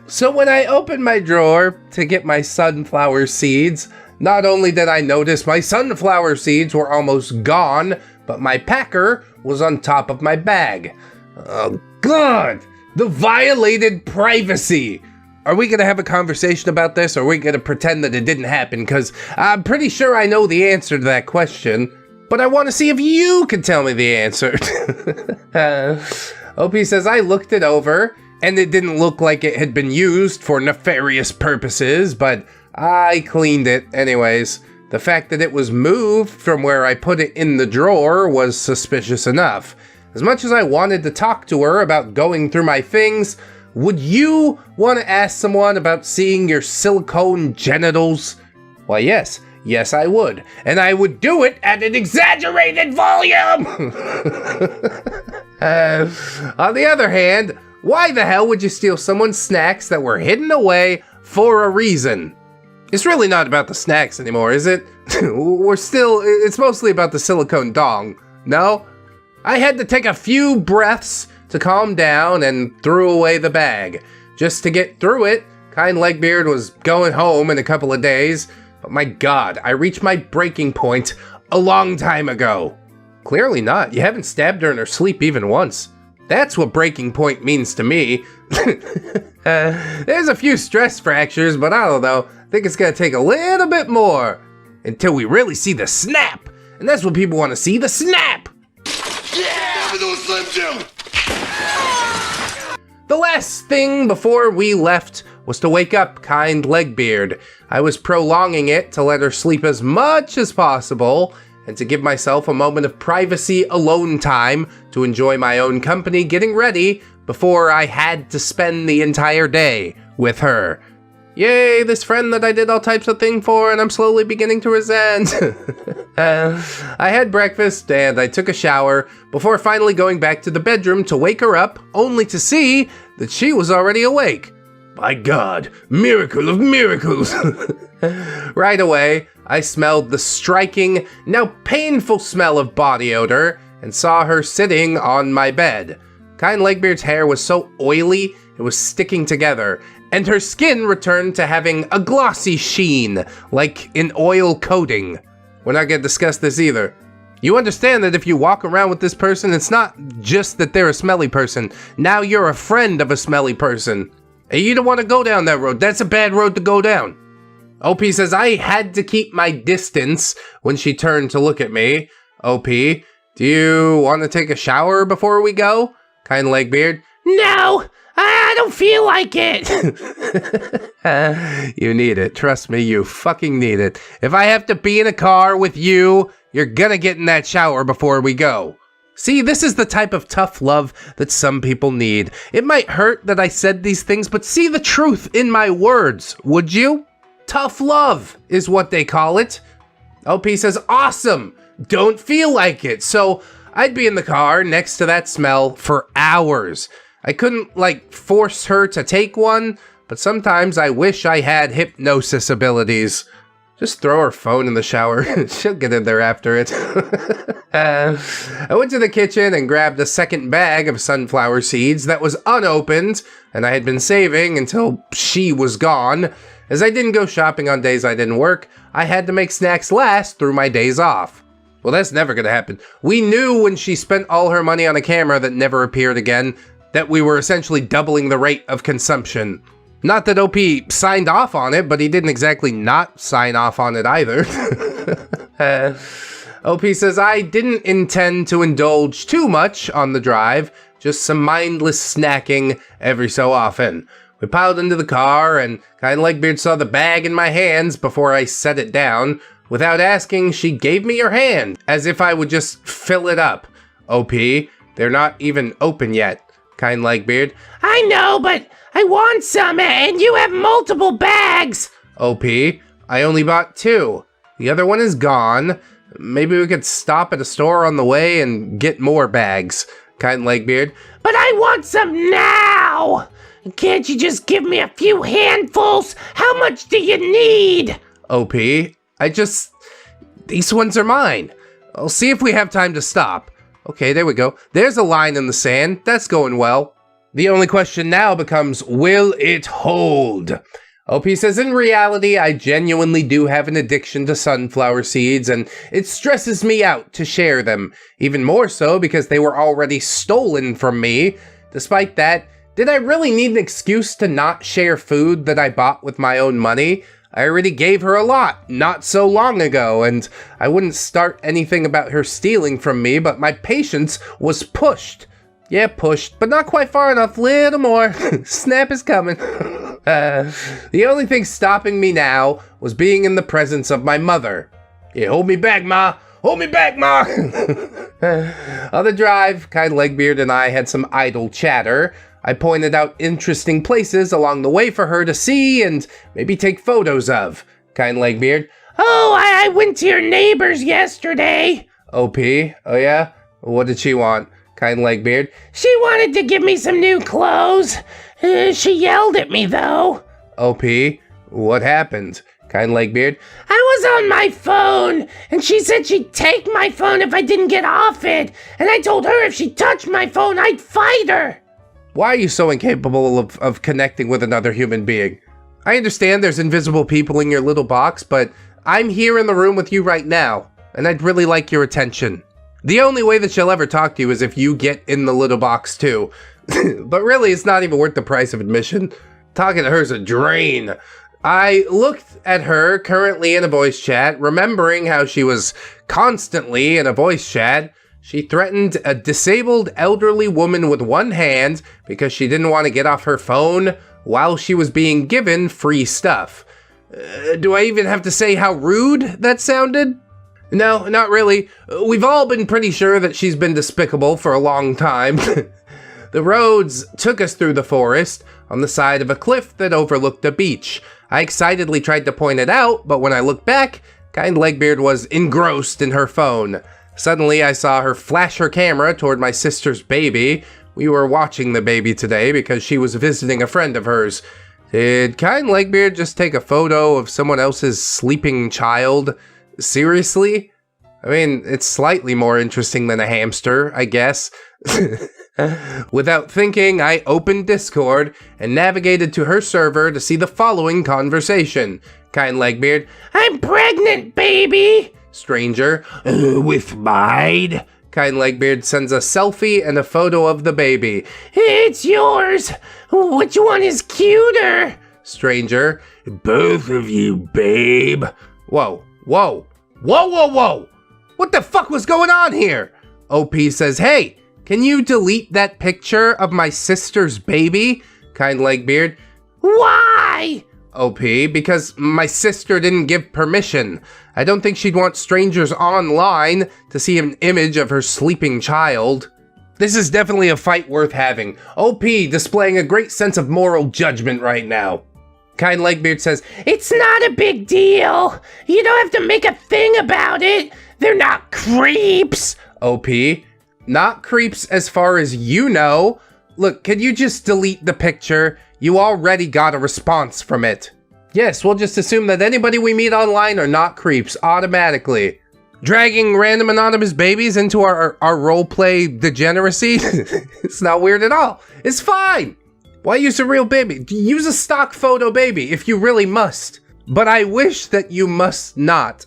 So when I opened my drawer to get my sunflower seeds, not only did I notice my sunflower seeds were almost gone, but my packer was on top of my bag. Oh God, the violated privacy. Are we gonna have a conversation about this, or are we gonna pretend that it didn't happen? Because I'm pretty sure I know the answer to that question, but I want to see if you can tell me the answer. OP says, I looked it over, and it didn't look like it had been used for nefarious purposes, but I cleaned it anyways. The fact that it was moved from where I put it in the drawer was suspicious enough. As much as I wanted to talk to her about going through my things, would you want to ask someone about seeing your silicone genitals? Why, yes. Yes, I would. And I would do it at an exaggerated volume! On the other hand, why the hell would you steal someone's snacks that were hidden away for a reason? It's really not about the snacks anymore, is it? It's mostly about the silicone dong, no? I had to take a few breaths to calm down and threw away the bag. Just to get through it, kind Legbeard was going home in a couple of days, but my God, I reached my breaking point a long time ago. Clearly not, you haven't stabbed her in her sleep even once. That's what breaking point means to me. There's a few stress fractures, but I don't know. I think it's gonna take a little bit more until we really see the snap. And that's what people want to see, the snap. Yeah! Slim Jim! The last thing before we left was to wake up kind Legbeard. I was prolonging it to let her sleep as much as possible, and to give myself a moment of privacy alone time to enjoy my own company getting ready before I had to spend the entire day with her. Yay, this friend that I did all types of things for and I'm slowly beginning to resent. I had breakfast and I took a shower before finally going back to the bedroom to wake her up, only to see that she was already awake. My God, miracle of miracles. Right away, I smelled the striking, now painful smell of body odor and saw her sitting on my bed. Kind Legbeard's hair was so oily, it was sticking together, and her skin returned to having a glossy sheen, like an oil coating. We're not gonna discuss this either. You understand that if you walk around with this person, it's not just that they're a smelly person. Now you're a friend of a smelly person. And you don't want to go down that road. That's a bad road to go down. OP says I had to keep my distance when she turned to look at me. OP, do you want to take a shower before we go? Kind Legbeard. No, I don't feel like it. You need it. Trust me, you fucking need it. If I have to be in a car with you, you're gonna get in that shower before we go. See, this is the type of tough love that some people need. It might hurt that I said these things, but see the truth in my words, would you? Tough love is what they call it. OP says, awesome, don't feel like it. So I'd be in the car next to that smell for hours. I couldn't, force her to take one, but sometimes I wish I had hypnosis abilities. Just throw her phone in the shower. She'll get in there after it. I went to the kitchen and grabbed a second bag of sunflower seeds that was unopened, and I had been saving until she was gone. As I didn't go shopping on days I didn't work, I had to make snacks last through my days off. Well, that's never gonna happen. We knew when she spent all her money on a camera that never appeared again, that we were essentially doubling the rate of consumption. Not that OP signed off on it, but he didn't exactly not sign off on it either. OP says, I didn't intend to indulge too much on the drive, just some mindless snacking every so often. We piled into the car, and kind of Legbeard saw the bag in my hands before I set it down. Without asking, she gave me her hand, as if I would just fill it up. OP, they're not even open yet. Kind Legbeard, I know, but I want some, and you have multiple bags. OP, I only bought 2. The other one is gone. Maybe we could stop at a store on the way and get more bags. Kind Legbeard, but I want some now. Can't you just give me a few handfuls? How much do you need? OP, these ones are mine. I'll see if we have time to stop. Okay, there we go. There's a line in the sand. That's going well. The only question now becomes, will it hold? OP says, in reality, I genuinely do have an addiction to sunflower seeds, and it stresses me out to share them. Even more so because they were already stolen from me. Despite that, did I really need an excuse to not share food that I bought with my own money? I already gave her a lot not so long ago, and I wouldn't start anything about her stealing from me, but my patience was pushed. Yeah, pushed, but not quite far enough. Little more. Snap is coming. The only thing stopping me now was being in the presence of my mother. Yeah, hold me back, Ma. Hold me back, Ma. On the drive, kind Legbeard and I had some idle chatter. I pointed out interesting places along the way for her to see and maybe take photos of. Kind Legbeard. Oh, I went to your neighbor's yesterday. OP, oh yeah? What did she want? Kind Legbeard. She wanted to give me some new clothes. She yelled at me, though. OP, what happened? Kind Legbeard. I was on my phone, and she said she'd take my phone if I didn't get off it. And I told her if she touched my phone, I'd fight her. Why are you so incapable of connecting with another human being? I understand there's invisible people in your little box, but I'm here in the room with you right now, and I'd really like your attention. The only way that she'll ever talk to you is if you get in the little box too. But really, it's not even worth the price of admission. Talking to her's a drain. I looked at her currently in a voice chat, remembering how she was constantly in a voice chat. She threatened a disabled elderly woman with one hand because she didn't want to get off her phone while she was being given free stuff. Do I even have to say how rude that sounded? No, not really. We've all been pretty sure that she's been despicable for a long time. The roads took us through the forest on the side of a cliff that overlooked a beach. I excitedly tried to point it out, but when I looked back, kind Legbeard was engrossed in her phone. Suddenly, I saw her flash her camera toward my sister's baby. We were watching the baby today because she was visiting a friend of hers. Did kind Legbeard just take a photo of someone else's sleeping child? Seriously? I mean, it's slightly more interesting than a hamster, I guess. Without thinking, I opened Discord and navigated to her server to see the following conversation. Kind Legbeard, I'm pregnant, baby! Stranger, with mine? Kind Legbeard sends a selfie and a photo of the baby. It's yours! Which one is cuter? Stranger, both of you, babe. Whoa, whoa, whoa, whoa, whoa! What the fuck was going on here? OP says, hey, can you delete that picture of my sister's baby? Kind Legbeard. Why? OP, because my sister didn't give permission. I don't think she'd want strangers online to see an image of her sleeping child. This is definitely a fight worth having. OP displaying a great sense of moral judgment right now. Kind Legbeard says, It's not a big deal. You don't have to make a thing about it. They're not creeps. OP, not creeps as far as you know. Look, can you just delete the picture? You already got a response from it. Yes, we'll just assume that anybody we meet online are not creeps automatically. Dragging random anonymous babies into our roleplay degeneracy? It's not weird at all. It's fine. Why use a real baby? Use a stock photo baby if you really must. But I wish that you must not.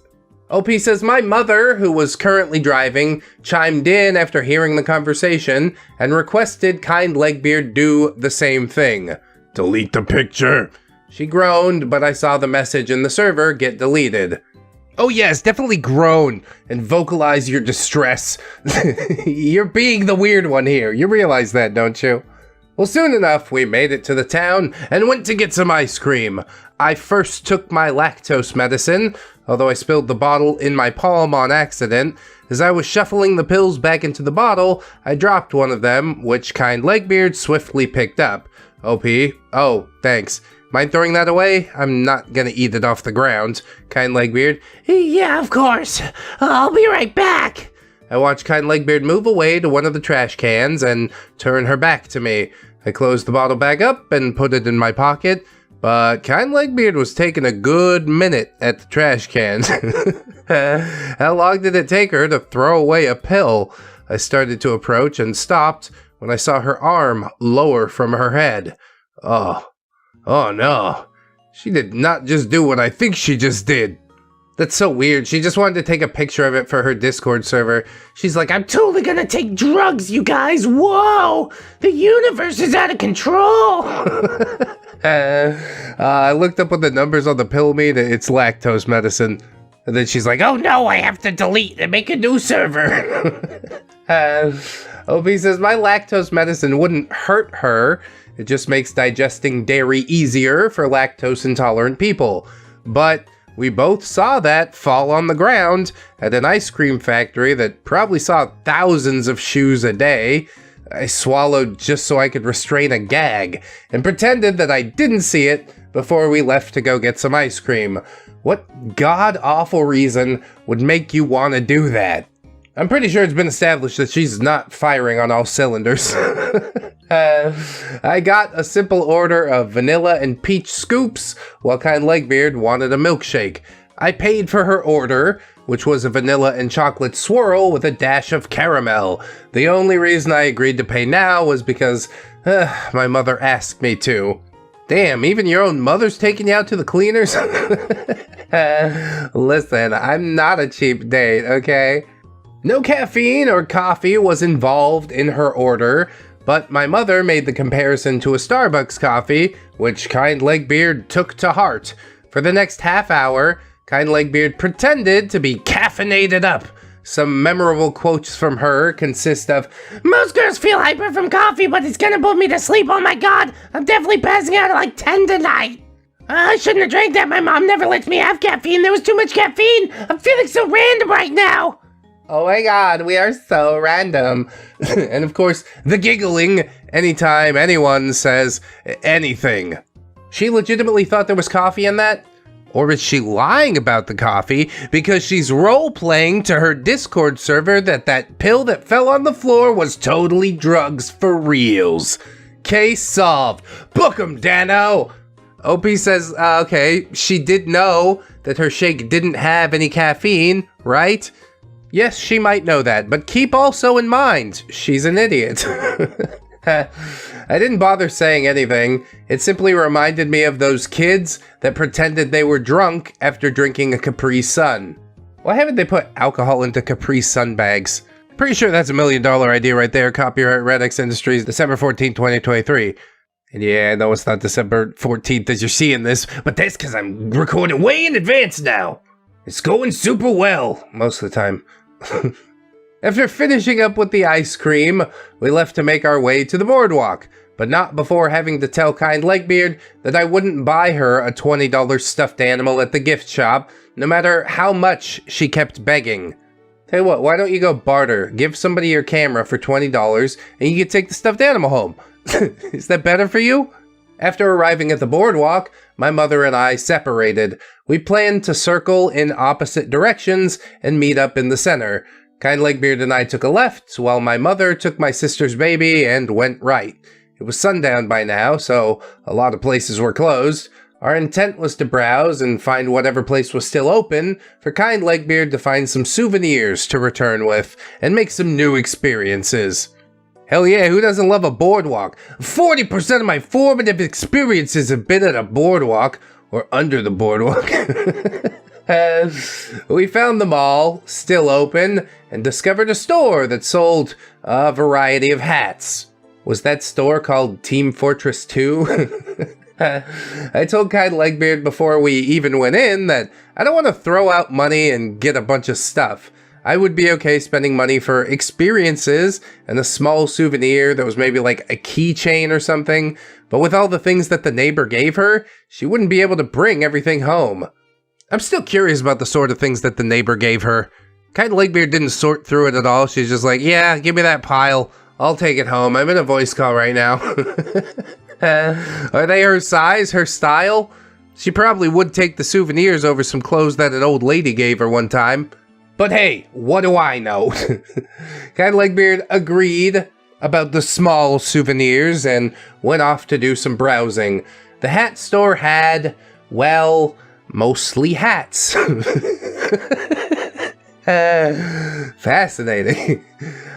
OP says, my mother, who was currently driving, chimed in after hearing the conversation and requested Kind Legbeard do the same thing. Delete the picture. She groaned, but I saw the message in the server get deleted. Oh yes, definitely groan and vocalize your distress. You're being the weird one here. You realize that, don't you? Well, soon enough, we made it to the town and went to get some ice cream. I first took my lactose medicine, although I spilled the bottle in my palm on accident. As I was shuffling the pills back into the bottle, I dropped one of them, which Kind Legbeard swiftly picked up. OP, oh, thanks. Mind throwing that away? I'm not gonna eat it off the ground. Kind Legbeard, yeah, of course. I'll be right back. I watched Kind Legbeard move away to one of the trash cans and turn her back to me. I closed the bottle back up and put it in my pocket, but Kind Legbeard was taking a good minute at the trash cans. How long did it take her to throw away a pill? I started to approach and stopped when I saw her arm lower from her head. Oh no. She did not just do what I think she just did. That's so weird. She just wanted to take a picture of it for her Discord server. She's like, I'm totally gonna take drugs, you guys. Whoa! The universe is out of control! I looked up what the numbers on the pill mean. It's lactose medicine. And then she's like, oh no, I have to delete and make a new server. OP says, my lactose medicine wouldn't hurt her. It just makes digesting dairy easier for lactose intolerant people. But we both saw that fall on the ground at an ice cream factory that probably saw thousands of shoes a day. I swallowed just so I could restrain a gag and pretended that I didn't see it before we left to go get some ice cream. What god-awful reason would make you want to do that? I'm pretty sure it's been established that she's not firing on all cylinders. I got a simple order of vanilla and peach scoops, while Kind Legbeard wanted a milkshake. I paid for her order, which was a vanilla and chocolate swirl with a dash of caramel. The only reason I agreed to pay now was because my mother asked me to. Damn, even your own mother's taking you out to the cleaners? Listen, I'm not a cheap date, okay? No caffeine or coffee was involved in her order, but my mother made the comparison to a Starbucks coffee, which Kind Legbeard took to heart. For the next half hour, Kind Legbeard pretended to be caffeinated up. Some memorable quotes from her consist of, most girls feel hyper from coffee, but it's gonna put me to sleep. Oh my god, I'm definitely passing out at like 10 tonight. I shouldn't have drank that. My mom never lets me have caffeine. There was too much caffeine. I'm feeling so random right now. Oh my god, we are so random. And of course, the giggling anytime anyone says anything. She legitimately thought there was coffee in that? Or is she lying about the coffee because she's role-playing to her Discord server that pill that fell on the floor was totally drugs for reals? Case solved. Book 'em, Dano! OP says, okay, she did know that her shake didn't have any caffeine, right? Yes, she might know that, but keep also in mind, she's an idiot. I didn't bother saying anything. It simply reminded me of those kids that pretended they were drunk after drinking a Capri Sun. Why haven't they put alcohol into Capri Sun bags? Pretty sure that's $1 million idea right there. Copyright ReddX Industries, December 14, 2023. And yeah, I know it's not December 14th as you're seeing this, but that's because I'm recording way in advance now. It's going super well, most of the time. After finishing up with the ice cream, we left to make our way to the boardwalk, but not before having to tell kind Legbeard that I wouldn't buy her a $20 stuffed animal at the gift shop, no matter how much she kept begging. Tell you what, why don't you go barter? Give somebody your camera for $20 and you can take the stuffed animal home. Is that better for you? After arriving at the boardwalk, my mother and I separated. We planned to circle in opposite directions and meet up in the center. Kind Legbeard and I took a left, while my mother took my sister's baby and went right. It was sundown by now, so a lot of places were closed. Our intent was to browse and find whatever place was still open, for kind Legbeard to find some souvenirs to return with, and make some new experiences. Hell yeah, who doesn't love a boardwalk? 40% of my formative experiences have been at a boardwalk, or under the boardwalk. We found the mall, still open, and discovered a store that sold a variety of hats. Was that store called Team Fortress 2? I told kind Legbeard before we even went in that I don't want to throw out money and get a bunch of stuff. I would be okay spending money for experiences and a small souvenir that was maybe like a keychain or something, but with all the things that the neighbor gave her, she wouldn't be able to bring everything home. I'm still curious about the sort of things that the neighbor gave her. Kind Legbeard didn't sort through it at all. She's just like, yeah, give me that pile. I'll take it home. I'm in a voice call right now. Are they her size, her style? She probably would take the souvenirs over some clothes that an old lady gave her one time. But hey, what do I know? Kind Legbeard agreed about the small souvenirs and went off to do some browsing. The hat store had, well, mostly hats. Fascinating.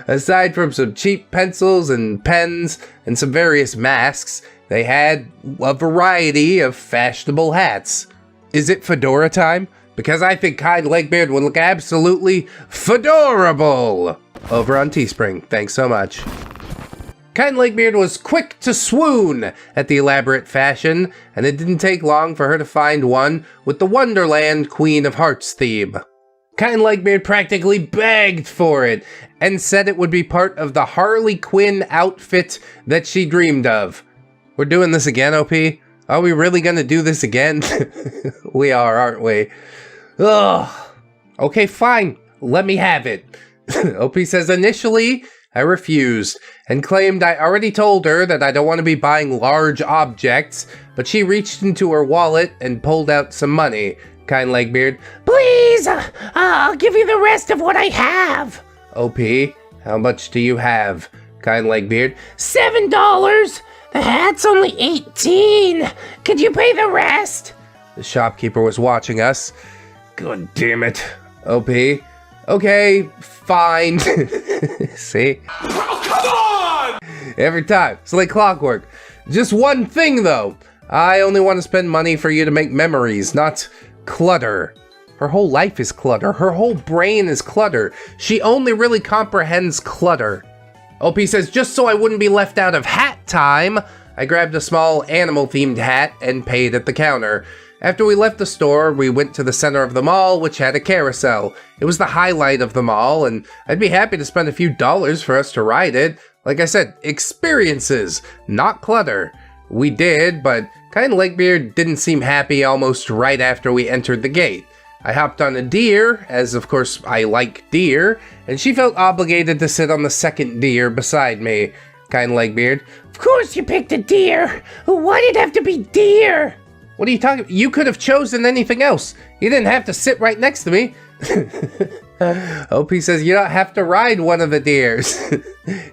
Aside from some cheap pencils and pens and some various masks, they had a variety of fashionable hats. Is it fedora time? Because I think kind Legbeard would look absolutely fedorable over on Teespring. Thanks so much. Kind Legbeard was quick to swoon at the elaborate fashion, and it didn't take long for her to find one with the Wonderland Queen of Hearts theme. Kind Legbeard practically begged for it, and said it would be part of the Harley Quinn outfit that she dreamed of. We're doing this again, OP? Are we really gonna do this again? We are, aren't we? Ugh. Okay, fine. Let me have it. OP says initially, I refused, and claimed I already told her that I don't want to be buying large objects, but she reached into her wallet and pulled out some money. Kind Legbeard, please, I'll give you the rest of what I have. OP, how much do you have? Kind Legbeard, $7. The hat's only $18. Could you pay the rest? The shopkeeper was watching us. God damn it. OP, okay, fine. See? Oh, come on! Every time. It's like clockwork. Just one thing, though. I only want to spend money for you to make memories, not clutter. Her whole life is clutter. Her whole brain is clutter. She only really comprehends clutter. OP says, just so I wouldn't be left out of hat time, I grabbed a small animal-themed hat and paid at the counter. After we left the store, we went to the center of the mall, which had a carousel. It was the highlight of the mall, and I'd be happy to spend a few dollars for us to ride it. Like I said, experiences, not clutter. We did, but kind Legbeard didn't seem happy almost right after we entered the gate. I hopped on a deer, as of course I like deer, and she felt obligated to sit on the second deer beside me. Kind Legbeard, of course you picked a deer. Why did it have to be deer? What are you talking about? You could have chosen anything else. You didn't have to sit right next to me. OP says you don't have to ride one of the deers.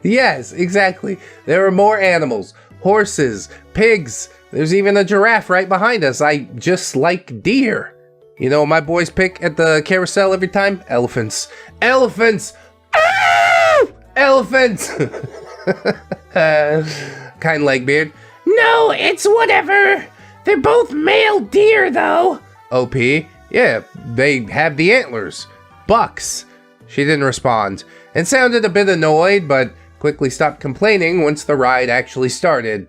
Yes, exactly. There are more animals. Horses, pigs. There's even a giraffe right behind us. I just like deer. You know what my boys pick at the carousel every time? Elephants. Elephants! Ah! Elephants! Kind Legbeard. No, it's whatever. They're both male deer, though. OP? Yeah, they have the antlers. Bucks. She didn't respond, and sounded a bit annoyed, but quickly stopped complaining once the ride actually started.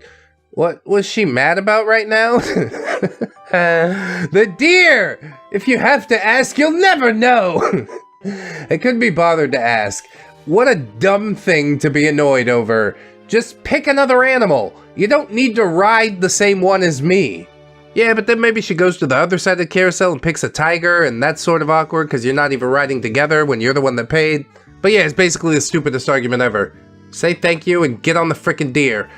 What was she mad about right now? The deer! If you have to ask, you'll never know! I couldn't be bothered to ask. What a dumb thing to be annoyed over. Just pick another animal. You don't need to ride the same one as me. Yeah, but then maybe she goes to the other side of the carousel and picks a tiger, and that's sort of awkward because you're not even riding together when you're the one that paid. But yeah, it's basically the stupidest argument ever. Say thank you and get on the frickin' deer.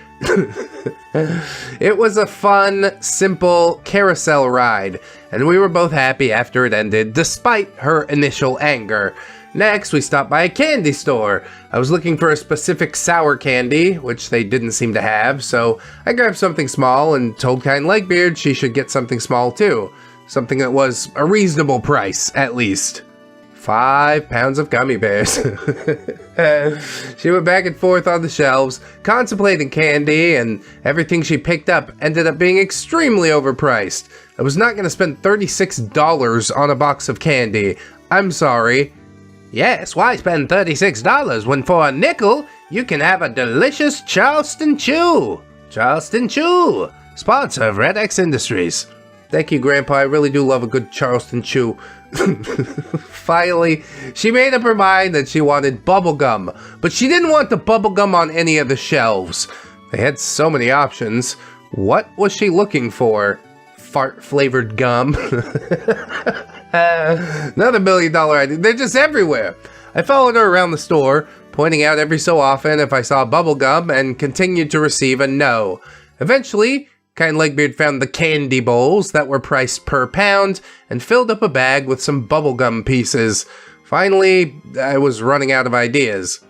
It was a fun, simple carousel ride, and we were both happy after it ended, despite her initial anger. Next, we stopped by a candy store. I was looking for a specific sour candy, which they didn't seem to have, so I grabbed something small and told kind Legbeard she should get something small too. Something that was a reasonable price, at least. 5 pounds of gummy bears. She went back and forth on the shelves, contemplating candy, and everything she picked up ended up being extremely overpriced. I was not going to spend $36 on a box of candy. I'm sorry. Yes, why spend $36 when for a nickel you can have a delicious Charleston Chew? Charleston Chew, sponsor of ReddX Industries. Thank you, Grandpa. I really do love a good Charleston Chew. Finally, she made up her mind that she wanted bubblegum, but she didn't want the bubblegum on any of the shelves. They had so many options. What was she looking for? Fart-flavored gum? Another $1 million idea. They're just everywhere. I followed her around the store, pointing out every so often if I saw bubblegum, and continued to receive a no. Eventually, kind Legbeard found the candy bowls that were priced per pound and filled up a bag with some bubblegum pieces. Finally, I was running out of ideas.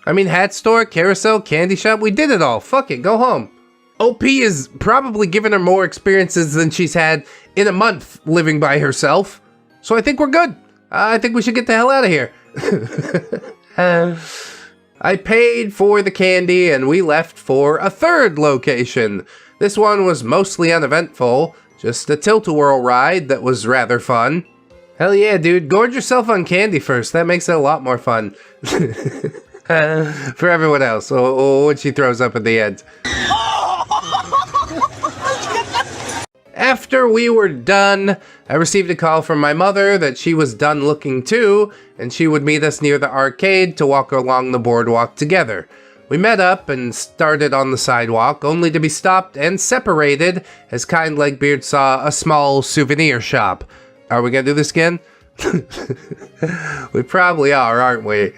I mean, hat store, carousel, candy shop, we did it all. Fuck it, go home. OP is probably given her more experiences than she's had in a month living by herself. So I think we're good. I think we should get the hell out of here. I paid for the candy and we left for a third location. This one was mostly uneventful, just a tilt-a-whirl ride that was rather fun. Hell yeah, dude, gorge yourself on candy first, that makes it a lot more fun. For everyone else, what she throws up at the end. After we were done, I received a call from my mother that she was done looking too, and she would meet us near the arcade to walk along the boardwalk together. We met up and started on the sidewalk, only to be stopped and separated as kind Legbeard saw a small souvenir shop. Are we gonna do this again? We probably are, aren't we?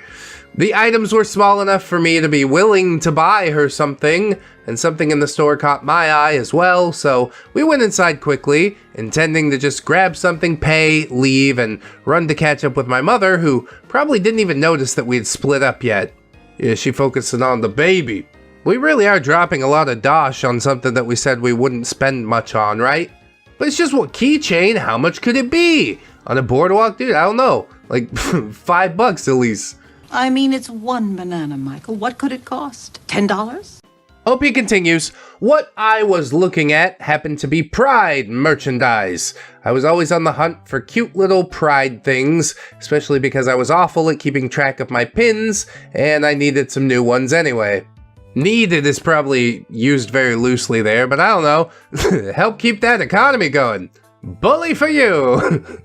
The items were small enough for me to be willing to buy her something, and something in the store caught my eye as well, so we went inside quickly, intending to just grab something, pay, leave, and run to catch up with my mother, who probably didn't even notice that we had split up yet. Yeah, she focusing on the baby. We really are dropping a lot of dosh on something that we said we wouldn't spend much on, right? But it's just what keychain, how much could it be? On a boardwalk, dude, I don't know. Like $5 at least. I mean, it's one banana, Michael. What could it cost? $10? OP continues, what I was looking at happened to be Pride merchandise. I was always on the hunt for cute little Pride things, especially because I was awful at keeping track of my pins, and I needed some new ones anyway. Needed is probably used very loosely there, but I don't know. Help keep that economy going. Bully for you!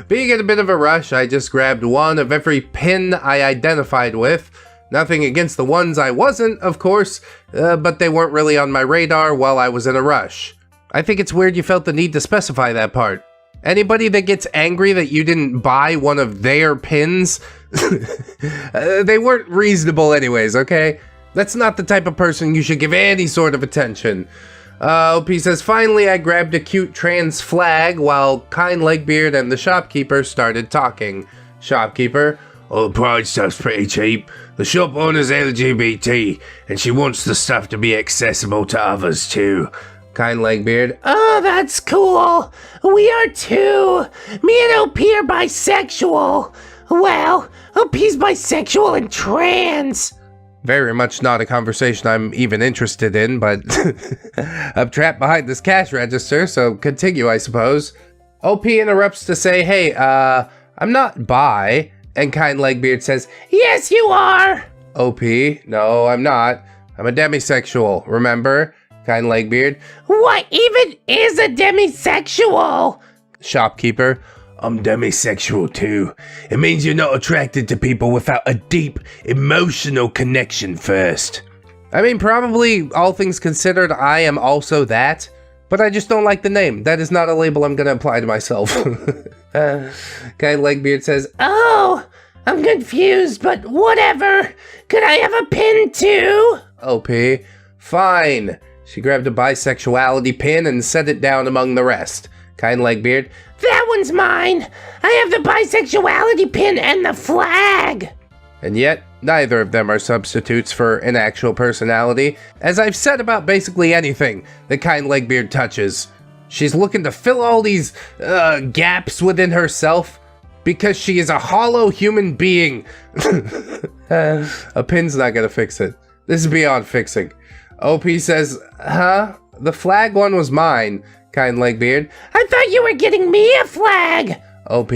Being in a bit of a rush, I just grabbed one of every pin I identified with. Nothing against the ones I wasn't, of course, but they weren't really on my radar while I was in a rush. I think it's weird you felt the need to specify that part. Anybody that gets angry that you didn't buy one of their pins, they weren't reasonable anyways, okay? That's not the type of person you should give any sort of attention. OP says, finally I grabbed a cute trans flag while kind Legbeard and the shopkeeper started talking. Shopkeeper, oh, the Pride stuff's pretty cheap. The shop owner's LGBT, and she wants the stuff to be accessible to others too. Kind Legbeard, oh, that's cool. We are too. Me and OP are bisexual. Well, OP's bisexual and trans. Very much not a conversation I'm even interested in, but I'm trapped behind this cash register, so continue, I suppose. OP interrupts to say, hey, I'm not bi, and kind Legbeard says, yes, you are. OP, no, I'm not. I'm a demisexual, remember? Kind Legbeard. What even is a demisexual? Shopkeeper. I'm demisexual too. It means you're not attracted to people without a deep emotional connection first. I mean, probably all things considered, I am also that, but I just don't like the name. That is not a label I'm going to apply to myself. Guy Legbeard says, Oh, I'm confused, but whatever. Could I have a pin too? OP, fine. She grabbed a bisexuality pin and set it down among the rest. Kind Legbeard, that one's mine. I have the bisexuality pin and the flag. And yet, neither of them are substitutes for an actual personality, as I've said about basically anything that Kind Legbeard touches. She's looking to fill all these gaps within herself because she is a hollow human being. A pin's not gonna fix it. This is beyond fixing. OP says, huh? The flag one was mine, Kind Legbeard. I thought you were getting me a flag. OP,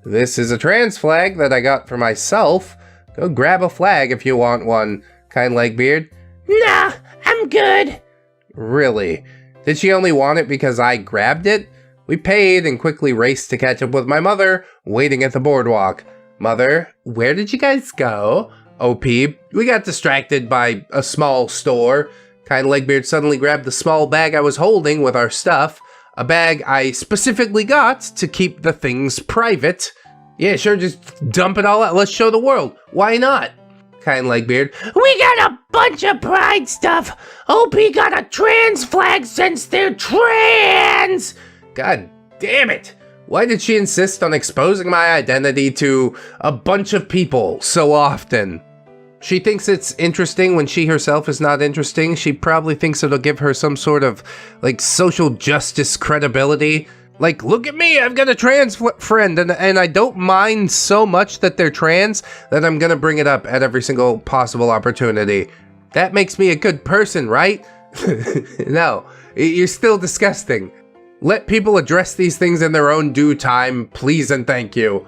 this is a trans flag that I got for myself. Go grab a flag if you want one, Kind Legbeard. Nah, I'm good. Really? Did she only want it because I grabbed it? We paid and quickly raced to catch up with my mother, waiting at the boardwalk. Mother, where did you guys go? OP, we got distracted by a small store. Kind Legbeard suddenly grabbed the small bag I was holding with our stuff. A bag I specifically got to keep the things private. Yeah, sure, just dump it all out. Let's show the world. Why not? Kind Legbeard. We got a bunch of pride stuff. OP got a trans flag since they're trans. God damn it. Why did she insist on exposing my identity to a bunch of people so often? She thinks it's interesting when she herself is not interesting. She probably thinks it'll give her some sort of, like, social justice credibility. Like, look at me, I've got a trans friend, and I don't mind so much that they're trans that I'm gonna bring it up at every single possible opportunity. That makes me a good person, right? No, you're still disgusting. Let people address these things in their own due time, please and thank you.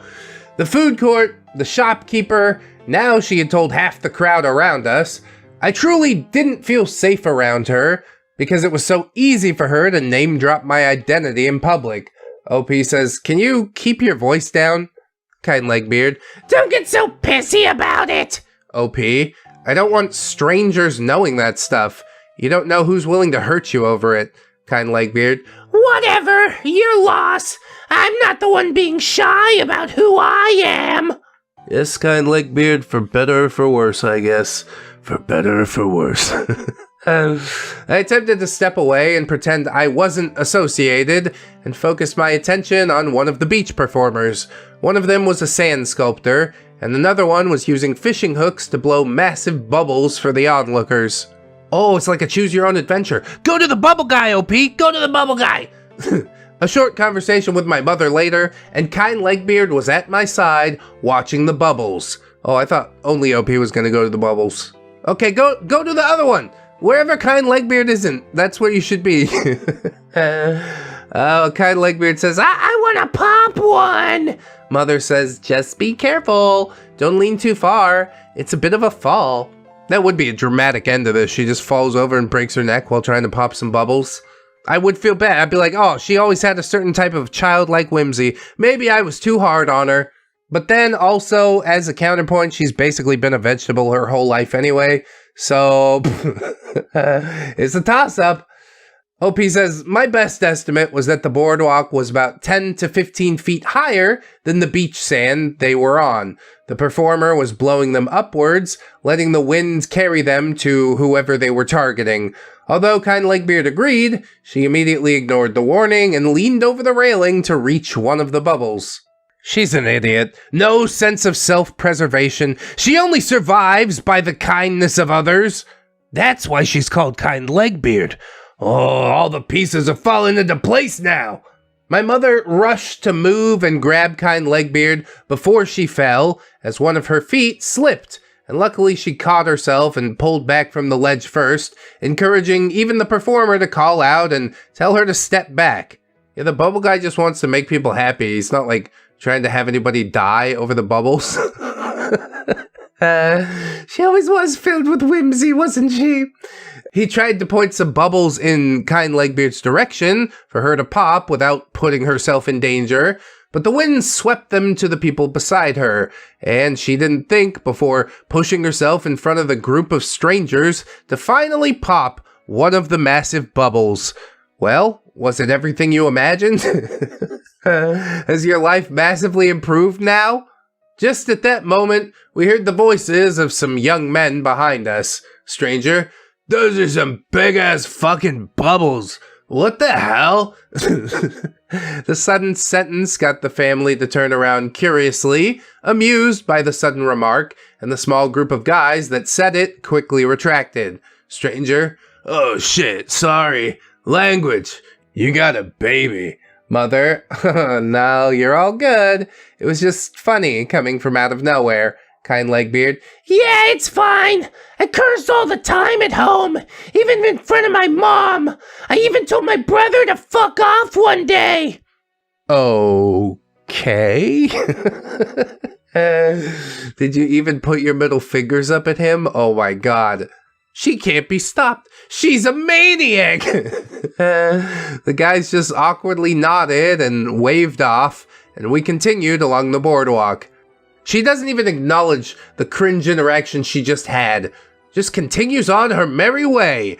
The food court, the shopkeeper, now she had told half the crowd around us. I truly didn't feel safe around her, because it was so easy for her to name drop my identity in public. OP says, can you keep your voice down? Kind Legbeard. Don't get so pissy about it. OP, I don't want strangers knowing that stuff. You don't know who's willing to hurt you over it. Kind Legbeard. Whatever, your loss. I'm not the one being shy about who I am. Yes, Kind Legbeard, for better or for worse, I guess. For better or for worse. I attempted to step away and pretend I wasn't associated, and focused my attention on one of the beach performers. One of them was a sand sculptor, and another one was using fishing hooks to blow massive bubbles for the onlookers. Oh, it's like a choose-your-own-adventure. Go to the bubble guy, OP! Go to the bubble guy! A short conversation with my mother later, and Kind Legbeard was at my side, watching the bubbles. Oh, I thought only OP was gonna go to the bubbles. Okay, go to the other one! Wherever Kind Legbeard isn't, that's where you should be. Oh, Kind Legbeard says, I want to pop one! Mother says, just be careful. Don't lean too far. It's a bit of a fall. That would be a dramatic end to this. She just falls over and breaks her neck while trying to pop some bubbles. I would feel bad. I'd be like, oh, she always had a certain type of childlike whimsy. Maybe I was too hard on her. But then also, as a counterpoint, she's basically been a vegetable her whole life anyway. So, it's a toss-up. OP says, my best estimate was that the boardwalk was about 10 to 15 feet higher than the beach sand they were on. The performer was blowing them upwards, letting the wind carry them to whoever they were targeting. Although Kind Legbeard agreed, she immediately ignored the warning and leaned over the railing to reach one of the bubbles. She's an idiot. No sense of self-preservation. She only survives by the kindness of others. That's why she's called Kind Legbeard. Oh, all the pieces have fallen into place now. My mother rushed to move and grab Kind Legbeard before she fell, as one of her feet slipped, and luckily she caught herself and pulled back from the ledge first, encouraging even the performer to call out and tell her to step back. Yeah, the bubble guy just wants to make people happy. He's not like trying to have anybody die over the bubbles. She always was filled with whimsy, wasn't she? He tried to point some bubbles in Kind Legbeard's direction for her to pop without putting herself in danger, but the wind swept them to the people beside her, and she didn't think before pushing herself in front of the group of strangers to finally pop one of the massive bubbles. Well, was it everything you imagined? Has your life massively improved now? Just at that moment, we heard the voices of some young men behind us. Stranger, those are some big-ass fucking bubbles. What the hell? The sudden sentence got the family to turn around curiously, amused by the sudden remark, and the small group of guys that said it quickly retracted. Stranger, oh shit, sorry. Language, you got a baby. Mother, no, you're all good. It was just funny coming from out of nowhere. Kind Legbeard, yeah, it's fine. I curse all the time at home, even in front of my mom. I even told my brother to fuck off one day. Okay. Did you even put your middle fingers up at him? Oh my god. She can't be stopped. She's a maniac. The guys just awkwardly nodded and waved off, and we continued along the boardwalk. She doesn't even acknowledge the cringe interaction she just had. Just continues on her merry way.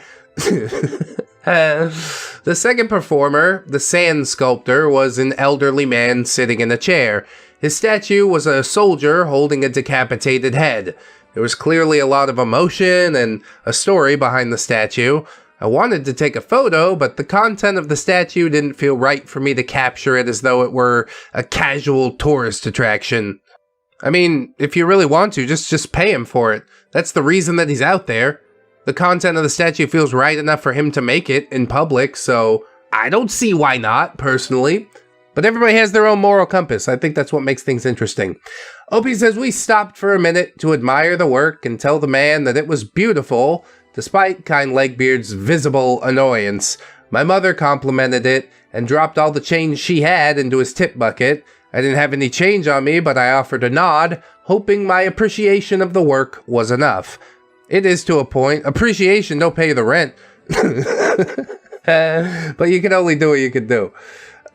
The second performer, the sand sculptor, was an elderly man sitting in a chair. His statue was a soldier holding a decapitated head. There was clearly a lot of emotion and a story behind the statue. I wanted to take a photo, but the content of the statue didn't feel right for me to capture it as though it were a casual tourist attraction. I mean, if you really want to, just pay him for it. That's the reason that he's out there. The content of the statue feels right enough for him to make it in public, so I don't see why not, personally. But everybody has their own moral compass. I think that's what makes things interesting. Opie says, we stopped for a minute to admire the work and tell the man that it was beautiful, despite Kind Legbeard's visible annoyance. My mother complimented it and dropped all the change she had into his tip bucket. I didn't have any change on me, but I offered a nod, hoping my appreciation of the work was enough. It is to a point. Appreciation don't pay the rent. But you can only do what you can do.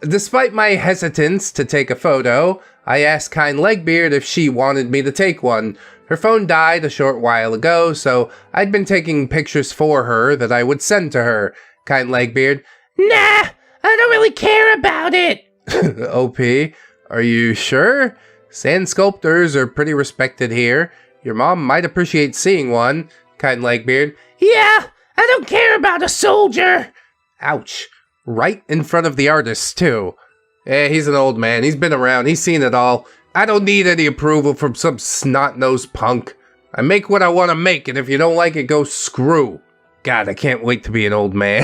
Despite my hesitance to take a photo, I asked Kind Legbeard if she wanted me to take one. Her phone died a short while ago, so I'd been taking pictures for her that I would send to her. Kind Legbeard, nah, I don't really care about it. OP, are you sure? Sand sculptors are pretty respected here. Your mom might appreciate seeing one. Kind Legbeard, yeah, I don't care about a soldier. Ouch. Right in front of the artist, too. He's an old man. He's been around. He's seen it all. I don't need any approval from some snot-nosed punk. I make what I want to make, and if you don't like it, go screw. God, I can't wait to be an old man.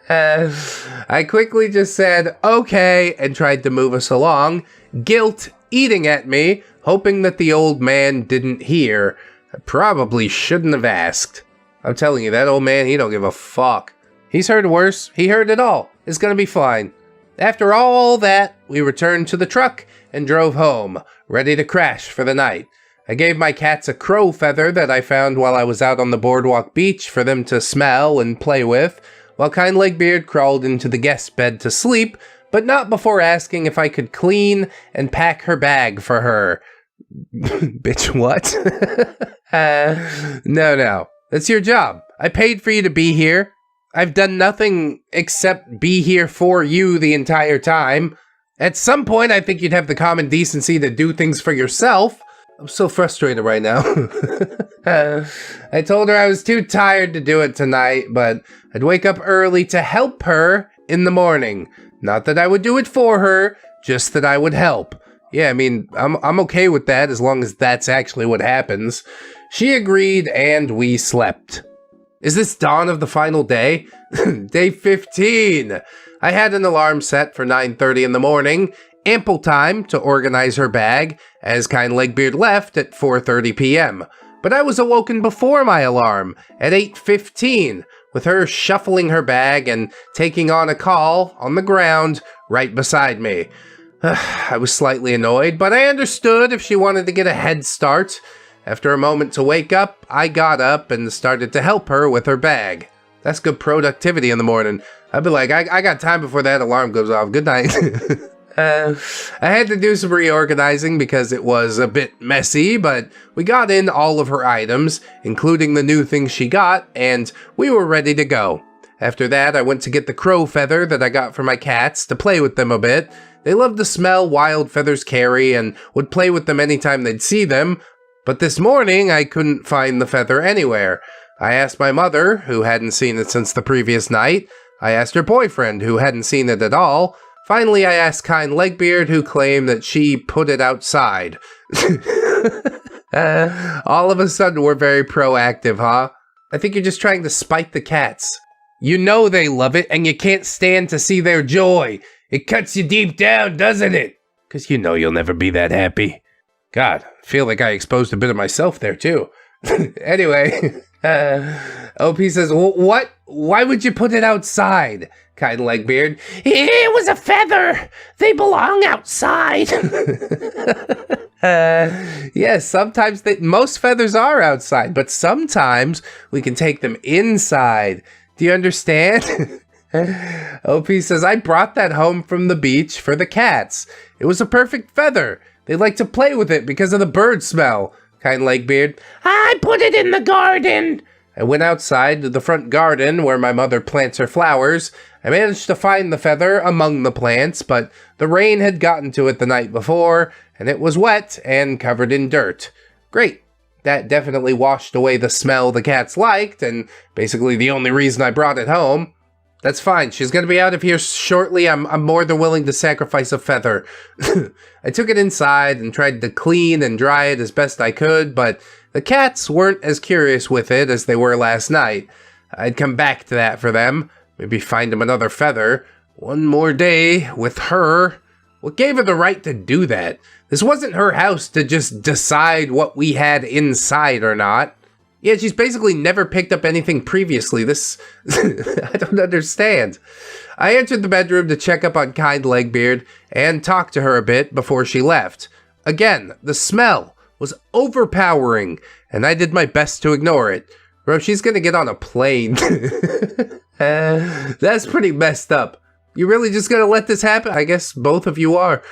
I quickly just said, okay, and tried to move us along, guilt eating at me, hoping that the old man didn't hear. I probably shouldn't have asked. I'm telling you, that old man, he don't give a fuck. He's heard worse. He heard it all. It's gonna be fine. After all that, we returned to the truck and drove home, ready to crash for the night. I gave my cats a crow feather that I found while I was out on the boardwalk beach for them to smell and play with, while Kind Legbeard crawled into the guest bed to sleep, but not before asking if I could clean and pack her bag for her. Bitch, what? No. That's your job. I paid for you to be here. I've done nothing except be here for you the entire time. At some point, I think you'd have the common decency to do things for yourself. I'm so frustrated right now. I told her I was too tired to do it tonight, but I'd wake up early to help her in the morning. Not that I would do it for her, just that I would help. Yeah, I mean, I'm okay with that as long as that's actually what happens. She agreed, and we slept. Is this dawn of the final day? Day 15! I had an alarm set for 9:30 in the morning, ample time to organize her bag, as Kind Legbeard left at 4:30 p.m. But I was awoken before my alarm, at 8:15, with her shuffling her bag and taking on a call on the ground right beside me. I was slightly annoyed, but I understood if she wanted to get a head start. After a moment to wake up, I got up and started to help her with her bag. That's good productivity in the morning. I'd be like, I got time before that alarm goes off. Good night. I had to do some reorganizing because it was a bit messy, but we got in all of her items, including the new things she got, and we were ready to go. After that, I went to get the crow feather that I got for my cats to play with them a bit. They loved the smell wild feathers carry and would play with them anytime they'd see them, but this morning I couldn't find the feather anywhere. I asked my mother, who hadn't seen it since the previous night. I asked her boyfriend, who hadn't seen it at all. Finally, I asked kind Legbeard, who claimed that she put it outside. All of a sudden, we're very proactive, huh? I think you're just trying to spite the cats. You know they love it, and you can't stand to see their joy. It cuts you deep down, doesn't it? Because you know you'll never be that happy. God, I feel like I exposed a bit of myself there, too. Anyway, OP says, what? Why would you put it outside? Kind Legbeard. It was a feather. They belong outside. Yes, sometimes most feathers are outside, but sometimes we can take them inside. Do you understand? OP says, I brought that home from the beach for the cats. It was a perfect feather. They like to play with it because of the bird smell. Kind Legbeard. I put it in the garden. I went outside to the front garden where my mother plants her flowers. I managed to find the feather among the plants, but the rain had gotten to it the night before, and it was wet and covered in dirt. Great. That definitely washed away the smell the cats liked, and basically the only reason I brought it home. That's fine. She's going to be out of here shortly. I'm more than willing to sacrifice a feather. I took it inside and tried to clean and dry it as best I could, but the cats weren't as curious with it as they were last night. I'd come back to that for them. Maybe find them another feather. One more day with her. What gave her the right to do that? This wasn't her house to just decide what we had inside or not. Yeah, she's basically never picked up anything previously. This, I don't understand. I entered the bedroom to check up on kind Legbeard and talk to her a bit before she left. Again, the smell was overpowering, and I did my best to ignore it. Bro, she's gonna get on a plane. That's pretty messed up. You really just gonna let this happen? I guess both of you are.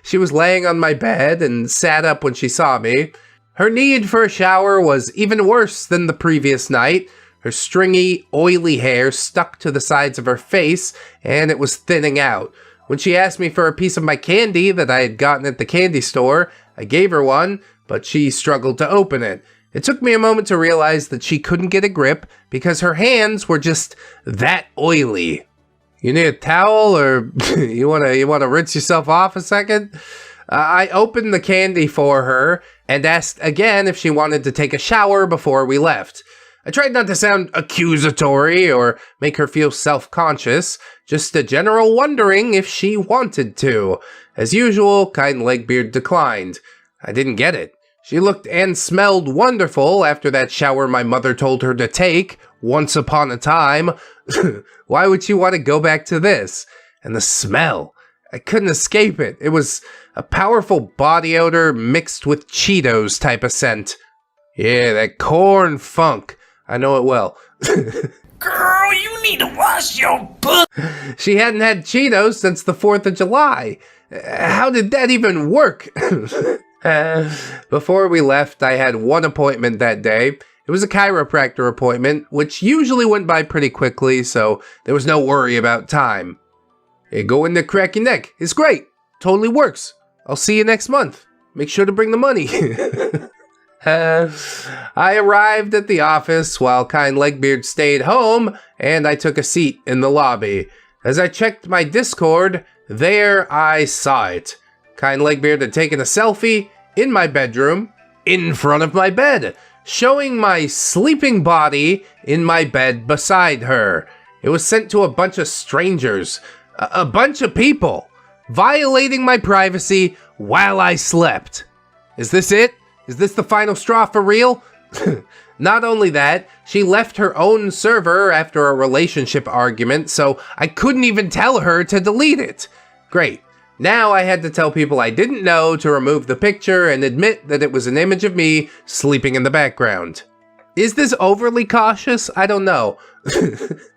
She was laying on my bed and sat up when she saw me. Her need for a shower was even worse than the previous night. Her stringy, oily hair stuck to the sides of her face, and it was thinning out. When she asked me for a piece of my candy that I had gotten at the candy store, I gave her one, but she struggled to open it. It took me a moment to realize that she couldn't get a grip because her hands were just that oily. You need a towel, or you wanna rinse yourself off a second? I opened the candy for her and asked again if she wanted to take a shower before we left. I tried not to sound accusatory or make her feel self-conscious, just a general wondering if she wanted to. As usual, kind Legbeard declined. I didn't get it. She looked and smelled wonderful after that shower my mother told her to take once upon a time. Why would she want to go back to this? And the smell. I couldn't escape it. It was a powerful body odor mixed with Cheetos type of scent. Yeah, that corn funk. I know it well. Girl, you need to wash your butt. She hadn't had Cheetos since the 4th of July. How did that even work? Before we left, I had one appointment that day. It was a chiropractor appointment, which usually went by pretty quickly, so there was no worry about time. Hey, go in there, crack your neck. It's great. Totally works. I'll see you next month. Make sure to bring the money. I arrived at the office while kind Legbeard stayed home, and I took a seat in the lobby. As I checked my Discord, there I saw it. Kind Legbeard had taken a selfie in my bedroom, in front of my bed, showing my sleeping body in my bed beside her. It was sent to a bunch of strangers, a bunch of people, violating my privacy while I slept. Is this it? Is this the final straw for real? Not only that, she left her own server after a relationship argument, so I couldn't even tell her to delete it. Great. Now I had to tell people I didn't know to remove the picture and admit that it was an image of me sleeping in the background. Is this overly cautious? I don't know.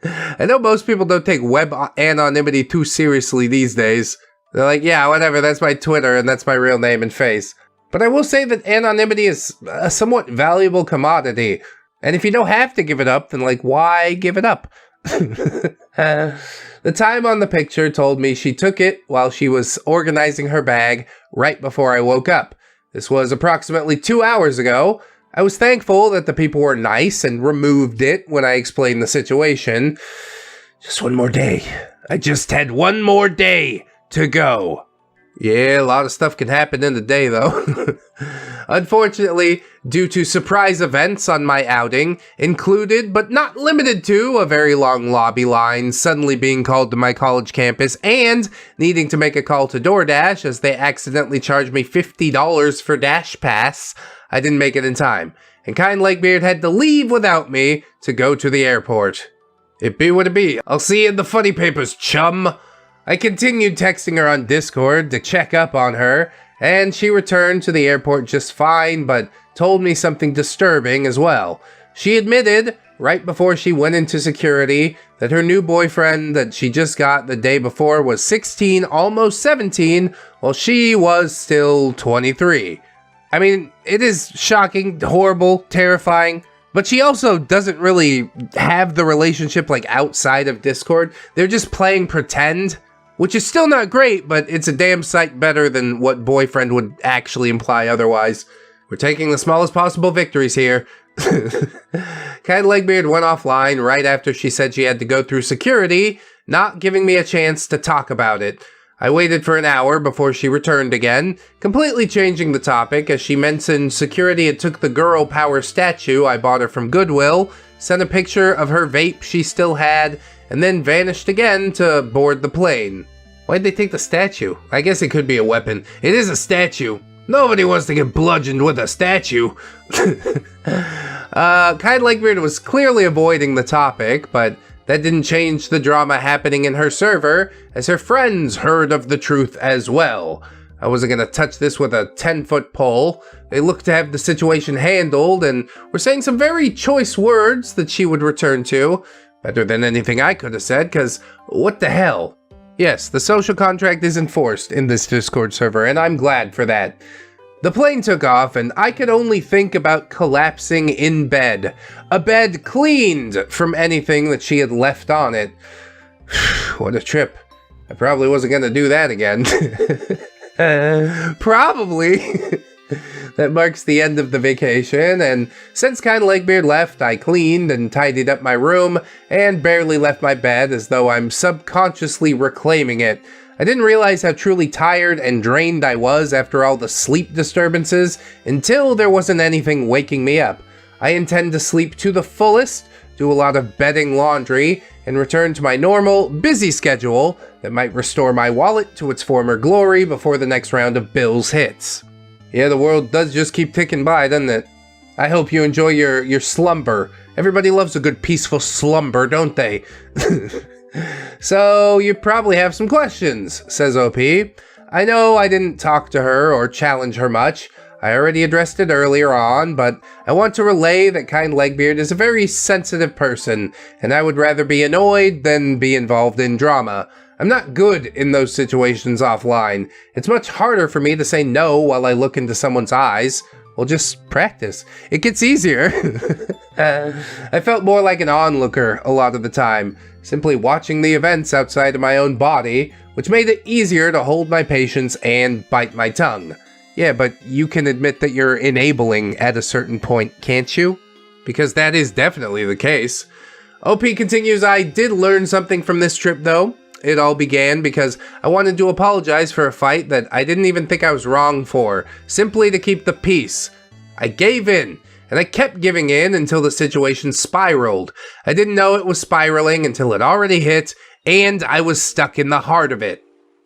I know most people don't take web anonymity too seriously these days. They're like, yeah, whatever, that's my Twitter and that's my real name and face. But I will say that anonymity is a somewhat valuable commodity. And if you don't have to give it up, then like, why give it up? The time on the picture told me she took it while she was organizing her bag right before I woke up. This was approximately 2 hours ago. I was thankful that the people were nice and removed it when I explained the situation. Just one more day. I just had one more day to go. Yeah, a lot of stuff can happen in a day, though. Unfortunately, due to surprise events on my outing, included but not limited to a very long lobby line, suddenly being called to my college campus, and needing to make a call to DoorDash as they accidentally charged me $50 for Dash Pass, I didn't make it in time, and kind Legbeard had to leave without me to go to the airport. It be what it be. I'll see you in the funny papers, chum. I continued texting her on Discord to check up on her, and she returned to the airport just fine, but told me something disturbing as well. She admitted, right before she went into security, that her new boyfriend that she just got the day before was 16, almost 17, while she was still 23. I mean, it is shocking, horrible, terrifying, but she also doesn't really have the relationship like outside of Discord. They're just playing pretend, which is still not great, but it's a damn sight better than what boyfriend would actually imply otherwise. We're taking the smallest possible victories here. Kind Legbeard went offline right after she said she had to go through security, not giving me a chance to talk about it. I waited for an hour before she returned again, completely changing the topic as she mentioned security had took the girl power statue I bought her from Goodwill, sent a picture of her vape she still had, and then vanished again to board the plane. Why'd they take the statue? I guess it could be a weapon. It is a statue. Nobody wants to get bludgeoned with a statue. Kind Legbeard was clearly avoiding the topic, but that didn't change the drama happening in her server, as her friends heard of the truth as well. I wasn't gonna touch this with a 10-foot pole. They looked to have the situation handled and were saying some very choice words that she would return to. Better than anything I could have said, cause what the hell? Yes, the social contract is enforced in this Discord server, and I'm glad for that. The plane took off, and I could only think about collapsing in bed. A bed cleaned from anything that she had left on it. What a trip. I probably wasn't gonna do that again. Probably. That marks the end of the vacation, and since kind Legbeard left, I cleaned and tidied up my room, and barely left my bed as though I'm subconsciously reclaiming it. I didn't realize how truly tired and drained I was after all the sleep disturbances until there wasn't anything waking me up. I intend to sleep to the fullest, do a lot of bedding, laundry, and return to my normal, busy schedule that might restore my wallet to its former glory before the next round of bills hits. Yeah, the world does just keep ticking by, doesn't it? I hope you enjoy your slumber. Everybody loves a good peaceful slumber, don't they? So, you probably have some questions, says OP. I know I didn't talk to her or challenge her much. I already addressed it earlier on, but I want to relay that kind Legbeard is a very sensitive person, and I would rather be annoyed than be involved in drama. I'm not good in those situations offline. It's much harder for me to say no while I look into someone's eyes. Well, just practice. It gets easier. I felt more like an onlooker a lot of the time, simply watching the events outside of my own body, which made it easier to hold my patience and bite my tongue. Yeah, but you can admit that you're enabling at a certain point, can't you? Because that is definitely the case. OP continues, I did learn something from this trip though. It all began because I wanted to apologize for a fight that I didn't even think I was wrong for, simply to keep the peace. I gave in, and I kept giving in until the situation spiraled. I didn't know it was spiraling until it already hit, and I was stuck in the heart of it.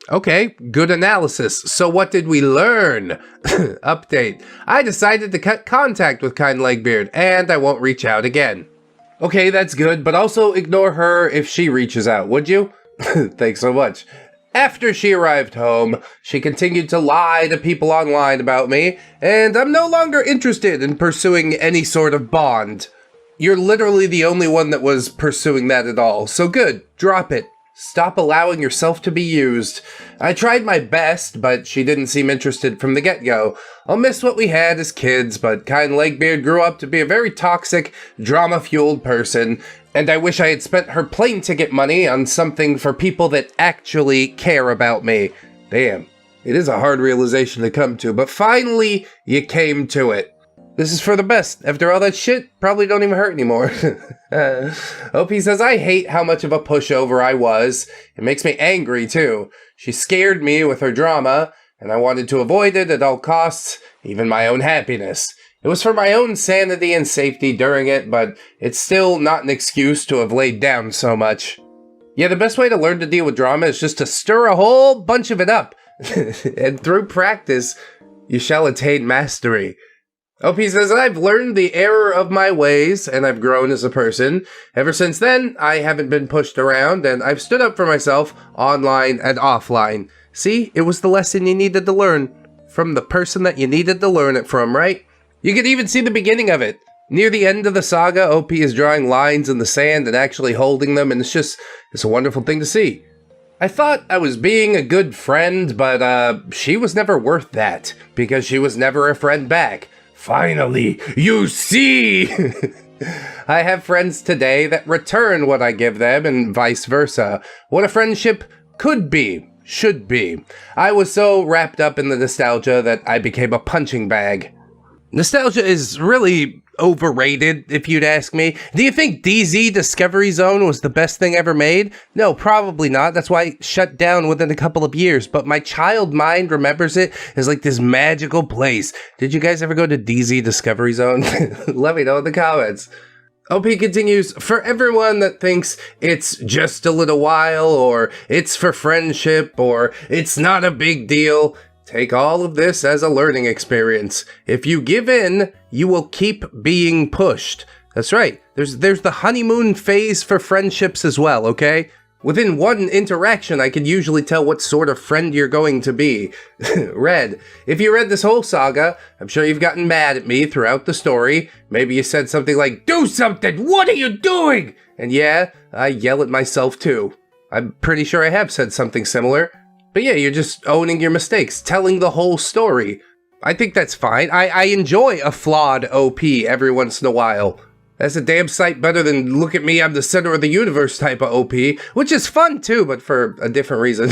Okay, good analysis. So what did we learn? Update. I decided to cut contact with kind Legbeard, and I won't reach out again. Okay, that's good, but also ignore her if she reaches out, would you? Thanks so much. After she arrived home, she continued to lie to people online about me, and I'm no longer interested in pursuing any sort of bond. You're literally the only one that was pursuing that at all, so good, drop it. Stop allowing yourself to be used. I tried my best, but she didn't seem interested from the get-go. I'll miss what we had as kids, but kind Legbeard grew up to be a very toxic, drama-fueled person, and I wish I had spent her plane ticket money on something for people that actually care about me. Damn, it is a hard realization to come to, but finally, you came to it. This is for the best. After all that shit, probably don't even hurt anymore. OP says, I hate how much of a pushover I was. It makes me angry, too. She scared me with her drama, and I wanted to avoid it at all costs, even my own happiness. It was for my own sanity and safety during it, but it's still not an excuse to have laid down so much. Yeah, the best way to learn to deal with drama is just to stir a whole bunch of it up. And through practice, you shall attain mastery. OP says, I've learned the error of my ways, and I've grown as a person. Ever since then, I haven't been pushed around, and I've stood up for myself online and offline. See, it was the lesson you needed to learn from the person that you needed to learn it from, right? You can even see the beginning of it. Near the end of the saga, OP is drawing lines in the sand and actually holding them, and it's a wonderful thing to see. I thought I was being a good friend, but she was never worth that, because she was never a friend back. Finally, you see! I have friends today that return what I give them and vice versa. What a friendship could be, should be. I was so wrapped up in the nostalgia that I became a punching bag. Nostalgia is really overrated, if you'd ask me. Do you think DZ Discovery Zone was the best thing ever made? No, probably not. That's why it shut down within a couple of years. But my child mind remembers it as like this magical place. Did you guys ever go to DZ Discovery Zone? Let me know in the comments. OP continues, for everyone that thinks it's just a little while, or it's for friendship, or it's not a big deal, take all of this as a learning experience. If you give in, you will keep being pushed. That's right. There's the honeymoon phase for friendships as well, okay? Within one interaction, I can usually tell what sort of friend you're going to be. Red, if you read this whole saga, I'm sure you've gotten mad at me throughout the story. Maybe you said something like, do something! What are you doing? And yeah, I yell at myself too. I'm pretty sure I have said something similar. But yeah, you're just owning your mistakes, telling the whole story. I think that's fine. I enjoy a flawed OP every once in a while. That's a damn sight better than look at me, I'm the center of the universe type of OP, which is fun too, but for a different reason.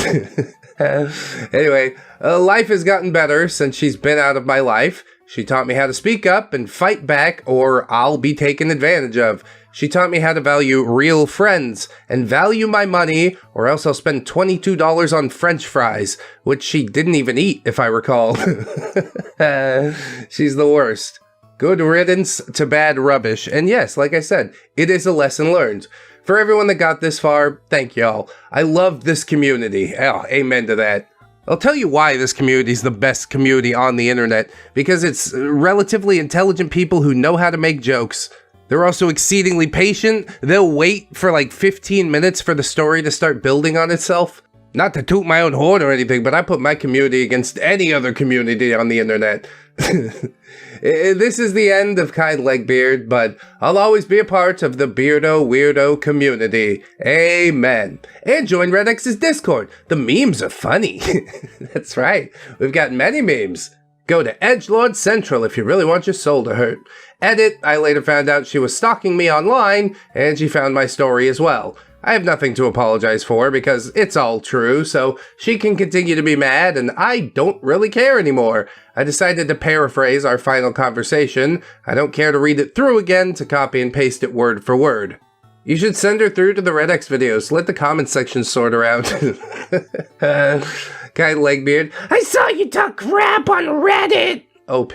Anyway, life has gotten better since she's been out of my life. She taught me how to speak up and fight back, or I'll be taken advantage of. She taught me how to value real friends and value my money, or else I'll spend $22 on French fries, which she didn't even eat, if I recall. She's the worst. Good riddance to bad rubbish. And yes, like I said, it is a lesson learned. For everyone that got this far, thank y'all. I love this community. Oh, amen to that. I'll tell you why this community is the best community on the internet. Because it's relatively intelligent people who know how to make jokes. They're also exceedingly patient. They'll wait for like 15 minutes for the story to start building on itself. Not to toot my own horn or anything, but I put my community against any other community on the internet. This is the end of kind Legbeard, but I'll always be a part of the Beardo Weirdo community. Amen. And join ReddX's Discord. The memes are funny. That's right. We've got many memes. Go to Edgelord Central if you really want your soul to hurt. Edit, I later found out she was stalking me online, and she found my story as well. I have nothing to apologize for because it's all true, so she can continue to be mad and I don't really care anymore. I decided to paraphrase our final conversation. I don't care to read it through again to copy and paste it word for word. You should send her through to the ReddX videos. Let the comment section sort around. Kind Legbeard. I saw you talk crap on Reddit. OP?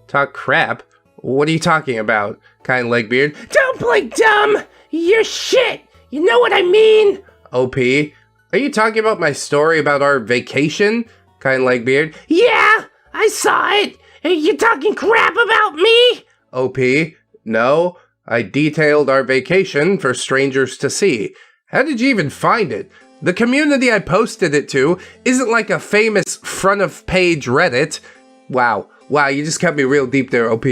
Talk crap? What are you talking about? Kind Legbeard. Don't play dumb. You're shit. You know what I mean? OP? Are you talking about my story about our vacation? Kind Legbeard. Yeah, I saw it. Are you talking crap about me? OP? No, I detailed our vacation for strangers to see. How did you even find it? The community I posted it to isn't like a famous front of page Reddit. Wow, you just cut me real deep there, OP.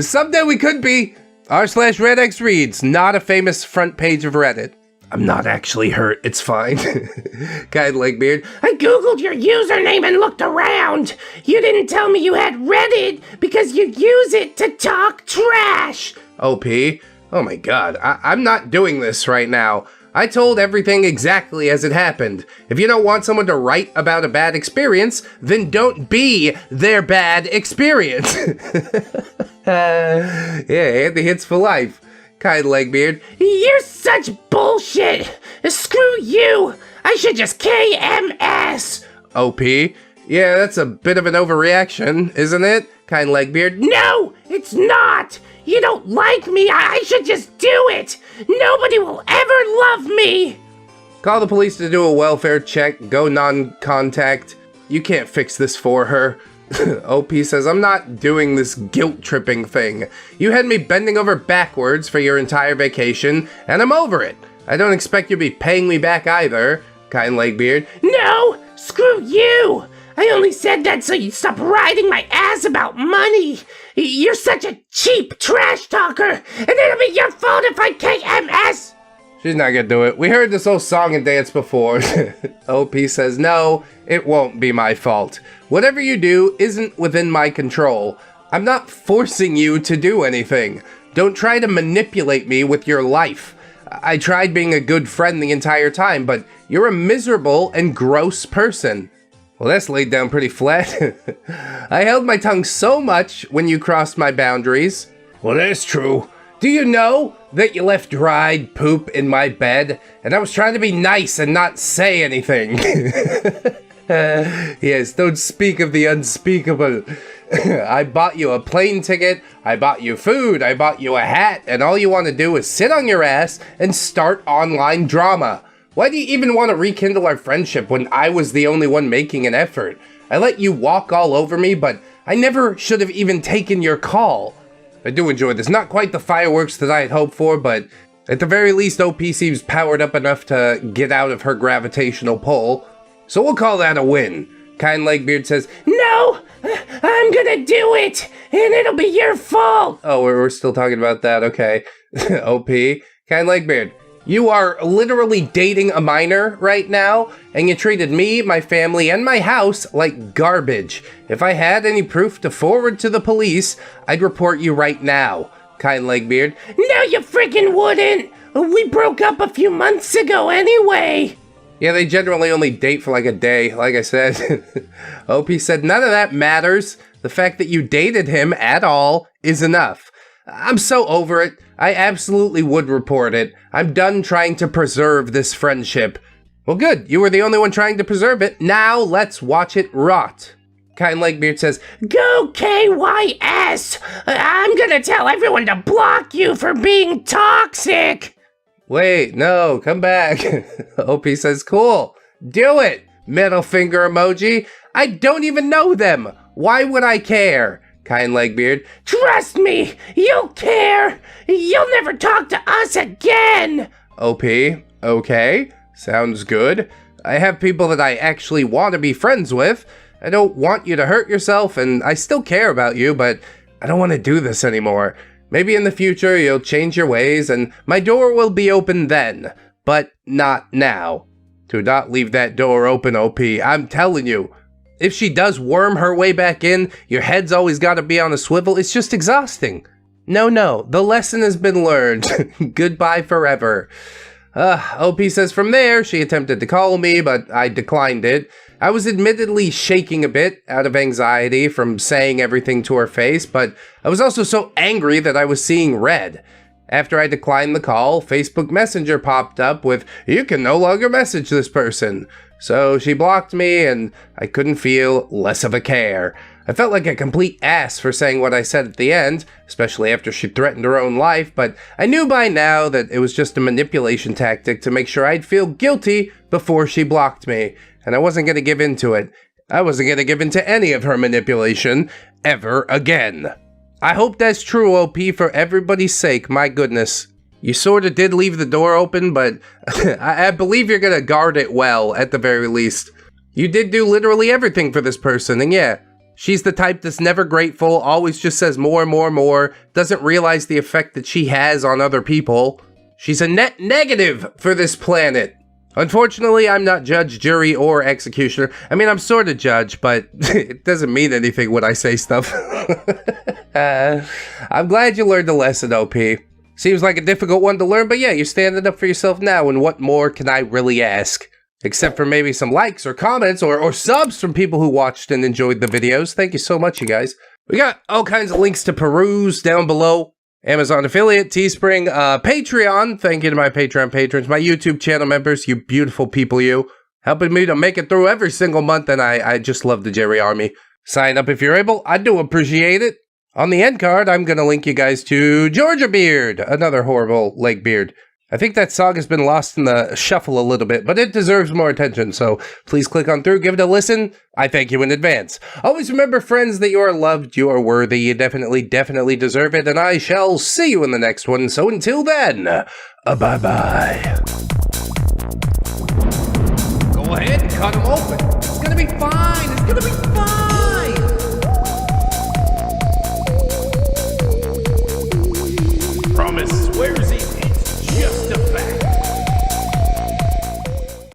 Someday we could be. r/ReddX reads, not a famous front page of Reddit. I'm not actually hurt. It's fine. Kind Legbeard. I googled your username and looked around. You didn't tell me you had Reddit because you use it to talk trash. OP. Oh my god. I'm not doing this right now. I told everything exactly as it happened. If you don't want someone to write about a bad experience, then don't be their bad experience. Yeah, Andy hits for life. Kind Legbeard. You're such bullshit. Screw you. I should just KMS. OP. Yeah, that's a bit of an overreaction, isn't it? Kind Legbeard. No, it's not. You don't like me. I should just do it. Nobody will ever love me. Call the police to do a welfare check. Go non-contact. You can't fix this for her. OP says, I'm not doing this guilt-tripping thing. You had me bending over backwards for your entire vacation, and I'm over it. I don't expect you to be paying me back either. Kind Legbeard. No, screw you. I only said that so you'd stop riding my ass about money. You're such a cheap trash talker, and it'll be your fault if I KMS. She's not gonna do it. We heard this whole song and dance before. OP says, no, it won't be my fault. Whatever you do isn't within my control. I'm not forcing you to do anything. Don't try to manipulate me with your life. I tried being a good friend the entire time, but you're a miserable and gross person. Well, that's laid down pretty flat. I held my tongue so much when you crossed my boundaries. Well, that's true. Do you know that you left dried poop in my bed? And I was trying to be nice and not say anything. Yes, don't speak of the unspeakable. I bought you a plane ticket, I bought you food, I bought you a hat, and all you want to do is sit on your ass and start online drama. Why do you even want to rekindle our friendship when I was the only one making an effort? I let you walk all over me, but I never should have even taken your call. I do enjoy this. Not quite the fireworks that I had hoped for, but at the very least, OP seems powered up enough to get out of her gravitational pull. So we'll call that a win. Kind Legbeard says, no, I'm gonna do it, and it'll be your fault. Oh, we're still talking about that. Okay. OP. Kind Legbeard, you are literally dating a minor right now, and you treated me, my family, and my house like garbage. If I had any proof to forward to the police, I'd report you right now. Kind Legbeard. No, you freaking wouldn't. We broke up a few months ago anyway. Yeah, they generally only date for like a day, like I said. OP said, none of that matters. The fact that you dated him at all is enough. I'm so over it. I absolutely would report it. I'm done trying to preserve this friendship. Well, good. You were the only one trying to preserve it. Now let's watch it rot. Kind Legbeard says, go KYS. I'm gonna tell everyone to block you for being toxic. Wait, no, come back. OP says, cool. Do it. Middle finger emoji. I don't even know them. Why would I care? Kind Legbeard. Trust me, you'll care. You'll never talk to us again. OP, okay, sounds good. I have people that I actually want to be friends with. I don't want you to hurt yourself, and I still care about you, but I don't want to do this anymore. Maybe in the future you'll change your ways, and my door will be open then, but not now. Do not leave that door open, OP. I'm telling you. If she does worm her way back in, your head's always got to be on a swivel. It's just exhausting. No, the lesson has been learned. Goodbye forever. OP says from there, she attempted to call me, but I declined it. I was admittedly shaking a bit out of anxiety from saying everything to her face, but I was also so angry that I was seeing red. After I declined the call, Facebook Messenger popped up with, you can no longer message this person. So she blocked me, and I couldn't feel less of a care. I felt like a complete ass for saying what I said at the end, especially after she threatened her own life, but I knew by now that it was just a manipulation tactic to make sure I'd feel guilty before she blocked me, and I wasn't going to give in to it. I wasn't going to give in to any of her manipulation ever again. I hope that's true, OP, for everybody's sake, my goodness. You sort of did leave the door open, but I believe you're going to guard it well, at the very least. You did do literally everything for this person, and yeah, she's the type that's never grateful, always just says more and more and more, doesn't realize the effect that she has on other people. She's a net negative for this planet. Unfortunately, I'm not judge, jury, or executioner. I mean, I'm sort of judge, but it doesn't mean anything when I say stuff. I'm glad you learned the lesson, OP. Seems like a difficult one to learn, but yeah, you're standing up for yourself now, and what more can I really ask? Except for maybe some likes or comments or subs from people who watched and enjoyed the videos. Thank you so much, you guys. We got all kinds of links to peruse down below. Amazon affiliate, Teespring, Patreon. Thank you to my Patreon patrons, my YouTube channel members, you beautiful people, you. Helping me to make it through every single month, and I just love the Jerry Army. Sign up if you're able. I do appreciate it. On the end card, I'm going to link you guys to Georgia Beard, another horrible Legbeard. I think that Saga's been lost in the shuffle a little bit, but it deserves more attention, so please click on through, give it a listen. I thank you in advance. Always remember, friends, that you are loved, you are worthy, you definitely deserve it, and I shall see you in the next one. So until then, bye-bye. Go ahead and cut them open. It's gonna be fine. It's gonna be fine.